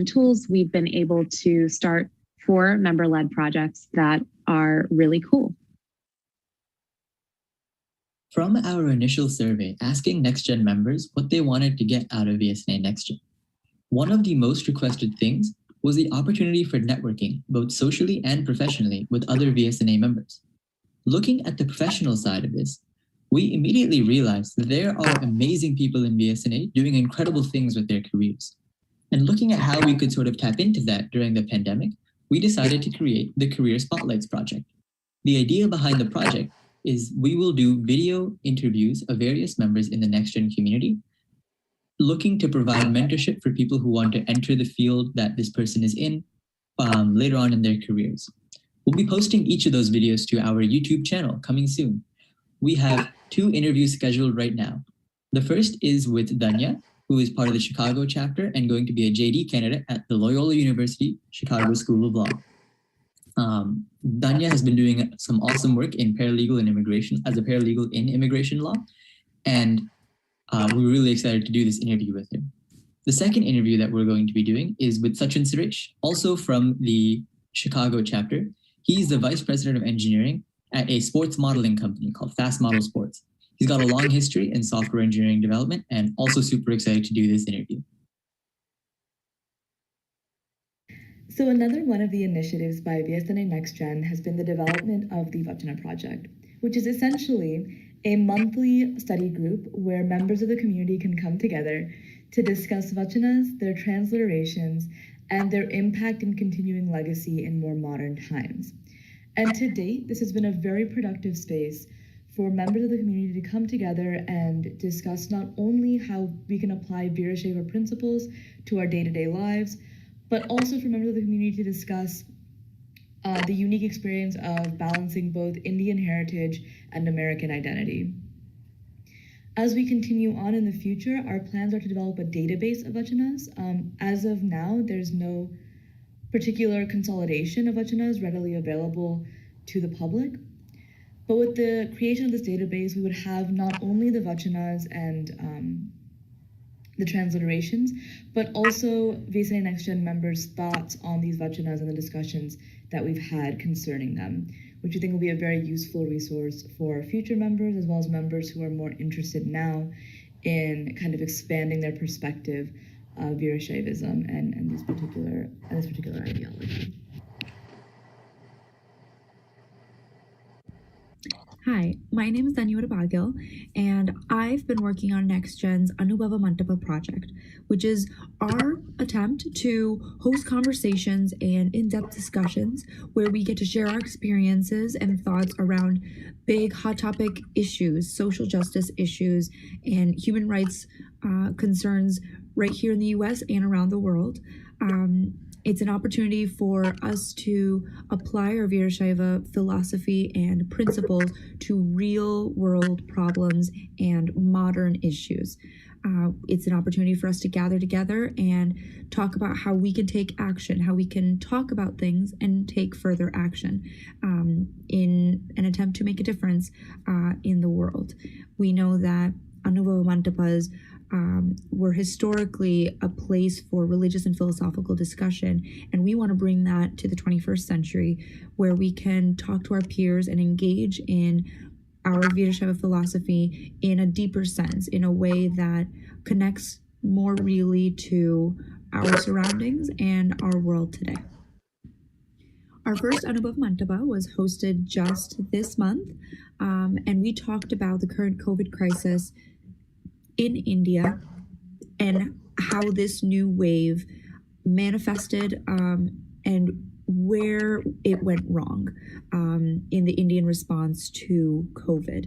tools, we've been able to start 4 member-led projects that are really cool. From our initial survey asking NextGen members what they wanted to get out of VSNA NextGen, one of the most requested things was the opportunity for networking, both socially and professionally, with other VSNA members. Looking at the professional side of this, we immediately realized that there are amazing people in VSNA doing incredible things with their careers. And looking at how we could sort of tap into that during the pandemic, we decided to create the Career Spotlights project. The idea behind the project is we will do video interviews of various members in the NextGen community, looking to provide mentorship for people who want to enter the field that this person is in later on in their careers. We'll be posting each of those videos to our YouTube channel coming soon. We have 2 interviews scheduled right now. The first is with Danya, who is part of the Chicago chapter and going to be a JD candidate at the Loyola University Chicago School of Law. Danya has been doing some awesome work in paralegal and immigration as a paralegal in immigration law, and we're really excited to do this interview with him. The second interview that we're going to be doing is with Sachin Suresh, also from the Chicago chapter. He's the vice president of engineering at a sports modeling company called Fast Model Sports. He's got a long history in software engineering development and also super excited to do this interview. So another one of the initiatives by VSNA NextGen has been the development of the Vachana project, which is essentially a monthly study group where members of the community can come together to discuss Vachanas, their transliterations, and their impact in continuing legacy in more modern times. And to date, this has been a very productive space for members of the community to come together and discuss not only how we can apply Virashaiva principles to our day-to-day lives, but also for members of the community to discuss the unique experience of balancing both Indian heritage and American identity. As we continue on in the future, our plans are to develop a database of Vachanas. As of now, there's no particular consolidation of Vachanas readily available to the public. But with the creation of this database, we would have not only the Vachanas and the transliterations, but also VSNA NextGen members' thoughts on these Vachanas and the discussions that we've had concerning them, which we think will be a very useful resource for future members, as well as members who are more interested now in kind of expanding their perspective of Virashaivism and this particular ideology. 。 So another one of the initiatives by VSNA NextGen has been the development of the Vachana project, which is essentially a monthly study group where members of the community can come together to discuss not only how we can apply Virashaiva principles to our day-to-day lives, but also for members of the community to discuss the unique experience of balancing both Indian heritage and American identity. As we continue on in the future, our plans are to develop a database of Vachanas. As of now, there's no particular consolidation of Vachanas readily available to the public. But with the creation of this database, we would have not only the Vachanas and Hi, my name is Danyuda Bagil, and I've been working on NextGen's Anubhava Mantapa project, which is our attempt to host conversations and in-depth discussions where we get to share our experiences and thoughts around big hot topic issues, social justice issues, and human rights concerns right here in the US and around the world. It's an opportunity for us to apply our Virashaiva philosophy and principles to real world problems and modern issues. It's an opportunity for us to gather together and talk about how we can take action, how we can talk about things and take further action in an attempt to make a difference in the world. We know that Anubhava Mantapas were historically a place for religious and philosophical discussion, and we want to bring that to the 21st century where we can talk to our peers and engage in our Virashaiva philosophy in a deeper sense, in a way that connects more really to our surroundings and our world today. Our first Anubhava Mantapa was hosted just this month, and we talked about the current COVID crisis in India and how this new wave manifested and where it went wrong in the Indian response to COVID.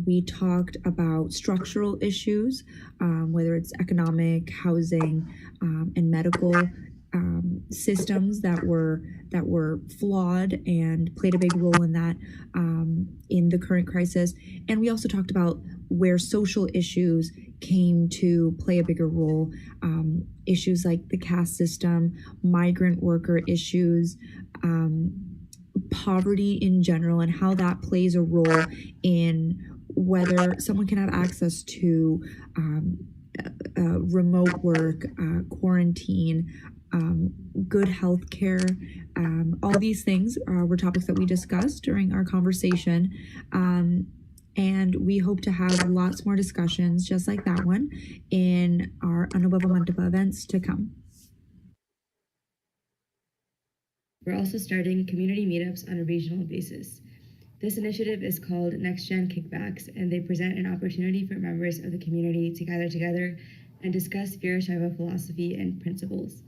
We talked about structural issues, whether it's economic, housing, and medical systems that were flawed and played a big role in that in the current crisis. And we also talked about where social issues came to play a bigger role, issues like the caste system, migrant worker issues, poverty in general, and how that plays a role in whether someone can have access to remote work, quarantine, good health care. All these things were topics that we discussed during our conversation. And we hope to have lots more discussions just like that one in our Anubhava Mantapa events to come. We're also starting community meetups on a regional basis. This initiative is called NextGen Kickbacks, and they present an opportunity for members of the community to gather together and discuss Virashaiva philosophy and principles.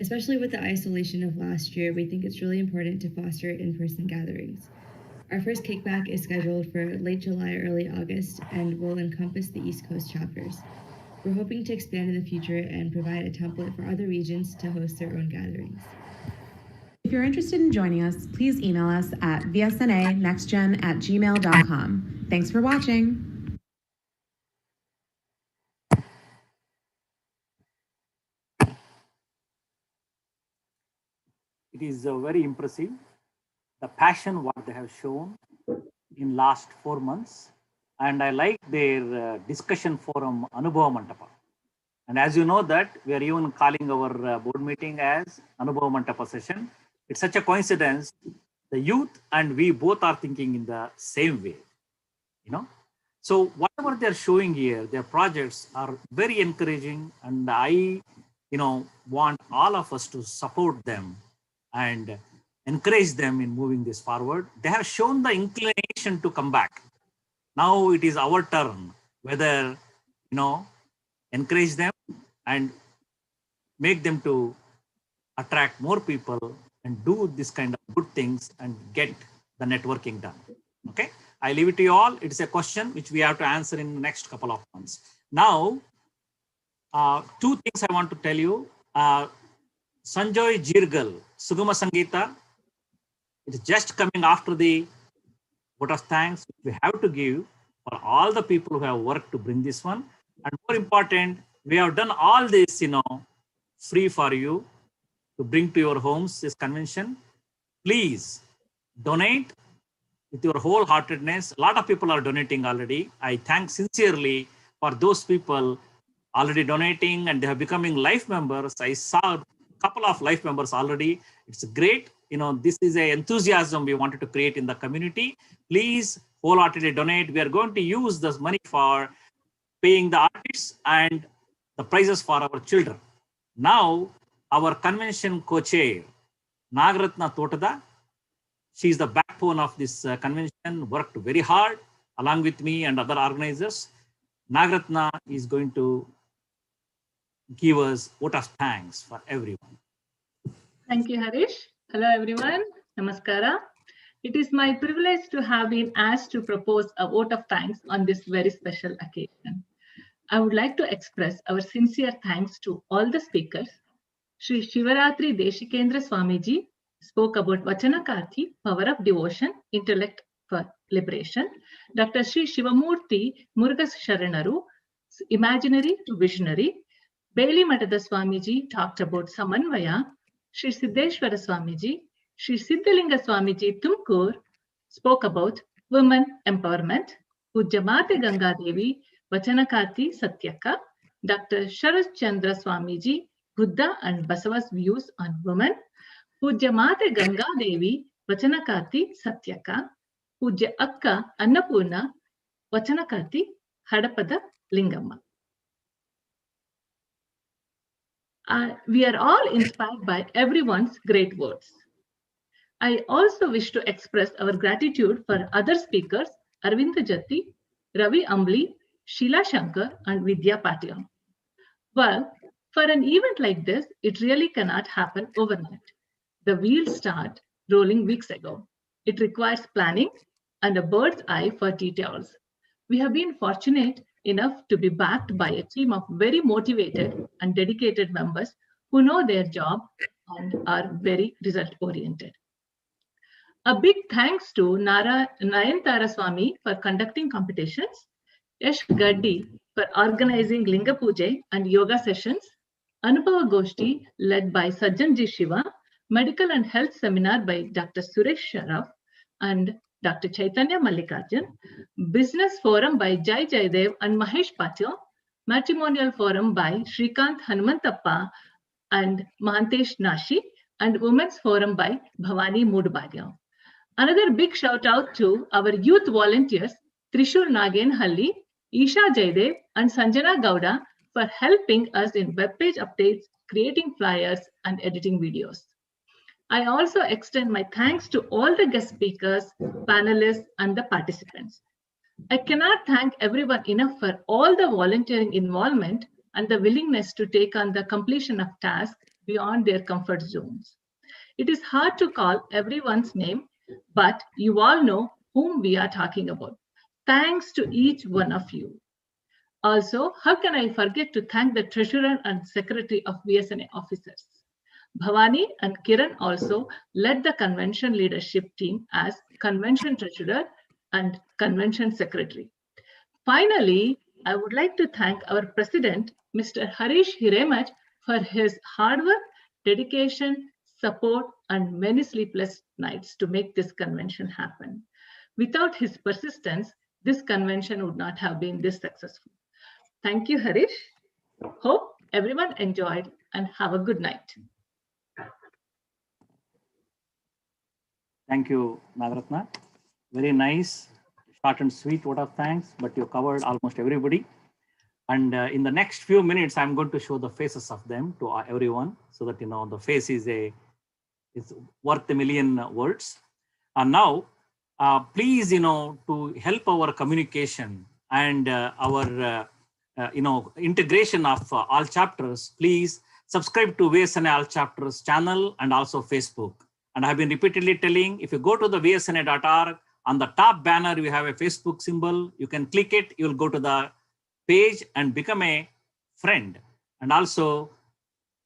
Especially with the isolation of last year, we think it's really important to foster in-person gatherings. Our first kickback is scheduled for late July or early August and will encompass the East Coast chapters. We're hoping to expand in the future and provide a template for other regions to host their own gatherings. If you're interested in joining us, please email us at vsnanextgen@gmail.com. Thanks for watching. It is very impressive, the passion what they have shown in last 4 months. And I like their discussion forum, Anubhava Mantapa. And as you know that we are even calling our board meeting as Anubhava Mantapa session. It's such a coincidence. The youth and we both are thinking in the same way, you know. So whatever they're showing here, their projects are very encouraging, and I, want all of us to support them and encourage them in moving this forward. They have shown the inclination to come back. Now it is our turn, whether, encourage them and make them to attract more people and do this kind of good things and get the networking done. Okay, I leave it to you all. It's a question which we have to answer in the next couple of months. Now, 2 things I want to tell you. Sanjay Jirgal, Sugama Sangeeta, it is just coming after the vote of thanks we have to give for all the people who have worked to bring this one. And more important, we have done all this, free for you to bring to your homes this convention. Please donate with your wholeheartedness. A lot of people are donating already. I thank sincerely for those people already donating, and they are becoming life members. I saw a couple of life members already. It's great. This is an enthusiasm we wanted to create in the community. Please wholeheartedly donate. We are going to use this money for paying the artists and the prizes for our children. Now, our convention co-chair, Nagaratna Totada, she is the back backbone of this convention, worked very hard along with me and other organizers. Nagaratna is going to give us vote of thanks for everyone. Thank you, Harish. Hello, everyone. Namaskara. It is my privilege to have been asked to propose a vote of thanks on this very special occasion. I would like to express our sincere thanks to all the speakers. Sri Shivaratri Deshikendra Swamiji spoke about Vachana Karthi, power of devotion, intellect for liberation. Dr. Sri Shivamurthy Murugas Sharanaru, imaginary to visionary. Bailey Matada Swamiji talked about Samanvaya. Sri Siddheshwara Swamiji, Sri Siddhalinga Swamiji Tumkur spoke about women empowerment. Pujya Mate Ganga Devi, Vachana Karthi Satyaka. Dr. Sharat Chandra Swamiji, Buddha and Basava's views on women. Pujya Mate Ganga Devi, Vachana Karthi Satyaka. Pujya Akka Annapurna, Vachana Karthi Hadapada Lingamma. We are all inspired by everyone's great words. I also wish to express our gratitude for other speakers, Arvind Jatti, Ravi Ambli, Sheila Shankar, and Vidya Patil. Well, for an event like this, it really cannot happen overnight. The wheels start rolling weeks ago. It requires planning and a bird's eye for details. We have been fortunate enough to be backed by a team of very motivated and dedicated members who know their job and are very result-oriented. A big thanks to Nayantara Swami for conducting competitions, Yash Gaddi for organizing Linga Puja and yoga sessions, Anupava Goshti led by Sajjanji Shiva, medical and health seminar by Dr. Suresh Sharaf and Dr. Chaitanya Mallikarjun, business forum by Jai Jaidev and Mahesh Patil, matrimonial forum by Shrikant Hanumantappa and Mahantesh Nashi, and women's forum by Bhavani Moodbagya. Another big shout out to our youth volunteers, Trishul Nagenhalli, Isha Jaidev, and Sanjana Gowda for helping us in webpage updates, creating flyers, and editing videos. I also extend my thanks to all the guest speakers, panelists, and the participants. I cannot thank everyone enough for all the volunteering involvement and the willingness to take on the completion of tasks beyond their comfort zones. It is hard to call everyone's name, but you all know whom we are talking about. Thanks to each one of you. Also, how can I forget to thank the treasurer and secretary of VSNA officers? Bhavani and Kiran also led the convention leadership team as convention treasurer and convention secretary. Finally, I would like to thank our president, Mr. Harish Hiremach, for his hard work, dedication, support, and many sleepless nights to make this convention happen. Without his persistence, this convention would not have been this successful. Thank you, Harish. Hope everyone enjoyed and have a good night. Thank you, Nagaratna. Very nice, short and sweet vote of thanks, but you covered almost everybody. And in the next few minutes, I'm going to show the faces of them to everyone so that you know the face is worth a million words. And now, please, to help our communication and our integration of all chapters, please subscribe to VSNA All Chapters channel and also Facebook. And I've been repeatedly telling, if you go to the vsna.org, on the top banner, we have a Facebook symbol. You can click it, you'll go to the page and become a friend. And also,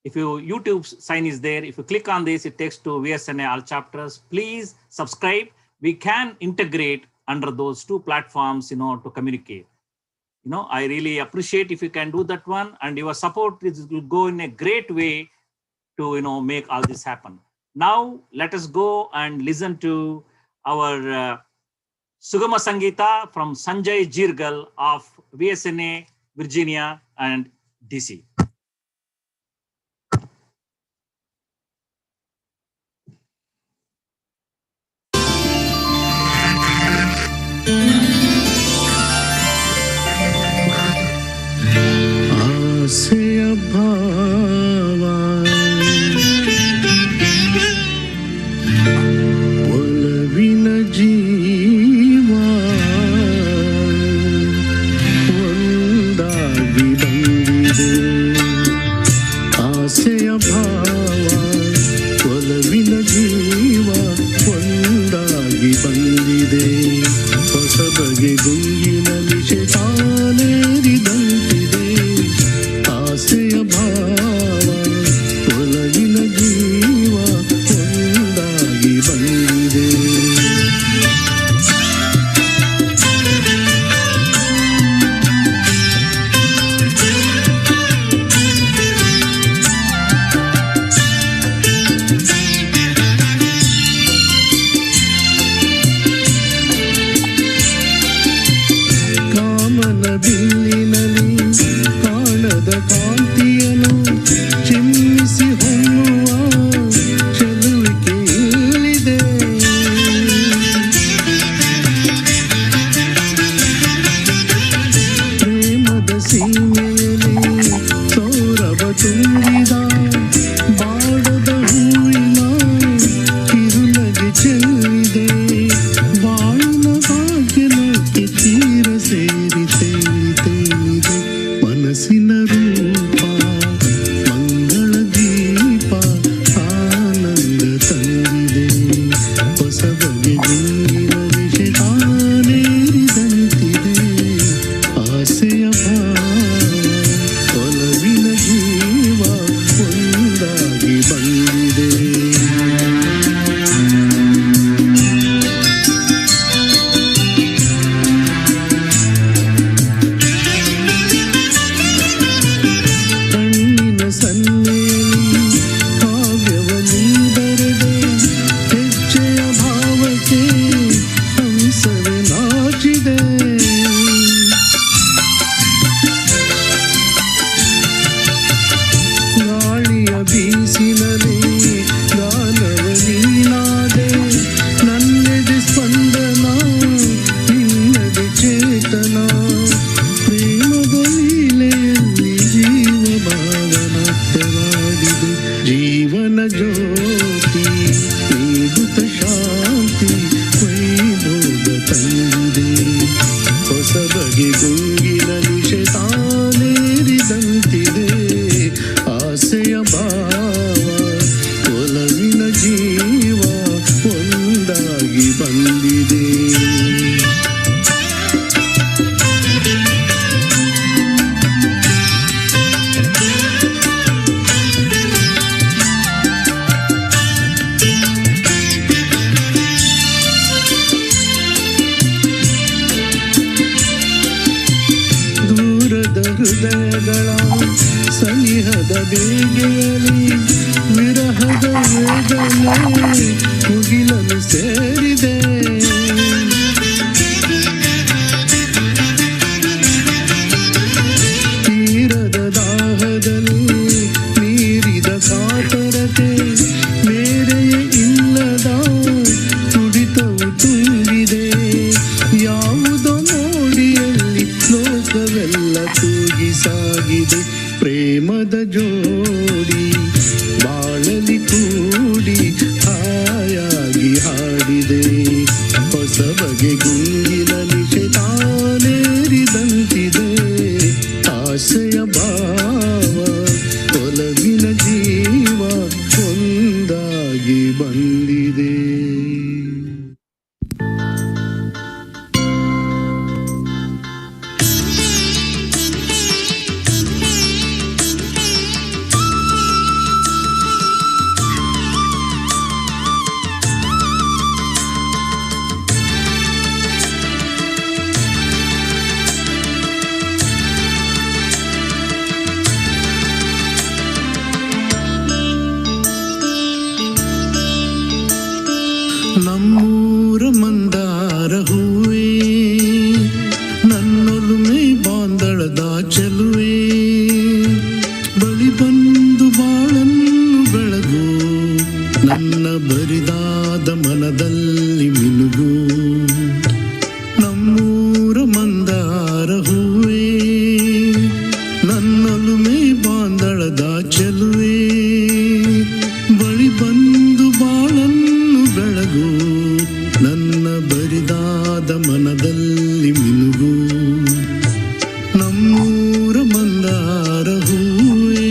if your YouTube sign is there, if you click on this, it takes to VSNA All Chapters. Please subscribe. We can integrate under those two platforms, to communicate. I really appreciate if you can do that one, and your support will go in a great way to, make all this happen. Now, let us go and listen to our Sugama Sangita from Sanje Jirgal of VSNA, Virginia and DC. ಆಸೆಯ ಭಾವ ಒಲವಿನ ಜೀವ ಒಂದಾಗಿ ಬಂದಿದೆ ಹೊಸ ಬಗೆ ಗುಂಗಿನ ನಿಶೆ ತಾನೇರಿದಂತಿದೆ ಆಸೆಯ ಭಾವ ಒಲವಿನ ಜೀವ ಒಂದಾಗಿ ಬಂದಿದೆ ಕಾಮನ ಬಿಲ್ಲಿನಲ್ಲಿ ಕಾಣದ ಕಾಂತಿಯನು ಚಿಮ್ಮಿಸಿ ಹೊಮ್ಮುವ ಚೆಲುವಿಕೆ ಇಲ್ಲಿದೆ ಪ್ರೇಮದ ಸೀಮೆಯಲ್ಲಿ ಸೌರಭ ತುಂಬಿದ ಬಾಡದ ಹೂವಿನ ಕಿರುನಗೆ ಚೆಲ್ಲಿದೆ ಬಾಳಿನ ಭಾಗ್ಯನಕ್ಕೆ ತೀರ ಸೇರಿ ತೇಲಿ ತೇಲಿದೆ ಮನಸ್ಸಿನ ರೂಪ ಮಂಗಳ ದೀಪ ಆನಂದ ತಂದಿದೆ ಹೊಸ ಬಗೆ ಗುಂಗಿನ ವಿಷ ತಾನೇರಿದಂತಿದೆ ಆಸೆಯ ಭಾವ ಒಲವಿನ ಜೀವ ಒಂದಾಗಿ ಬಂದಿದೆ ಕಣ್ಣಿನ ಸನ್ನೆಯಲ್ಲಿ ಕಾವ್ಯವನಿ ಬರೆದೆ ಹೆಜ್ಜೆಯ ಭಾವಕ್ಕೆ ಹಂಸವೇ ನಾಚಿದೆ ಗಾಳಿಯ ಬೀಸಿನಲ್ಲಿ ಗಾನವ ನೀನಾದೆ ನನ್ನೆದೆ ಸ್ಪಂದನ ನಿನ್ನದೆ ಚೇತನ ಪ್ರೇಮದ ಲೀಲೆಯಲ್ಲಿ ಜೀವ ಭಾವನಾಟ್ಯವಾಡಿದೆ ಜೀವನ ಜ್ಯೋತಿ ನೀಡುತ್ತ ಶಾಂತಿ ವೈಭೋಗ ತಂದಿದೆ ಹೊಸ ಬಗೆ ಗುಂಗಿನ ನಿಶೆ ತಾನೇರಿದಂತಿದೆ ಆಸೆಯ ಭಾವ ಒಲವಿನ ಜೀವ ಒಂದಾಗಿ ಬಂದಿದೆ ದೂರದ ಹೃದಯಗಳ ಸನಿಹದ ಬೇಗೆಯಲ್ಲಿ ವಿರಹದ ವೇದನೆ ಮುಗಿಲನ್ನು ಸೇರಿದೆ ತೀರದ ದಾಹದಲ್ಲಿ ನೀರಿದ ಕಾತರತೆ ಮೇರೆಯ ಇಲ್ಲದ ತುಡಿತವು ತುಂಬಿದೆ ಯಾವುದೋ ಮೋಡಿಯಲ್ಲಿ ಲೋಕವೆಲ್ಲ ತೂಗಿ ಸಾಗಿದೆ ಪ್ರೇಮದ ಜೋಡಿ ಬಾಳಲಿ ಕೂಡಿ ಹಾಯಾಗಿ ಹಾಡಿದೆ ಹೊಸ ಬಗೆ ಗುಂಗಿನ ನಿಶೆ ತಾನೇರಿದಂತಿದೆ ಆಸೆಯ ಭಾವ ಒಲವಿನ ಜೀವ ಒಂದಾಗಿ ಬಂದಿದೆ ನಮ್ಮೂರ ಮಂದಾರ ಹೂವೇ ನನ್ನೊಲುಮೆ ಬಾಂದಳದ ಚೆಲುವೆ ಬಳಿ ಬಂದು ಬಾಳನ್ನು ಬೆಳಗು ನನ್ನ ಬರಿದಾದ ಮನದಲ್ಲಿ ಮಿನುಗು ನಮ್ಮೂರ ಮಂದಾರ ಹೂವೇ ನನ್ನೊಲುಮೆ ಬಾಂದಳದ ಚೆಲುವೆ ಬಳಿ ಬಂದು ಬಾಳನ್ನು ಬೆಳಗು ನನ್ನ ಬರಿದಾದ ಮನದಲ್ಲಿ ಮಿನುಗು ನಮ್ಮೂರ ಮಂದಾರ ಹೂವೇ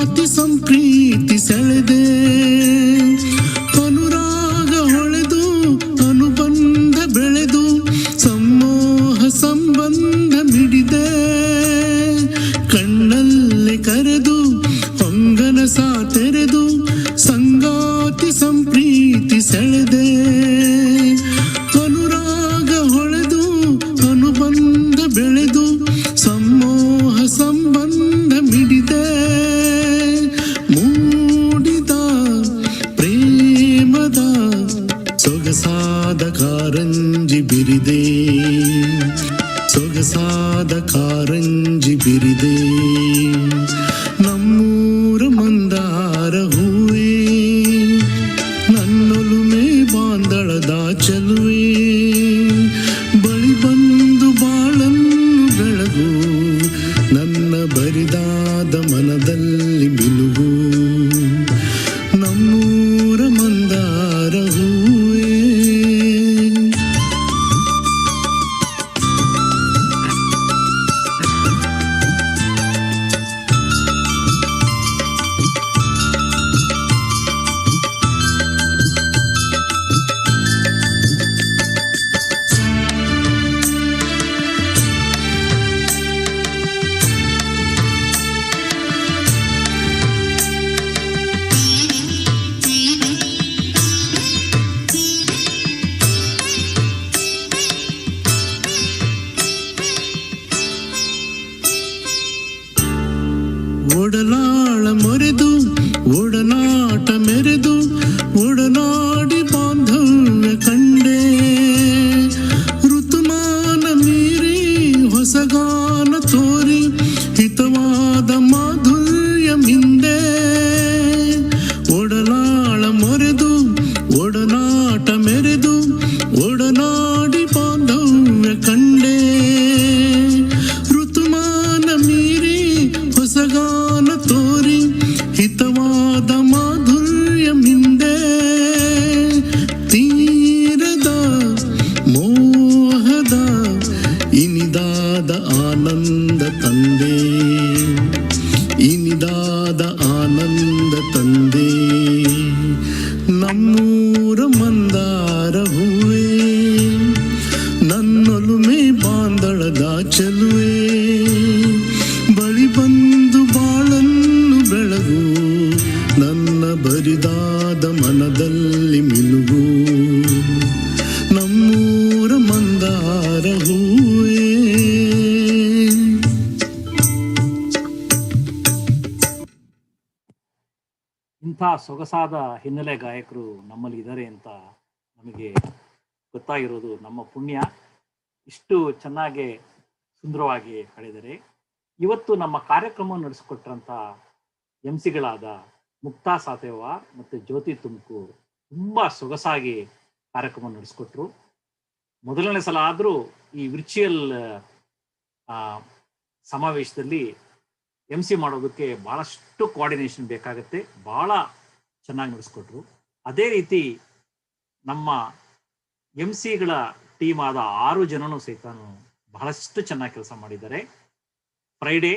ಸಂಗಾತಿ ಸಂಪ್ರೀತಿ ಸೆಳೆದೆ ಅನುರಾಗ ಹೊಳೆದು ಅನುಬಂಧ ಬೆಳೆದು ಸಮೋಹ ಸಂಬಂಧ ಮಿಡಿದೆ ಕಣ್ಣಲ್ಲಿ ಕರೆದು ಹೊಂಗನ ಸಾ ತೆರೆದು ಸಂಗಾತಿ ಸಂಪ್ರೀತಿ ಸೆಳೆದೆ ಅನುರಾಗ ಹೊಳೆದು ಅನುಬಂಧ ಬೆಳೆದು ಸಮೋಹ ಸಂಬಂಧ ಮಿಡಿದೆ ಮೂಡಿದ ಪ್ರೇಮದ ಸೊಗಸಾದ ಕಾರಂಜಿ ಬಿರಿದೆ ಸೊಗಸಾದ ಕಾರಂಜಿ ಬಿರಿದೆ ನಮ್ಮೂರ ಮಂದಾರ ಹೂವೇ ನನ್ನೊಲುಮೆ ಬಾಂದಳದ ಚೆಲುವೆ ಬಳಿ ಬಂದು ಬಾಳನ್ನು ಬೆಳಗು ನನ್ನ ಬರಿದಾದ ಮನದಲ್ಲಿ ಮಿನುಗು ನಮ್ಮೂರ ಮಂದಾರ ಹೂವೇ. ಒಡಲಾಳ ಮೊರೆದು ಒಡನಾಟ ಮೆರೆದು ಒಡನಾಡಿ ಬಾಂಧವ್ಯ ಕಂಡೆ ಋತುಮಾನ ಮೀರಿ ಹೊಸಗಾನ ತೋರಿ ಹಿತವಾದ ಮಾಧುರ್ಯ ಮಿಂದೆ ಒಡಲಾಳ ಮೊರೆದು ಒಡನಾಟ ಮೆರೆದು ಒಡನಾಡಿ ಬಾಂಧವ್ಯ ಕಂಡೆ ಋತುಮಾನ ಮೀರಿ ಹೊಸಗಾನ ತೋರಿ ಹಿತವಾದ ಮಾಧುರ್ಯ ಮಿಂದೆ ತೀರದ ಮೋಹದ ಇನಿದಾದ ಆನಂದ ತಂದೆ ಇನಿದಾದ ಆನಂದ ತಂದೆ ನಮ್ಮೂರ ಮಂದಾರ ಹೂವೇ ನನ್ನೊಲುಮೆ ಬಾಂದಳದ ಚೆಲುವೆ ಬಳಿ ಬಂದು ಬಾಳನ್ನು ಬೆಳಗು ನನ್ನ ಬರಿದಾದ ಮನದಲ್ಲಿ ಮಿನುಗು ನಮ್ಮೂರ ಮಂದಾರ ಹೂವೇ. ಇಂಥ ಸೊಗಸಾದ ಹಿನ್ನೆಲೆ ಗಾಯಕರು ನಮ್ಮಲ್ಲಿ ಇದ್ದಾರೆ ಅಂತ ನಮಗೆ ಗೊತ್ತಾಗಿರೋದು ನಮ್ಮ ಪುಣ್ಯ. ಇಷ್ಟು ಚೆನ್ನಾಗಿ ಸುಂದರವಾಗಿ ಹಾಡಿದರೆ. ಇವತ್ತು ನಮ್ಮ ಕಾರ್ಯಕ್ರಮ ನಡೆಸಿಕೊಟ್ಟಂಥ ಎಂಸಿಗಳಾದ ಮುಕ್ತಾ ಸಾತೇವಾರ್ ಮತ್ತು ಜ್ಯೋತಿ ತುಮಕೂರು ತುಂಬ ಸೊಗಸಾಗಿ ಕಾರ್ಯಕ್ರಮ ನಡೆಸಿಕೊಟ್ರು. ಮೊದಲನೇ ಸಲ ಆದರೂ ಈ ವಿರ್ಚುವಲ್ ಸಮಾವೇಶದಲ್ಲಿ ಎಂ ಸಿ ಮಾಡೋದಕ್ಕೆ ಭಾಳಷ್ಟು ಕೋಆರ್ಡಿನೇಷನ್ ಬೇಕಾಗುತ್ತೆ. ಭಾಳ ಚೆನ್ನಾಗಿ ನಡೆಸ್ಕೊಟ್ರು. ಅದೇ ರೀತಿ ನಮ್ಮ ಎಂ ಸಿಗಳ ಟೀಮ್ ಆದ 6 ಜನನೂ ಸಹಿತ ಬಹಳಷ್ಟು ಚೆನ್ನಾಗಿ ಕೆಲಸ ಮಾಡಿದ್ದಾರೆ. ಫ್ರೈಡೇ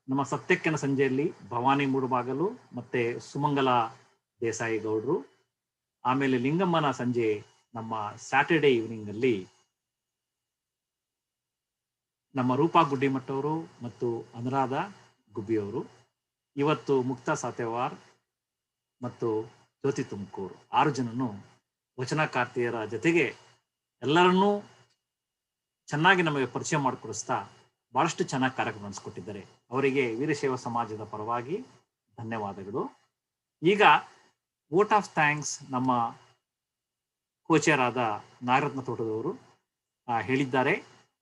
ನಮ್ಮ ಸತ್ಯಕ್ಕೆನ ಸಂಜೆಯಲ್ಲಿ ಭವಾನಿ ಮೂಡುಬಾಗಲು ಮತ್ತು ಸುಮಂಗಲ ದೇಸಾಯಿ ಗೌಡ್ರು, ಆಮೇಲೆ ಲಿಂಗಮ್ಮನ ಸಂಜೆ ನಮ್ಮ ಸ್ಯಾಟರ್ಡೇ ಈವ್ನಿಂಗಲ್ಲಿ ನಮ್ಮ ರೂಪಾ ಗುಡ್ಡಿಮಠವರು ಮತ್ತು ಅನುರಾಧ ಗುಬ್ಬಿಯವರು. ಇವತ್ತು ಮುಕ್ತಾ ಸಾತೇವಾರ್ ಮತ್ತು ಜ್ಯೋತಿ ತುಮಕೂರು 6 ಜನನು ವಚನಕಾರ್ತಿಯರ ಜೊತೆಗೆ ಎಲ್ಲರನ್ನೂ ಚೆನ್ನಾಗಿ ನಮಗೆ ಪರಿಚಯ ಮಾಡಿಕೊಡಿಸ್ತಾ ಭಾಳಷ್ಟು ಚೆನ್ನಾಗಿ ಕಾರ್ಯಕ್ರಮ ನಡೆಸಿಕೊಟ್ಟಿದ್ದಾರೆ. ಅವರಿಗೆ ವೀರಶೈವ ಸಮಾಜದ ಪರವಾಗಿ ಧನ್ಯವಾದಗಳು. ಈಗ ವೋಟ್ ಆಫ್ ಥ್ಯಾಂಕ್ಸ್ ನಮ್ಮ ಕೋಚರಾದ ನಾಗರತ್ನ ತೋಟದವರು ಹೇಳಿದ್ದಾರೆ.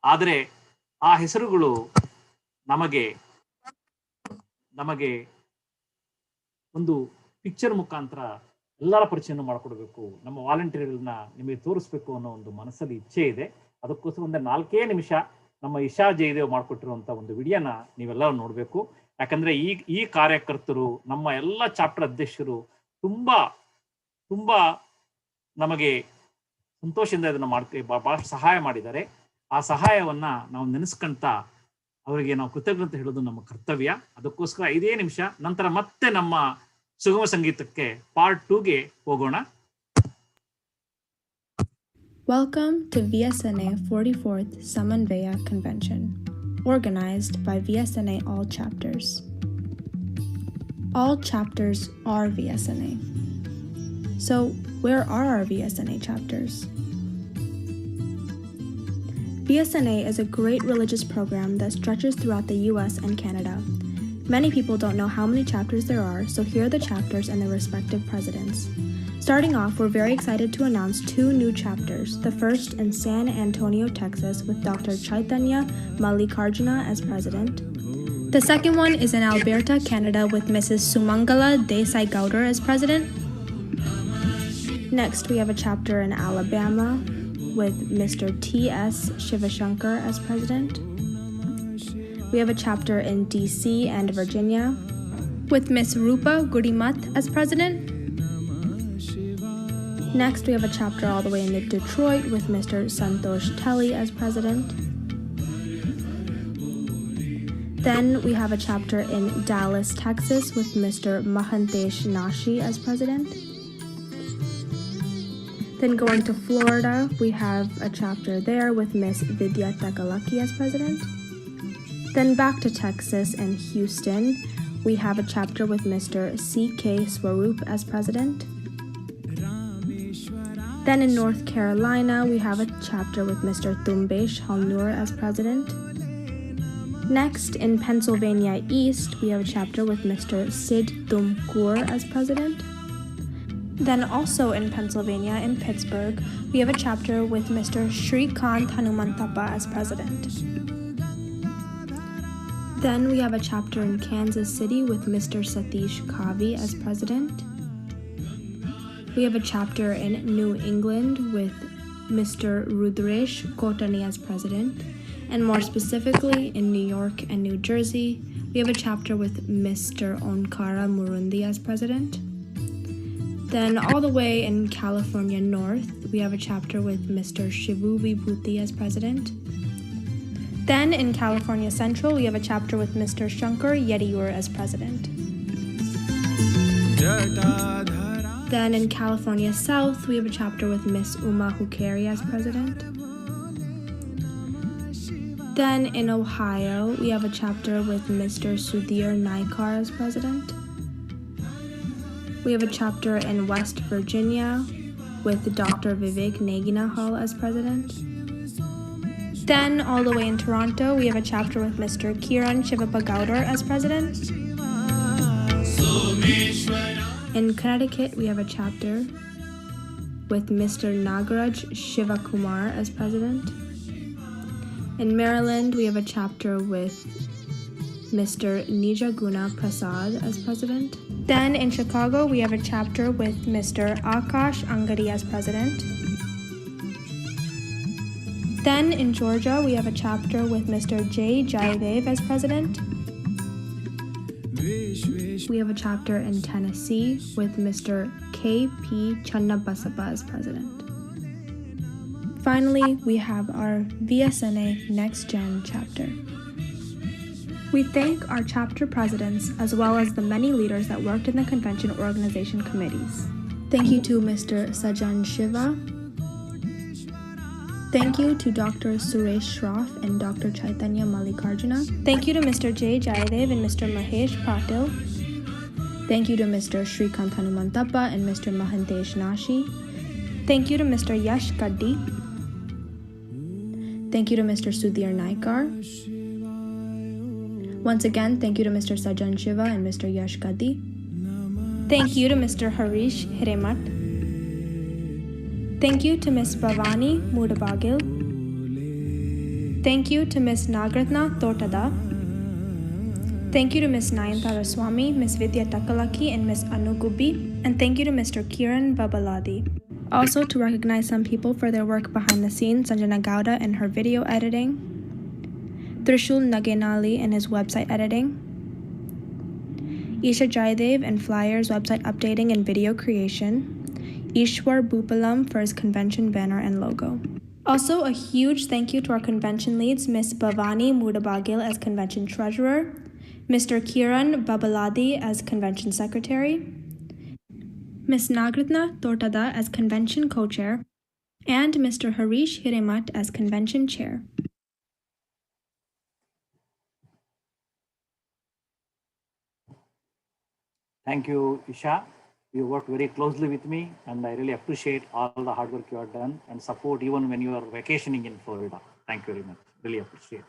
ಆದರೆ ಆ ಹೆಸರುಗಳು ನಮಗೆ ಒಂದು ಪಿಕ್ಚರ್ ಮುಖಾಂತರ ಎಲ್ಲರ ಪರಿಚಯವನ್ನು ಮಾಡಿಕೊಡ್ಬೇಕು, ನಮ್ಮ ವಾಲಂಟಿಯರ್ಗಳನ್ನ ನಿಮಗೆ ತೋರಿಸ್ಬೇಕು ಅನ್ನೋ ಒಂದು ಮನಸ್ಸಲ್ಲಿ ಇಚ್ಛೆ ಇದೆ. ಅದಕ್ಕೋಸ್ಕರ ಒಂದು 4 ನಿಮಿಷ ನಮ್ಮ ಇಶಾ ಜಯದೇವ್ ಮಾಡಿಕೊಟ್ಟಿರುವಂಥ ಒಂದು ವಿಡಿಯೋನ ನೀವೆಲ್ಲರೂ ನೋಡಬೇಕು. ಯಾಕಂದರೆ ಈ ಕಾರ್ಯಕರ್ತರು, ನಮ್ಮ ಎಲ್ಲ ಚಾಪ್ಟರ್ ಅಧ್ಯಕ್ಷರು ತುಂಬ ನಮಗೆ ಸಂತೋಷದಿಂದ ಇದನ್ನು ಭಾಳಷ್ಟು ಸಹಾಯ ಮಾಡಿದ್ದಾರೆ. ಆ ಸಹಾಯವನ್ನು ನಾವು ನೆನೆಸ್ಕೊಂತ ಅವರಿಗೆ ನಾವು ಕೃತಜ್ಞತೆ ಹೇಳೋದು ನಮ್ಮ ಕರ್ತವ್ಯ. ಅದಕ್ಕೋಸ್ಕರ 5 ನಿಮಿಷ ನಂತರ ಮತ್ತೆ ನಮ್ಮ ಸುಗಮ ಸಂಗೀತಕ್ಕೆ ಪಾರ್ಟ್ 2ಗೆ ಹೋಗೋಣ. Welcome to VSNA 44th Samanvaya Convention, organized by VSNA All Chapters. All chapters are VSNA. So, where are our VSNA chapters? VSNA is a great religious program that stretches throughout the US and Canada. Many people don't know how many chapters there are, so here are the chapters and their respective presidents. Starting off, we're very excited to announce 2 new chapters. The first in San Antonio, Texas, with Dr. Chaitanya Mallikarjuna as president. The second one is in Alberta, Canada, with Mrs. Sumangala Desai Gowder as president. Next, we have a chapter in Alabama with Mr. T.S. Shivashankar as president. We have a chapter in DC and Virginia with Miss Rupa Gudimat as president. Next, we have a chapter all the way in Detroit with Mr. Santosh Telly as president. Then we have a chapter in Dallas, Texas with Mr. Mahantesh Nashi as president. Then going to Florida, we have a chapter there with Miss Vidya Takalaki as president. Then back to Texas and Houston, we have a chapter with Mr. C.K. Swaroop as president. Then in North Carolina, we have a chapter with Mr. Tumbesh Halnur as president. Next, in Pennsylvania East, we have a chapter with Mr. Sid Tumkur as president. Then also in Pennsylvania, in Pittsburgh, we have a chapter with Mr. Shrikant Hanumantappa as president. Then we have a chapter in Kansas City with Mr. Satish Kavi as president. We have a chapter in New England with Mr. Rudresh Kotani as president. And more specifically, in New York and New Jersey, we have a chapter with Mr. Onkara Murundi as president. Then all the way in California North, we have a chapter with Mr. Shivu Vibhuti as president. Then in California Central, we have a chapter with Mr. Shankar Yediyur as president. Then in California South, we have a chapter with Miss Uma Hukeri as president. Then in Ohio, we have a chapter with Mr. Sudhir Naikar as president. We have a chapter in West Virginia with Dr. Vivek Naginahal as president. Then all the way in Toronto, we have a chapter with Mr. Kiran Shivapagaudar as president. In Connecticut, we have a chapter with Mr. Nagaraj Shivakumar as president. In Maryland, we have a chapter with Mr. Nijaguna Prasad as president. Then in Chicago, we have a chapter with Mr. Akash Angadi as president. Then in Georgia, we have a chapter with Mr. J. Jayadev as president. We have a chapter in Tennessee with Mr. K.P. Channabasappa as president. Finally, we have our VSNA Next Gen chapter. We thank our chapter presidents as well as the many leaders that worked in the convention organization committees. Thank you to Mr. Sajan Shiva. Thank you to Dr. Suresh Shroff and Dr. Chaitanya Mallikarjuna. Thank you to Mr. J. Jayadev and Mr. Mahesh Patil. Thank you to Mr. Shrikant Hanumantappa and Mr. Mahantesh Nashi. Thank you to Mr. Yash Kaddi. Thank you to Mr. Sudhir Naikar. Once again, thank you to Mr. Sajan Shiva and Mr. Yash Kaddi. Thank you to Mr. Harish Hiremat. Thank you to Ms. Bhavani Mudabagil. Thank you to Ms. Nagratna Totada. Thank you to Ms. Nayantara Swami, Ms. Vidya Takalaki, and Ms. Anu Gubbi. And thank you to Mr. Kiran Babaladi. Also to recognize some people for their work behind the scenes, Sanjana Gowda and her video editing, Trishul Nagenali and his website editing, Isha Jaidev and Flyers website updating and video creation, Ishwar Bhupalam for his convention banner and logo. Also, a huge thank you to our convention leads, Ms. Bhavani Mudabagil as convention treasurer, Mr. Kiran Babaladi as convention secretary, Ms. Nagratna Tortada as convention co-chair, and Mr. Harish Hiremat as convention chair. Thank you, Isha. You worked very closely with me, and I really appreciate all the hard work you have done and support even when you are vacationing in Florida. Thank you very much. Really appreciate.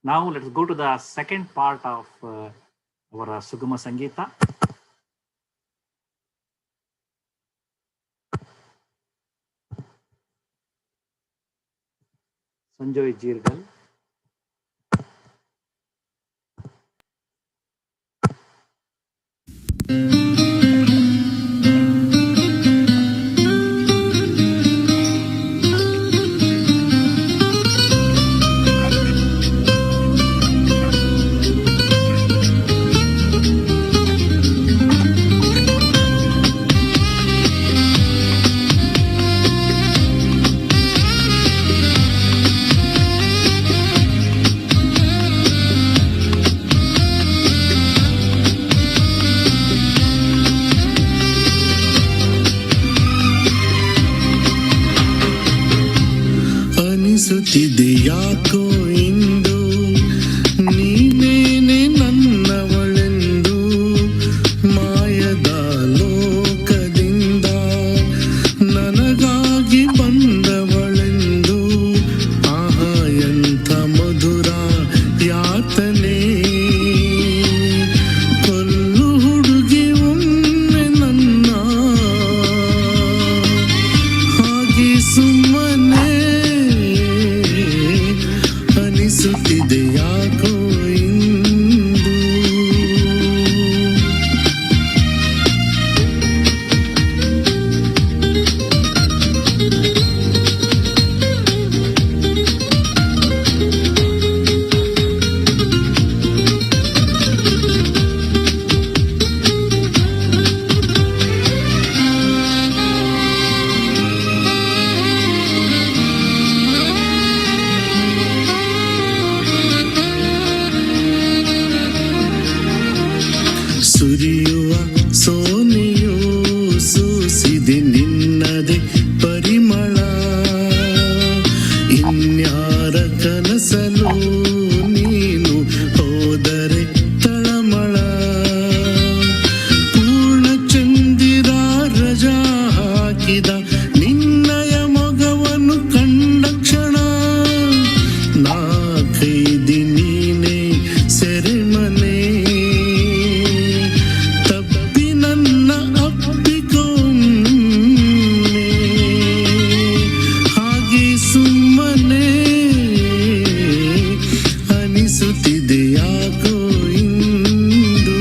Now let's go to the second part of our Sugama Sangeeta. Sanjay Jirgal. ಅನಿಸುತ್ತಿದೆ ಯಾಕೋ ಇಂದು ನೀನೇನೆ ನನ್ನವಳೆಂದು ಮಾಯದ ಲೋಕದಿಂದ ನನಗಾಗಿ ಬಂದವಳೆಂದು ಆಹಾ ಎಂಥ ಮಧುರ ಯಾತನೆ ಕೊಲ್ಲು ಹುಡುಗಿ ಒಮ್ಮೆ ನನ್ನ ಹಾಗೆ ಸುಮ್ಮನೆ ಅನಿಸುತ್ತಿದೆ ಯಾಕೋ ಇಂದು ಸುರಿಯುವ ಸೋನೆಯು ಸೂಸಿದೆ ನಿನ್ನದೆ ಪರಿಮಳ ಇನ್ಯಾರ ಕನಸಲು ನೀನು ಹೋದರೆ ತಳಮಳ ಪೂರ್ಣ ಚಂದಿರ ರಜಾ ಹಾಕಿದ ನಿನ್ನಯ ಮೊಗವನ್ನು ಕಂಡ ಕ್ಷಣ ನಾ ಕೈದಿ ನೀನೆ ಸೆರೆಮನೆ ತಪ್ಪಿ ನನ್ನ ಅಪ್ಪಿಕೊಮ್ಮೆ ಹಾಗೆ ಸುಮ್ಮನೆ ಅನಿಸುತ್ತಿದೆ ಯಾಕೋ ಇಂದು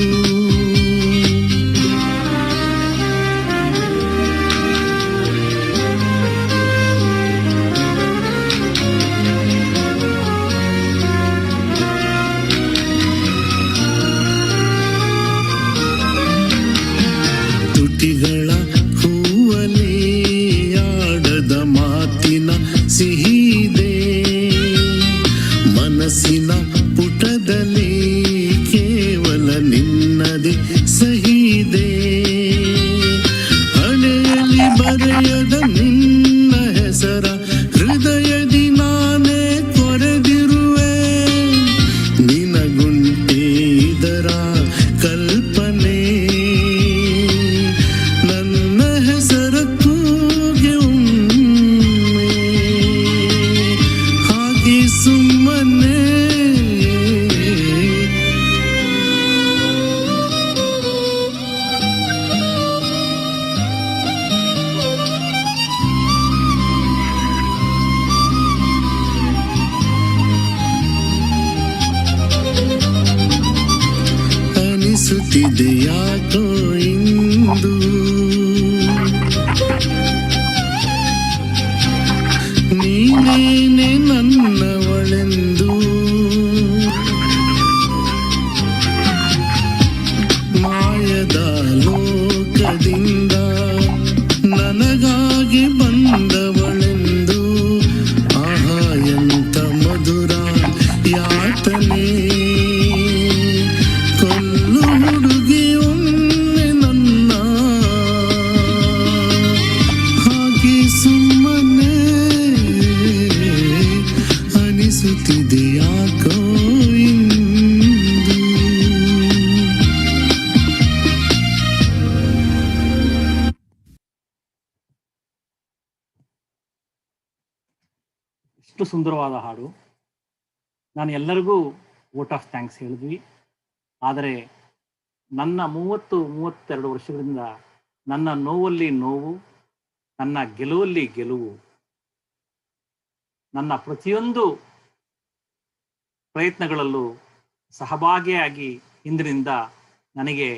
ತುಟಿಗಳ ಹೂವಲಿ ಆಡದ ಮಾತಿನ ಸಿಹಿದೆ ಮನಸ್ಸಿನ ಪುಟದಲ್ಲಿ ಕೇವಲ ನಿನ್ನದೆ ಸಹಿದೆ ಹಣೆಯಲ್ಲಿ ಬರೆಯದ ನಿನ್ನ ಹೆಸರ ಹೃದಯದಿ ನಾನೇ ಕೊರೆದಿರುವೆ ನಿನಗುಂಟೆ ಇದರ ಕಲ್ಪನೆ ನನ್ನ ಹೆಸರ ಕೂಗೆ ಒಮ್ಮೆ ಹಾಗೆ ಸುಮ್ಮನೆ ಅನಿಸುತ್ತಿದೆ ಯಾಕೋ ಇಂದು ನೀನೇನೆ ನನ್ನವಳೆಂದು ಮಾಯದ ಲೋಕದಿಂದ ನನಗಾಗಿ ಬಂದವಳೆಂದು ಸುಂದರವಾದ ಹಾಡು. ನಾನು ಎಲ್ಲರಿಗೂ ವೋಟ್ ಆಫ್ ಥ್ಯಾಂಕ್ಸ್ ಹೇಳಿದ್ವಿ. ಆದರೆ ನನ್ನ 32 ವರ್ಷಗಳಿಂದ ನನ್ನ ನೋವಲ್ಲಿ ನೋವು, ನನ್ನ ಗೆಲುವಲ್ಲಿ ಗೆಲುವು, ನನ್ನ ಪ್ರತಿಯೊಂದು ಪ್ರಯತ್ನಗಳಲ್ಲೂ ಸಹಭಾಗಿಯಾಗಿ ಹಿಂದಿನಿಂದ ನನಗೆ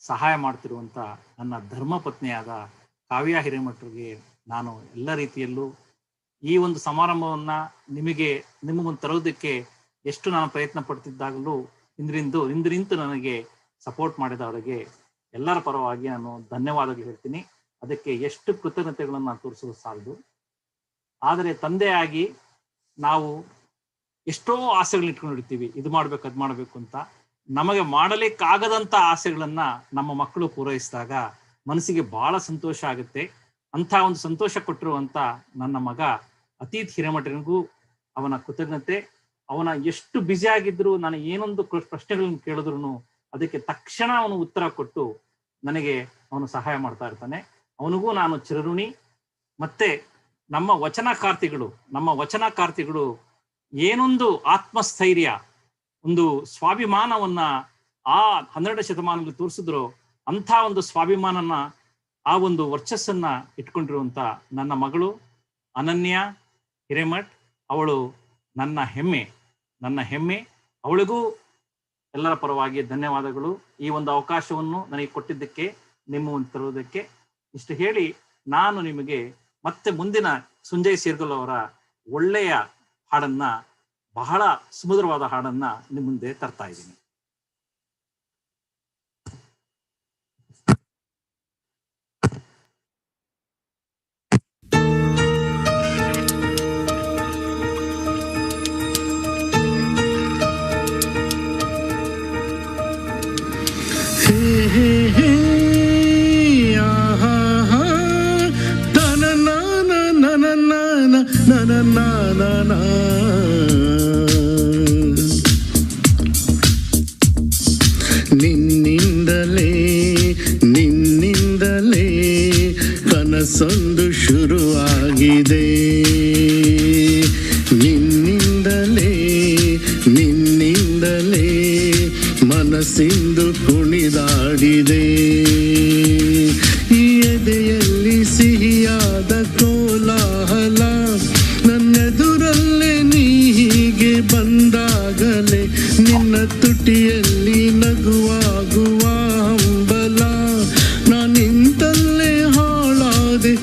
ಸಹಾಯ ಮಾಡ್ತಿರುವಂಥ ನನ್ನ ಧರ್ಮಪತ್ನಿಯಾದ ಕಾವ್ಯ ಹಿರೇಮಠರಿಗೆ ನಾನು ಎಲ್ಲ ರೀತಿಯಲ್ಲೂ ಈ ಒಂದು ಸಮಾರಂಭವನ್ನು ನಿಮ್ಮ ಮುಂದೆ ತರೋದಕ್ಕೆ ಎಷ್ಟು ನಾನು ಪ್ರಯತ್ನ ಪಡ್ತಿದ್ದಾಗಲೂ ಹಿಂದೆ ನಿಂತು ನನಗೆ ಸಪೋರ್ಟ್ ಮಾಡಿದವರಿಗೆ ಎಲ್ಲರ ಪರವಾಗಿ ನಾನು ಧನ್ಯವಾದಗಳು ಹೇಳ್ತೀನಿ. ಅದಕ್ಕೆ ಎಷ್ಟು ಕೃತಜ್ಞತೆಗಳನ್ನು ನಾನು ತೋರಿಸಲು ಸಾಲದು. ಆದರೆ ತಂದೆಯಾಗಿ ನಾವು ಎಷ್ಟೋ ಆಸೆಗಳನ್ನ ಇಟ್ಕೊಂಡಿರ್ತೀವಿ, ಇದು ಮಾಡ್ಬೇಕು ಅದು ಮಾಡಬೇಕು ಅಂತ. ನಮಗೆ ಮಾಡಲಿಕ್ಕಾಗದಂಥ ಆಸೆಗಳನ್ನ ನಮ್ಮ ಮಕ್ಕಳು ಪೂರೈಸಿದಾಗ ಮನಸ್ಸಿಗೆ ಬಹಳ ಸಂತೋಷ ಆಗುತ್ತೆ. ಅಂಥ ಒಂದು ಸಂತೋಷ ಕೊಟ್ಟಿರುವಂಥ ನನ್ನ ಮಗ ಅತೀತ್ ಹಿರೇಮಠನಿಗೂ ಅವನ ಕೃತಜ್ಞತೆ. ಅವನ ಎಷ್ಟು ಬ್ಯುಸಿ ಆಗಿದ್ರು, ನಾನು ಏನೊಂದು ಪ್ರಶ್ನೆಗಳನ್ನು ಕೇಳಿದ್ರು ಅದಕ್ಕೆ ತಕ್ಷಣ ಅವನು ಉತ್ತರ ಕೊಟ್ಟು ನನಗೆ ಅವನು ಸಹಾಯ ಮಾಡ್ತಾ ಇರ್ತಾನೆ. ಅವನಿಗೂ ನಾನು ಚಿರಋಣಿ. ಮತ್ತೆ ನಮ್ಮ ವಚನಕಾರ್ತಿಗಳು ಏನೊಂದು ಆತ್ಮಸ್ಥೈರ್ಯ, ಒಂದು ಸ್ವಾಭಿಮಾನವನ್ನ ಆ 12ನೇ ಶತಮಾನದಲ್ಲಿ ತೋರಿಸಿದ್ರು, ಅಂಥ ಒಂದು ಸ್ವಾಭಿಮಾನನ, ಆ ಒಂದು ವರ್ಚಸ್ಸನ್ನ ಇಟ್ಕೊಂಡಿರುವಂತ ನನ್ನ ಮಗಳು ಅನನ್ಯ ಹಿರೇಮಠ್, ಅವಳು ನನ್ನ ಹೆಮ್ಮೆ. ಅವಳಿಗೂ ಎಲ್ಲರ ಪರವಾಗಿ ಧನ್ಯವಾದಗಳು. ಈ ಒಂದು ಅವಕಾಶವನ್ನು ನನಗೆ ಕೊಟ್ಟಿದ್ದಕ್ಕೆ, ನಿಮ್ಮ ಮುಂದೆ ತರುವುದಕ್ಕೆ. ಇಷ್ಟು ಹೇಳಿ ನಾನು ನಿಮಗೆ ಮತ್ತೆ ಮುಂದಿನ ಸಂಜಯ್ ಸೇರ್ಗಲ್ ಅವರ ಒಳ್ಳೆಯ ಹಾಡನ್ನ, ಬಹಳ ಸುಮಧುರವಾದ ಹಾಡನ್ನ ನಿಮ್ಮ ಮುಂದೆ ತರ್ತಾ ಇದ್ದೀನಿ. ನಿನ್ನಿಂದಲೇ ಕನಸೊಂದು ಶುರುವಾಗಿದೆ. ನಿನ್ನಿಂದಲೇ ಮನಸ್ಸಿಂದು ಕುಣಿದಾಡಿದೆ. ಈ ಎದೆಯಲ್ಲಿ ಸಿಹಿಯಾದ ಕೋಲಾಹಲ, ನನ್ನೆದುರಲ್ಲೇ ನೀ ಹೀಗೆ ಬಂದಾಗಲೇ ನಿನ್ನ ತುಟಿಯಲ್ಲಿ ನಗುವಾಗುವ ಹಂಬಲ. ನಾನಿಂತಲ್ಲೇ ಹಾಳಾದೆ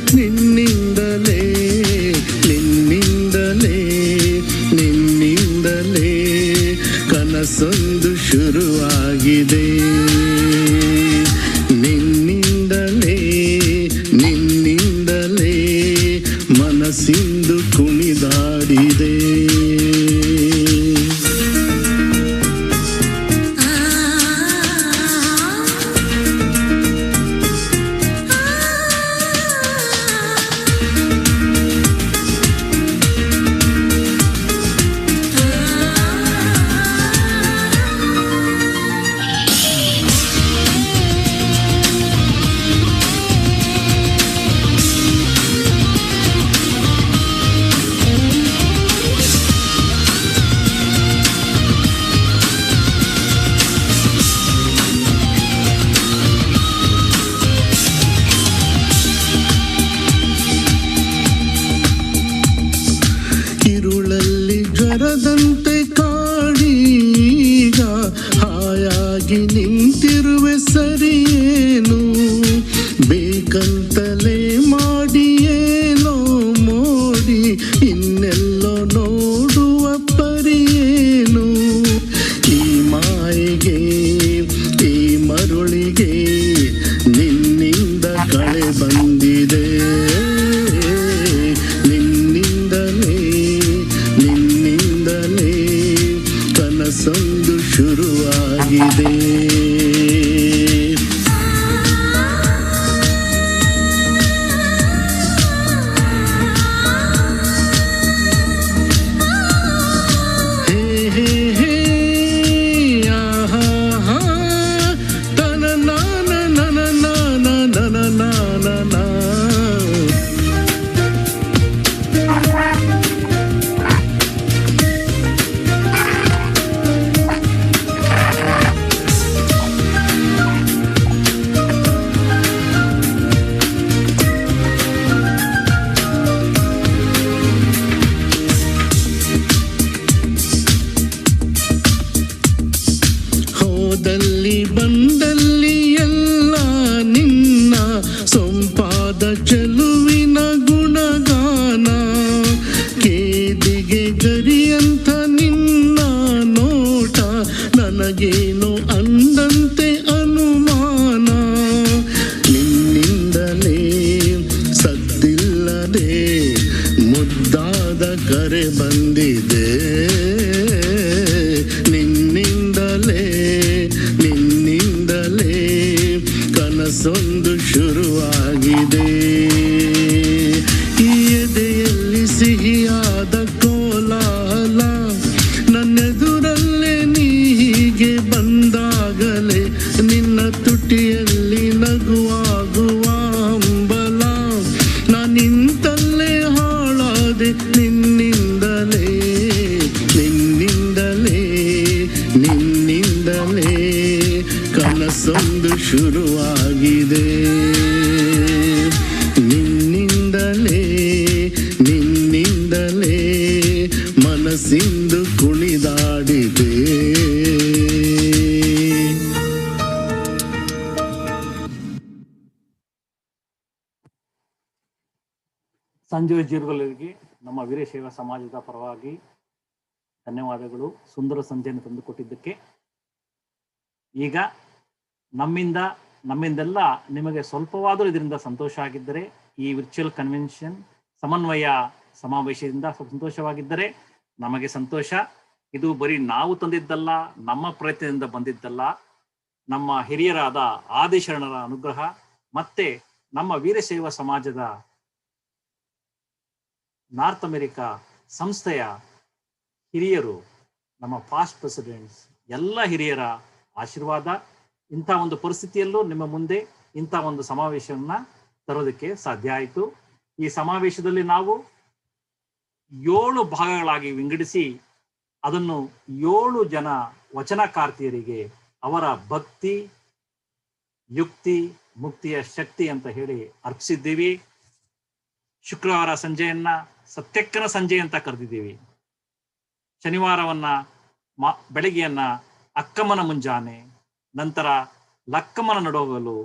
ನಿನ್ನಿಂದಲೇ ಕನಸೊಂದು ಶುರುವಾಗಿದೆ. ನಿನ್ನಿಂದಲೇ ಮನಸ್ಸಿಂದು ಕುಣಿದಾಡಿದೆ. ಜ್ವರದಂತೆ ಕಾಡೀಗ ಹಾಯಾಗಿ ನಿಂತಿರುವೆ ಸರಿಯೇನು, ಬೇಕಂತಲೇ ಮಾಡಿಯೇನೋ ಮೋಡಿ ಇನ್ನೆಲ್ಲೋ ನೋಡುವ ಪರಿಯೇನು. ಈ ಮಾಯೆಗೆ ಈ ಮರುಳಿಗೆ ನಿನ್ನಿಂದ ಕಳೆ ಬಂದಿದೆ. ಕನಸೊಂದು ಶುರುವಾಗಿದೆ. ಹೋದಲ್ಲಿ ಬಂದಲ್ಲಿ ಎಲ್ಲ ನಿನ್ನ ಸೊಂಪಾದ ಚೆಲುವಿನ ಗುಣಗಾನ ಕೇದಿಗೆ ಗರಿಯಂಥ ನಿನ್ನ ನೋಟ ನನಗೇನು ಅಂದಂತೆ ಅನುಮಾನ ನಿನ್ನಿಂದಲೇ ಸದ್ದಿಲ್ಲದೆ ಮುದ್ದಾದ ಕರೆ ಬಂದಿದೆ ನಿನ್ನಿಂದಲೇ ಕನಸೊಂದು ಶುರುವಾಗಿದೆ ಈ ಎದೆಯಲ್ಲಿ ಸಿಹಿಯಾದ ಕೋಲಾಹಲ ನನ್ನೆದುರಲ್ಲೇ ನೀ ಹೀಗೆ ಬಂದಾಗಲೇ ನಿನ್ನ ತುಟಿಯಲ್ಲಿ ನಗುವಾಗುವ ಹಂಬಲ ನಾನಿಂತಲ್ಲೇ ಹಾಳಾದೆ ನಿನ್ನಿಂದಲೇ ಕನಸೊಂದು ಶುರುವಾಗಿದೆ ನಿನ್ನಿಂದಲೇ ಮನಸ್ಸಿಂದು ಕುಣಿದಾಡಿದೆ. ಸಂಜೆ ಜೀರುಗಳಿಗೆ ನಮ್ಮ ವೀರಶೈವ ಸಮಾಜದ ಪರವಾಗಿ ಧನ್ಯವಾದಗಳು. ಸುಂದರ ಸಂಜೆಯನ್ನು ತಂದುಕೊಟ್ಟಿದ್ದಕ್ಕೆ. ಈಗ ನಮ್ಮಿಂದೆಲ್ಲ ನಿಮಗೆ ಸ್ವಲ್ಪವಾದರೂ ಇದರಿಂದ ಸಂತೋಷ ಆಗಿದ್ದರೆ, ಈ ವಿರ್ಚುವಲ್ ಕನ್ವೆನ್ಷನ್ ಸಮನ್ವಯ ಸಮಾವೇಶದಿಂದ ಸಂತೋಷವಾಗಿದ್ದರೆ ನಮಗೆ ಸಂತೋಷ. ಇದು ಬರೀ ನಾವು ತಂದಿದ್ದಲ್ಲ, ನಮ್ಮ ಪ್ರಯತ್ನದಿಂದ ಬಂದಿದ್ದಲ್ಲ. ನಮ್ಮ ಹಿರಿಯರಾದ ಆದಿಶರಣರ ಅನುಗ್ರಹ ಮತ್ತೆ ನಮ್ಮ ವೀರಶೈವ ಸಮಾಜದ ನಾರ್ತ್ ಅಮೆರಿಕಾ ಸಂಸ್ಥೆಯ ಹಿರಿಯರು, ನಮ್ಮ ಪಾಸ್ಟ್ ಪ್ರೆಸಿಡೆಂಟ್ಸ್ ಎಲ್ಲ ಹಿರಿಯರ ಆಶೀರ್ವಾದ. ಇಂಥ ಒಂದು ಪರಿಸ್ಥಿತಿಯಲ್ಲೂ ನಿಮ್ಮ ಮುಂದೆ ಇಂಥ ಒಂದು ಸಮಾವೇಶವನ್ನ ತರೋದಕ್ಕೆ ಸಾಧ್ಯ ಆಯಿತು. ಈ ಸಮಾವೇಶದಲ್ಲಿ ನಾವು 7 ಭಾಗಗಳಾಗಿ ವಿಂಗಡಿಸಿ ಅದನ್ನು 7 ಜನ ವಚನಕಾರ್ತಿಯರಿಗೆ ಅವರ ಭಕ್ತಿ, ಯುಕ್ತಿ, ಮುಕ್ತಿಯ ಶಕ್ತಿ ಅಂತ ಹೇಳಿ ಅರ್ಪಿಸಿದ್ದೀವಿ. ಶುಕ್ರವಾರ ಸಂಜೆಯನ್ನ ಸತ್ಯಕ್ಕನ ಸಂಜೆ ಅಂತ ಕರೆದಿದ್ದೀವಿ. ಶನಿವಾರವನ್ನ ಬೆಳಗ್ಗೆಯನ್ನ ಅಕ್ಕಮ್ಮನ ಮುಂಜಾನೆ, ನಂತರ ಲಕ್ಕಮ್ಮನ ನಡುಹಗಲು,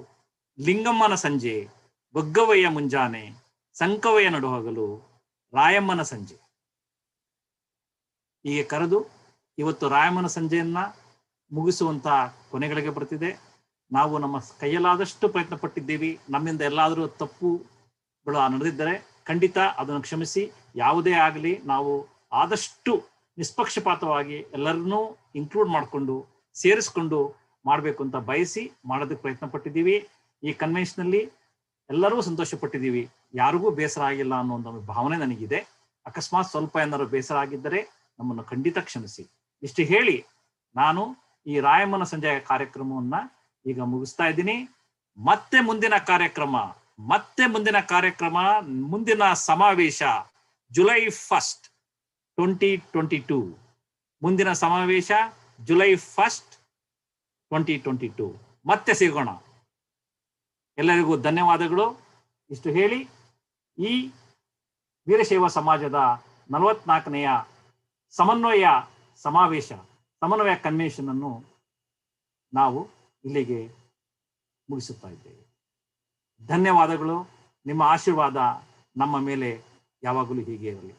ಲಿಂಗಮ್ಮನ ಸಂಜೆ, ಬೊಗ್ಗವಯ್ಯ ಮುಂಜಾನೆ, ಸಂಕವಯ್ಯ ನಡುಹಗಲು, ರಾಯಮ್ಮನ ಸಂಜೆ ಹೀಗೆ ಕರೆದು ಇವತ್ತು ರಾಯಮ್ಮನ ಸಂಜೆಯನ್ನ ಮುಗಿಸುವಂತ ಕೊನೆಗಳಿಗೆ ಬರ್ತಿದೆ. ನಾವು ನಮ್ಮ ಕೈಯಲ್ಲಾದಷ್ಟು ಪ್ರಯತ್ನ ಪಟ್ಟಿದ್ದೀವಿ. ನಮ್ಮಿಂದ ಎಲ್ಲಾದರೂ ತಪ್ಪುಗಳು ನಡೆದಿದ್ದರೆ ಖಂಡಿತ ಅದನ್ನು ಕ್ಷಮಿಸಿ. ಯಾವುದೇ ಆಗಲಿ ನಾವು ಆದಷ್ಟು ನಿಷ್ಪಕ್ಷಪಾತವಾಗಿ ಎಲ್ಲರನ್ನೂ ಇನ್ಕ್ಲೂಡ್ ಮಾಡಿಕೊಂಡು ಸೇರಿಸ್ಕೊಂಡು ಮಾಡಬೇಕು ಅಂತ ಬಯಸಿ ಮಾಡೋದಕ್ಕೆ ಪ್ರಯತ್ನ ಪಟ್ಟಿದ್ದೀವಿ. ಈ ಕನ್ವೆನ್ಷನಲ್ಲಿ ಎಲ್ಲರೂ ಸಂತೋಷ ಪಟ್ಟಿದ್ದೀವಿ. ಯಾರಿಗೂ ಬೇಸರ ಆಗಿಲ್ಲ ಅನ್ನೋ ಒಂದು ಭಾವನೆ ನನಗಿದೆ. ಅಕಸ್ಮಾತ್ ಸ್ವಲ್ಪ ಏನಾದ್ರು ಬೇಸರ ಆಗಿದ್ದರೆ ನಮ್ಮನ್ನು ಖಂಡಿತ ಕ್ಷಮಿಸಿ. ಇಷ್ಟು ಹೇಳಿ ನಾನು ಈ ರಾಯಮ್ಮನ ಸಂಜೆಯ ಕಾರ್ಯಕ್ರಮವನ್ನ ಈಗ ಮುಗಿಸ್ತಾ ಇದ್ದೀನಿ. ಮತ್ತೆ ಮುಂದಿನ ಕಾರ್ಯಕ್ರಮ ಮುಂದಿನ ಸಮಾವೇಶ ಜುಲೈ 1, 2022. ಮುಂದಿನ ಸಮಾವೇಶ ಜುಲೈ 1, 2022. ಮತ್ತೆ ಸಿಗೋಣ. ಎಲ್ಲರಿಗೂ ಧನ್ಯವಾದಗಳು. ಇಷ್ಟು ಹೇಳಿ ಈ ವೀರಶೈವ ಸಮಾಜದ 44ನೆಯ ಸಮನ್ವಯ ಕನ್ವೆನ್ಷನ್ ಅನ್ನು ನಾವು ಇಲ್ಲಿಗೆ ಮುಗಿಸುತ್ತಾ ಇದ್ದೇವೆ. ಧನ್ಯವಾದಗಳು. ನಿಮ್ಮ ಆಶೀರ್ವಾದ ನಮ್ಮ ಮೇಲೆ ಯಾವಾಗಲೂ ಹೀಗೆ ಇರಲಿ.